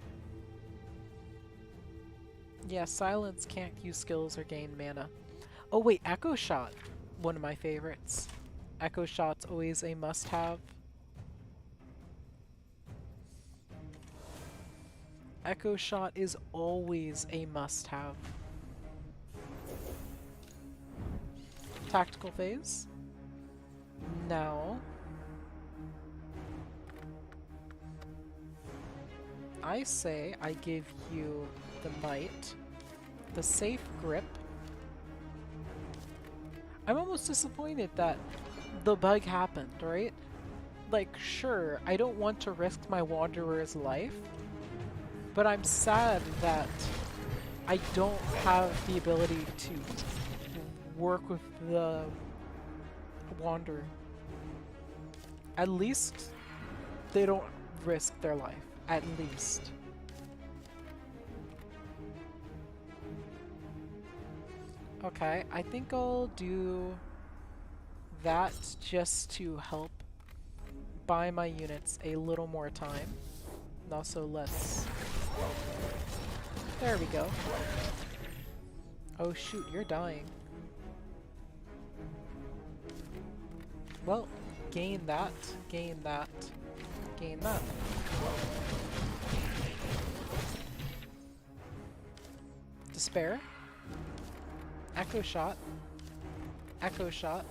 Yeah, silence can't use skills or gain mana. Oh wait, Echo Shot, one of my favorites. Echo Shot's always a must-have. Echo Shot is always a must-have. Tactical phase. Now, I say I give you the Might, the Safe Grip. I'm almost disappointed that the bug happened, right? Like, sure, I don't want to risk my Wanderer's life, but I'm sad that I don't have the ability to work with the Wanderer. At least they don't risk their life. At least. Okay, I think I'll do that just to help buy my units a little more time. And also let's... There we go. Oh shoot, you're dying. Well, gain that, gain that, gain that. Despair. Echo Shot. Echo Shot.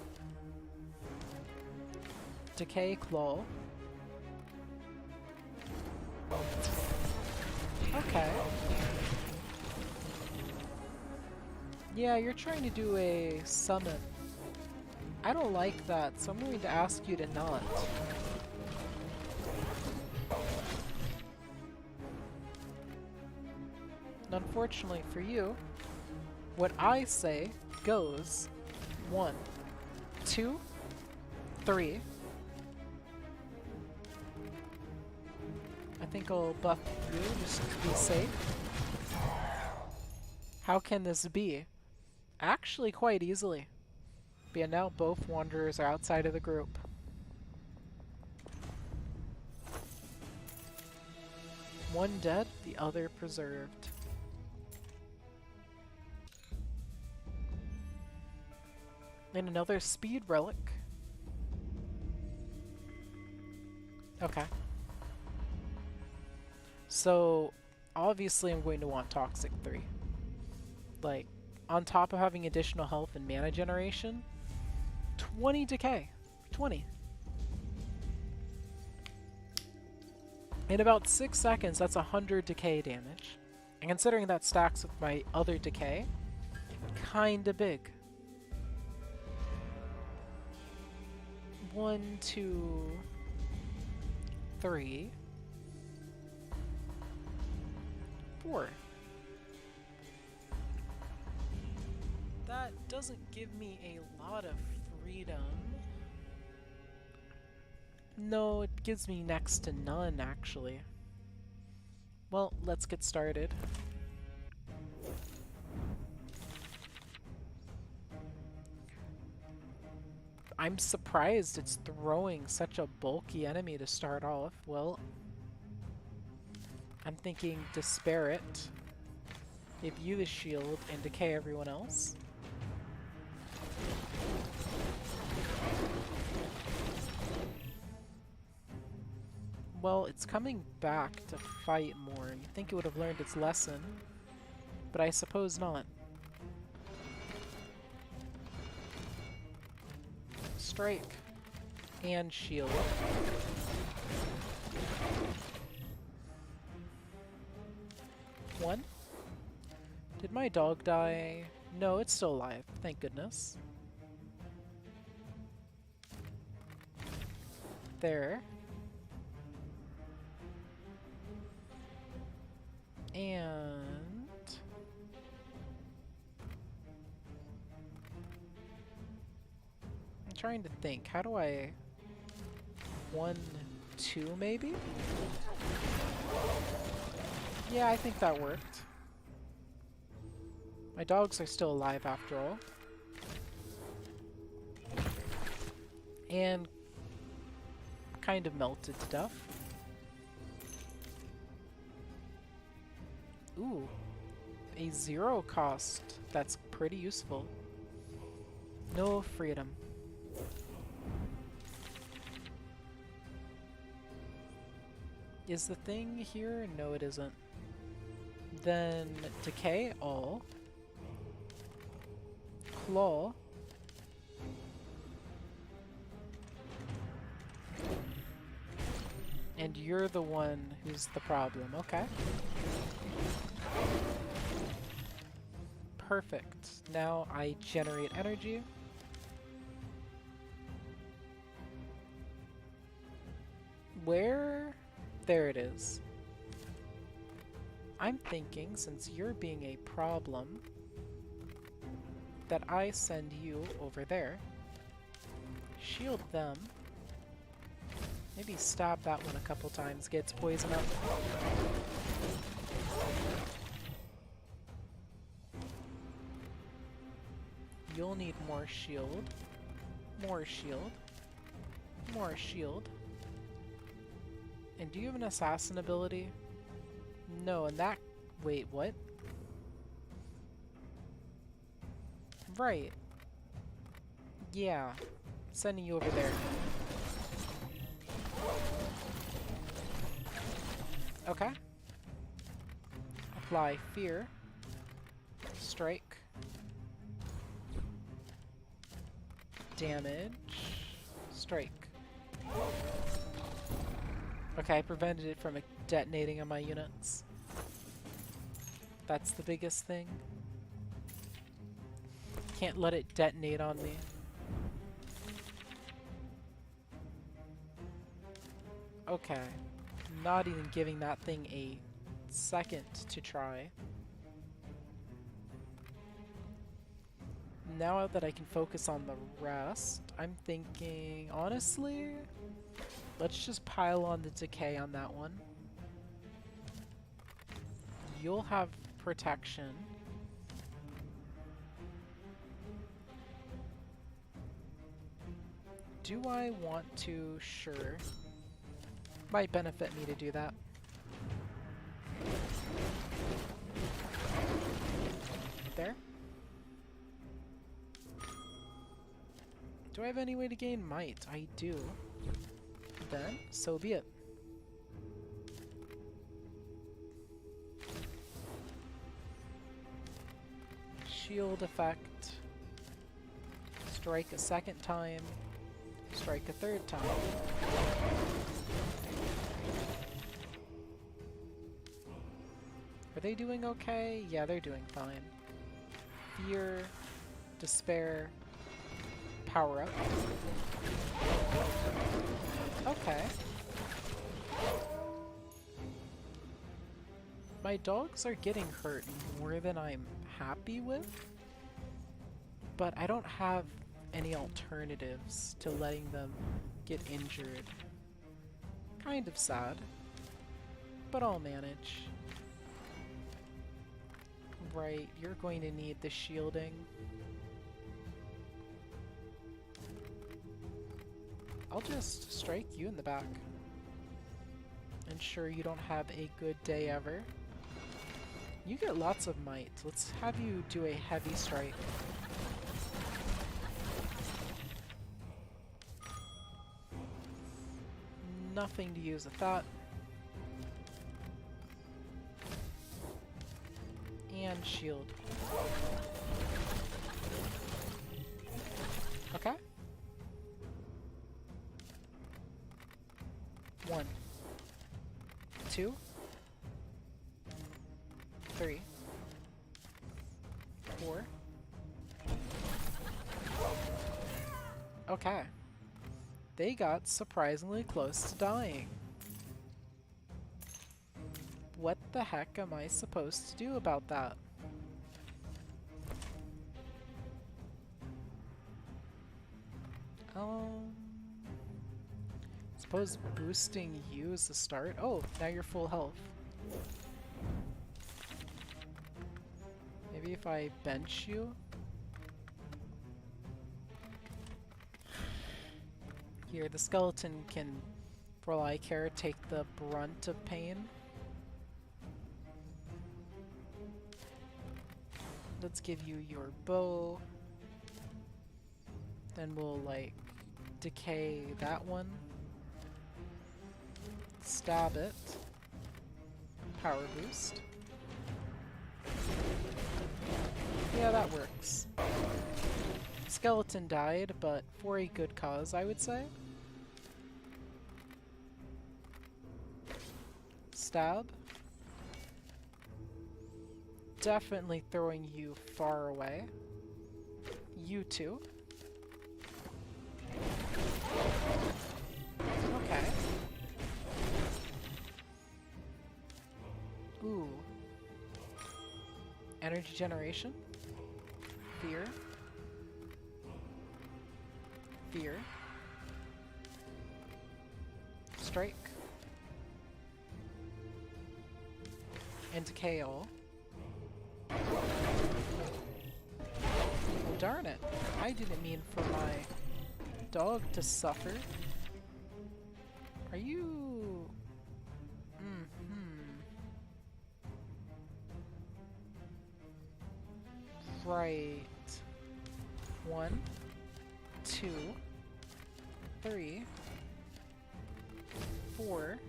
Decay Claw. Okay. Yeah, you're trying to do a summon. I don't like that, so I'm going to ask you to not. And unfortunately for you, what I say goes 1, 2, 3. I think I'll buff you just to be safe. How can this be? Actually, quite easily. But yeah, now both wanderers are outside of the group. One dead, the other preserved. And another speed relic. Okay. So, obviously I'm going to want Toxic 3. Like, on top of having additional health and mana generation, 20 decay. 20. In about 6 seconds, that's 100 decay damage. And considering that stacks with my other decay, kinda big. 1, 2, 3, 4. That doesn't give me a lot of freedom. No, it gives me next to none, actually. Well, let's get started. I'm surprised it's throwing such a bulky enemy to start off. Well, I'm thinking Despair it, give you the shield, and decay everyone else. Well, it's coming back to fight more. You'd think it would have learned its lesson, but I suppose not. Strike and shield. One. Did my dog die? No, it's still alive, thank goodness. There. And I'm trying to think, how do I 1, 2 maybe? Yeah, I think that worked. My dogs are still alive after all. And kind of melted to death. Ooh, a 0 cost. That's pretty useful. No freedom. Is the thing here? No, it isn't. Then decay all. Claw. And you're the one who's the problem. Okay. Perfect. Now I generate energy. Where? There it is. I'm thinking, since you're being a problem, that I send you over there. Shield them. Maybe stab that one a couple times, gets poison up. You'll need more shield. More shield. More shield. And do you have an assassin ability? No, and that... Wait, what? Right. Yeah. Sending you over there. Okay. Apply fear. Strike. Damage. Strike. Okay, I prevented it from detonating on my units. That's the biggest thing. Can't let it detonate on me. Okay. Not even giving that thing a second to try. Now that I can focus on the rest, I'm thinking, honestly, let's just pile on the decay on that one. You'll have protection. Do I want to? Sure. Might benefit me to do that. There. Do I have any way to gain might? I do. Then, so be it. Shield effect. Strike a second time. Strike a third time. Are they doing okay? Yeah, they're doing fine. Fear, despair, power up. Okay. My dogs are getting hurt more than I'm happy with, but I don't have any alternatives to letting them get injured. Kind of sad, but I'll manage. Right, you're going to need the shielding. I'll just strike you in the back. Ensure you don't have a good day ever. You get lots of might. Let's have you do a heavy strike. Nothing to use with that. And shield. Okay. 1, 2, 3, 4. Okay. They got surprisingly close to dying. What the heck am I supposed to do about that? Suppose boosting you is the start. Oh, now you're full health. Maybe if I bench you? Here, the skeleton can, for all I care, take the brunt of pain. Let's give you your bow. Then we'll, like, decay that one. Stab it. Power boost. Yeah, that works. Skeleton died, but for a good cause, I would say. Stab. Definitely throwing you far away. You too. Okay. Ooh. Energy generation. Fear. Fear. Strike. And decay all. Oh, darn it. I didn't mean for my dog to suffer. Are you... Right. 1, 2, 3, 4.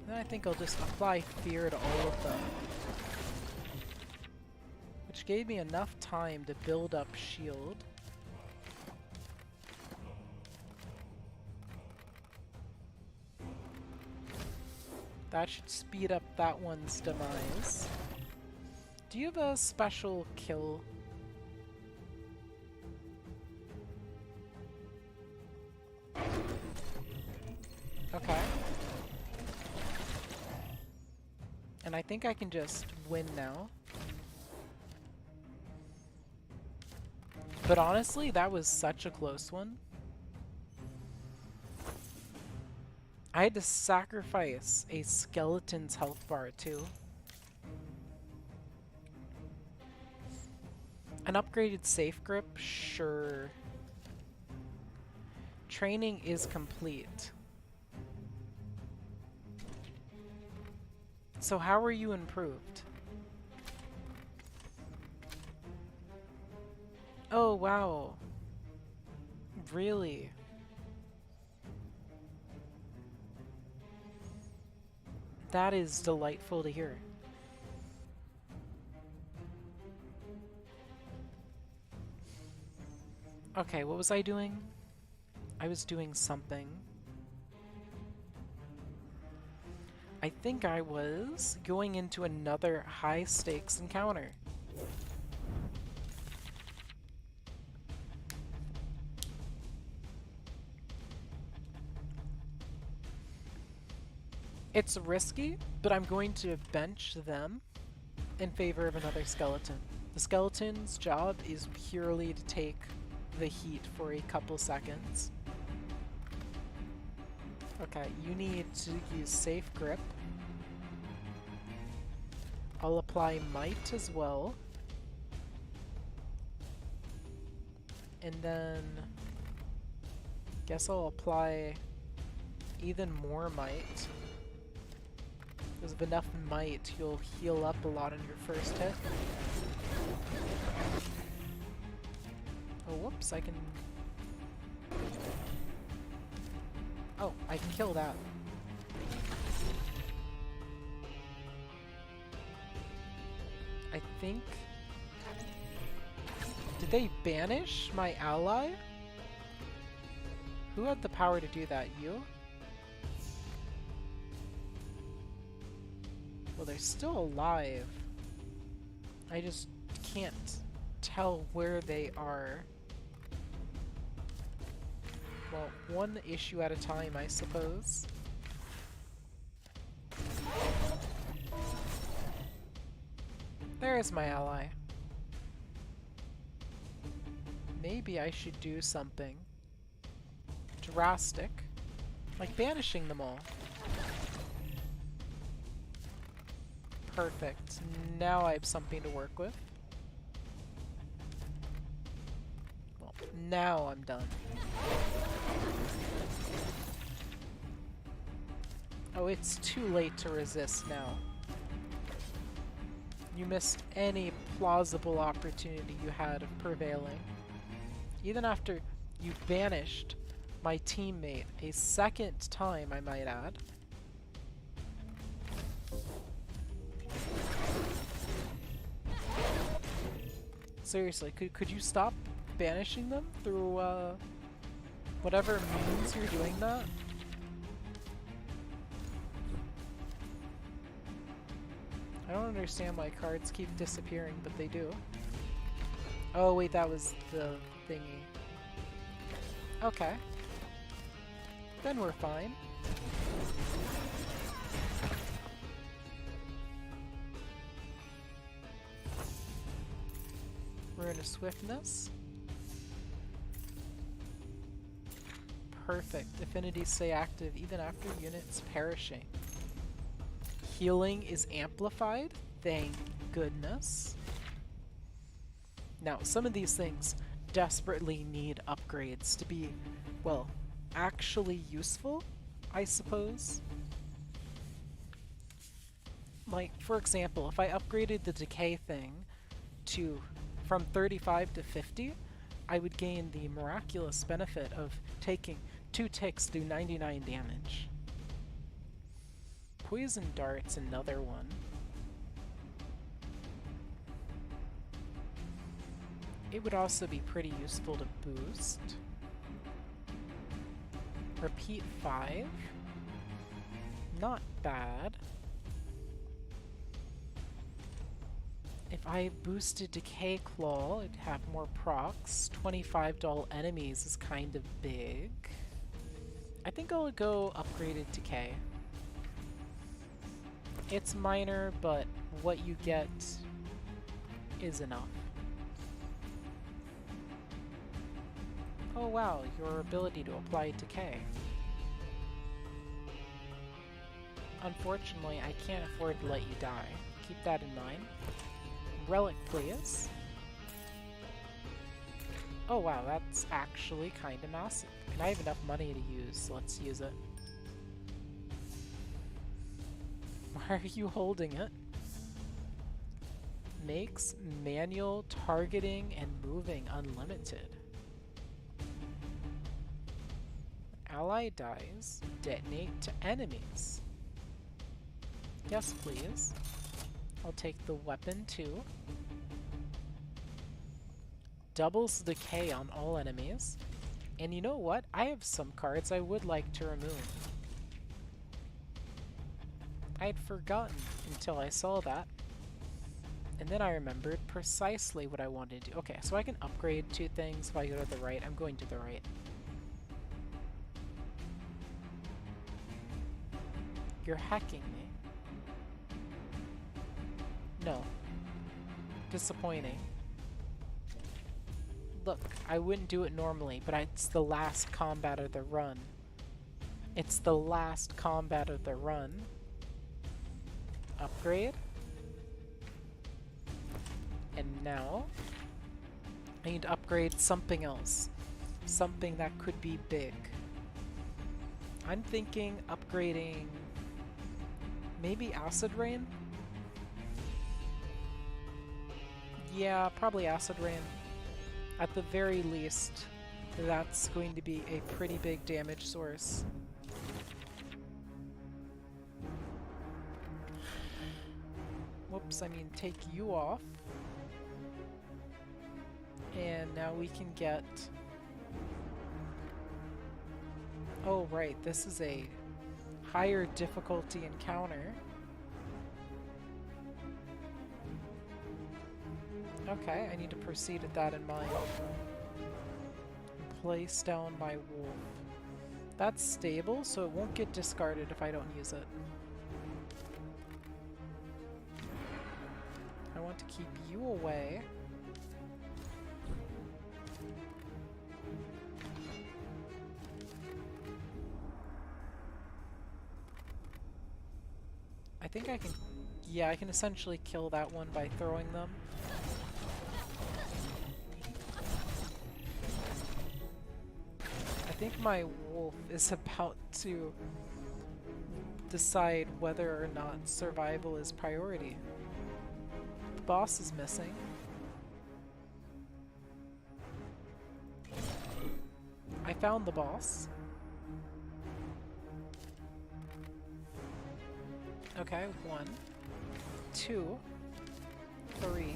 Then I think I'll just apply fear to all of them. Which gave me enough time to build up shield. That should speed up that one's demise. Do you have a special kill? Okay. And I think I can just win now. But honestly, that was such a close one. I had to sacrifice a skeleton's health bar too. An upgraded safe grip? Sure. Training is complete. So how are you improved? Oh, wow. Really? That is delightful to hear. Okay, what was I doing? I was doing something. I think I was going into another high-stakes encounter. It's risky, but I'm going to bench them in favor of another skeleton. The skeleton's job is purely to take the heat for a couple seconds. Okay, you need to use safe grip. I'll apply might as well. And then guess I'll apply even more might. Because with enough might, you'll heal up a lot on your first hit. Oh, whoops, I can... Oh, I can kill that. I think... Did they banish my ally? Who had the power to do that? You? Well, they're still alive. I just can't tell where they are. Well, one issue at a time, I suppose. There is my ally. Maybe I should do something drastic, like banishing them all. Perfect. Now I have something to work with. Well, now I'm done. Oh, it's too late to resist now. You missed any plausible opportunity you had of prevailing. Even after you banished my teammate a second time, I might add. Seriously, could you stop banishing them through whatever means you're doing that? I don't understand why cards keep disappearing, but they do. Oh wait, that was the thingy. Okay. Then we're fine. Rune of Swiftness. Perfect. Affinities stay active even after units perishing. Healing is amplified. Thank goodness. Now, some of these things desperately need upgrades to be, well, actually useful, I suppose. Like, for example, if I upgraded the decay thing to from 35 to 50, I would gain the miraculous benefit of taking 2 ticks do 99 damage. Poison Dart's another one. It would also be pretty useful to boost. Repeat 5. Not bad. If I boosted Decay Claw, it'd have more procs. 25 dull enemies is kind of big. I think I'll go upgraded decay. It's minor, but what you get is enough. Oh wow, your ability to apply decay. Unfortunately, I can't afford to let you die. Keep that in mind. Relic, please. Oh wow, that's actually kinda massive. And I have enough money to use, so let's use it. Why are you holding it? Makes manual targeting and moving unlimited. Ally dies, detonate to enemies. Yes, please. I'll take the weapon too. Doubles decay on all enemies. And you know what? I have some cards I would like to remove. I'd forgotten until I saw that. And then I remembered precisely what I wanted to do. Okay, so I can upgrade 2 things if I go to the right. I'm going to the right. You're hacking me. No. Disappointing. Look, I wouldn't do it normally, but it's the last combat of the run. It's the last combat of the run. Upgrade. And now, I need to upgrade something else. Something that could be big. I'm thinking upgrading maybe Acid Rain? Yeah, probably Acid Rain. At the very least, that's going to be a pretty big damage source. Whoops, I mean take you off. And now we can get... Oh right, this is a higher difficulty encounter. Okay, I need to proceed with that in mind. Place down my wolf. That's stable, so it won't get discarded if I don't use it. I want to keep you away. I think I can... Yeah, I can essentially kill that one by throwing them. I think my wolf is about to decide whether or not survival is priority. The boss is missing. I found the boss. Okay, 1, 2, 3,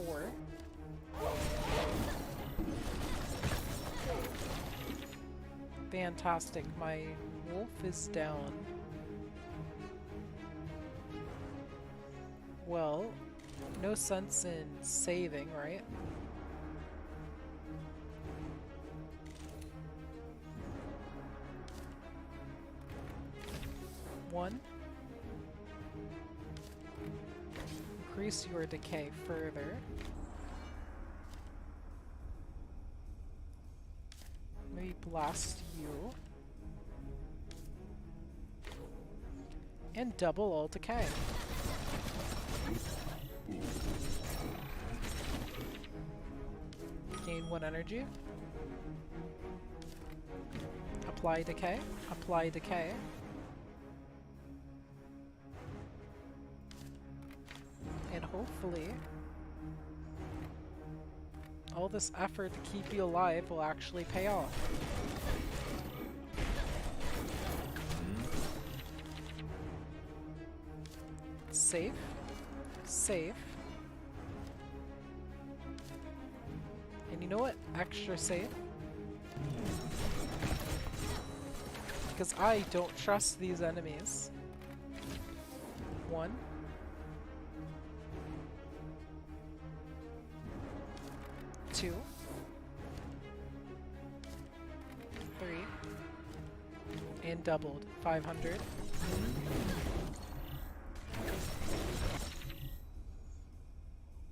4. Fantastic, my wolf is down. Well, no sense in saving, right? One. Increase your decay further. Maybe blast you. And double all decay. Gain 1 energy. Apply decay. Apply decay. And hopefully, all this effort to keep you alive will actually pay off. Safe. Safe. And you know what? Extra safe. Because I don't trust these enemies. 1. 2. and doubled. 500.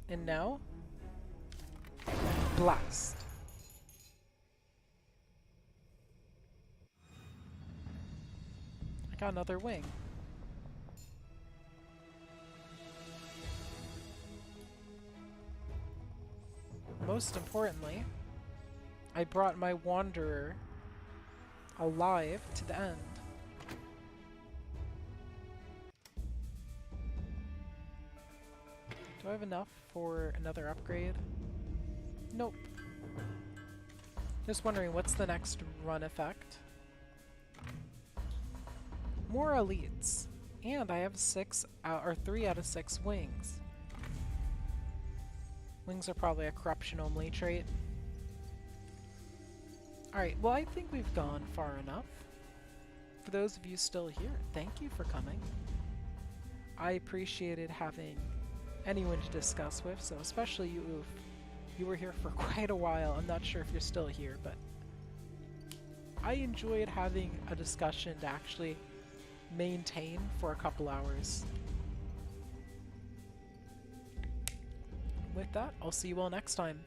And now, blast. I got another wing. Most importantly, I brought my Wanderer alive to the end. Do I have enough for another upgrade? Nope. Just wondering, what's the next run effect? More elites. And I have 3 out of 6 wings. Wings are probably a corruption only trait. Alright, well I think we've gone far enough. For those of you still here, thank you for coming. I appreciated having anyone to discuss with, so especially you, Oof. You were here for quite a while. I'm not sure if you're still here, but I enjoyed having a discussion to actually maintain for a couple hours. With that, I'll see you all next time.